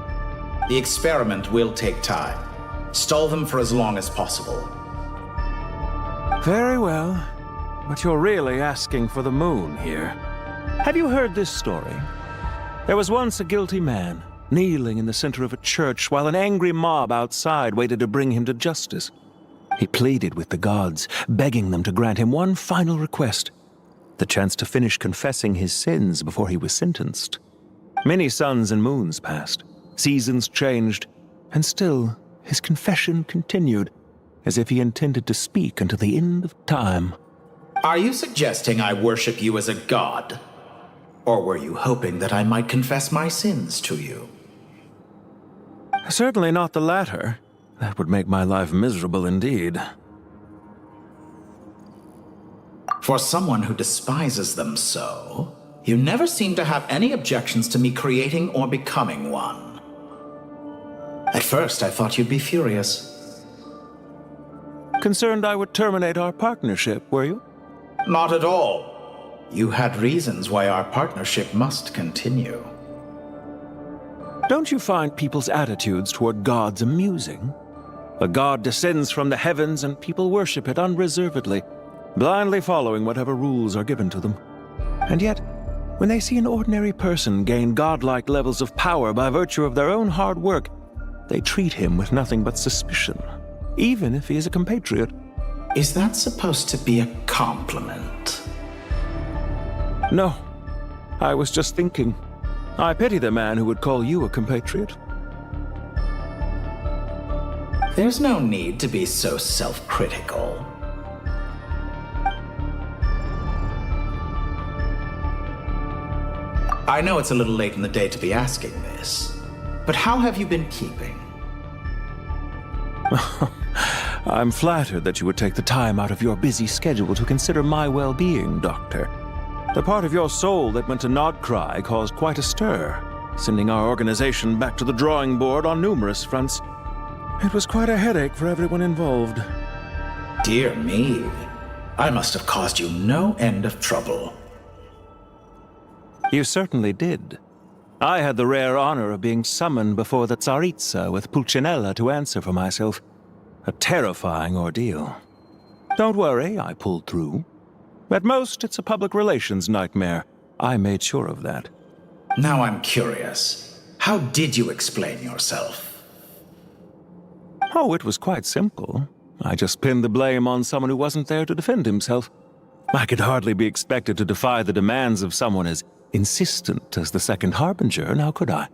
The experiment will take time. Stall them for as long as possible. Very well. But you're really asking for the moon here. Have you heard this story? There was once a guilty man, kneeling in the center of a church while an angry mob outside waited to bring him to justice. He pleaded with the gods, begging them to grant him one final request, the chance to finish confessing his sins before he was sentenced. Many suns and moons passed, seasons changed, and still his confession continued, as if he intended to speak until the end of time. Are you suggesting I worship you as a god? Or were you hoping that I might confess my sins to you? Certainly not the latter. That would make my life miserable indeed. For someone who despises them so, you never seem to have any objections to me creating or becoming one. At first, I thought you'd be furious. Concerned I would terminate our partnership, were you? Not at all. You had reasons why our partnership must continue. Don't you find people's attitudes toward gods amusing? A god descends from the heavens and people worship it unreservedly, blindly following whatever rules are given to them. And yet, when they see an ordinary person gain godlike levels of power by virtue of their own hard work, they treat him with nothing but suspicion, even if he is a compatriot. Is that supposed to be a compliment? No. I was just thinking. I pity the man who would call you a compatriot. There's no need to be so self-critical. I know it's a little late in the day to be asking this, but how have you been keeping? I'm flattered that you would take the time out of your busy schedule to consider my well-being, Doctor. The part of your soul that went to Nodcry caused quite a stir, sending our organization back to the drawing board on numerous fronts. It was quite a headache for everyone involved. Dear me, I must have caused you no end of trouble. You certainly did. I had the rare honor of being summoned before the Tsaritsa with Pulcinella to answer for myself. A terrifying ordeal. Don't worry, I pulled through. At most, it's a public relations nightmare. I made sure of that. Now I'm curious. How did you explain yourself? Oh, it was quite simple. I just pinned the blame on someone who wasn't there to defend himself. I could hardly be expected to defy the demands of someone as insistent as the Second Harbinger, now could I?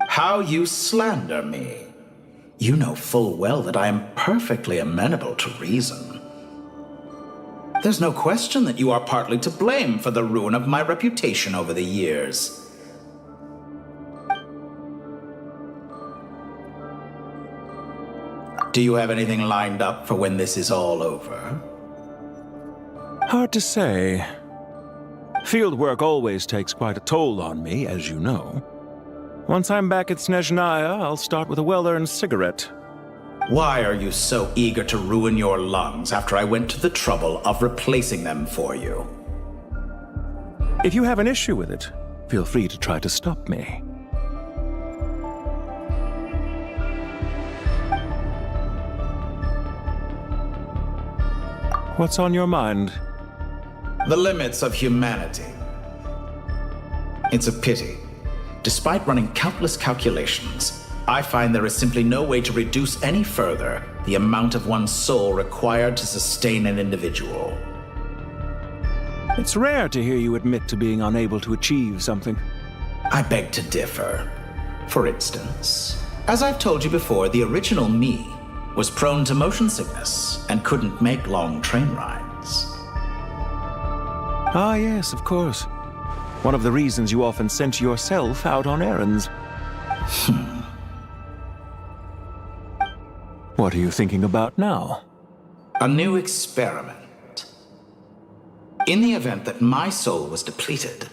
How you slander me. You know full well that I am perfectly amenable to reason. There's no question that you are partly to blame for the ruin of my reputation over the years. Do you have anything lined up for when this is all over? Hard to say. Field work always takes quite a toll on me, as you know. Once I'm back at Snezhnaya, I'll start with a well-earned cigarette. Why are you so eager to ruin your lungs after I went to the trouble of replacing them for you? If you have an issue with it, feel free to try to stop me. What's on your mind? The limits of humanity. It's a pity. Despite running countless calculations, I find there is simply no way to reduce any further the amount of one's soul required to sustain an individual. It's rare to hear you admit to being unable to achieve something. I beg to differ. For instance, as I've told you before, the original me was prone to motion sickness and couldn't make long train rides. Ah, yes, of course. One of the reasons you often sent yourself out on errands. What are you thinking about now? A new experiment. In the event that my soul was depleted,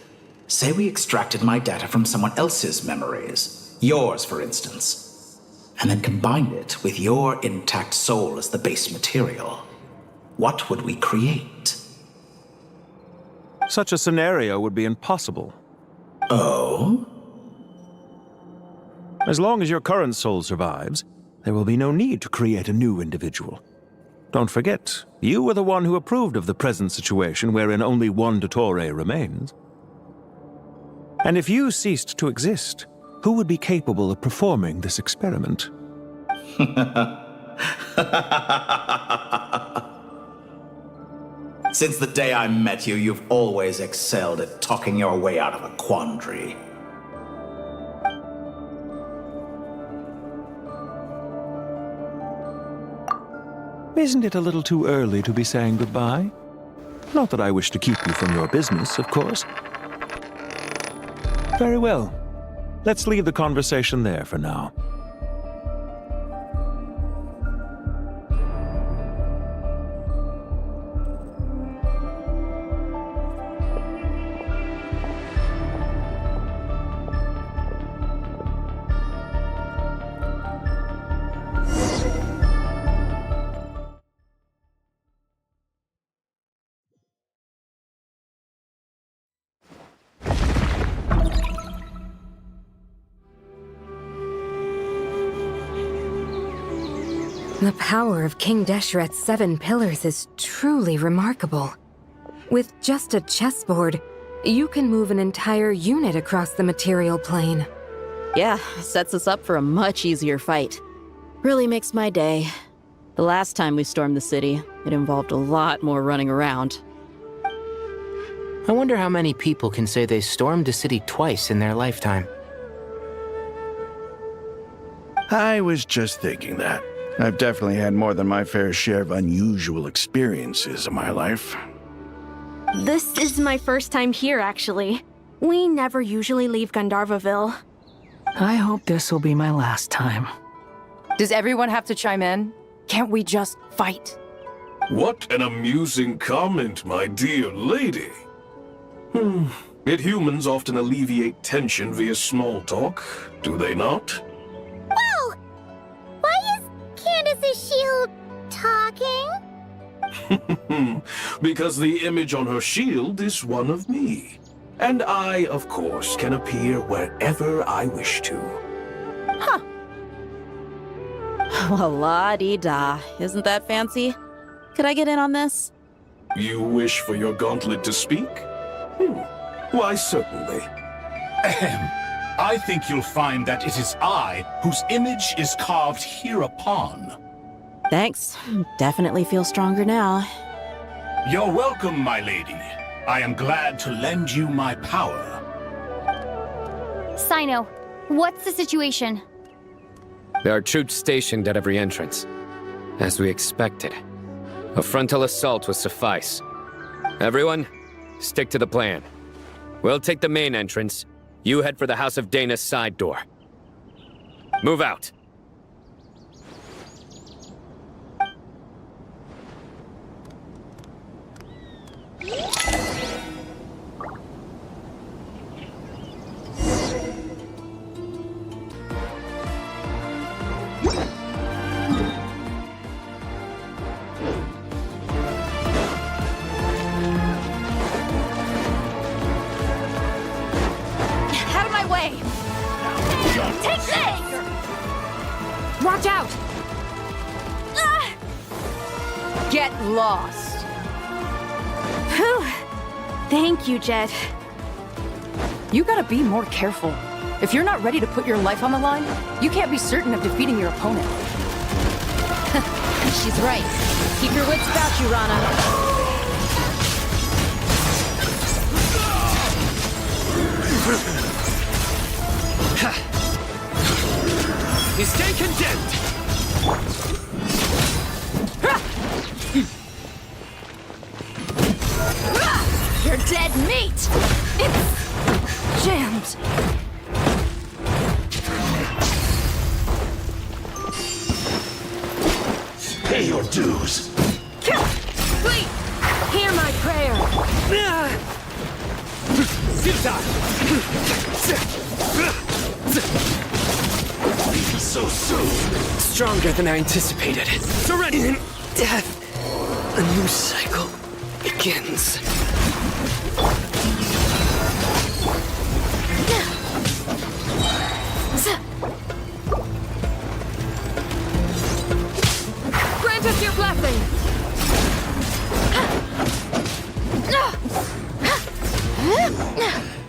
say we extracted my data from someone else's memories, yours for instance, and then combined it with your intact soul as the base material, what would we create? Such a scenario would be impossible. Oh? As long as your current soul survives, there will be no need to create a new individual. Don't forget, you were the one who approved of the present situation wherein only one Dottore remains. And if you ceased to exist, who would be capable of performing this experiment? Since the day I met you, you've always excelled at talking your way out of a quandary. Isn't it a little too early to be saying goodbye? Not that I wish to keep you from your business, of course. Very well. Let's leave the conversation there for now. The power of King Deshret's 7 pillars is truly remarkable. With just a chessboard, you can move an entire unit across the material plane. Yeah, sets us up for a much easier fight. Really makes my day. The last time we stormed the city, it involved a lot more running around. I wonder how many people can say they stormed a city twice in their lifetime. I was just thinking that. I've definitely had more than my fair share of unusual experiences in my life. This is my first time here, actually. We never usually leave Gandharvaville. I hope this will be my last time. Does everyone have to chime in? Can't we just fight? What an amusing comment, my dear lady. Yet humans often alleviate tension via small talk, do they not? Whoa! Why is Candace's shield talking? Because the image on her shield is one of me. And I, of course, can appear wherever I wish to. Huh. Well, la-dee-da. Isn't that fancy? Could I get in on this? You wish for your gauntlet to speak? Why, certainly. Ahem. I think you'll find that it is I whose image is carved hereupon. Thanks. Definitely feel stronger now. You're welcome, my lady. I am glad to lend you my power. Sino, what's the situation? There are troops stationed at every entrance. As we expected. A frontal assault will suffice. Everyone, stick to the plan. We'll take the main entrance. You head for the House of Dana's side door. Move out. Out of my way! Take this! Watch out! Get lost. Whew. Thank you, Jet. You gotta be more careful. If you're not ready to put your life on the line, you can't be certain of defeating your opponent. She's right. Keep your wits about you, Rana. You stay condemned! You're dead meat! It's jammed. Pay your dues. Please, hear my prayer. Leave so soon. Stronger than I anticipated. Surrender! In death, a new cycle begins. Grant us your blessing.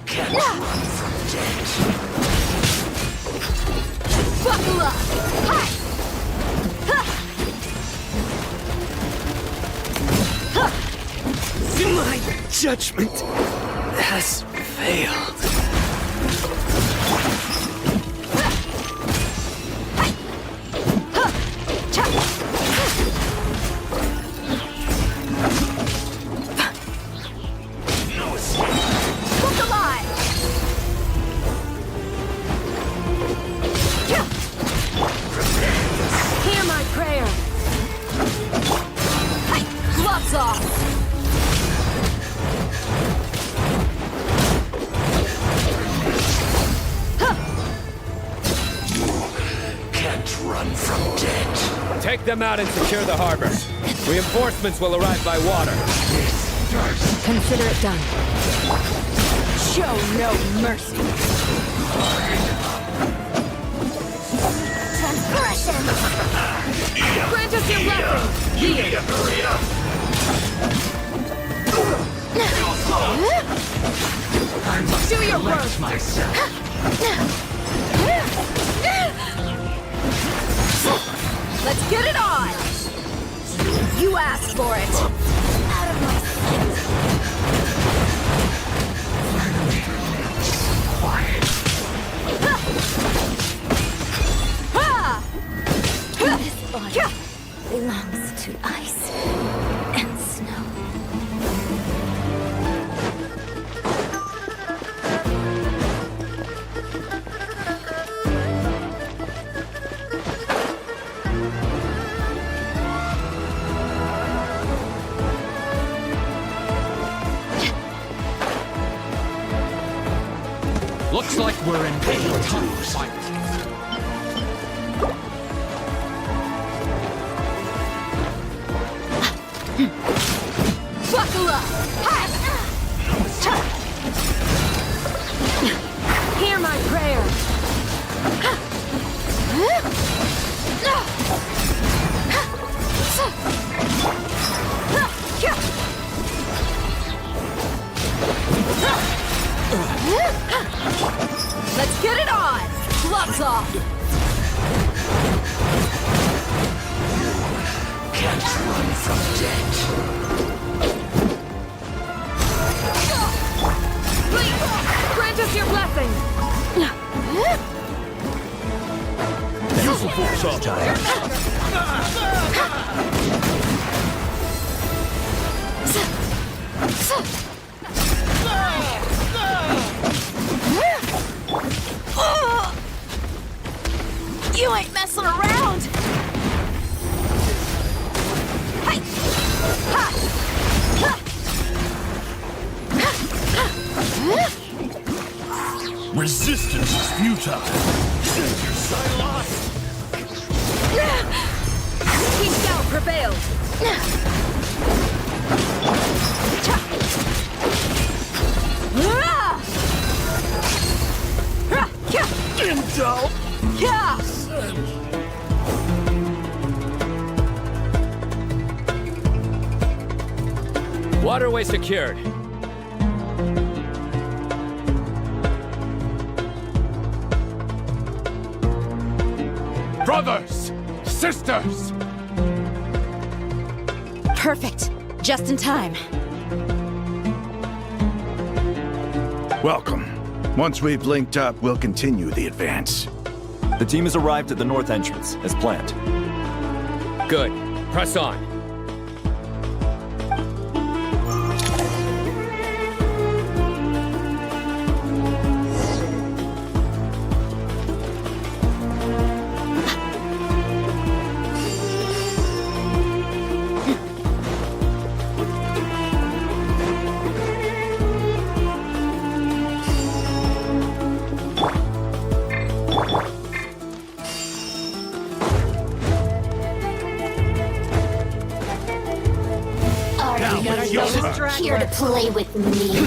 Can't run from death. Buckle up. My judgment has failed. No escape. Look alive. Hear my prayer. Gloves off. Can't run from death. Take them out and secure the harbor. Reinforcements will arrive by water. Consider it done. Show no mercy. Transgression. Grant us your blessing. Hurry up. Do your work! Let's get it on! You asked for it! Out of my sight! Quiet. This body belongs to ice and snow. Looks like we're in a tough fight. Buckle up! Hear my prayer! Let's get it on! Gloves off! Can't run from death. Grant us your blessing! Use the force off. You ain't messing around! Hey! Ha! Resistance is futile. Your sight lost. We shall prevail! Indulge. Yeah! Waterway secured. Brothers! Sisters! Perfect. Just in time. Welcome. Once we've linked up, we'll continue the advance. The team has arrived at the north entrance, as planned. Good. Press on. Here to play with me.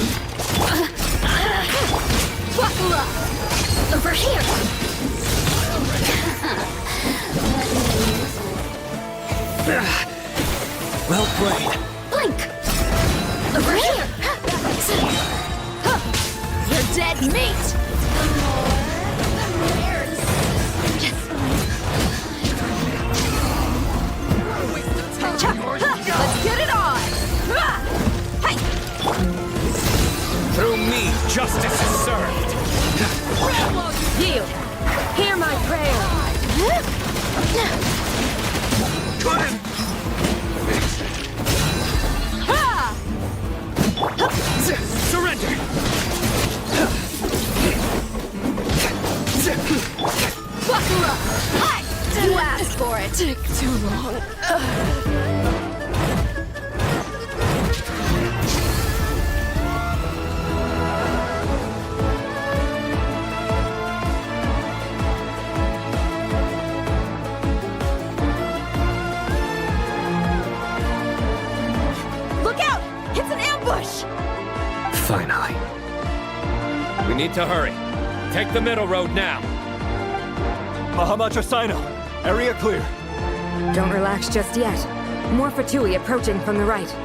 Buckle up! Over here! Well played. Blink! Over here! You're dead meat! Let's get it on! Through me, justice is served. Yield! Hear my prayer! Surrender! Buckle up! You asked for it! Took too long. Finally. We need to hurry. Take the middle road now. Mahamacha Sino, area clear. Don't relax just yet. More Fatui approaching from the right.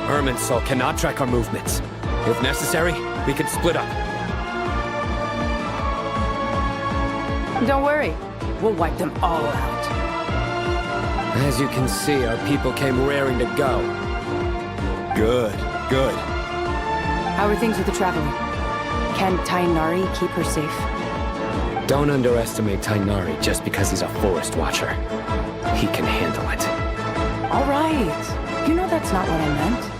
Irminsul cannot track our movements. If necessary, we can split up. Don't worry, we'll wipe them all out. As you can see, our people came raring to go. Good, good. How are things with the Traveler? Can Tainari keep her safe? Don't underestimate Tainari just because he's a forest watcher. He can handle it. All right. You know that's not what I meant.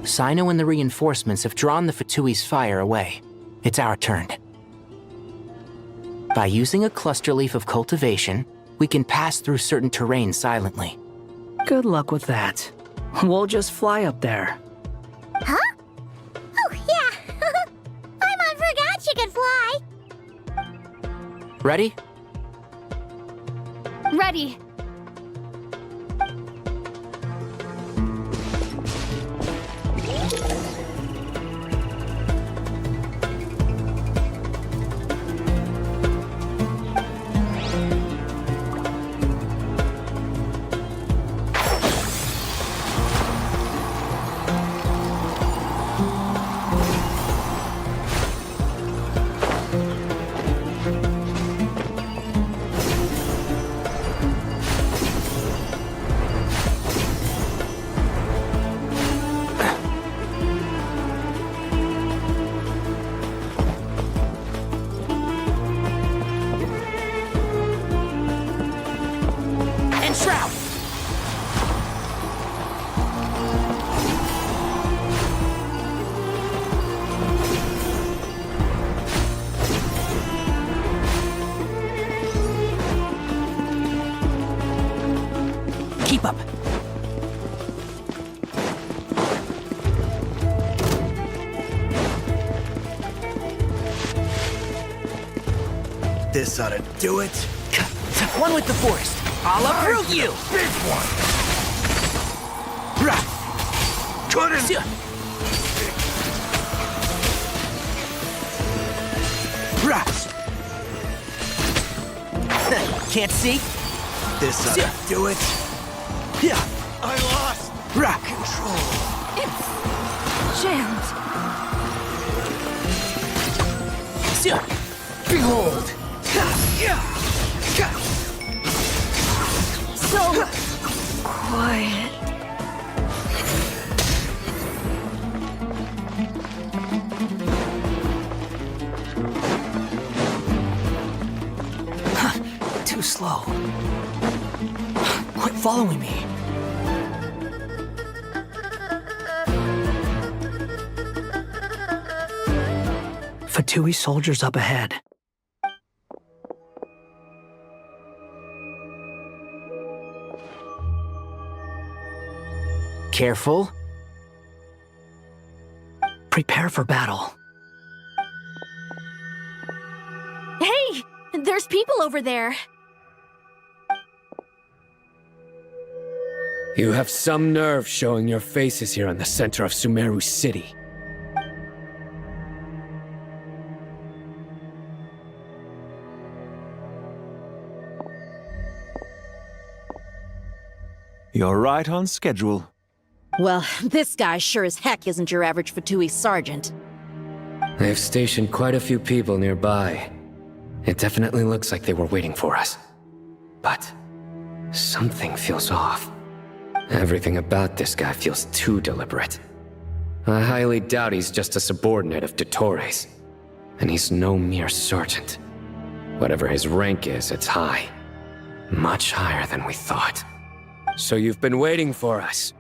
Sino and the reinforcements have drawn the Fatui's fire away. It's our turn. By using a cluster leaf of cultivation, we can pass through certain terrain silently. Good luck with that. We'll just fly up there. Huh? Oh, yeah. Paimon forgot she could fly. Ready? Ready. Keep up. This ought to do it. One with the forest. I'll uproot you. Big one. Couldn't. Can't see? This ought to do it. Yeah. I lost control. Jammed. Behold. So quiet. Too slow. Quit following me. Fatui soldiers up ahead. Careful. Prepare for battle. Hey! There's people over there. You have some nerve showing your faces here in the center of Sumeru City. You're right on schedule. Well, this guy sure as heck isn't your average Fatui sergeant. They've stationed quite a few people nearby. It definitely looks like they were waiting for us. But something feels off. Everything about this guy feels too deliberate. I highly doubt he's just a subordinate of Dottores. And he's no mere sergeant. Whatever his rank is, it's high. Much higher than we thought. So you've been waiting for us.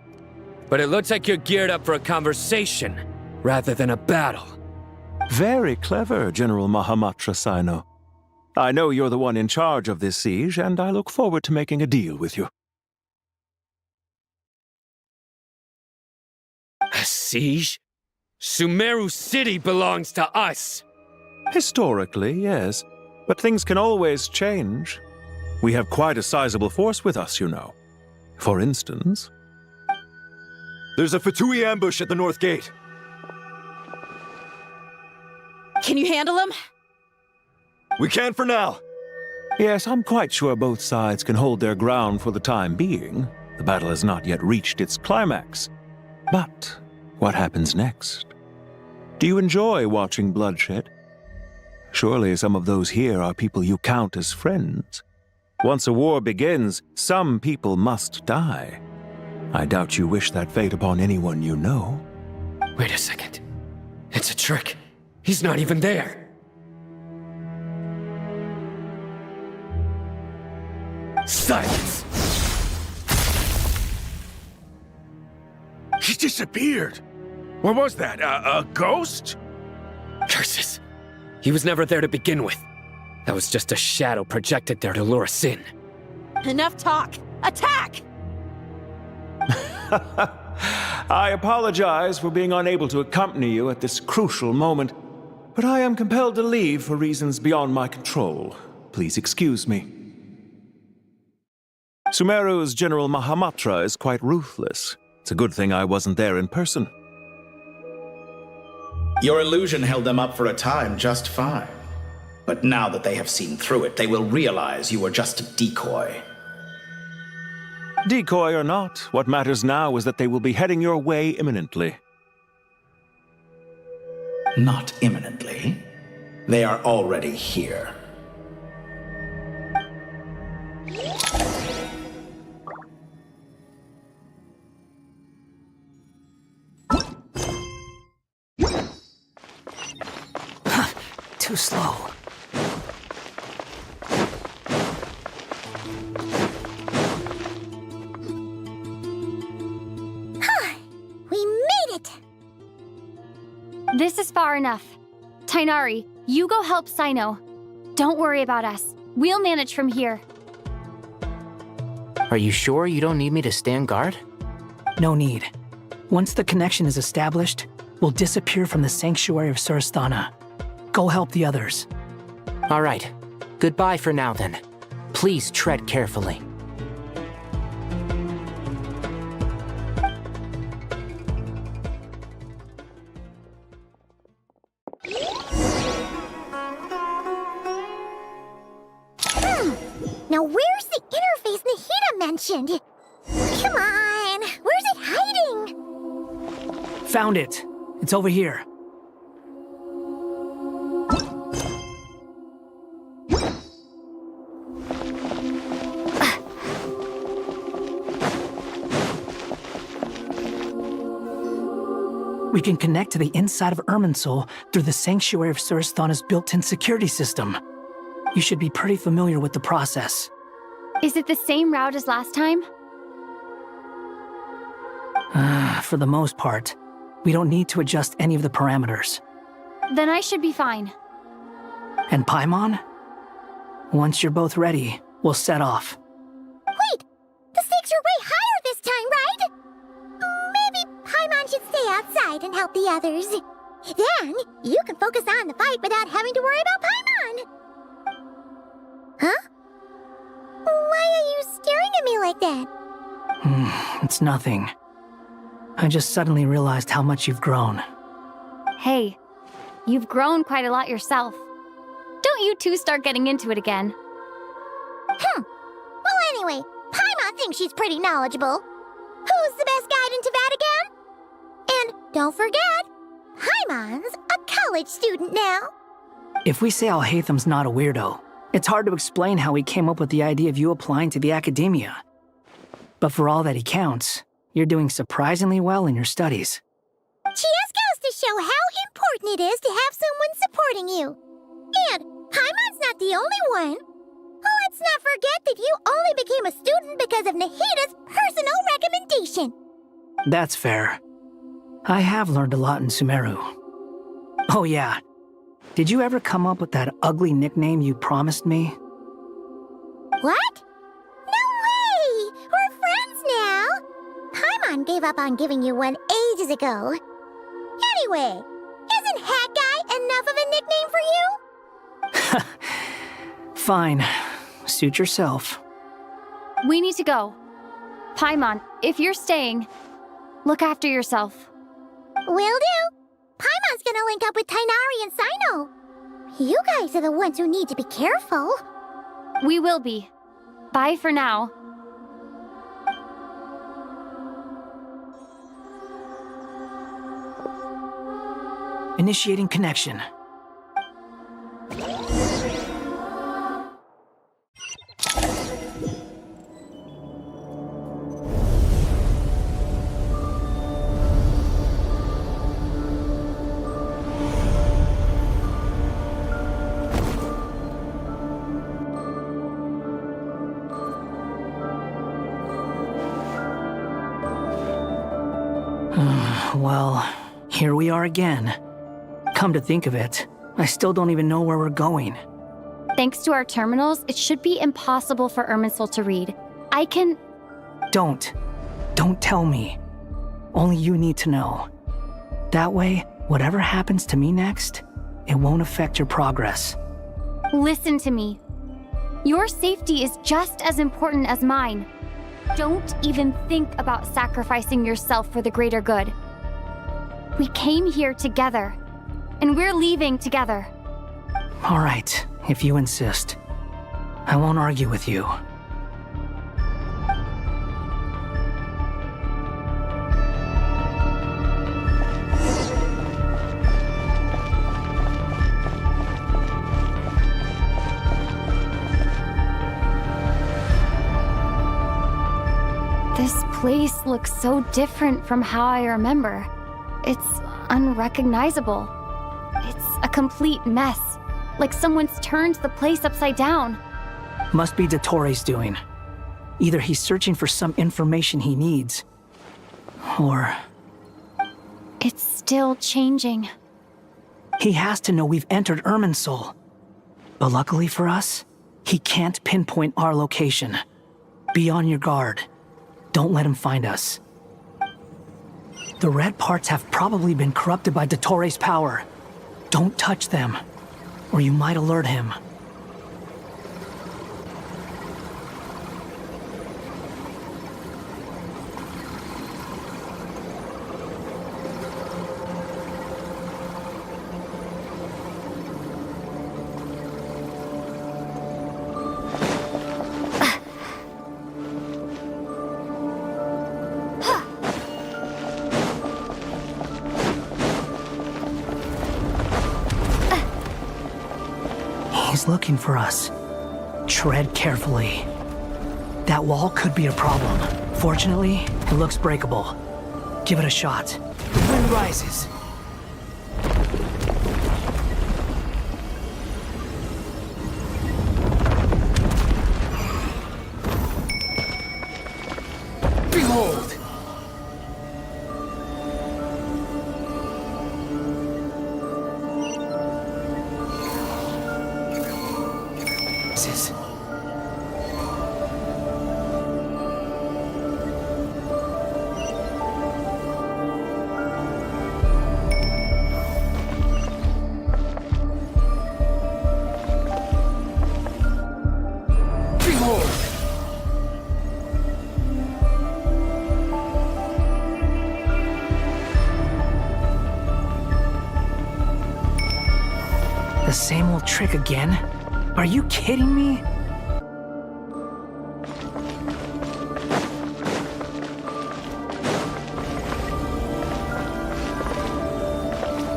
But it looks like you're geared up for a conversation, rather than a battle. Very clever, General Mahamatra Sino. I know you're the one in charge of this siege, and I look forward to making a deal with you. A siege? Sumeru City belongs to us! Historically, yes. But things can always change. We have quite a sizable force with us, you know. For instance... There's a Fatui ambush at the north gate. Can you handle him? We can for now. Yes, I'm quite sure both sides can hold their ground for the time being. The battle has not yet reached its climax. But what happens next? Do you enjoy watching bloodshed? Surely some of those here are people you count as friends. Once a war begins, some people must die. I doubt you wish that fate upon anyone you know. Wait a second. It's a trick. He's not even there. Silence! He disappeared. What was that? A ghost? Curses. He was never there to begin with. That was just a shadow projected there to lure us in. Enough talk! Attack! I apologize for being unable to accompany you at this crucial moment, but I am compelled to leave for reasons beyond my control. Please excuse me. Sumeru's General Mahamatra is quite ruthless. It's a good thing I wasn't there in person. Your illusion held them up for a time just fine. But now that they have seen through it, they will realize you were just a decoy. Decoy or not, what matters now is that they will be heading your way imminently. Not imminently. They are already here. Too slow. We made it! This is far enough. Tainari, you go help Sino. Don't worry about us. We'll manage from here. Are you sure you don't need me to stand guard? No need. Once the connection is established, we'll disappear from the sanctuary of Surasthana. Go help the others. All right. Goodbye for now, then. Please tread carefully. Now where's the interface Nahida mentioned? Come on, where's it hiding? Found it. It's over here. We can connect to the inside of Irminsul through the Sanctuary of Surasthana's built-in security system. You should be pretty familiar with the process. Is it the same route as last time? For the most part, we don't need to adjust any of the parameters. Then I should be fine. And Paimon? Once you're both ready, we'll set off. Wait! The stakes are way higher this time, right? Maybe Paimon should stay outside and help the others. Then, you can focus on the fight without having to worry about Paimon. Huh? Why are you staring at me like that? It's nothing. I just suddenly realized how much you've grown. Hey, you've grown quite a lot yourself. Don't you two start getting into it again. Well, anyway, Paimon thinks she's pretty knowledgeable. Who's the best guide in Tavatigan? And don't forget, Paimon's a college student now. If we say Alhatham's not a weirdo, it's hard to explain how he came up with the idea of you applying to the academia. But for all that he counts, you're doing surprisingly well in your studies. Just goes to show how important it is to have someone supporting you. And Paimon's not the only one. Let's not forget that you only became a student because of Nahida's personal recommendation. That's fair. I have learned a lot in Sumeru. Oh yeah. Did you ever come up with that ugly nickname you promised me? What? No way! We're friends now! Paimon gave up on giving you one ages ago. Anyway, isn't Hat Guy enough of a nickname for you? Fine. Suit yourself. We need to go. Paimon, if you're staying, look after yourself. Will do. Paimon's gonna link up with Tainari and Sino. You guys are the ones who need to be careful. We will be. Bye for now. Initiating connection. Well, here we are again. Come to think of it, I still don't even know where we're going. Thanks to our terminals, it should be impossible for Irminsul to read. I can... Don't tell me. Only you need to know. That way, whatever happens to me next, it won't affect your progress. Listen to me. Your safety is just as important as mine. Don't even think about sacrificing yourself for the greater good. We came here together, and we're leaving together. All right, if you insist. I won't argue with you. This place looks so different from how I remember. It's unrecognizable. It's a complete mess, like someone's turned the place upside down. Must be Dottores' doing. Either he's searching for some information he needs, or... It's still changing. He has to know we've entered Irminsul. But luckily for us, he can't pinpoint our location. Be on your guard. Don't let him find us. The red parts have probably been corrupted by Dottores' power. Don't touch them, or you might alert him. He's looking for us. Tread carefully. That wall could be a problem. Fortunately, it looks breakable. Give it a shot. The wind rises. Behold! The same old trick again? Are you kidding me?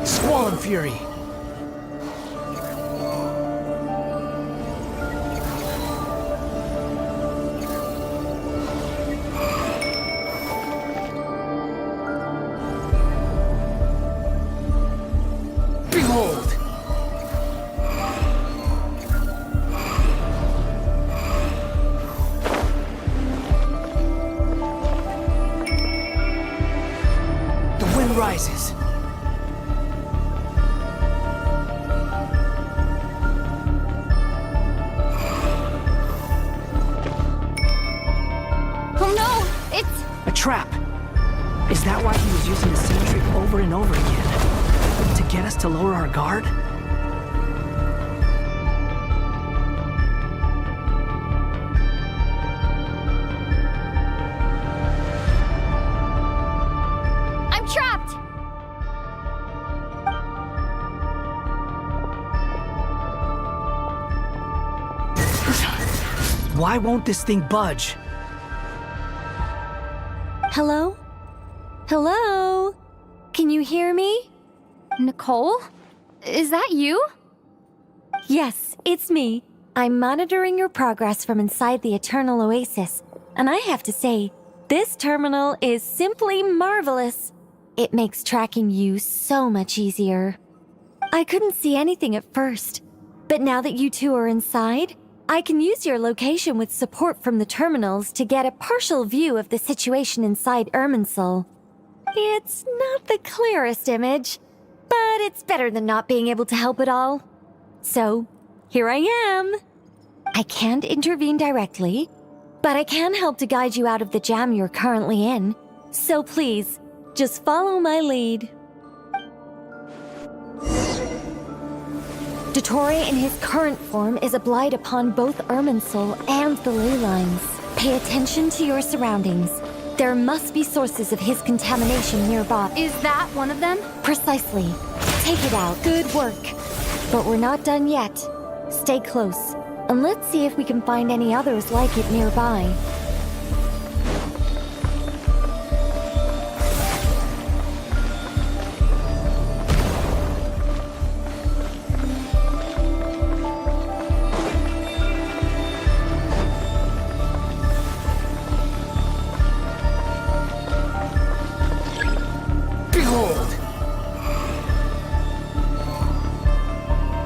Squall and Fury! Behold! Rises. Oh no! It's... a trap. Is that why he was using the same trick over and over again? To get us to lower our guard? Why won't this thing budge? Hello? Hello? Can you hear me? Nicole? Is that you? Yes, it's me. I'm monitoring your progress from inside the Eternal Oasis, and I have to say, this terminal is simply marvelous. It makes tracking you so much easier. I couldn't see anything at first, but now that you two are inside, I can use your location with support from the terminals to get a partial view of the situation inside Irminsul. It's not the clearest image, but it's better than not being able to help at all. So, here I am. I can't intervene directly, but I can help to guide you out of the jam you're currently in. So please, just follow my lead. Dottore in his current form is a blight upon both Irminsul and the ley lines. Pay attention to your surroundings. There must be sources of his contamination nearby. Is that one of them? Precisely. Take it out. Good work. But we're not done yet. Stay close, and let's see if we can find any others like it nearby.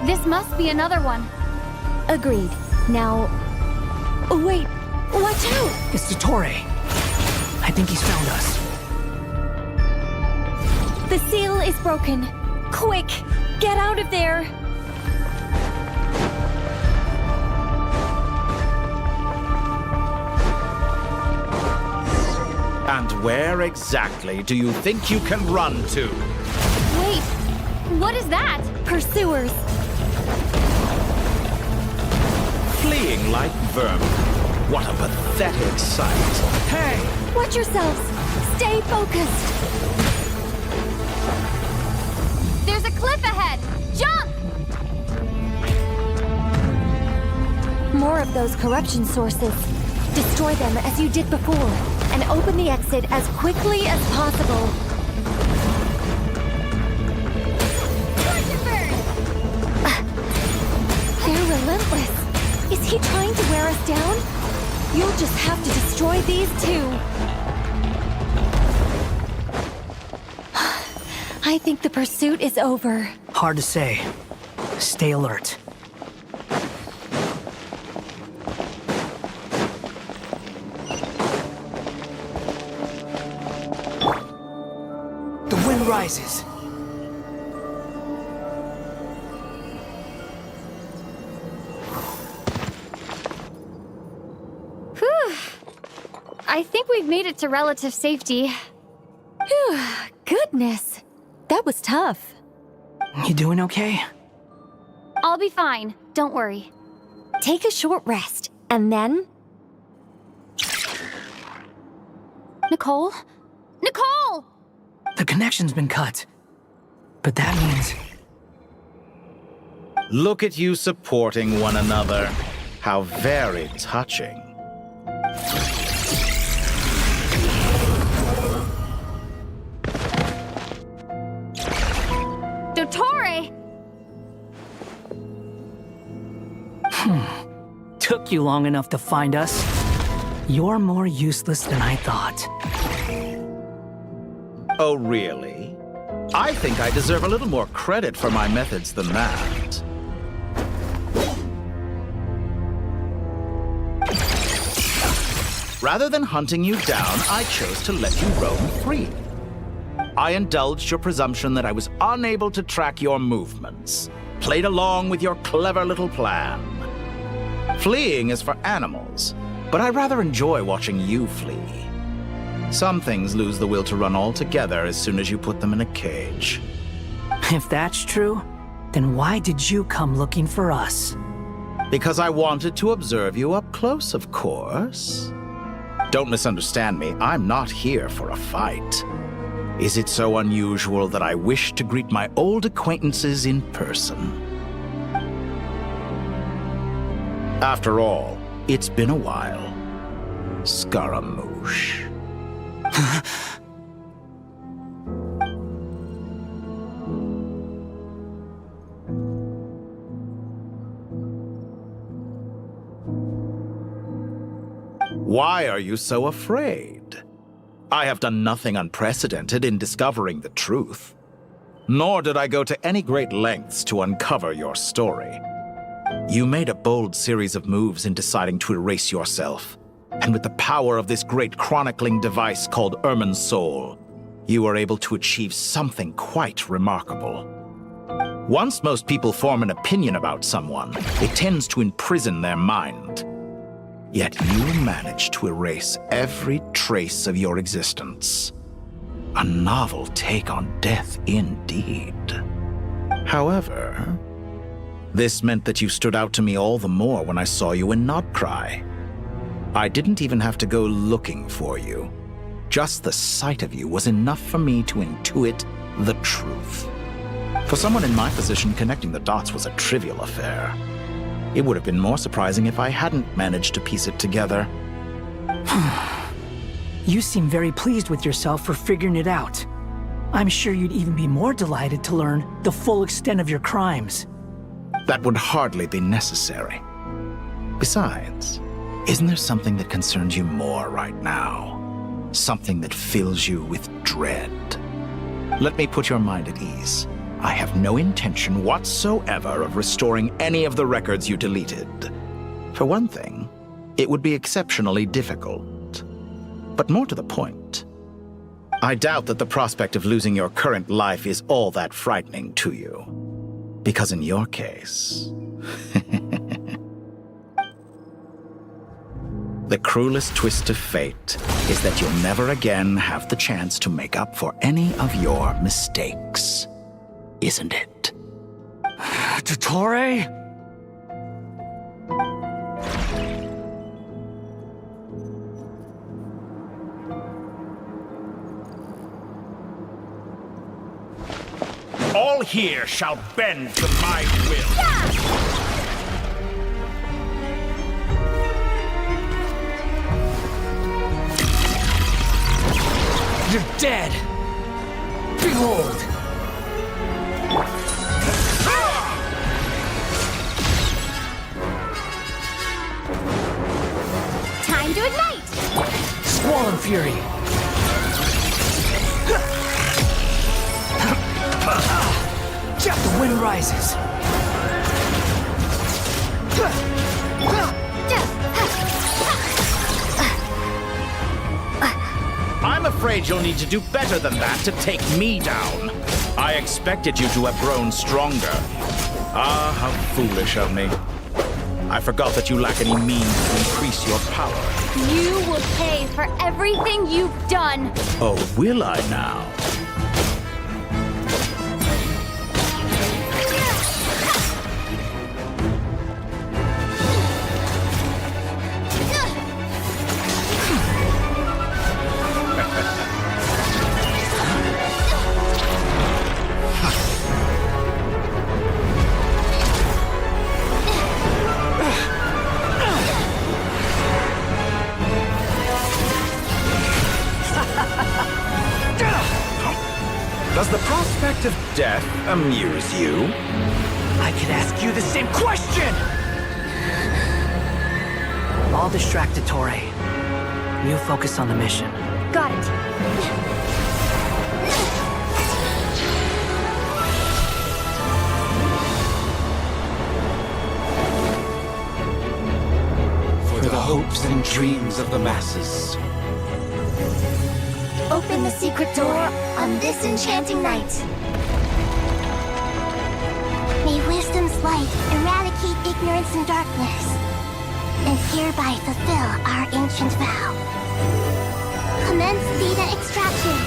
This must be another one. Agreed. Now... Oh, wait! Watch out! It's Dottore. I think he's found us. The seal is broken. Quick! Get out of there! And where exactly do you think you can run to? Wait, what is that? Pursuers. Fleeing like vermin. What a pathetic sight. Hey! Watch yourselves! Stay focused! There's a cliff ahead! Jump! More of those corruption sources. Destroy them as you did before, and open the exit as quickly as possible. They're relentless. Is he trying to wear us down? You'll just have to destroy these too. I think the pursuit is over. Hard to say. Stay alert. The wind rises. Whew. I think we've made it to relative safety. Phew, goodness. That was tough. You doing okay? I'll be fine. Don't worry. Take a short rest, and then... Nicole? Nicole! The connection's been cut. But that means... Look at you supporting one another. How very touching. Dottore! Took you long enough to find us. You're more useless than I thought. Oh, really? I think I deserve a little more credit for my methods than that. Rather than hunting you down, I chose to let you roam free. I indulged your presumption that I was unable to track your movements, played along with your clever little plan. Fleeing is for animals, but I rather enjoy watching you flee. Some things lose the will to run altogether as soon as you put them in a cage. If that's true, then why did you come looking for us? Because I wanted to observe you up close, of course. Don't misunderstand me, I'm not here for a fight. Is it so unusual that I wish to greet my old acquaintances in person? After all, It's been a while. Scaramouche. Why are you so afraid? I have done nothing unprecedented in discovering the truth. Nor did I go to any great lengths to uncover your story. You made a bold series of moves in deciding to erase yourself. And with the power of this great chronicling device called Irmin's Soul, you were able to achieve something quite remarkable. Once most people form an opinion about someone, it tends to imprison their mind. Yet you managed to erase every trace of your existence. A novel take on death indeed. However, this meant that you stood out to me all the more when I saw you in Nodcry. I didn't even have to go looking for you. Just the sight of you was enough for me to intuit the truth. For someone in my position, connecting the dots was a trivial affair. It would have been more surprising if I hadn't managed to piece it together. You seem very pleased with yourself for figuring it out. I'm sure you'd even be more delighted to learn the full extent of your crimes. That would hardly be necessary. Besides, isn't there something that concerns you more right now? Something that fills you with dread? Let me put your mind at ease. I have no intention whatsoever of restoring any of the records you deleted. For one thing, it would be exceptionally difficult. But more to the point, I doubt that the prospect of losing your current life is all that frightening to you. Because in your case, the cruelest twist of fate is that you'll never again have the chance to make up for any of your mistakes. Isn't it? Dottore? All here shall bend to my will. You're dead! Behold! Time to ignite! Squall Fury! Jeff, the wind rises! I'm afraid you'll need to do better than that to take me down. I expected you to have grown stronger. Ah, how foolish of me. I forgot that you lack any means to increase your power. You will pay for everything you've done. Oh, will I now? Does the prospect of death amuse you? I could ask you the same question! I'll distract Dottore. You focus on the mission. Got it. For the hopes and dreams of the masses. Open the secret door on this enchanting night. May wisdom's light eradicate ignorance and darkness, and hereby fulfill our ancient vow. Commence data extraction.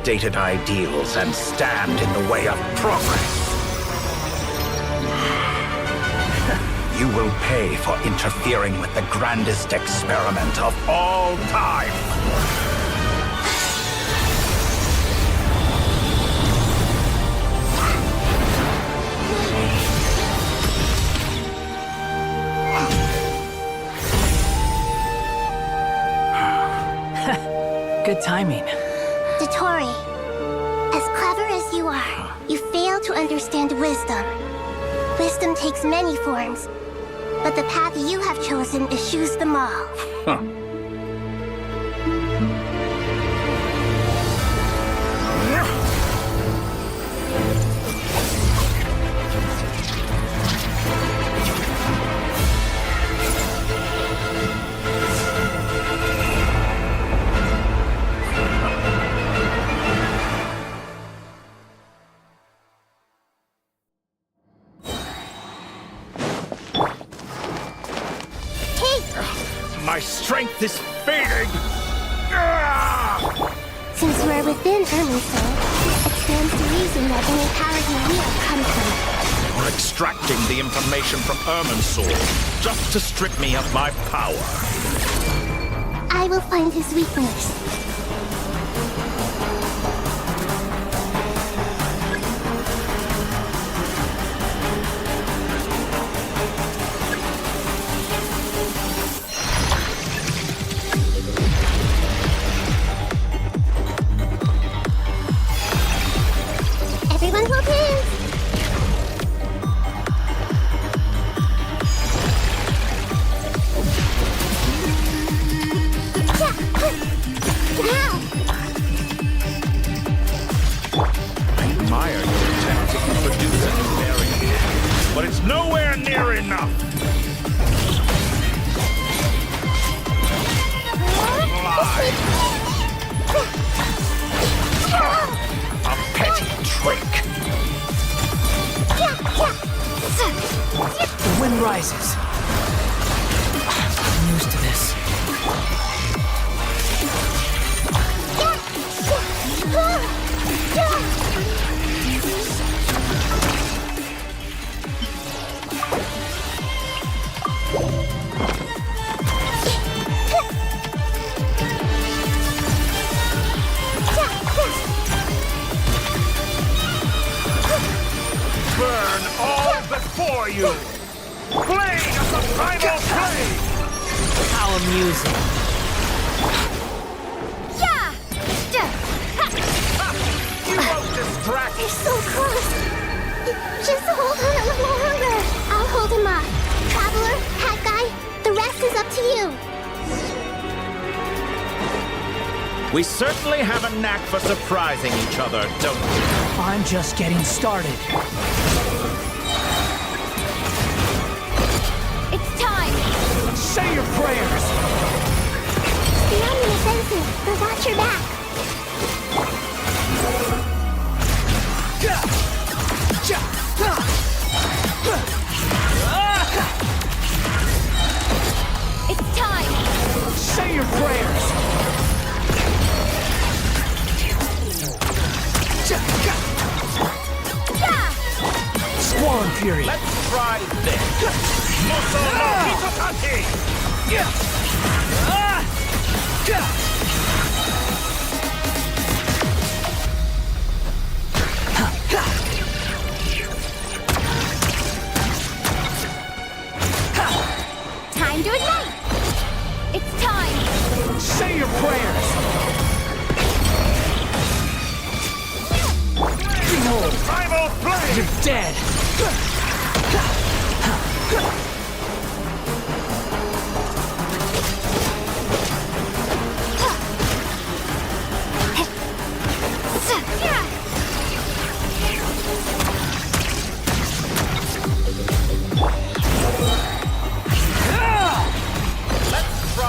outdated ideals and stand in the way of progress. You will pay for interfering with the grandest experiment of all time. Good timing. Dottore, as clever as you are, you fail to understand wisdom. Wisdom takes many forms, but the path you have chosen eschews them all. Huh. My strength is fading! Since we're within Ermin's soul, it stands to reason that any power you wield comes from it. You're extracting the information from Ermin's soul just to strip me of my power. I will find his weakness. Everyone hold hands! I admire your attempt to produce a new variant, but it's nowhere near enough. A petty trick. The wind rises. I'm used to this. Burn all before you! Blade of the primal flame! How amusing. You won't distract! They're so close! Just hold on a little longer! I'll hold him up. Traveler, Hat Guy, the rest is up to you. We certainly have a knack for surprising each other, don't we? I'm just getting started. It's time! Say your prayers! The enemy offensive, but watch your back. It's time! Say your prayers! Squall and Fury! Let's try this! Moso no Hitotaki! Time to ignite! It's time! Say your prayers! Behold! Primal flame! You're dead!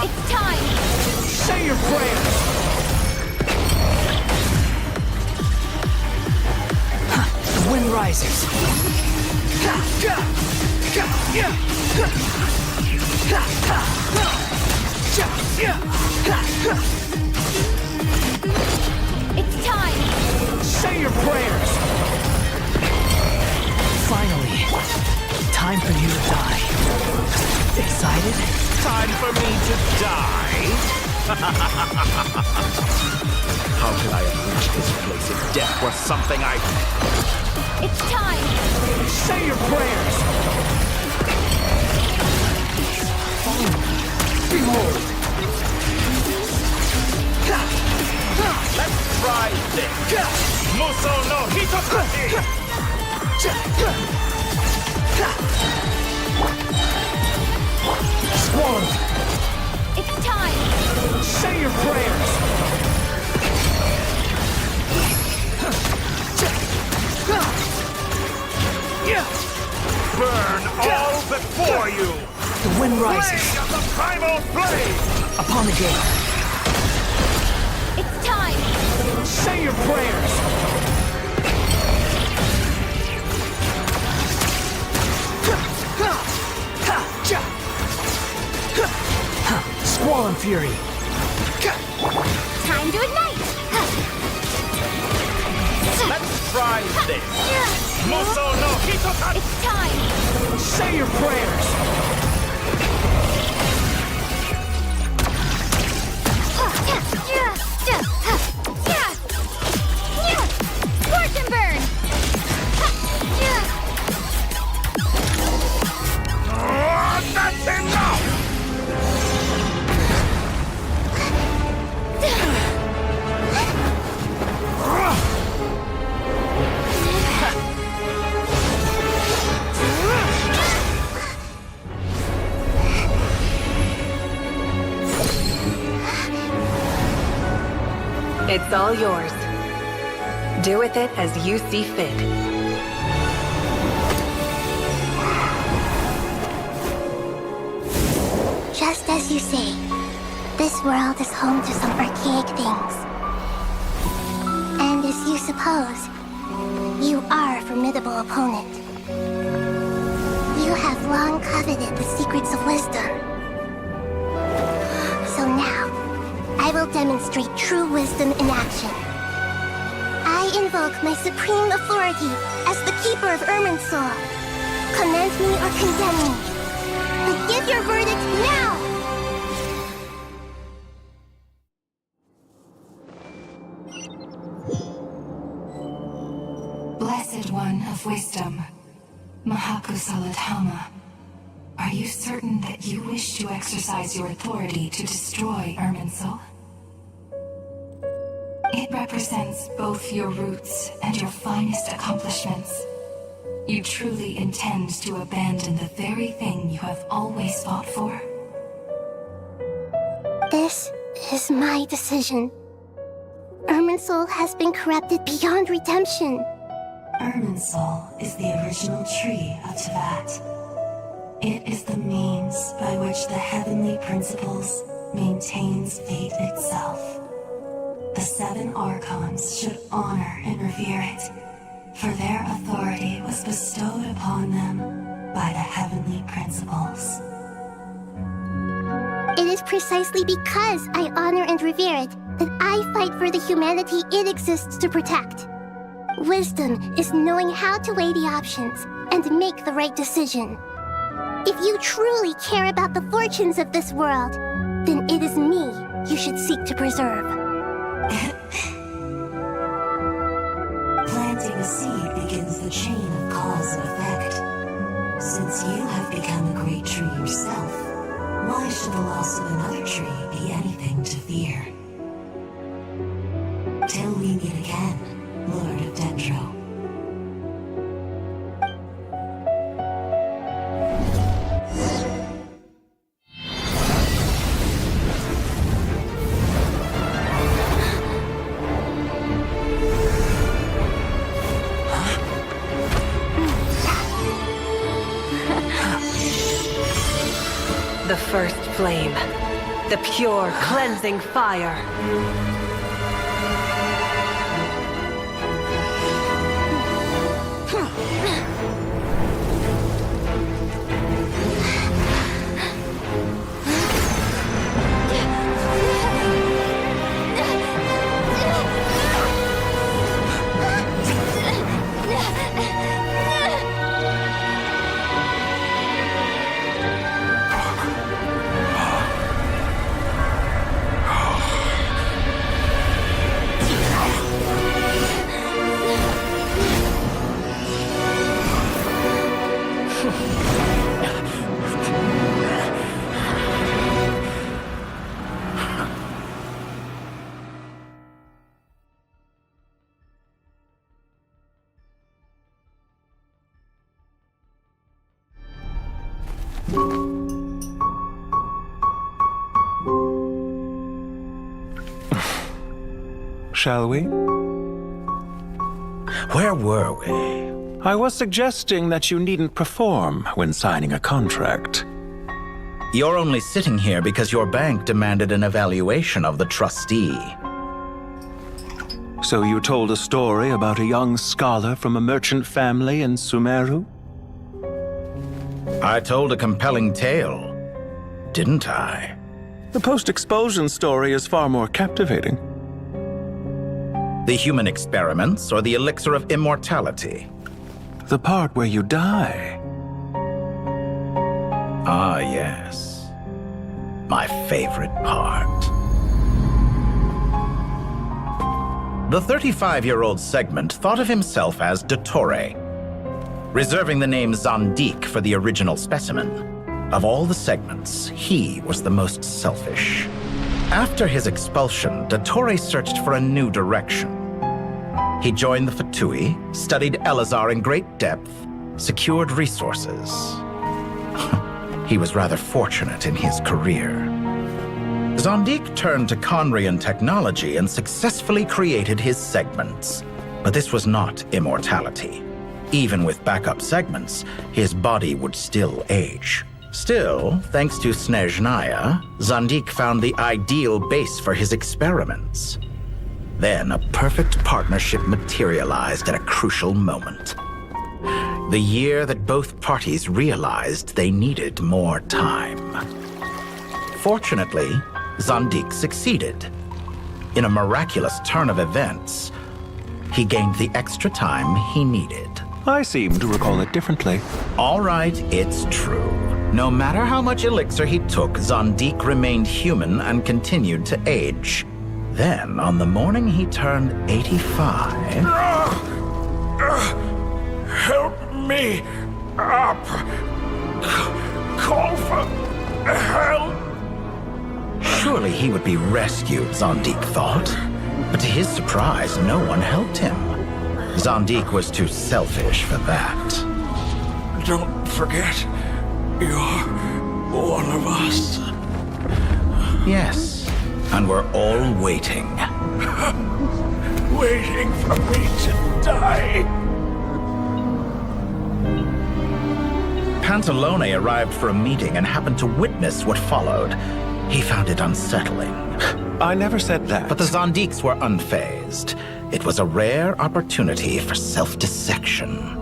It's time! Say your prayers! The wind rises. It's time! Say your prayers! Finally, time for you to die. Excited? Time for me to die? How could I have reached this place if death was something I... It's time! Say your prayers! Behold! Let's try this! Muso no Hitotaki! Squall! It's time! Say your prayers! Burn all before you! The wind rises. Blade of the primal blade! Upon the gate. It's time! Say your prayers! Squall and fury. Time to ignite! Let's try this! Muso no Hitotaki! It's time! Say your prayers! Scorch and burn! That's enough! It's all yours. Do with it as you see fit. Just as you say, this world is home to some archaic things. And as you suppose, you are a formidable opponent. You have long coveted the secrets of wisdom. So now, I will demonstrate true wisdom in action. I invoke my supreme authority as the keeper of Ermin's soul. Commend me or condemn me. But give your verdict now! Blessed One of Wisdom, Mahakusaladhama, are you certain that you wish to exercise your authority to destroy Erminsul? It represents both your roots and your finest accomplishments. You truly intend to abandon the very thing you have always fought for? This is my decision. Erminsul has been corrupted beyond redemption. Erminsul is the original tree of Teyvat. It is the means by which the heavenly principles maintains fate itself. The 7 Archons should honor and revere it, for their authority was bestowed upon them by the heavenly principles. It is precisely because I honor and revere it that I fight for the humanity it exists to protect. Wisdom is knowing how to weigh the options and make the right decision. If you truly care about the fortunes of this world, then it is me you should seek to preserve. Planting a seed begins the chain of cause and effect. Since you have become a great tree yourself, why should the loss of another tree be anything to fear? Till we meet again, Lord of Dendro. The first flame. The pure, cleansing fire. Shall we? Where were we? I was suggesting that you needn't perform when signing a contract. You're only sitting here because your bank demanded an evaluation of the trustee. So you told a story about a young scholar from a merchant family in Sumeru? I told a compelling tale, didn't I? The post-expulsion story is far more captivating. The human experiments or the elixir of immortality? The part where you die. Ah, yes. My favorite part. The 35-year-old Segment thought of himself as Dottore, reserving the name Zandik for the original specimen. Of all the Segments, he was the most selfish. After his expulsion, Dottore searched for a new direction. He joined the Fatui, studied Elazar in great depth, secured resources. He was rather fortunate in his career. Zandik turned to Conrian technology and successfully created his segments. But this was not immortality. Even with backup segments, his body would still age. Still, thanks to Snezhnaya, Zandik found the ideal base for his experiments. Then a perfect partnership materialized at a crucial moment. The year that both parties realized they needed more time. Fortunately, Zandik succeeded. In a miraculous turn of events, he gained the extra time he needed. I seem to recall it differently. All right, it's true. No matter how much elixir he took, Zandik remained human and continued to age. Then, on the morning he turned 85... Help me up! Call for help! Surely he would be rescued, Zandik thought. But to his surprise, no one helped him. Zandik was too selfish for that. Don't forget, you're one of us. Yes, and we're all waiting. Waiting for me to die. Pantalone arrived for a meeting and happened to witness what followed. He found it unsettling. I never said that. But the Zandiks were unfazed. It was a rare opportunity for self-dissection.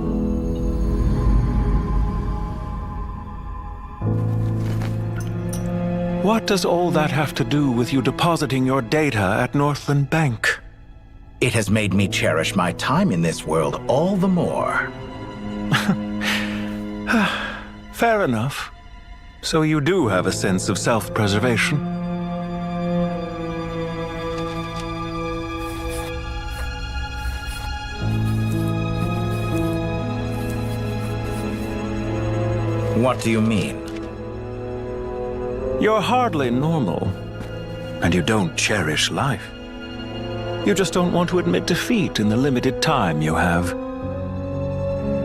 What does all that have to do with you depositing your data at Northland Bank? It has made me cherish my time in this world all the more. Fair enough. So you do have a sense of self-preservation. What do you mean? You're hardly normal, and you don't cherish life. You just don't want to admit defeat in the limited time you have.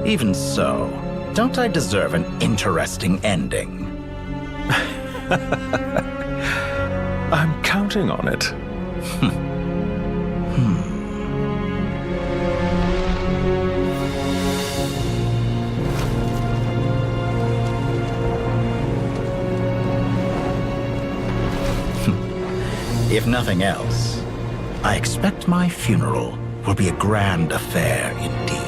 Even so, don't I deserve an interesting ending? I'm counting on it. If nothing else, I expect my funeral will be a grand affair indeed.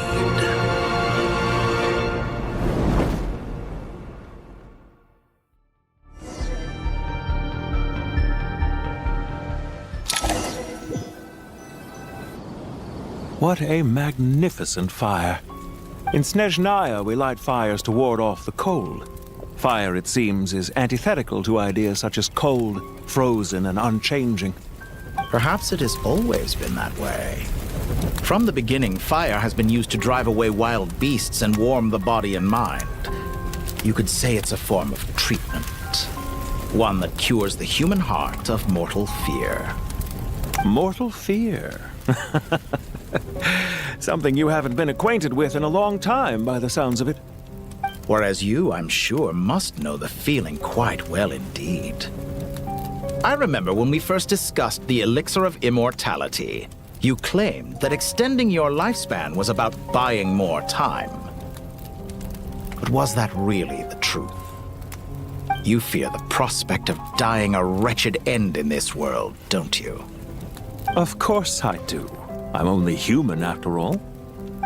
What a magnificent fire. In Snezhnaya, we light fires to ward off the cold. Fire, it seems, is antithetical to ideas such as cold, frozen, and unchanging. Perhaps it has always been that way. From the beginning, fire has been used to drive away wild beasts and warm the body and mind. You could say it's a form of treatment. One that cures the human heart of mortal fear. Mortal fear? Something you haven't been acquainted with in a long time, by the sounds of it. Whereas you, I'm sure, must know the feeling quite well indeed. I remember when we first discussed the elixir of immortality, you claimed that extending your lifespan was about buying more time. But was that really the truth? You fear the prospect of dying a wretched end in this world, don't you? Of course I do. I'm only human, after all.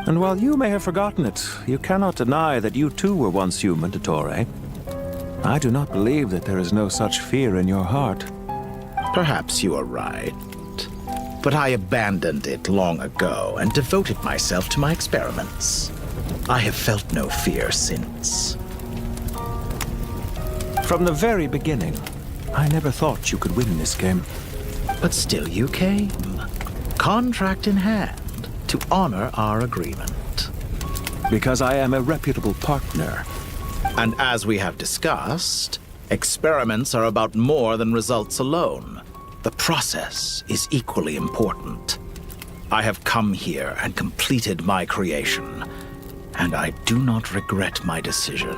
And while you may have forgotten it, you cannot deny that you too were once human, Dottore. I do not believe that there is no such fear in your heart. Perhaps you are right. But I abandoned it long ago and devoted myself to my experiments. I have felt no fear since. From the very beginning, I never thought you could win this game. But still you came, contract in hand, to honor our agreement. Because I am a reputable partner. And as we have discussed, experiments are about more than results alone. The process is equally important. I have come here and completed my creation, and I do not regret my decision.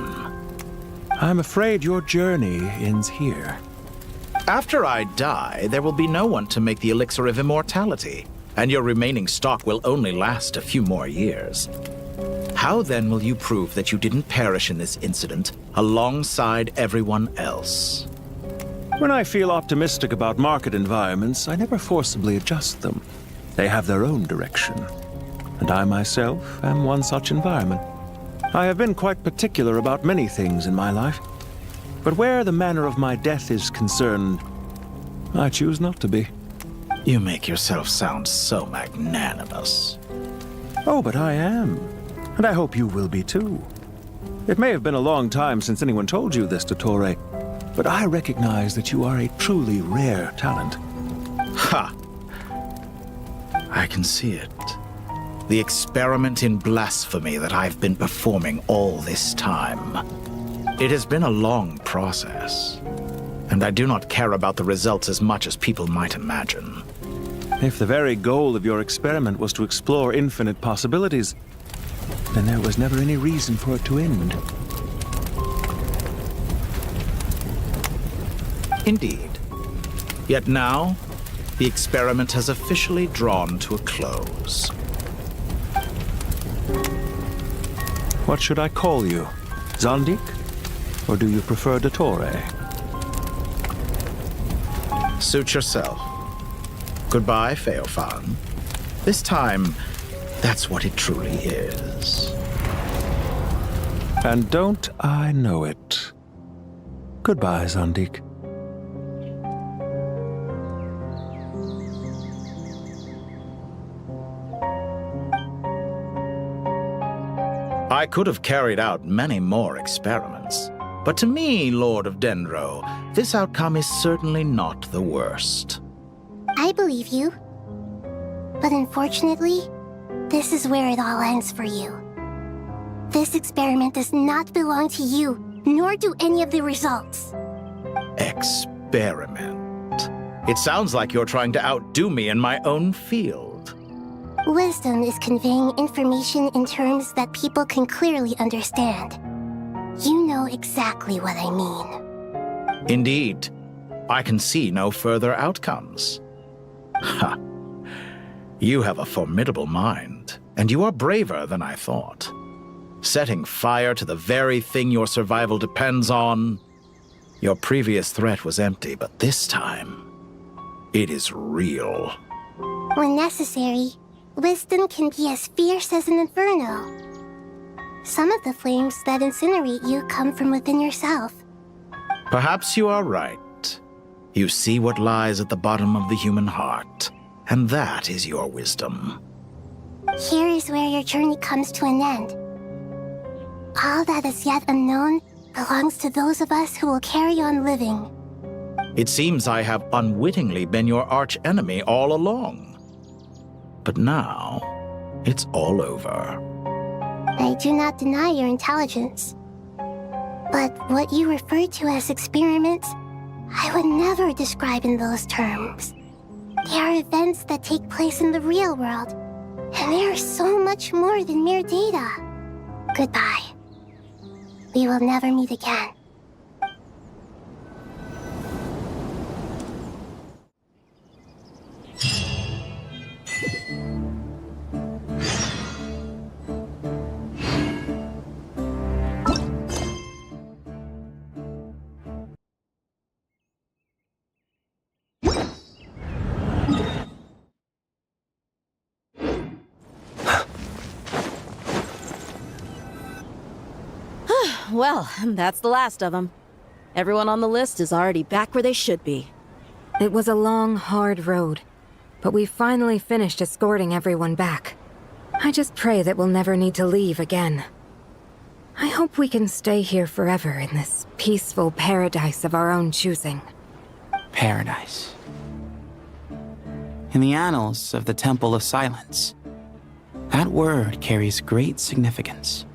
I'm afraid your journey ends here. After I die, there will be no one to make the elixir of immortality, and your remaining stock will only last a few more years. How then will you prove that you didn't perish in this incident alongside everyone else? When I feel optimistic about market environments, I never forcibly adjust them. They have their own direction. And I myself am one such environment. I have been quite particular about many things in my life. But where the manner of my death is concerned, I choose not to be. You make yourself sound so magnanimous. Oh, but I am. And I hope you will be too. It may have been a long time since anyone told you this, Dottore, but I recognize that you are a truly rare talent. Ha! I can see it. The experiment in blasphemy that I've been performing all this time. It has been a long process, and I do not care about the results as much as people might imagine. If the very goal of your experiment was to explore infinite possibilities, then there was never any reason for it to end. Indeed. Yet now, the experiment has officially drawn to a close. What should I call you? Zandik? Or do you prefer Dottore? Suit yourself. Goodbye, Feofan. This time, that's what it truly is. And don't I know it? Goodbye, Zandik. I could have carried out many more experiments, but to me, Lord of Dendro, this outcome is certainly not the worst. I believe you. But unfortunately, this is where it all ends for you. This experiment does not belong to you, nor do any of the results. Experiment? It sounds like you're trying to outdo me in my own field. Wisdom is conveying information in terms that people can clearly understand. You know exactly what I mean. Indeed. I can see no further outcomes. Ha! You have a formidable mind, and you are braver than I thought. Setting fire to the very thing your survival depends on. Your previous threat was empty, but this time, it is real. When necessary, wisdom can be as fierce as an inferno. Some of the flames that incinerate you come from within yourself. Perhaps you are right. You see what lies at the bottom of the human heart, and that is your wisdom. Here is where your journey comes to an end. All that is yet unknown belongs to those of us who will carry on living. It seems I have unwittingly been your arch-enemy all along. But now, it's all over. I do not deny your intelligence. But what you refer to as experiments, I would never describe in those terms. They are events that take place in the real world, and they are so much more than mere data. Goodbye. We will never meet again. Well, that's the last of them. Everyone on the list is already back where they should be. It was a long, hard road, but we finally finished escorting everyone back. I just pray that we'll never need to leave again. I hope we can stay here forever in this peaceful paradise of our own choosing. Paradise. In the annals of the Temple of Silence, that word carries great significance.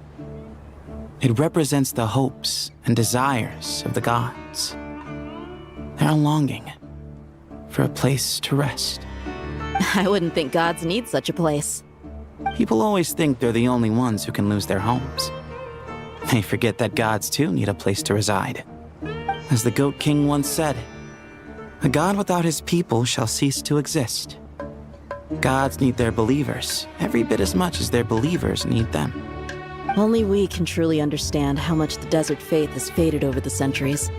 It represents the hopes and desires of the gods. Their longing for a place to rest. I wouldn't think gods need such a place. People always think they're the only ones who can lose their homes. They forget that gods too need a place to reside. As the Goat King once said, "A god without his people shall cease to exist." Gods need their believers every bit as much as their believers need them. Only we can truly understand how much the desert faith has faded over the centuries.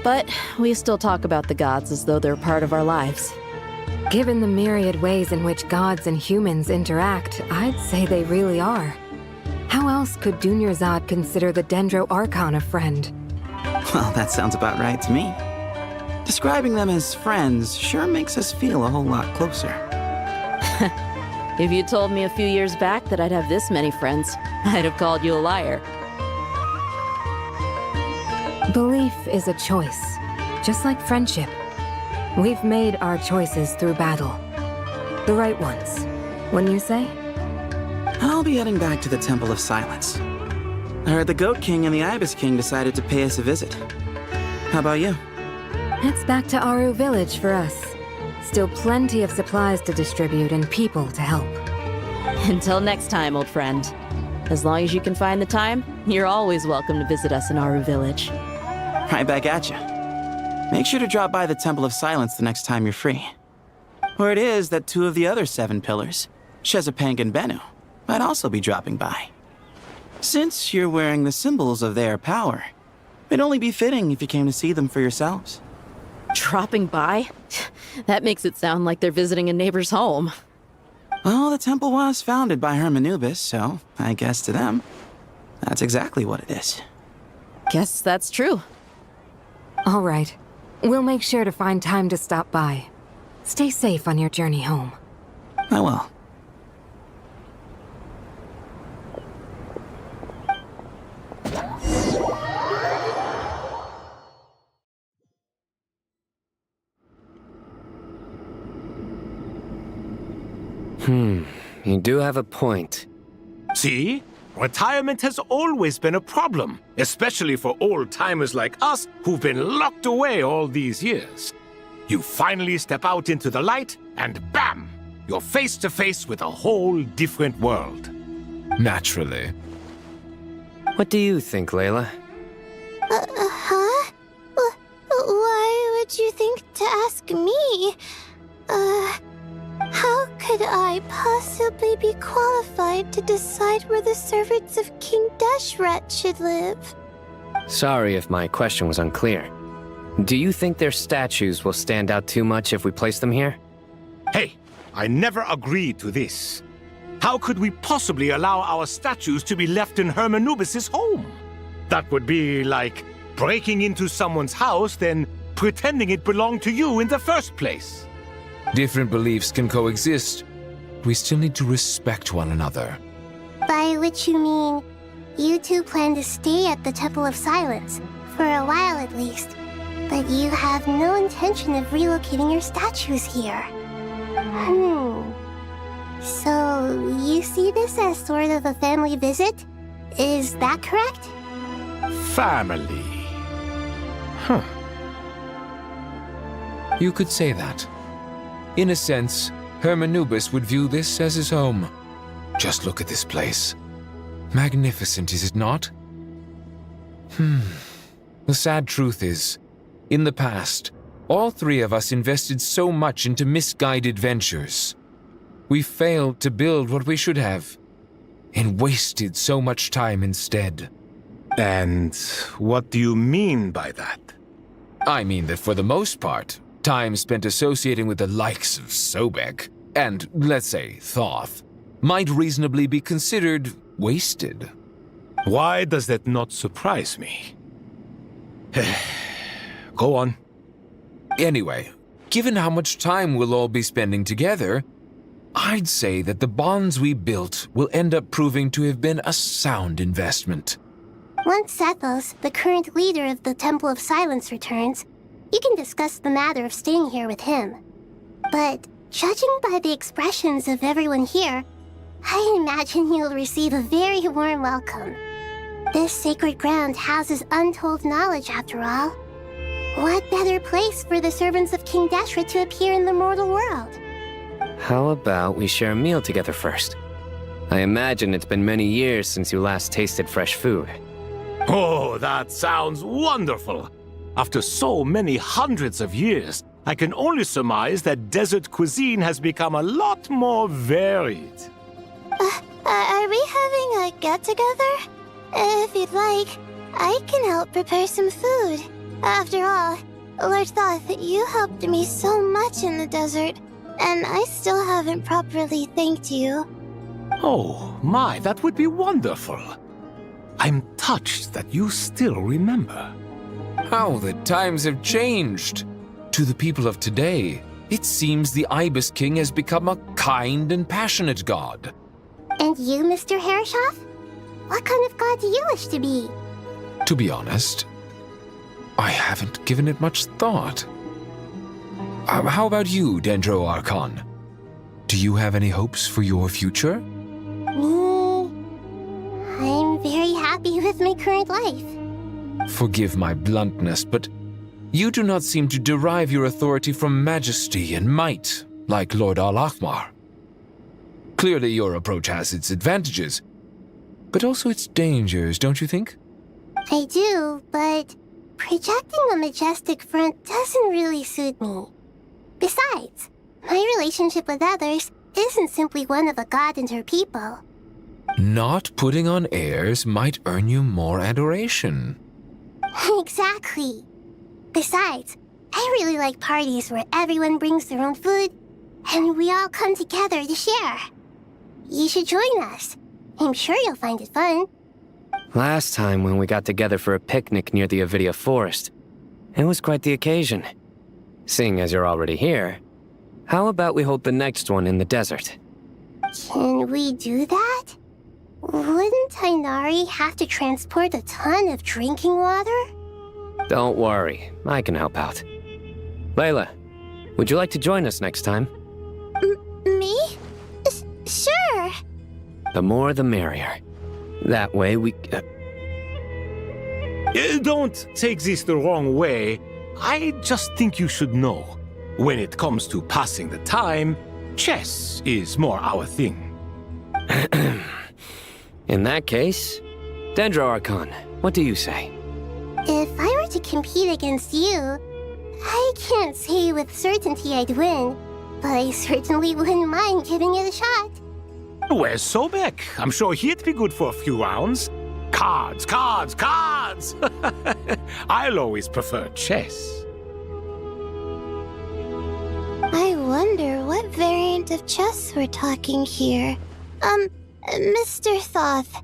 But we still talk about the gods as though they're part of our lives. Given the myriad ways in which gods and humans interact, I'd say they really are. How else could Dunyarzad consider the Dendro Archon a friend? Well, that sounds about right to me. Describing them as friends sure makes us feel a whole lot closer. If you told me a few years back that I'd have this many friends, I'd have called you a liar. Belief is a choice, just like friendship. We've made our choices through battle. The right ones, wouldn't you say? I'll be heading back to the Temple of Silence. I heard the Goat King and the Ibis King decided to pay us a visit. How about you? It's back to Aru Village for us. Still plenty of supplies to distribute and people to help. Until next time, old friend. As long as you can find the time, you're always welcome to visit us in Aru Village. Right back at you. Make sure to drop by the Temple of Silence the next time you're free. Word is that 2 of the other 7 pillars, Shezapang and Bennu, might also be dropping by. Since you're wearing the symbols of their power, it'd only be fitting if you came to see them for yourselves. Dropping by? That makes it sound like they're visiting a neighbor's home. Well, the temple was founded by Hermanubis, so I guess to them, that's exactly what it is. Guess that's true. All right. We'll make sure to find time to stop by. Stay safe on your journey home. I will. You do have a point. See? Retirement has always been a problem, especially for old-timers like us who've been locked away all these years. You finally step out into the light, and bam! You're face to face with a whole different world. Naturally. What do you think, Layla? Huh? Why would you think to ask me? How could I possibly be qualified to decide where the servants of King Deshret should live? Sorry if my question was unclear. Do you think their statues will stand out too much if we place them here? Hey, I never agreed to this. How could we possibly allow our statues to be left in Hermanubis' home? That would be like breaking into someone's house, then pretending it belonged to you in the first place. Different beliefs can coexist. We still need to respect one another. By which you mean, you two plan to stay at the Temple of Silence, for a while at least, but you have no intention of relocating your statues here. So, you see this as sort of a family visit? Is that correct? family. Huh. You could say that. In a sense, Hermanubis would view this as his home. Just look at this place. Magnificent, is it not? The sad truth is, in the past, all three of us invested so much into misguided ventures. We failed to build what we should have, and wasted so much time instead. And what do you mean by that? I mean that for the most part, time spent associating with the likes of Sobek, and, let's say, Thoth, might reasonably be considered wasted. Why does that not surprise me? Go on. Anyway, given how much time we'll all be spending together, I'd say that the bonds we built will end up proving to have been a sound investment. Once Sethos, the current leader of the Temple of Silence, returns, you can discuss the matter of staying here with him. But judging by the expressions of everyone here, I imagine you'll receive a very warm welcome. This sacred ground houses untold knowledge, after all. What better place for the servants of King Deshra to appear in the mortal world? How about we share a meal together first? I imagine it's been many years since you last tasted fresh food. Oh, that sounds wonderful! After so many hundreds of years, I can only surmise that desert cuisine has become a lot more varied. Are we having a get-together? If you'd like, I can help prepare some food. After all, Lord Thoth, you helped me so much in the desert, and I still haven't properly thanked you. Oh, my, that would be wonderful. I'm touched that you still remember. How the times have changed! To the people of today, it seems the Ibis King has become a kind and passionate god. And you, Mr. Herreshoff? What kind of god do you wish to be? To be honest, I haven't given it much thought. How about you, Dendro Archon? Do you have any hopes for your future? Me? I'm very happy with my current life. Forgive my bluntness, but you do not seem to derive your authority from majesty and might, like Lord Al-Ahmar. Clearly your approach has its advantages, but also its dangers, don't you think? I do, but projecting a majestic front doesn't really suit me. Besides, my relationship with others isn't simply one of a god and her people. Not putting on airs might earn you more adoration. Exactly. Besides, I really like parties where everyone brings their own food, and we all come together to share. You should join us. I'm sure you'll find it fun. Last time when we got together for a picnic near the Avidia Forest, it was quite the occasion. Seeing as you're already here, how about we hold the next one in the desert? Can we do that? Wouldn't Tainari have to transport a ton of drinking water? Don't worry, I can help out. Layla, would you like to join us next time? Me? Sure. The more the merrier. That way we... Don't take this the wrong way. I just think you should know. When it comes to passing the time, chess is more our thing. In that case, Dendro Archon, what do you say? If I were to compete against you, I can't say with certainty I'd win, but I certainly wouldn't mind giving it a shot. Where's Sobek? I'm sure he'd be good for a few rounds. Cards, cards, cards! I'll always prefer chess. I wonder what variant of chess we're talking here. Mr. Thoth,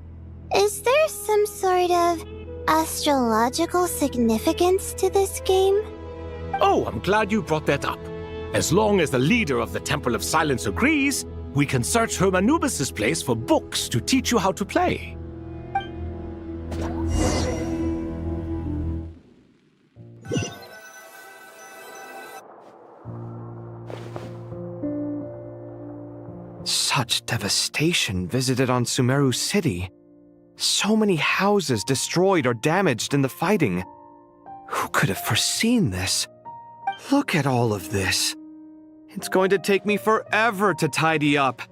is there some sort of astrological significance to this game? Oh, I'm glad you brought that up. As long as the leader of the Temple of Silence agrees, we can search Hermanubis' place for books to teach you how to play. Such devastation visited on Sumeru City. So many houses destroyed or damaged in the fighting. Who could have foreseen this? Look at all of this. It's going to take me forever to tidy up.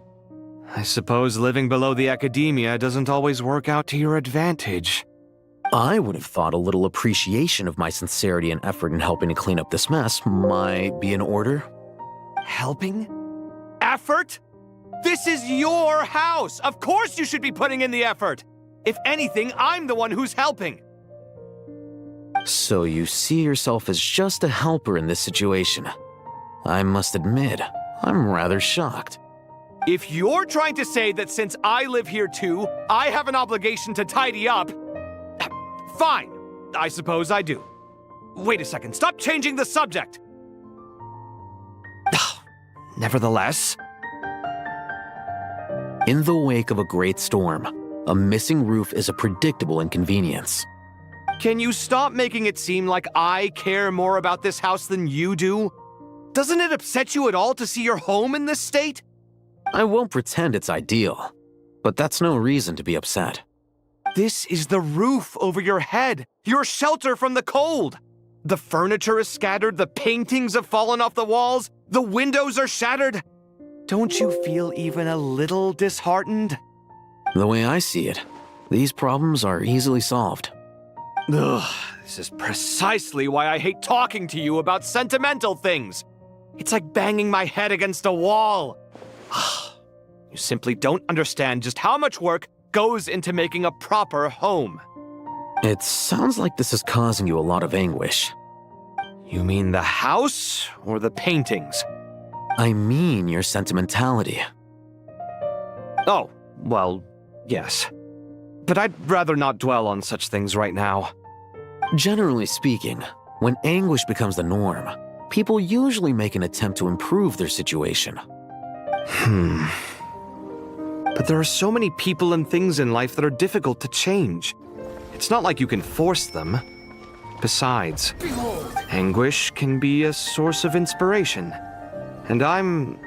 I suppose living below the academia doesn't always work out to your advantage. I would have thought a little appreciation of my sincerity and effort in helping to clean up this mess might be in order. Helping? Effort? This is your house! Of course you should be putting in the effort! If anything, I'm the one who's helping! So you see yourself as just a helper in this situation. I must admit, I'm rather shocked. If you're trying to say that since I live here too, I have an obligation to tidy up, fine, I suppose I do. Wait a second, stop changing the subject! Nevertheless... In the wake of a great storm, a missing roof is a predictable inconvenience. Can you stop making it seem like I care more about this house than you do? Doesn't it upset you at all to see your home in this state? I won't pretend it's ideal, but that's no reason to be upset. This is the roof over your head, your shelter from the cold. The furniture is scattered, the paintings have fallen off the walls, the windows are shattered. Don't you feel even a little disheartened? The way I see it, these problems are easily solved. Ugh, this is precisely why I hate talking to you about sentimental things. It's like banging my head against a wall. You simply don't understand just how much work goes into making a proper home. It sounds like this is causing you a lot of anguish. You mean the house or the paintings? I mean your sentimentality. Oh, well, yes. But I'd rather not dwell on such things right now. Generally speaking, when anguish becomes the norm, people usually make an attempt to improve their situation. But there are so many people and things in life that are difficult to change. It's not like you can force them. Besides, anguish can be a source of inspiration. And I'm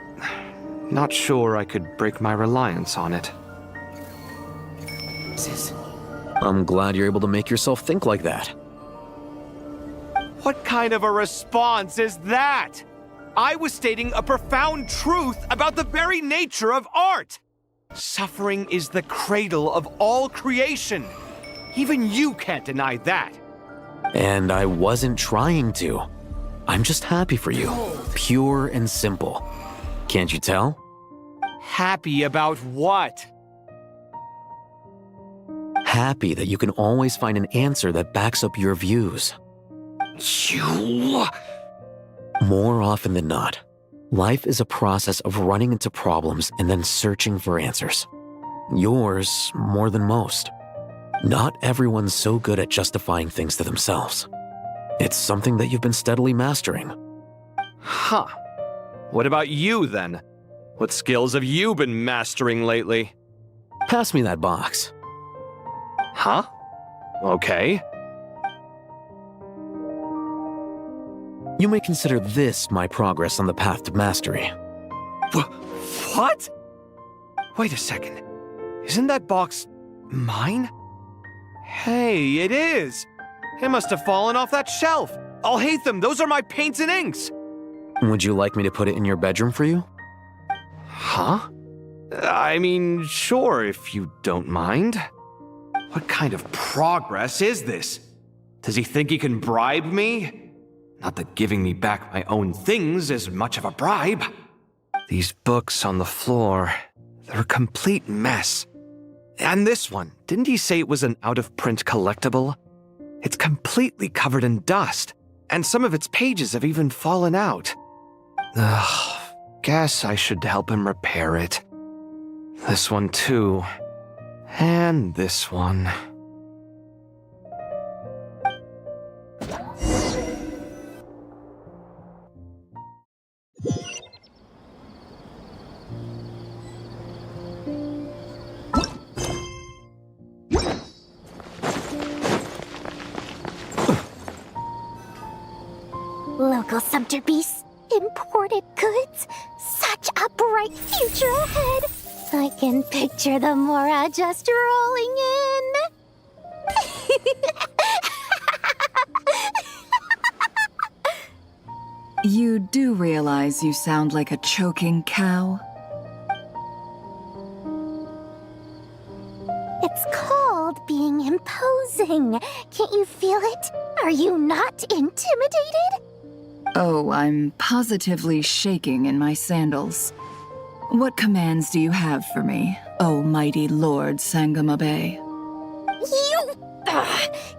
not sure I could break my reliance on it. I'm glad you're able to make yourself think like that. What kind of a response is that? I was stating a profound truth about the very nature of art. Suffering is the cradle of all creation. Even you can't deny that. And I wasn't trying to. I'm just happy for you. Pure and simple. Can't you tell? Happy about what? Happy that you can always find an answer that backs up your views. You... More often than not, life is a process of running into problems and then searching for answers. Yours more than most. Not everyone's so good at justifying things to themselves. It's something that you've been steadily mastering. Huh. What about you, then? What skills have you been mastering lately? Pass me that box. Huh? Okay. You may consider this my progress on the path to mastery. What? Wait a second. Isn't that box mine? Hey, it is! It must have fallen off that shelf. I'll hate them. Those are my paints and inks. Would you like me to put it in your bedroom for you? Huh? I mean, sure, if you don't mind. What kind of progress is this? Does he think he can bribe me? Not that giving me back my own things is much of a bribe. These books on the floor, they're a complete mess. And this one, didn't he say it was an out-of-print collectible? It's completely covered in dust, and some of its pages have even fallen out. Ugh, guess I should help him repair it. This one too. And this one. Local Sumter beasts, imported goods, such a bright future ahead. I can picture the Mora just rolling in. You do realize you sound like a choking cow? It's called being imposing. Can't you feel it? Are you not intimidated? Oh, I'm positively shaking in my sandals. What commands do you have for me, oh mighty Lord Sangamabe?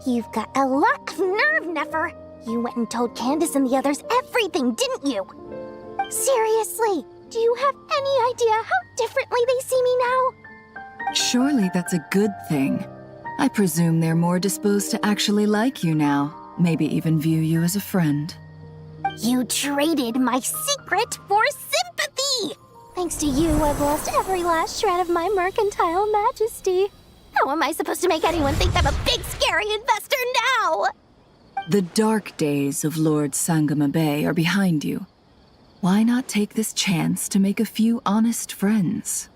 You've got a lot of nerve, Nefer. You went and told Candace and the others everything, didn't you? Seriously, do you have any idea how differently they see me now? Surely that's a good thing. I presume they're more disposed to actually like you now, maybe even view you as a friend. You traded my secret for sympathy! Thanks to you, I've lost every last shred of my mercantile majesty. How am I supposed to make anyone think I'm a big, scary investor now? The dark days of Lord Sangamabe are behind you. Why not take this chance to make a few honest friends?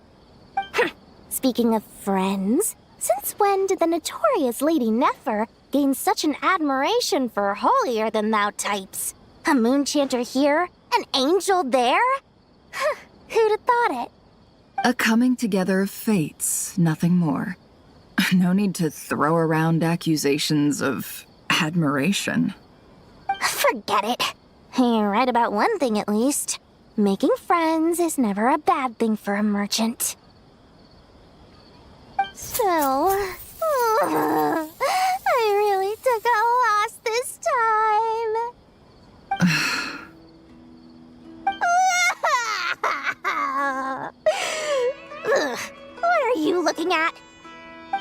Speaking of friends, since when did the notorious Lady Nefer gain such an admiration for holier-than-thou types? A moonchanter here, an angel there? Who'd have thought it? A coming together of fates, nothing more. No need to throw around accusations of admiration. Forget it. You're right about one thing at least. Making friends is never a bad thing for a merchant. So, I really took a loss this time. What are you looking at?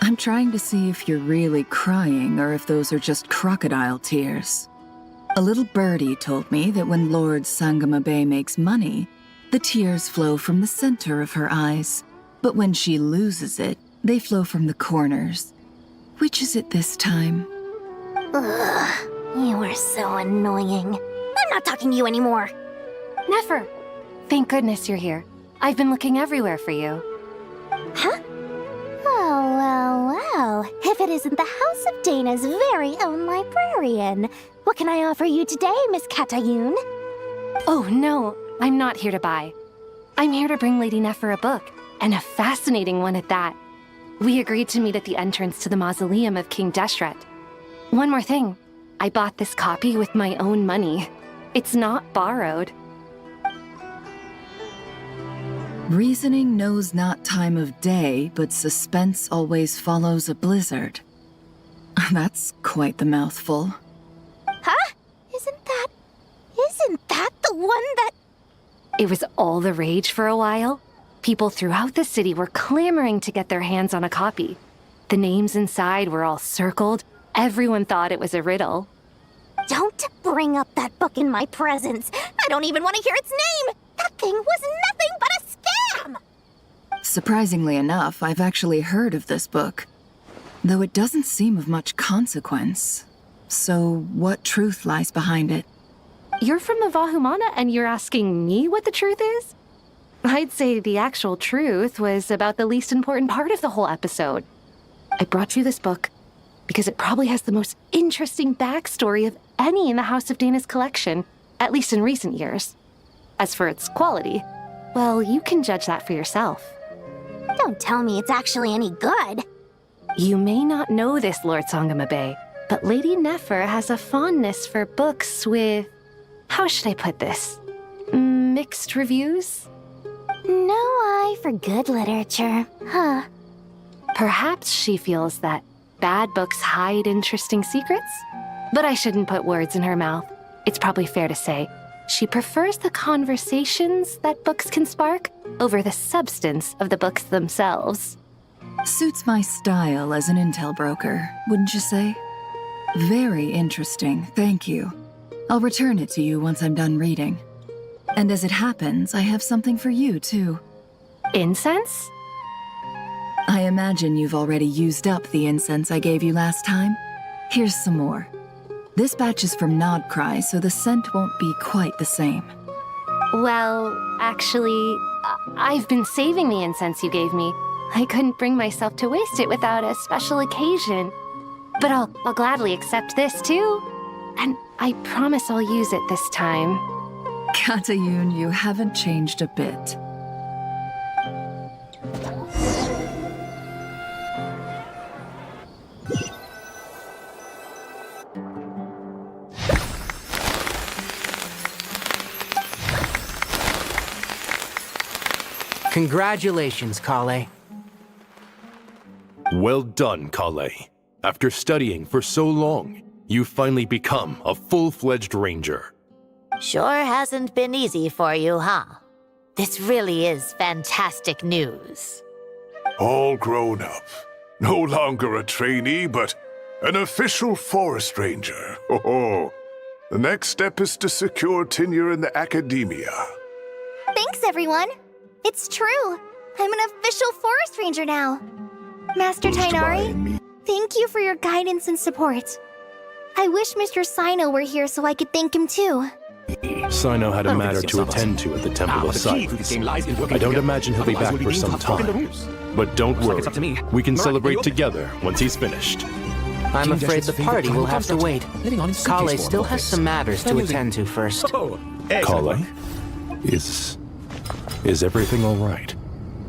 I'm trying to see if you're really crying or if those are just crocodile tears. A little birdie told me that when Lord Sangamabe makes money, the tears flow from the center of her eyes. But when she loses it, they flow from the corners. Which is it this time? Ugh, you are so annoying. I'm not talking to you anymore. Nefer, thank goodness you're here. I've been looking everywhere for you. Huh? Well, if it isn't the House of Dana's very own librarian. What can I offer you today, Miss Katayun? Oh, no, I'm not here to buy. I'm here to bring Lady Nefer a book, and a fascinating one at that. We agreed to meet at the entrance to the mausoleum of King Deshret. One more thing, I bought this copy with my own money. It's not borrowed. Reasoning knows not time of day, but suspense always follows a blizzard. That's quite the mouthful. Huh? Isn't that the one that... It was all the rage for a while. People throughout the city were clamoring to get their hands on a copy. The names inside were all circled. Everyone thought it was a riddle. Don't bring up that book in my presence. I don't even want to hear its name. That thing was nothing but a scam. Surprisingly enough, I've actually heard of this book, though it doesn't seem of much consequence. So what truth lies behind it? You're from the Vahumana and you're asking me what the truth is? I'd say the actual truth was about the least important part of the whole episode. I brought you this book because it probably has the most interesting backstory of any in the House of Dana's collection, at least in recent years. As for its quality, well, you can judge that for yourself. Don't tell me it's actually any good. You may not know this, Lord Sangamabe, but Lady Nefer has a fondness for books with... how should I put this? Mixed reviews? No eye for good literature, huh? Perhaps she feels that bad books hide interesting secrets? But I shouldn't put words in her mouth. It's probably fair to say she prefers the conversations that books can spark over the substance of the books themselves. Suits my style as an intel broker, wouldn't you say? Very interesting, thank you. I'll return it to you once I'm done reading. And as it happens, I have something for you, too. Incense? I imagine you've already used up the incense I gave you last time. Here's some more. This batch is from Nodcry, so the scent won't be quite the same. Well, actually, I've been saving the incense you gave me. I couldn't bring myself to waste it without a special occasion. But I'll gladly accept this too. And I promise I'll use it this time. Katayun, you haven't changed a bit. Congratulations, Kale. Well done, Kale. After studying for so long, you've finally become a full-fledged ranger. Sure hasn't been easy for you, huh? This really is fantastic news. All grown up. No longer a trainee, but an official forest ranger. Oh, the next step is to secure tenure in the academia. Thanks, everyone. It's true. I'm an official forest ranger now. Master Tainari, thank you for your guidance and support. I wish Mr. Sino were here so I could thank him too. Sino had a matter to attend to at the Temple of Silence. I don't imagine he'll be back for some time. But don't worry, we can celebrate together once he's finished. I'm afraid the party will have to wait. Kale still has some matters to attend to first. Kale? Is everything all right?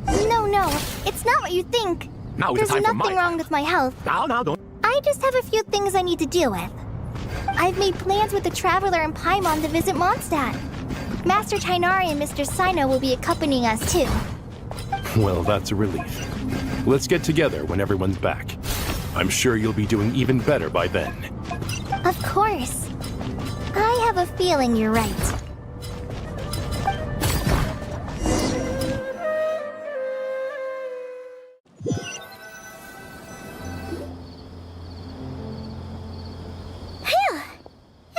No, it's not what you think. There's nothing wrong with my health. I just have a few things I need to deal with. I've made plans with the Traveler and Paimon to visit Mondstadt. Master Tainari and Mr. Sino will be accompanying us too. Well, that's a relief. Let's get together when everyone's back. I'm sure you'll be doing even better by then. Of course. I have a feeling you're right.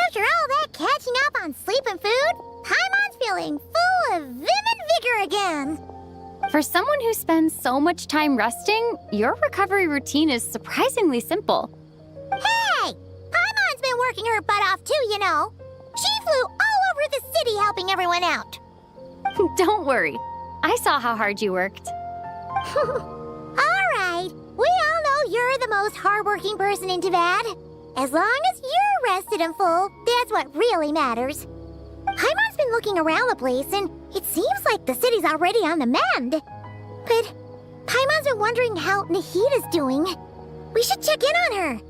After all that catching up on sleep and food, Paimon's feeling full of vim and vigor again. For someone who spends so much time resting, your recovery routine is surprisingly simple. Hey! Paimon's been working her butt off too, you know. She flew all over the city helping everyone out. Don't worry. I saw how hard you worked. All right. We all know you're the most hardworking person in Teyvat. As long as you're rested and full, that's what really matters. Paimon's been looking around the place, and it seems like the city's already on the mend. But Paimon's been wondering how Nahita's doing. We should check in on her.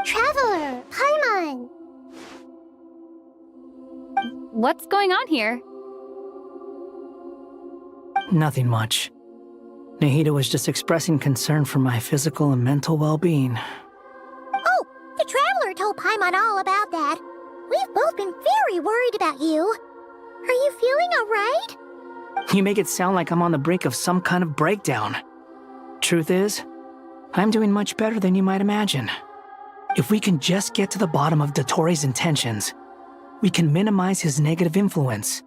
Traveler, Paimon! What's going on here? Nothing much. Nahita was just expressing concern for my physical and mental well-being. Oh, the Traveler told Paimon all about that. We've both been very worried about you. Are you feeling alright? You make it sound like I'm on the brink of some kind of breakdown. Truth is, I'm doing much better than you might imagine. If we can just get to the bottom of Dottoro's intentions, we can minimize his negative influence.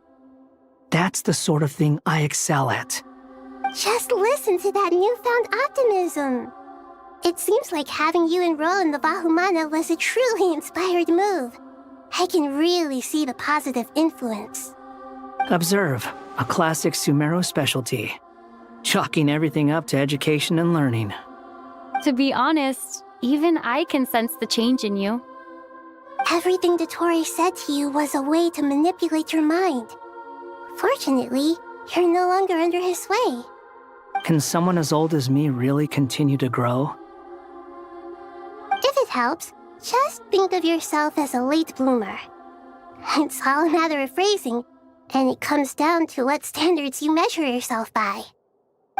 That's the sort of thing I excel at. Just listen to that newfound optimism. It seems like having you enroll in the Vahumana was a truly inspired move. I can really see the positive influence. Observe, a classic Sumeru specialty. Chalking everything up to education and learning. To be honest, even I can sense the change in you. Everything Dottori said to you was a way to manipulate your mind. Fortunately, you're no longer under his sway. Can someone as old as me really continue to grow? If it helps, just think of yourself as a late bloomer. It's all a matter of phrasing, and it comes down to what standards you measure yourself by.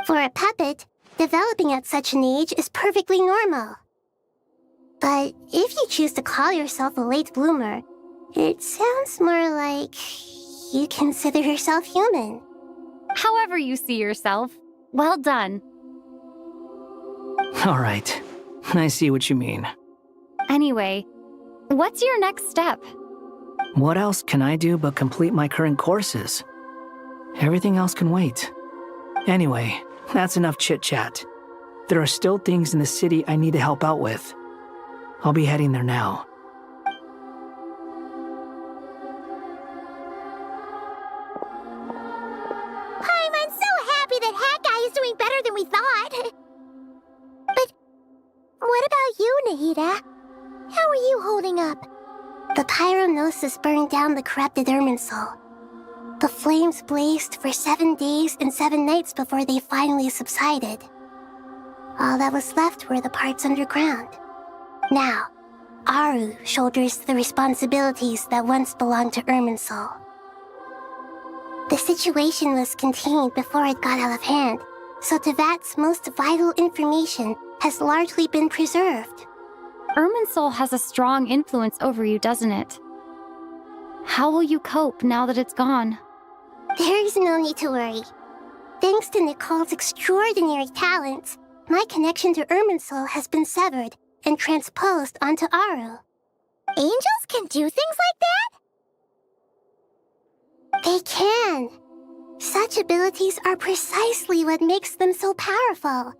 For a puppet, developing at such an age is perfectly normal. But if you choose to call yourself a late bloomer, it sounds more like you consider yourself human. However you see yourself, well done. All right. I see what you mean. Anyway, what's your next step? What else can I do but complete my current courses? Everything else can wait. Anyway, that's enough chit-chat. There are still things in the city I need to help out with. I'll be heading there now. I'm so happy that Hat Guy is doing better than we thought. But what about you, Nahida? How are you holding up? The pyronosis burned down the corrupted Irminsul. The flames blazed for 7 days and 7 nights before they finally subsided. All that was left were the parts underground. Now, Aru shoulders the responsibilities that once belonged to Irminsul. The situation was contained before it got out of hand, so Tevat's most vital information has largely been preserved. Irminsul has a strong influence over you, doesn't it? How will you cope now that it's gone? There is no need to worry. Thanks to Nicole's extraordinary talents, my connection to Irminsul has been severed and transposed onto Aru. Angels can do things like that? They can. Such abilities are precisely what makes them so powerful.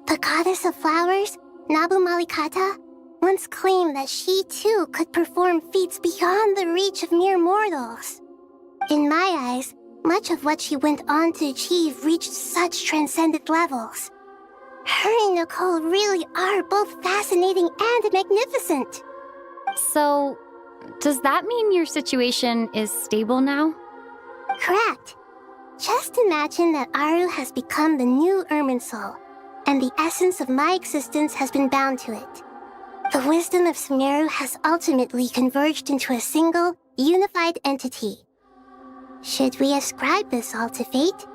The goddess of flowers, Nabu Malikata, once claimed that she too could perform feats beyond the reach of mere mortals. In my eyes, much of what she went on to achieve reached such transcendent levels. Her and Nicole really are both fascinating and magnificent. So, does that mean your situation is stable now? Correct. Just imagine that Aru has become the new Irminsul, and the essence of my existence has been bound to it. The wisdom of Sumeru has ultimately converged into a single, unified entity. Should we ascribe this all to fate,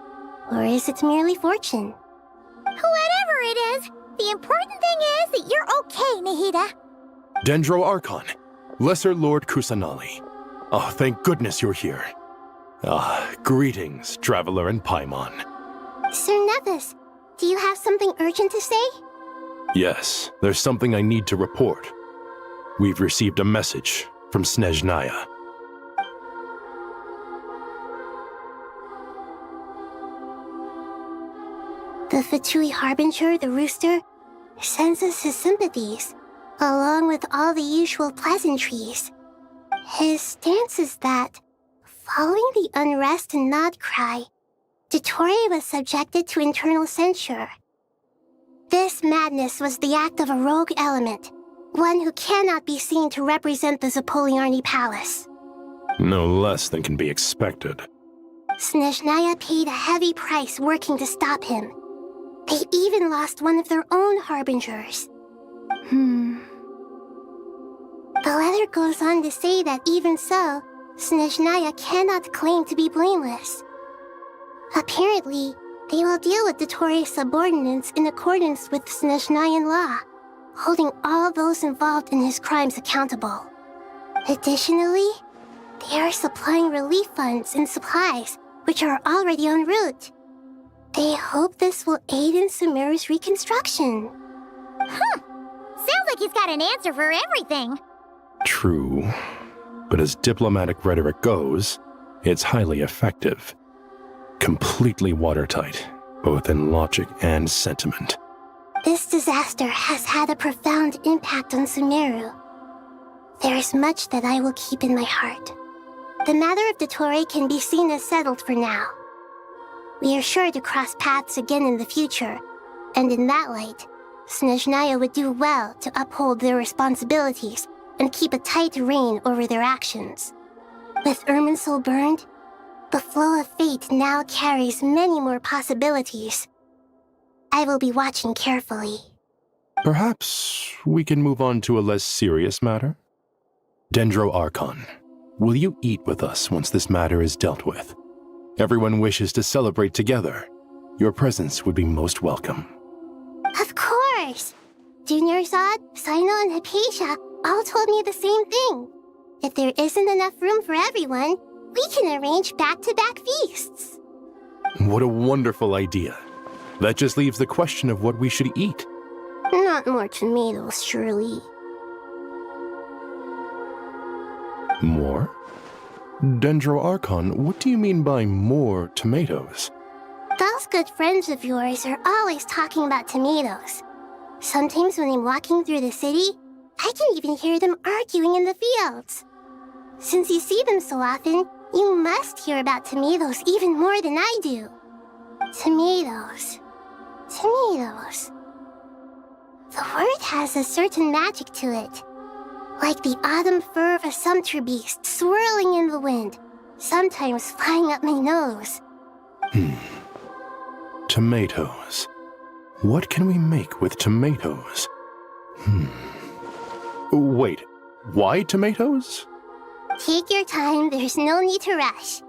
or is it merely fortune? Whatever it is, the important thing is that you're okay, Nahida. Dendro Archon, Lesser Lord Kusanali. Oh, thank goodness you're here. Greetings, Traveler and Paimon. Sir Nevis, do you have something urgent to say? Yes, there's something I need to report. We've received a message from Snezhnaya. The Fatui Harbinger, the Rooster, sends us his sympathies, along with all the usual pleasantries. His stance is that, following the unrest and Nod Cry, Dottore was subjected to internal censure. This madness was the act of a rogue element, one who cannot be seen to represent the Zapoliarni Palace. No less than can be expected. Snezhnaya paid a heavy price working to stop him. They even lost one of their own harbingers. The letter goes on to say that even so, Snezhnaya cannot claim to be blameless. Apparently, they will deal with Dottore's subordinates in accordance with Snezhnayan law, holding all those involved in his crimes accountable. Additionally, they are supplying relief funds and supplies, which are already en route. They hope this will aid in Sumeru's reconstruction. Sounds like he's got an answer for everything. True, but as diplomatic rhetoric goes, it's highly effective. Completely watertight, both in logic and sentiment. This disaster has had a profound impact on Sumeru. There is much that I will keep in my heart. The matter of Dottore can be seen as settled for now. We are sure to cross paths again in the future, and in that light, Snezhnaya would do well to uphold their responsibilities and keep a tight rein over their actions. With Irminsul burned, the flow of fate now carries many more possibilities. I will be watching carefully. Perhaps we can move on to a less serious matter? Dendro Archon, will you eat with us once this matter is dealt with? Everyone wishes to celebrate together. Your presence would be most welcome. Of course! Dunyarzad, Sino, and Hypatia all told me the same thing. If there isn't enough room for everyone, we can arrange back-to-back feasts. What a wonderful idea. That just leaves the question of what we should eat. Not more tomatoes, surely. More? Dendro Archon, what do you mean by more tomatoes? Those good friends of yours are always talking about tomatoes. Sometimes when I'm walking through the city, I can even hear them arguing in the fields. Since you see them so often, you must hear about tomatoes even more than I do. Tomatoes. Tomatoes. The word has a certain magic to it. Like the autumn fur of a sumpter beast swirling in the wind, sometimes flying up my nose. Tomatoes. What can we make with tomatoes? Wait, why tomatoes? Take your time, there's no need to rush.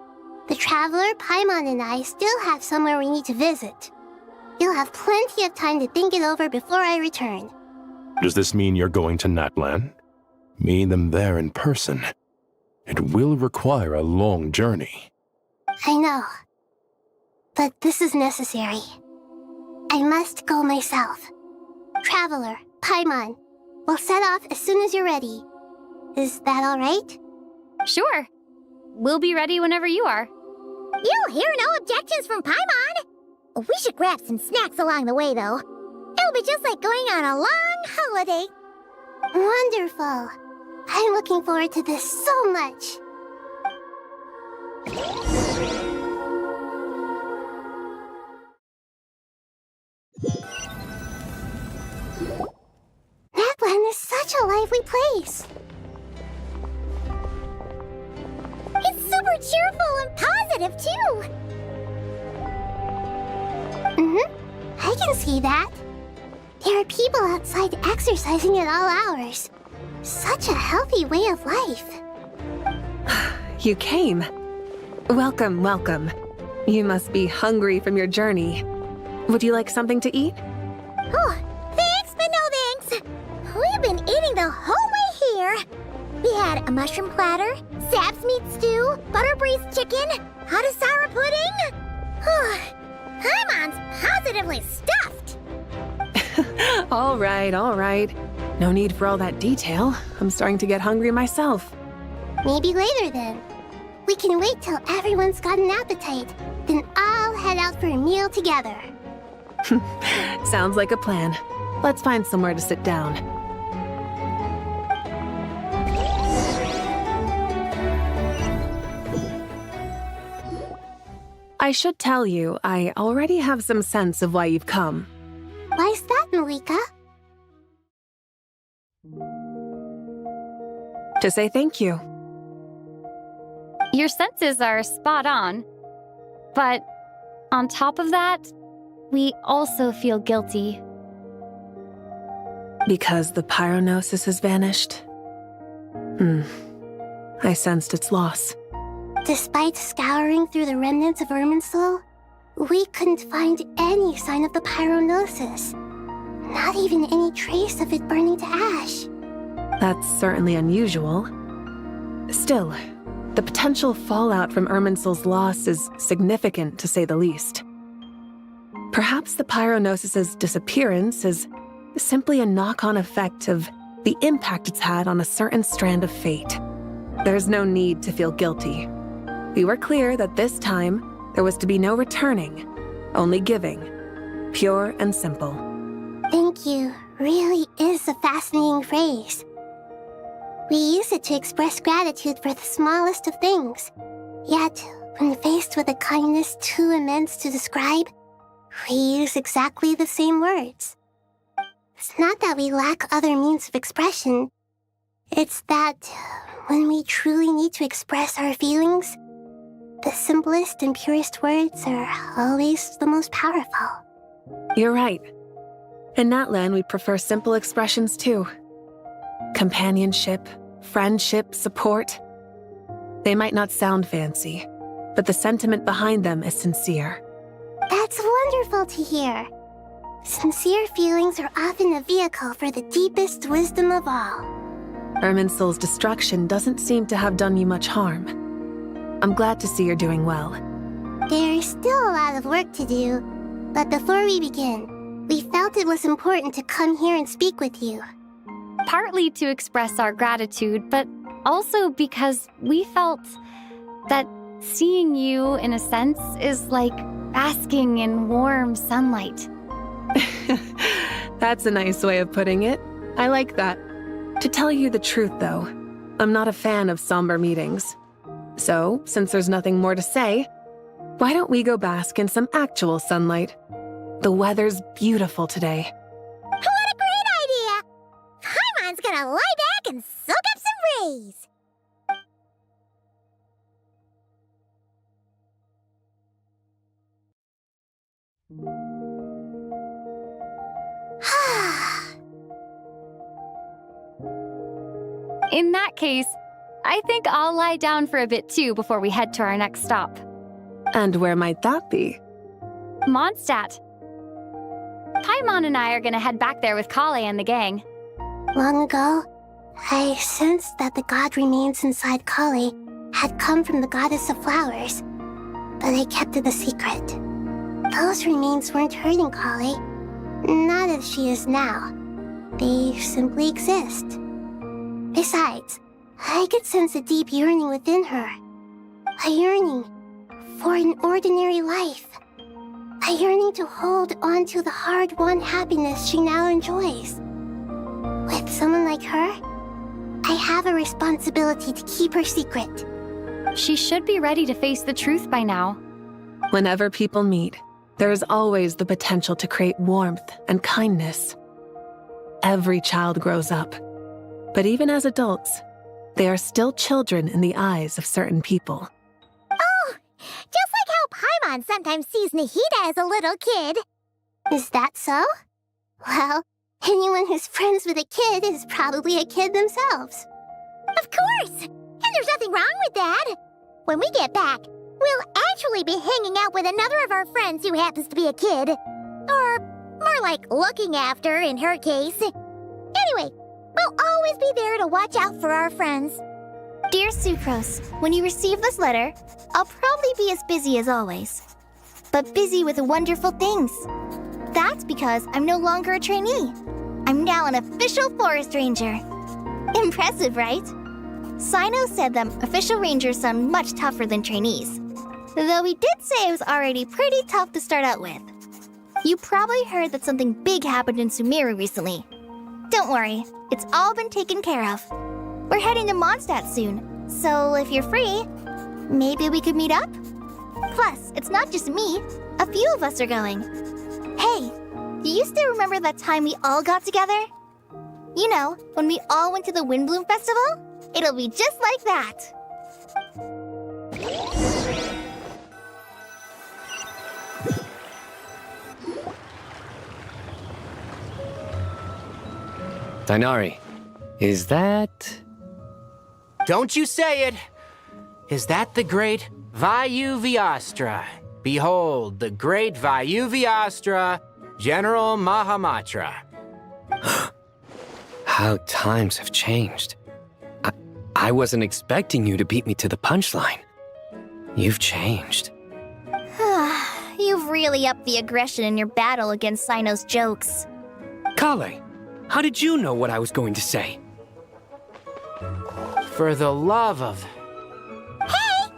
The traveler, Paimon, and I still have somewhere we need to visit. You'll have plenty of time to think it over before I return. Does this mean you're going to Natlan? Meeting them there in person. It will require a long journey. I know. But this is necessary. I must go myself. Traveler, Paimon, we'll set off as soon as you're ready. Is that all right? Sure. We'll be ready whenever you are. You'll hear no objections from Paimon. We should grab some snacks along the way, though. It'll be just like going on a long holiday. Wonderful. I'm looking forward to this so much. Natlan is such a lively place. It's super cheerful and positive, too. I can see that. There are people outside exercising at all hours. Such a healthy way of life. You came. Welcome, welcome. You must be hungry from your journey. Would you like something to eat? Oh, thanks, but no thanks. We've been eating the whole way here. We had a mushroom platter, sap's meat stew, butter braised chicken, hot sour pudding. Paimon's positively stuffed. All right. No need for all that detail. I'm starting to get hungry myself. Maybe later then. We can wait till everyone's got an appetite, then I'll head out for a meal together. Sounds like a plan. Let's find somewhere to sit down. I should tell you, I already have some sense of why you've come. Why's that, Malika? To say thank you. Your senses are spot on. But on top of that, we also feel guilty. Because the pyronosis has vanished? I sensed its loss. Despite scouring through the remnants of Irminsul, we couldn't find any sign of the pyronosis. Not even any trace of it burning to ash. That's certainly unusual. Still, the potential fallout from Irminsul's loss is significant, to say the least. Perhaps the pyronosis's disappearance is simply a knock-on effect of the impact it's had on a certain strand of fate. There's no need to feel guilty. We were clear that this time, there was to be no returning, only giving. Pure and simple. Thank you really is a fascinating phrase. We use it to express gratitude for the smallest of things. Yet, when faced with a kindness too immense to describe, we use exactly the same words. It's not that we lack other means of expression. It's that when we truly need to express our feelings, the simplest and purest words are always the most powerful. You're right. In Natlan, we prefer simple expressions too. Companionship, friendship, support. They might not sound fancy, but the sentiment behind them is sincere. That's wonderful to hear. Sincere feelings are often a vehicle for the deepest wisdom of all. Irminsul's destruction doesn't seem to have done you much harm. I'm glad to see you're doing well. There's still a lot of work to do, but before we begin, we felt it was important to come here and speak with you. Partly to express our gratitude, but also because we felt that seeing you, in a sense, is like basking in warm sunlight. That's a nice way of putting it. I like that. To tell you the truth, though, I'm not a fan of somber meetings. So, since there's nothing more to say, why don't we go bask in some actual sunlight? The weather's beautiful today. What a great idea! Paimon's gonna lie back and soak up some rays! In that case, I think I'll lie down for a bit too before we head to our next stop. And where might that be? Mondstadt. Paimon and I are gonna head back there with Kale and the gang. Long ago, I sensed that the god remains inside Kale had come from the goddess of flowers, but I kept it a secret. Those remains weren't hurting Kale, not as she is now. They simply exist. Besides, I could sense a deep yearning within her. A yearning for an ordinary life. A yearning to hold on to the hard-won happiness she now enjoys. With someone like her, I have a responsibility to keep her secret. She should be ready to face the truth by now. Whenever people meet, there is always the potential to create warmth and kindness. Every child grows up, but even as adults, they are still children in the eyes of certain people. Oh, just like how Paimon sometimes sees Nahida as a little kid. Is that so? Well, anyone who's friends with a kid is probably a kid themselves. Of course! And there's nothing wrong with that. When we get back, we'll actually be hanging out with another of our friends who happens to be a kid. Or more like looking after, in her case. Anyway, we'll always be there to watch out for our friends. Dear Sucrose, when you receive this letter, I'll probably be as busy as always. But busy with wonderful things. That's because I'm no longer a trainee. I'm now an official forest ranger. Impressive, right? Sino said that official rangers sound much tougher than trainees. Though he did say it was already pretty tough to start out with. You probably heard that something big happened in Sumeru recently. Don't worry, it's all been taken care of. We're heading to Mondstadt soon, so if you're free, maybe we could meet up? Plus, it's not just me, a few of us are going. Hey, do you still remember that time we all got together? You know, when we all went to the Windbloom Festival? It'll be just like that. Dainari, is that... Don't you say it! Is that the great Vayu-Vyastra? Behold, the great Vayu-Vyastra, General Mahamatra. How times have changed. I wasn't expecting you to beat me to the punchline. You've changed. You've really upped the aggression in your battle against Sino's jokes. Kale, how did you know what I was going to say? For the love of... Hey!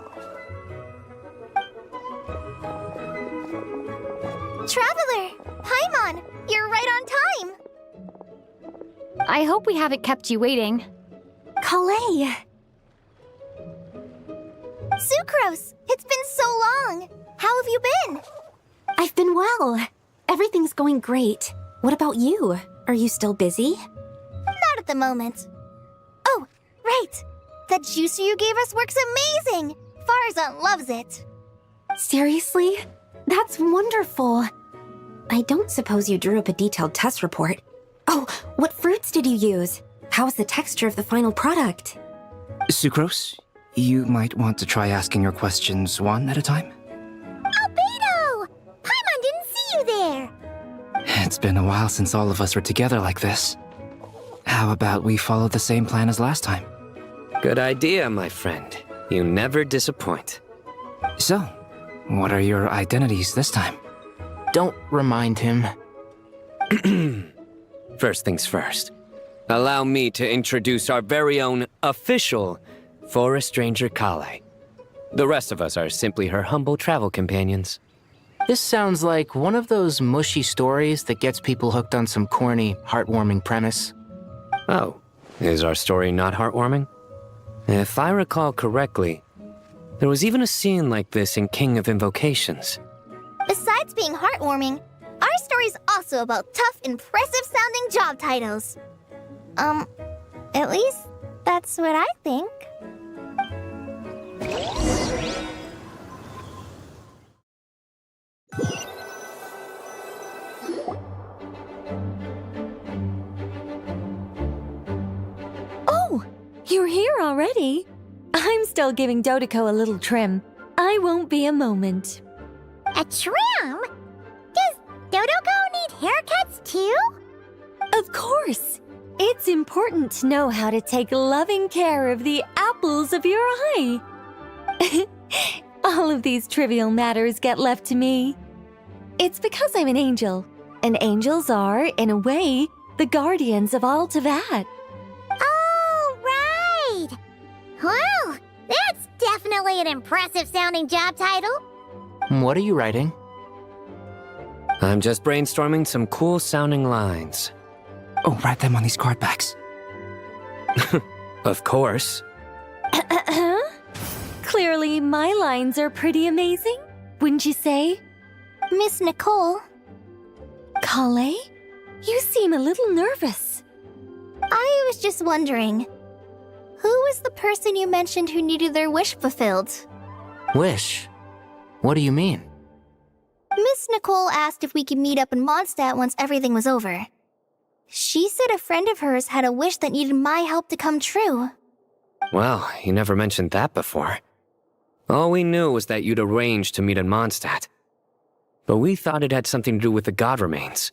Traveler! Paimon, you're right on time! I hope we haven't kept you waiting. Kale! Sucrose! It's been so long! How have you been? I've been well. Everything's going great. What about you? Are you still busy? Not at the moment. Oh, right! That juicer you gave us works amazing! Farzan loves it. Seriously? That's wonderful. I don't suppose you drew up a detailed test report. Oh, what fruits did you use? How's the texture of the final product? Sucrose, you might want to try asking your questions one at a time. Albedo! Paimon didn't see you there! It's been a while since all of us were together like this. How about we follow the same plan as last time? Good idea, my friend. You never disappoint. So, what are your identities this time? Don't remind him. First things first. Allow me to introduce our very own official Forest Ranger Kale. The rest of us are simply her humble travel companions. This sounds like one of those mushy stories that gets people hooked on some corny, heartwarming premise. Oh, is our story not heartwarming? If I recall correctly, there was even a scene like this in King of Invocations. Besides being heartwarming, our story's also about tough, impressive-sounding job titles. At least that's what I think. Oh, you're here already? I'm still giving Dodeko a little trim. I won't be a moment. A trim? Does Dodoko need haircuts too? Of course. It's important to know how to take loving care of the apples of your eye. All of these trivial matters get left to me. It's because I'm an angel, and angels are, in a way, the guardians of all Teyvat. Oh, right! Wow, that's definitely an impressive-sounding job title. What are you writing? I'm just brainstorming some cool-sounding lines. Oh, write them on these card backs. Of course. Clearly, my lines are pretty amazing, wouldn't you say? Miss Nicole. Kale? You seem a little nervous. I was just wondering, who was the person you mentioned who needed their wish fulfilled? Wish? What do you mean? Miss Nicole asked if we could meet up in Mondstadt once everything was over. She said a friend of hers had a wish that needed my help to come true. Well, you never mentioned that before. All we knew was that you'd arranged to meet in Mondstadt. But we thought it had something to do with the god remains.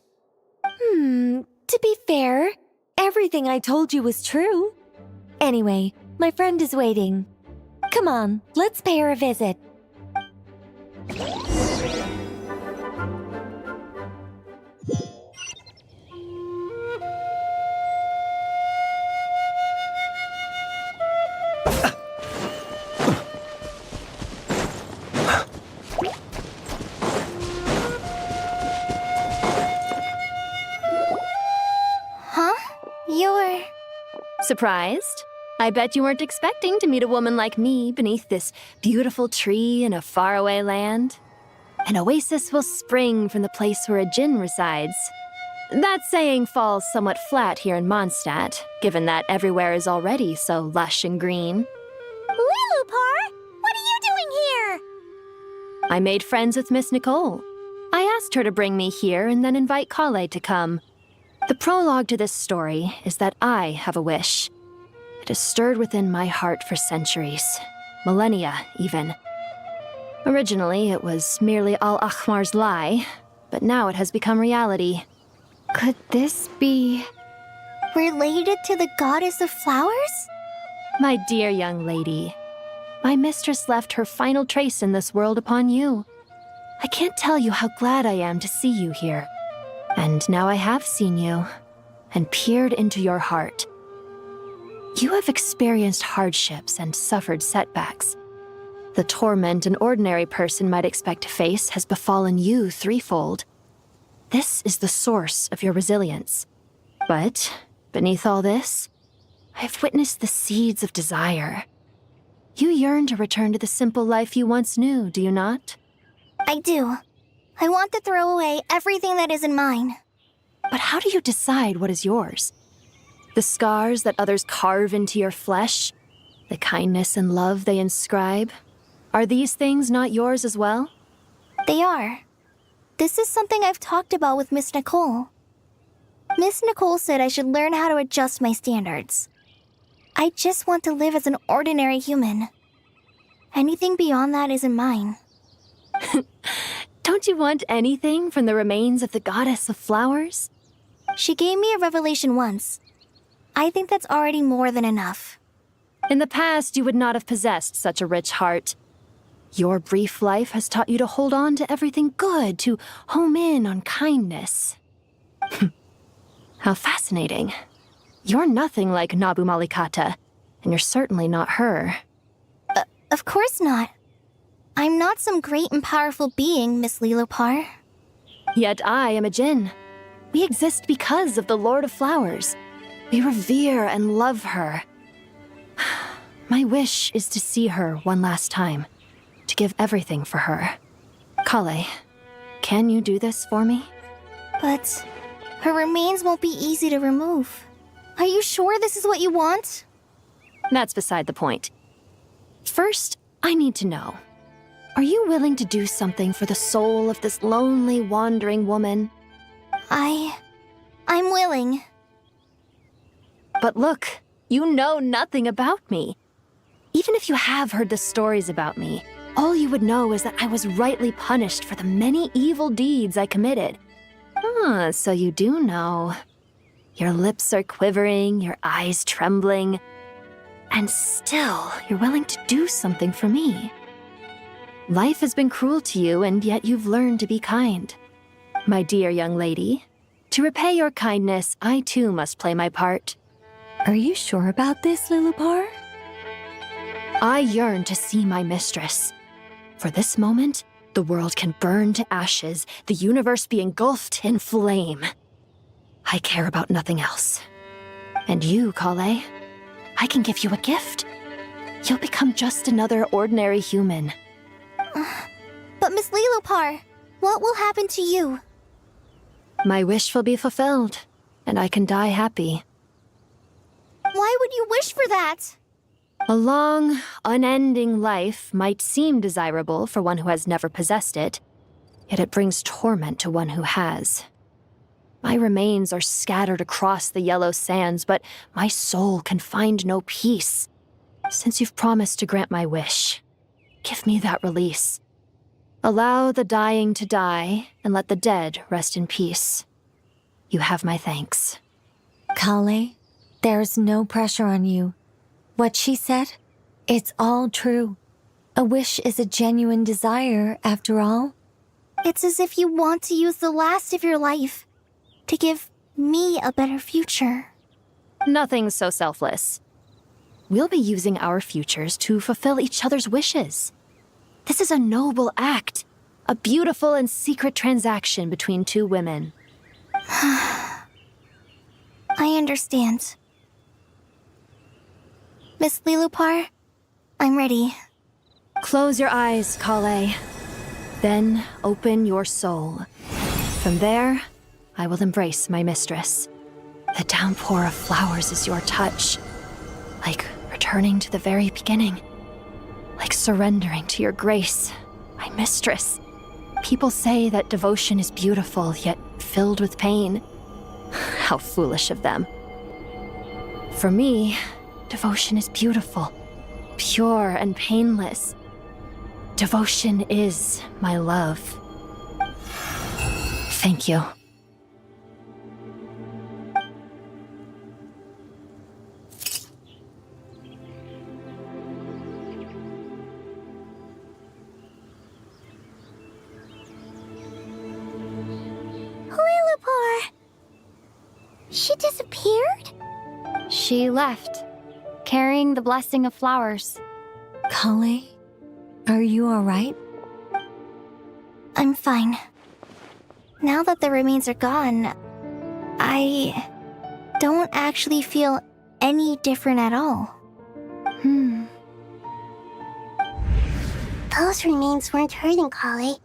To be fair, everything I told you was true. Anyway, my friend is waiting. Come on, let's pay her a visit. Surprised? I bet you weren't expecting to meet a woman like me beneath this beautiful tree in a faraway land. An oasis will spring from the place where a djinn resides. That saying falls somewhat flat here in Mondstadt, given that everywhere is already so lush and green. Lilupar, what are you doing here? I made friends with Miss Nicole. I asked her to bring me here and then invite Kale to come. The prologue to this story is that I have a wish. It has stirred within my heart for centuries, millennia even. Originally, it was merely Al-Ahmar's lie, but now it has become reality. Could this be related to the goddess of flowers? My dear young lady, my mistress left her final trace in this world upon you. I can't tell you how glad I am to see you here. And now I have seen you, and peered into your heart. You have experienced hardships and suffered setbacks. The torment an ordinary person might expect to face has befallen you threefold. This is the source of your resilience. But, beneath all this, I have witnessed the seeds of desire. You yearn to return to the simple life you once knew, do you not? I do. I want to throw away everything that isn't mine. But how do you decide what is yours? The scars that others carve into your flesh? The kindness and love they inscribe? Are these things not yours as well? They are. This is something I've talked about with Miss Nicole. Miss Nicole said I should learn how to adjust my standards. I just want to live as an ordinary human. Anything beyond that isn't mine. Don't you want anything from the remains of the goddess of flowers? She gave me a revelation once. I think that's already more than enough. In the past, you would not have possessed such a rich heart. Your brief life has taught you to hold on to everything good, to home in on kindness. How fascinating. You're nothing like Nabu Malikata, and you're certainly not her. Of course not. I'm not some great and powerful being, Miss Lilopar. Yet I am a Jinn. We exist because of the Lord of Flowers. We revere and love her. My wish is to see her one last time, to give everything for her. Kale, can you do this for me? But her remains won't be easy to remove. Are you sure this is what you want? That's beside the point. First, I need to know. Are you willing to do something for the soul of this lonely, wandering woman? I'm willing. But look, you know nothing about me. Even if you have heard the stories about me, all you would know is that I was rightly punished for the many evil deeds I committed. So you do know. Your lips are quivering, your eyes trembling, and still you're willing to do something for me. Life has been cruel to you, and yet you've learned to be kind. My dear young lady, to repay your kindness, I too must play my part. Are you sure about this, Lilopar? I yearn to see my mistress. For this moment, the world can burn to ashes, the universe be engulfed in flame. I care about nothing else. And you, Kale, I can give you a gift. You'll become just another ordinary human. But Miss Lilopar, what will happen to you? My wish will be fulfilled, and I can die happy. Why would you wish for that? A long, unending life might seem desirable for one who has never possessed it, yet it brings torment to one who has. My remains are scattered across the yellow sands, but my soul can find no peace. Since you've promised to grant my wish, give me that release. Allow the dying to die, and let the dead rest in peace. You have my thanks. Kale, there's no pressure on you. What she said, it's all true. A wish is a genuine desire, after all. It's as if you want to use the last of your life to give me a better future. Nothing's so selfless. We'll be using our futures to fulfill each other's wishes. This is a noble act, a beautiful and secret transaction between two women. I understand. Miss Lilopar, I'm ready. Close your eyes, Kale. Then open your soul. From there, I will embrace my mistress. The downpour of flowers is your touch. Like returning to the very beginning. Like surrendering to your grace, my mistress. People say that devotion is beautiful, yet filled with pain. How foolish of them. For me, devotion is beautiful, pure and painless. Devotion is my love. Thank you. Lilopar! She disappeared? She left, carrying the blessing of flowers. Kale, are you alright? I'm fine. Now that the remains are gone, I don't actually feel any different at all. Those remains weren't hurting Kale.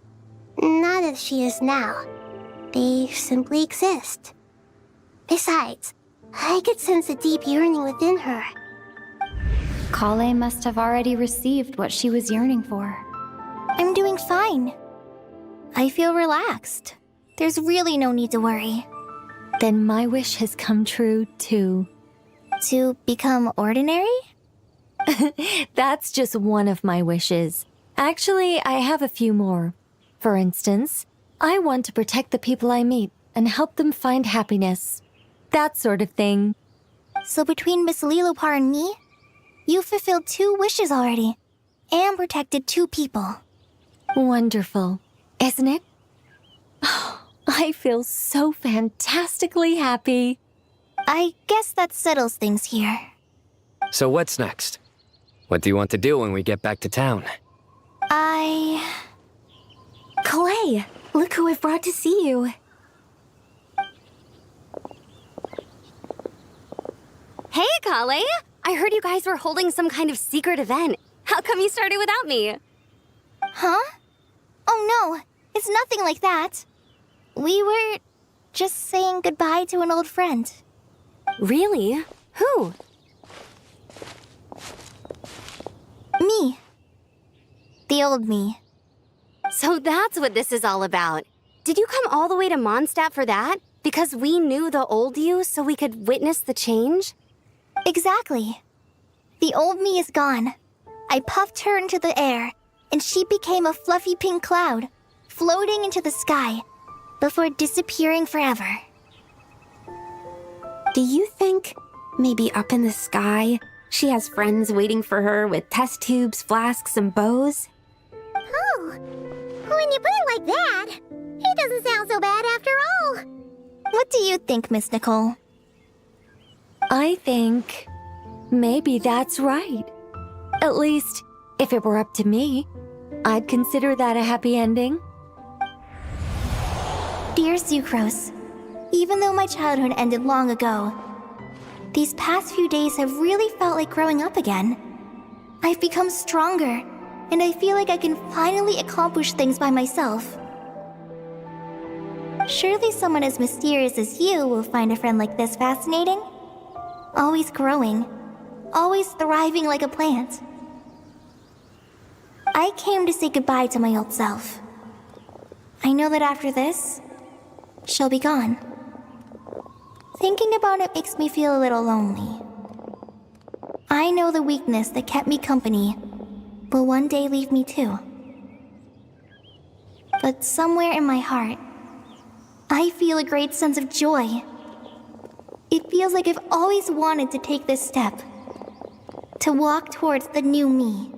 Not as she is now. They simply exist. Besides, I could sense a deep yearning within her. Kale must have already received what she was yearning for. I'm doing fine. I feel relaxed. There's really no need to worry. Then my wish has come true, too. To become ordinary? That's just one of my wishes. Actually, I have a few more. For instance, I want to protect the people I meet and help them find happiness. That sort of thing. So between Miss Lilopar and me, you fulfilled 2 wishes already, and protected 2 people. Wonderful, isn't it? I feel so fantastically happy. I guess that settles things here. So what's next? What do you want to do when we get back to town? Clay, look who I've brought to see you. Hey, Kale! I heard you guys were holding some kind of secret event. How come you started without me? Huh? Oh no, it's nothing like that. We were just saying goodbye to an old friend. Really? Who? Me. The old me. So that's what this is all about. Did you come all the way to Mondstadt for that? Because we knew the old you so we could witness the change? Exactly. The old me is gone. I puffed her into the air, and she became a fluffy pink cloud, floating into the sky, before disappearing forever. Do you think, maybe up in the sky, she has friends waiting for her with test tubes, flasks, and bows? Oh, when you put it like that, it doesn't sound so bad after all. What do you think, Miss Nicole? I think maybe that's right. At least, if it were up to me, I'd consider that a happy ending. Dear Sucrose, even though my childhood ended long ago, these past few days have really felt like growing up again. I've become stronger, and I feel like I can finally accomplish things by myself. Surely someone as mysterious as you will find a friend like this fascinating? Always growing, always thriving like a plant. I came to say goodbye to my old self. I know that after this, she'll be gone. Thinking about it makes me feel a little lonely. I know the weakness that kept me company will one day leave me too. But somewhere in my heart, I feel a great sense of joy. It feels like I've always wanted to take this step, to walk towards the new me.